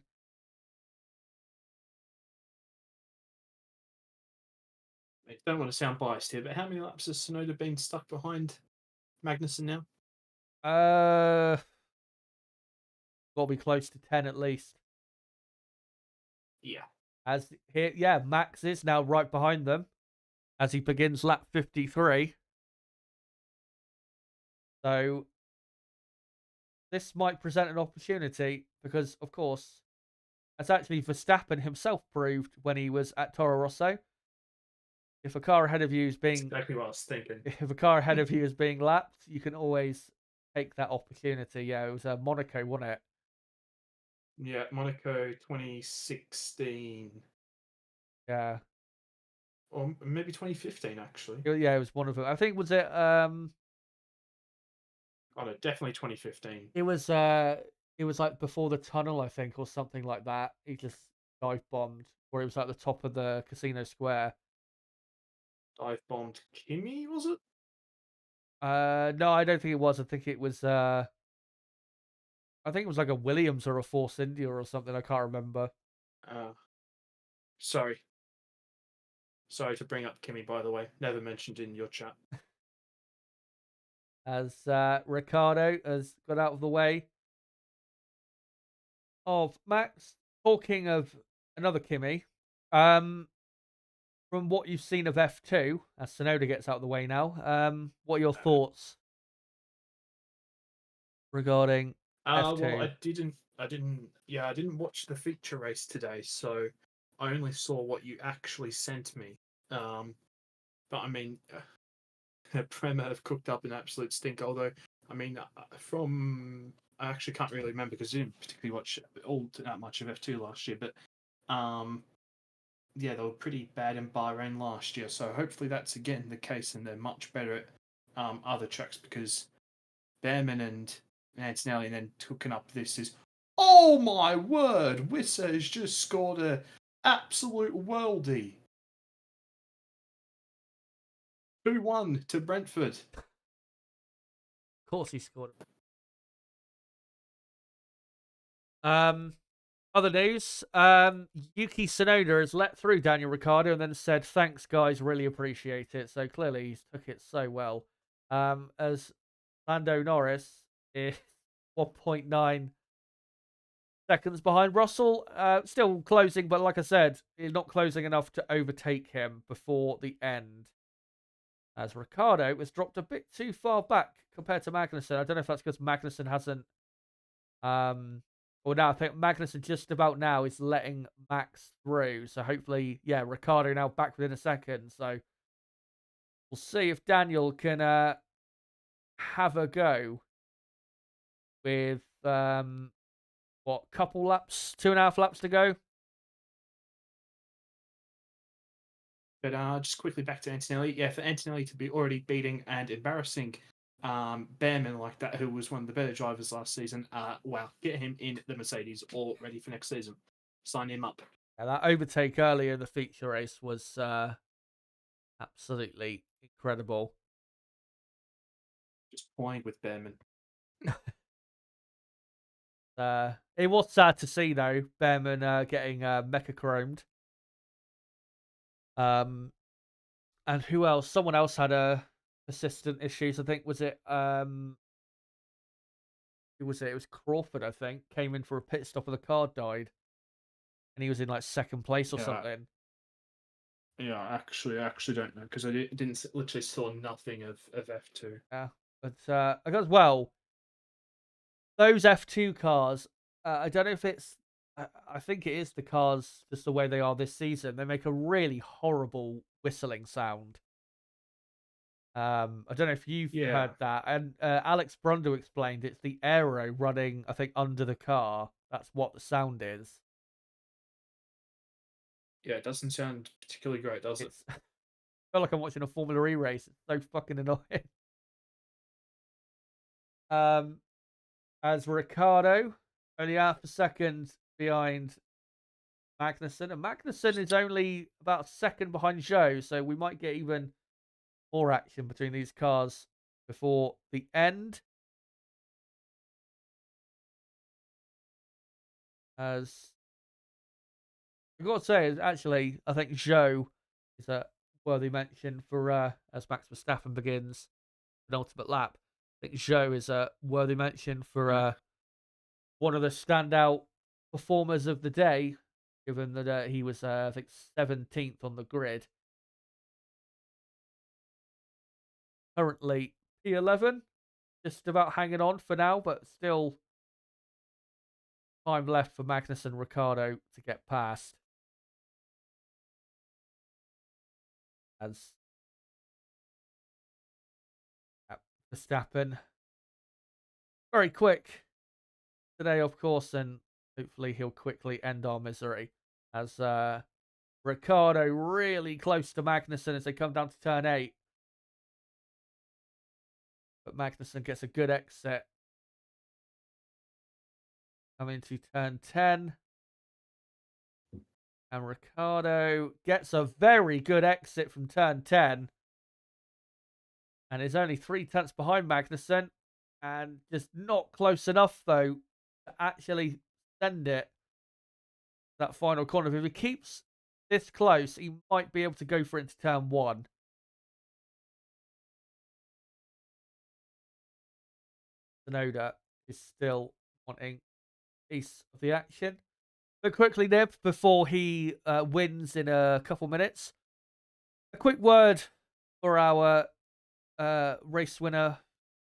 I don't want to sound biased here, but how many laps has Tsunoda been stuck behind Magnussen now? Got to be close to 10 at least. Yeah. As here, yeah, Max is now right behind them as he begins lap 53. So this might present an opportunity because, of course, as actually Verstappen himself proved when he was at Toro Rosso. If a car ahead of you is being exactly what I was thinking. If a car ahead of you is being lapped, you can always take that opportunity. Yeah, it was Monaco, wasn't it? Yeah, Monaco 2016. Yeah. Or maybe 2015, actually. Yeah, it was one of them. I think, was it... Oh, no, definitely 2015. It was like before the tunnel, I think, or something like that. He just dive bombed, or it was at the top of the casino square. Dive bombed Kimi, was it? No, I don't think it was. I think it was like a Williams or a Force India or something. I can't remember. Sorry to bring up Kimi, by the way. Never mentioned in your chat. As Ricciardo has got out of the way of Max. Talking of another Kimi, from what you've seen of F2, as Tsunoda gets out of the way now, what are your thoughts regarding F2? Well, I didn't watch the feature race today, so I only saw what you actually sent me. But I mean, Prema have cooked up an absolute stink. Although, I mean, I actually can't really remember because I didn't particularly watch all that much of F2 last year. But yeah, they were pretty bad in Bahrain last year. So hopefully that's again the case, and they're much better at other tracks because Behrman and Antonelli then hooking up this is, oh my word, Wissa has just scored a absolute worldie. 2-1 to Brentford. Of course he scored. Other news, Yuki Tsunoda has let through Daniel Ricciardo and then said, "Thanks, guys, really appreciate it." So clearly he's took it so well. As Lando Norris is 1.9 seconds behind Russell. Still closing, but like I said, he's not closing enough to overtake him before the end. As Ricciardo has dropped a bit too far back compared to Magnussen. I don't know if that's because Magnussen hasn't. Well, now I think Magnussen just about now is letting Max through. So hopefully, yeah, Ricciardo now back within a second. So we'll see if Daniel can have a go with couple laps, 2.5 laps to go. But just quickly back to Antonelli. Yeah, for Antonelli to be already beating and embarrassing Behrman like that, who was one of the better drivers last season, wow, get him in the Mercedes all ready for next season. Sign him up. Yeah, that overtake earlier in the feature race was absolutely incredible. Just toying with Behrman. It was sad to see though, Behrman getting mecha chromed. And who else? Someone else had persistent issues. I think was it who was it? It was Crawford, I think, came in for a pit stop and the car died. And he was in like second place or something. Yeah, I actually don't know because I didn't literally saw nothing of F2. Yeah, but I got as well. Those F2 cars, I don't know if it's. I think it is the cars just the way they are this season. They make a really horrible whistling sound. I don't know if you've heard that. And Alex Brundle explained it's the aero running, I think, under the car. That's what the sound is. Yeah, it doesn't sound particularly great, does it? I feel like I'm watching a Formula E race. It's so fucking annoying. As Ricciardo, only half a second behind Magnussen. And Magnussen is only about a second behind Zhou, so we might get even more action between these cars before the end. As I've got to say, actually, I think Zhou is a worthy mention for as Max Verstappen begins an ultimate lap. I think Zhou is a worthy mention for one of the standout performers of the day, given that he was, I think, 17th on the grid. Currently P11, just about hanging on for now, but still time left for Magnussen and Ricciardo to get past. As Verstappen, very quick today, of course, and hopefully he'll quickly end our misery. As Ricciardo really close to Magnussen as they come down to turn 8. But Magnussen gets a good exit. Coming to turn 10. And Ricciardo gets a very good exit from turn 10. And is only 3/10 behind Magnussen. And just not close enough, though, to actually send it that final corner. If he keeps this close, he might be able to go for it into turn 1. Tsunoda is still wanting a piece of the action. But quickly, Nib, before he wins in a couple minutes, a quick word for our race winner,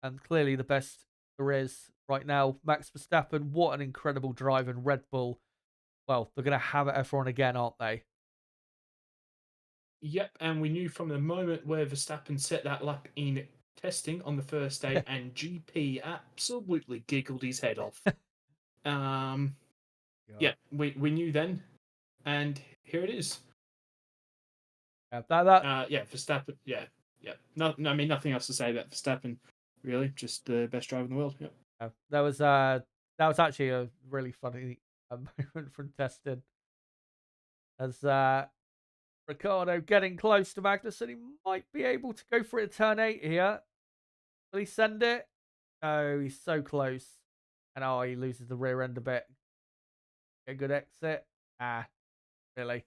and clearly the best there is right now, Max Verstappen. What an incredible drive, and Red Bull, well, they're going to have it everyone again, aren't they? Yep, and we knew from the moment where Verstappen set that lap in testing on the first day, and GP absolutely giggled his head off. Yeah, we knew then, and here it is. Yeah, Verstappen. Yeah. No, I mean nothing else to say about Verstappen. Really, just the best driver in the world. Yeah. That was actually a really funny moment from testing, as Ricciardo getting close to Magnussen. He might be able to go for it at turn 8 here. Will he send it? Oh, he's so close. And oh, he loses the rear end a bit. A good exit. Ah, really.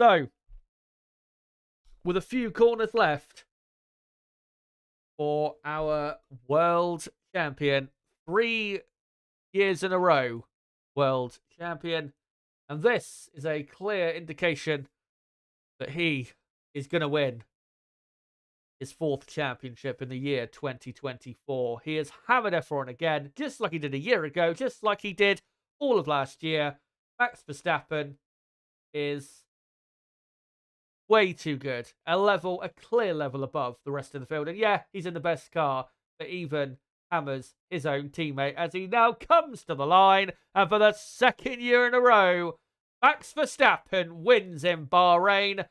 So, with a few corners left for our world champion, 3 years in a row, world champion. And this is a clear indication that he is going to win his 4th championship in the year 2024. He has hammered F1 again, just like he did a year ago, just like he did all of last year. Max Verstappen is way too good. A clear level above the rest of the field. And yeah, he's in the best car, but even hammers his own teammate as he now comes to the line. And for the 2nd year in a row, Max Verstappen wins in Bahrain.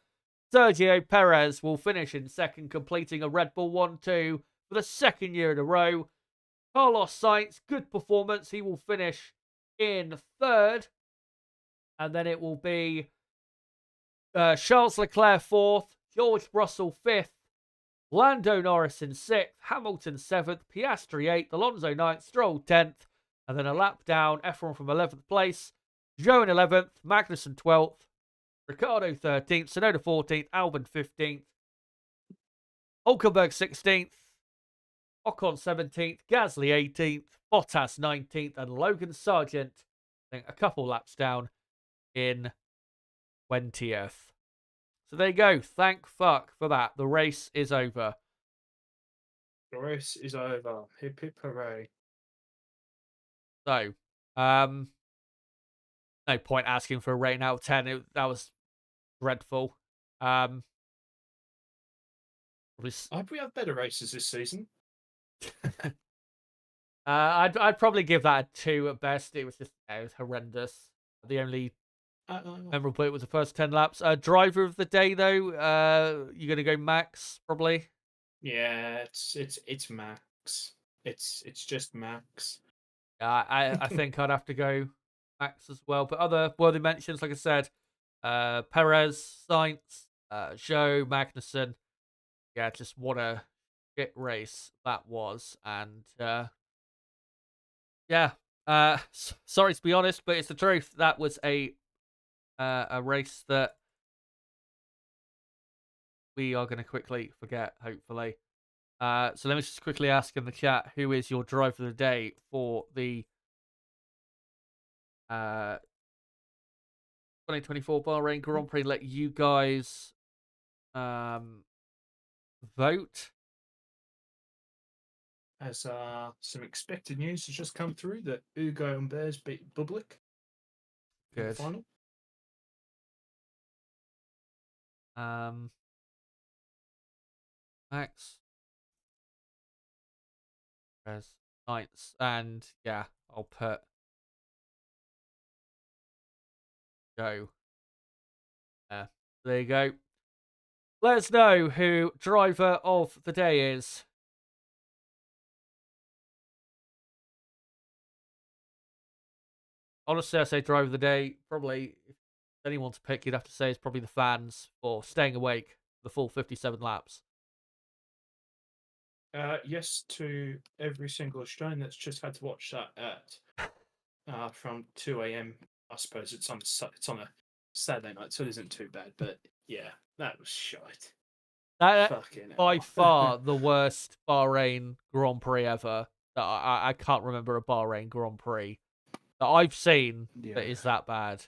Sergio Perez will finish in 2nd, completing a Red Bull 1-2 for the 2nd year in a row. Carlos Sainz, good performance. He will finish in 3rd. And then it will be Charles Leclerc 4th, George Russell 5th, Lando Norris in 6th, Hamilton 7th, Piastri 8th, Alonso 9th, Stroll 10th, and then a lap down, F1 from 11th place, Joe in 11th, Magnussen 12th, Ricciardo 13th, Tsunoda 14th, Albon 15th, Hulkenberg 16th, Ocon 17th, Gasly 18th, Bottas 19th, and Logan Sargent, I think, a couple laps down in 20th. So there you go. Thank fuck for that. The race is over. The race is over. Hip hip hooray. So, no point asking for a rating out of 10. That was dreadful. I hope we have better races this season. I'd probably give that a 2 at best. It was horrendous. The only memorable bit was the first 10 laps. Driver of the day though, you're gonna go Max probably. Yeah, it's Max. It's just Max. I think I'd have to go Max as well. But other worthy mentions, like I said, Perez, Sainz, Zhou, Magnussen. Yeah, just what a shit race that was. And yeah, sorry to be honest, but it's the truth. That was a race that we are going to quickly forget, hopefully. So let me just quickly ask in the chat, who is your driver of the day for the 2024 Bahrain Grand Prix? Let you guys vote. As some expected news has just come through that Ugo and Bears beat Bublik in the Good. final. Max, Perez, Sainz, and yeah, I'll put Joe. There you go. Let us know who driver of the day is. Honestly, I say driver of the day. Probably, if anyone to pick, you'd have to say is probably the fans for staying awake the full 57 laps. Yes, to every single Australian that's just had to watch that at from 2 a.m. I suppose it's on a Saturday night, so it isn't too bad. But yeah, that was shite. Fucking by far the worst Bahrain Grand Prix ever. I can't remember a Bahrain Grand Prix that I've seen that is that bad.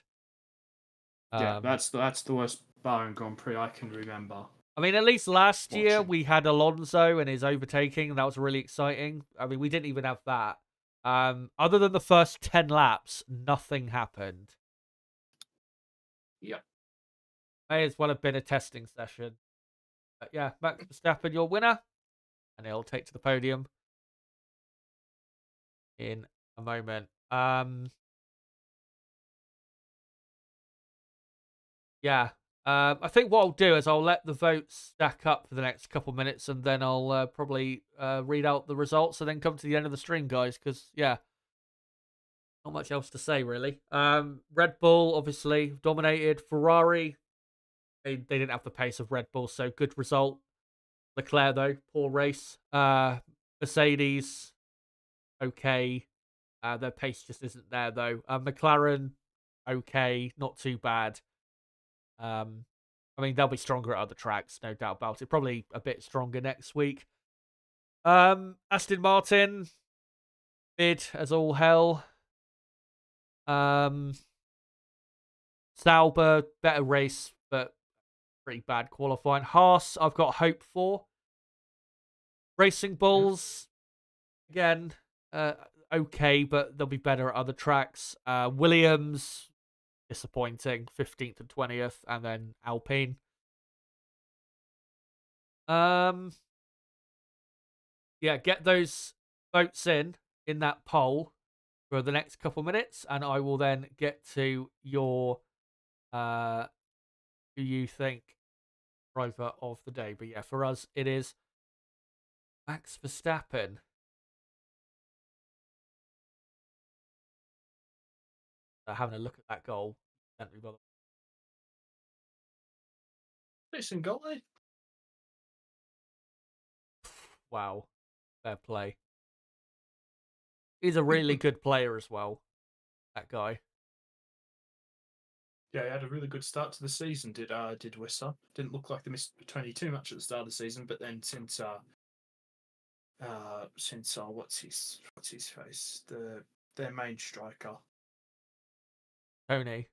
Yeah, that's the worst Bahrain Grand Prix I can remember. I mean, at least last year we had Alonso and his overtaking, and that was really exciting. I mean, we didn't even have that. Other than the first 10 laps, nothing happened. Yep. May as well have been a testing session. But yeah, Max Verstappen, your winner. And he'll take to the podium in a moment. Yeah. I think what I'll do is I'll let the votes stack up for the next couple minutes, and then I'll probably read out the results and then come to the end of the stream, guys, because, yeah, not much else to say, really. Red Bull, obviously, dominated. Ferrari they didn't have the pace of Red Bull, so good result. Leclerc, though, poor race. Mercedes, okay. Their pace just isn't there, though. McLaren, okay, not too bad. I mean, they'll be stronger at other tracks, no doubt about it. Probably a bit stronger next week. Aston Martin, mid as all hell. Sauber, better race, but pretty bad qualifying. Haas, I've got hope for. Racing Bulls, again, okay, but they'll be better at other tracks. Williams, disappointing, 15th and 20th, and then Alpine. Yeah, get those votes in that poll for the next couple minutes, and I will then get to your who you think driver of the day. But yeah, for us it is Max Verstappen. Having a look at that goal. Decent goal, eh? Wow. Fair play. He's a really good player as well, that guy. Yeah, he had a really good start to the season. Did Wissa? Didn't look like they missed 22 much at the start of the season, but then since what's his face, their main striker, Tony.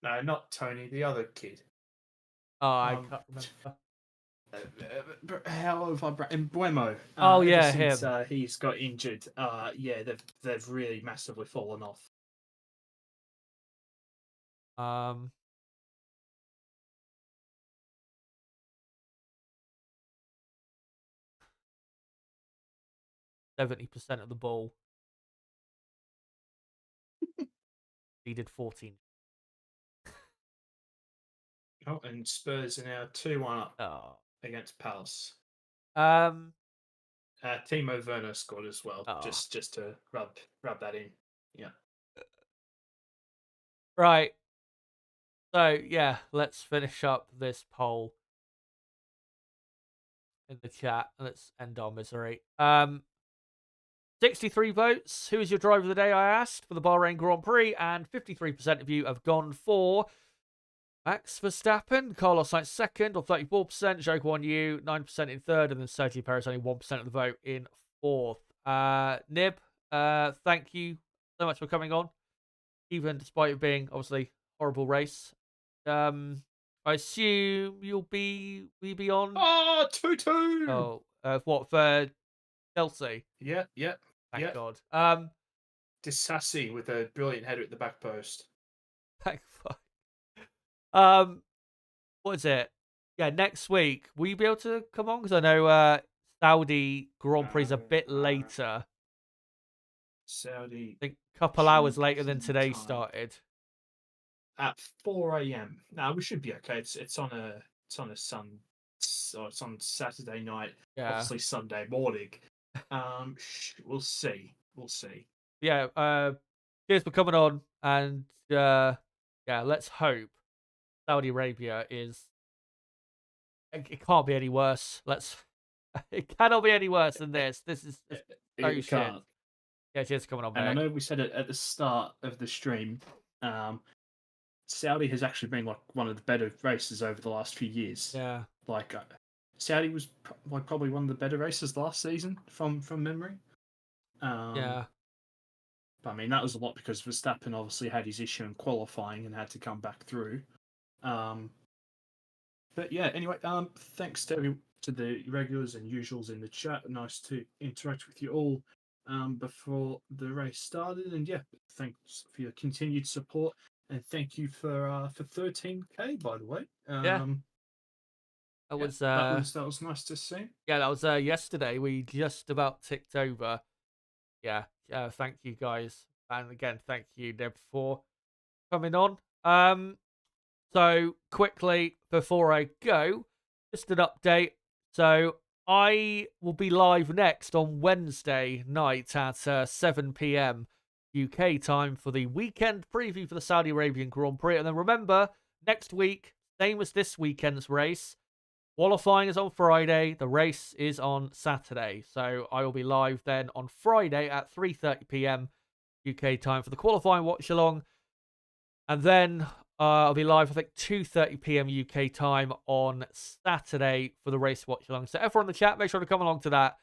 no, not Tony, the other kid. Oh, I can't remember. How have I Buemo? Oh yeah, since, him. He's got injured. Yeah, they've really massively fallen off. 70% of the ball. He did 14. Oh, and Spurs are now 2-1 up against Palace. Timo Werner scored as well, just to rub that in. Yeah. Right. So yeah, let's finish up this poll in the chat. Let's end our misery. 63 votes. Who is your driver of the day, I asked, for the Bahrain Grand Prix, and 53% of you have gone for Max Verstappen. Carlos Sainz second, or 34%. Zhou Guanyu, 9% in third, and then Sergio Perez only 1% of the vote in fourth. Nib, thank you so much for coming on, even despite it being obviously a horrible race. I assume will you be on? Oh, 2-2. Oh, what, for Chelsea? Yeah. Thank God. Disassi with a brilliant header at the back post. Thank fuck. What is it? Yeah, next week. Will you be able to come on? Because I know Saudi Grand Prix is a bit later. Saudi. I think a couple hours later than today started. At 4 a.m. Now we should be okay. It's on Saturday night. Yeah. Obviously Sunday morning. We'll see. Yeah. Cheers for coming on, and yeah, let's hope Saudi Arabia is. It can't be any worse. It cannot be any worse than this. This is so shit. Yeah, cheers for coming on, mate. And I know we said it at the start of the stream. Saudi has actually been like one of the better races over the last few years. Yeah. Like Saudi was probably one of the better races last season from memory. Yeah. But I mean that was a lot because Verstappen obviously had his issue in qualifying and had to come back through. But yeah, anyway, thanks to the regulars and usuals in the chat. Nice to interact with you all before the race started, and yeah, thanks for your continued support. And thank you for 13K, by the way. That was nice to see. Yeah, that was yesterday. We just about ticked over. Yeah, thank you guys, and again, thank you, Deb, for coming on. So quickly before I go, just an update. So I will be live next on Wednesday night at 7 p.m. UK time for the weekend preview for the Saudi Arabian Grand Prix. And then remember, next week, same as this weekend's race. Qualifying is on Friday. The race is on Saturday. So I will be live then on Friday at 3:30 p.m. UK time for the qualifying watch along. And then I'll be live, I think, 2:30 p.m. UK time on Saturday for the race watch along. So everyone in the chat, make sure to come along to that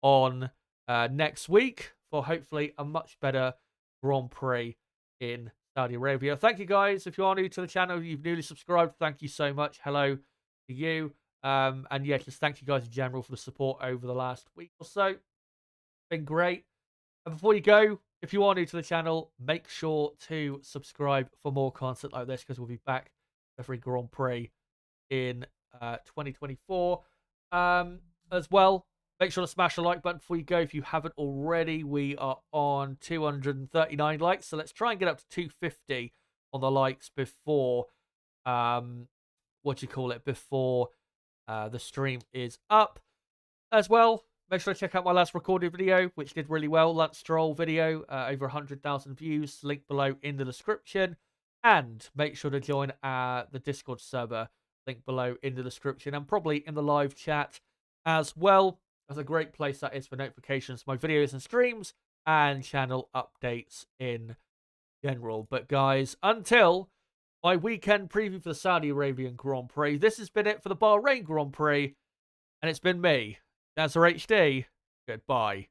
on next week for hopefully a much better Grand Prix in Saudi Arabia. Thank you guys. If you are new to the channel, you've newly subscribed, thank you so much. Hello to you. And yeah, just thank you guys in general for the support over the last week or so. It's been great. And before you go, if you are new to the channel, make sure to subscribe for more content like this, because we'll be back every Grand Prix in 2024. As well, make sure to smash the like button before you go if you haven't already. We are on 239 likes, so let's try and get up to 250 on the likes before before the stream is up. As well, make sure to check out my last recorded video, which did really well. Lance Stroll video, over 100,000 views. Link below in the description. And make sure to join the Discord server. Link below in the description. And probably in the live chat as well. That's a great place that is for notifications, my videos and streams, and channel updates in general. But guys, until my weekend preview for the Saudi Arabian Grand Prix, this has been it for the Bahrain Grand Prix. And it's been me, Nazar HD. Goodbye.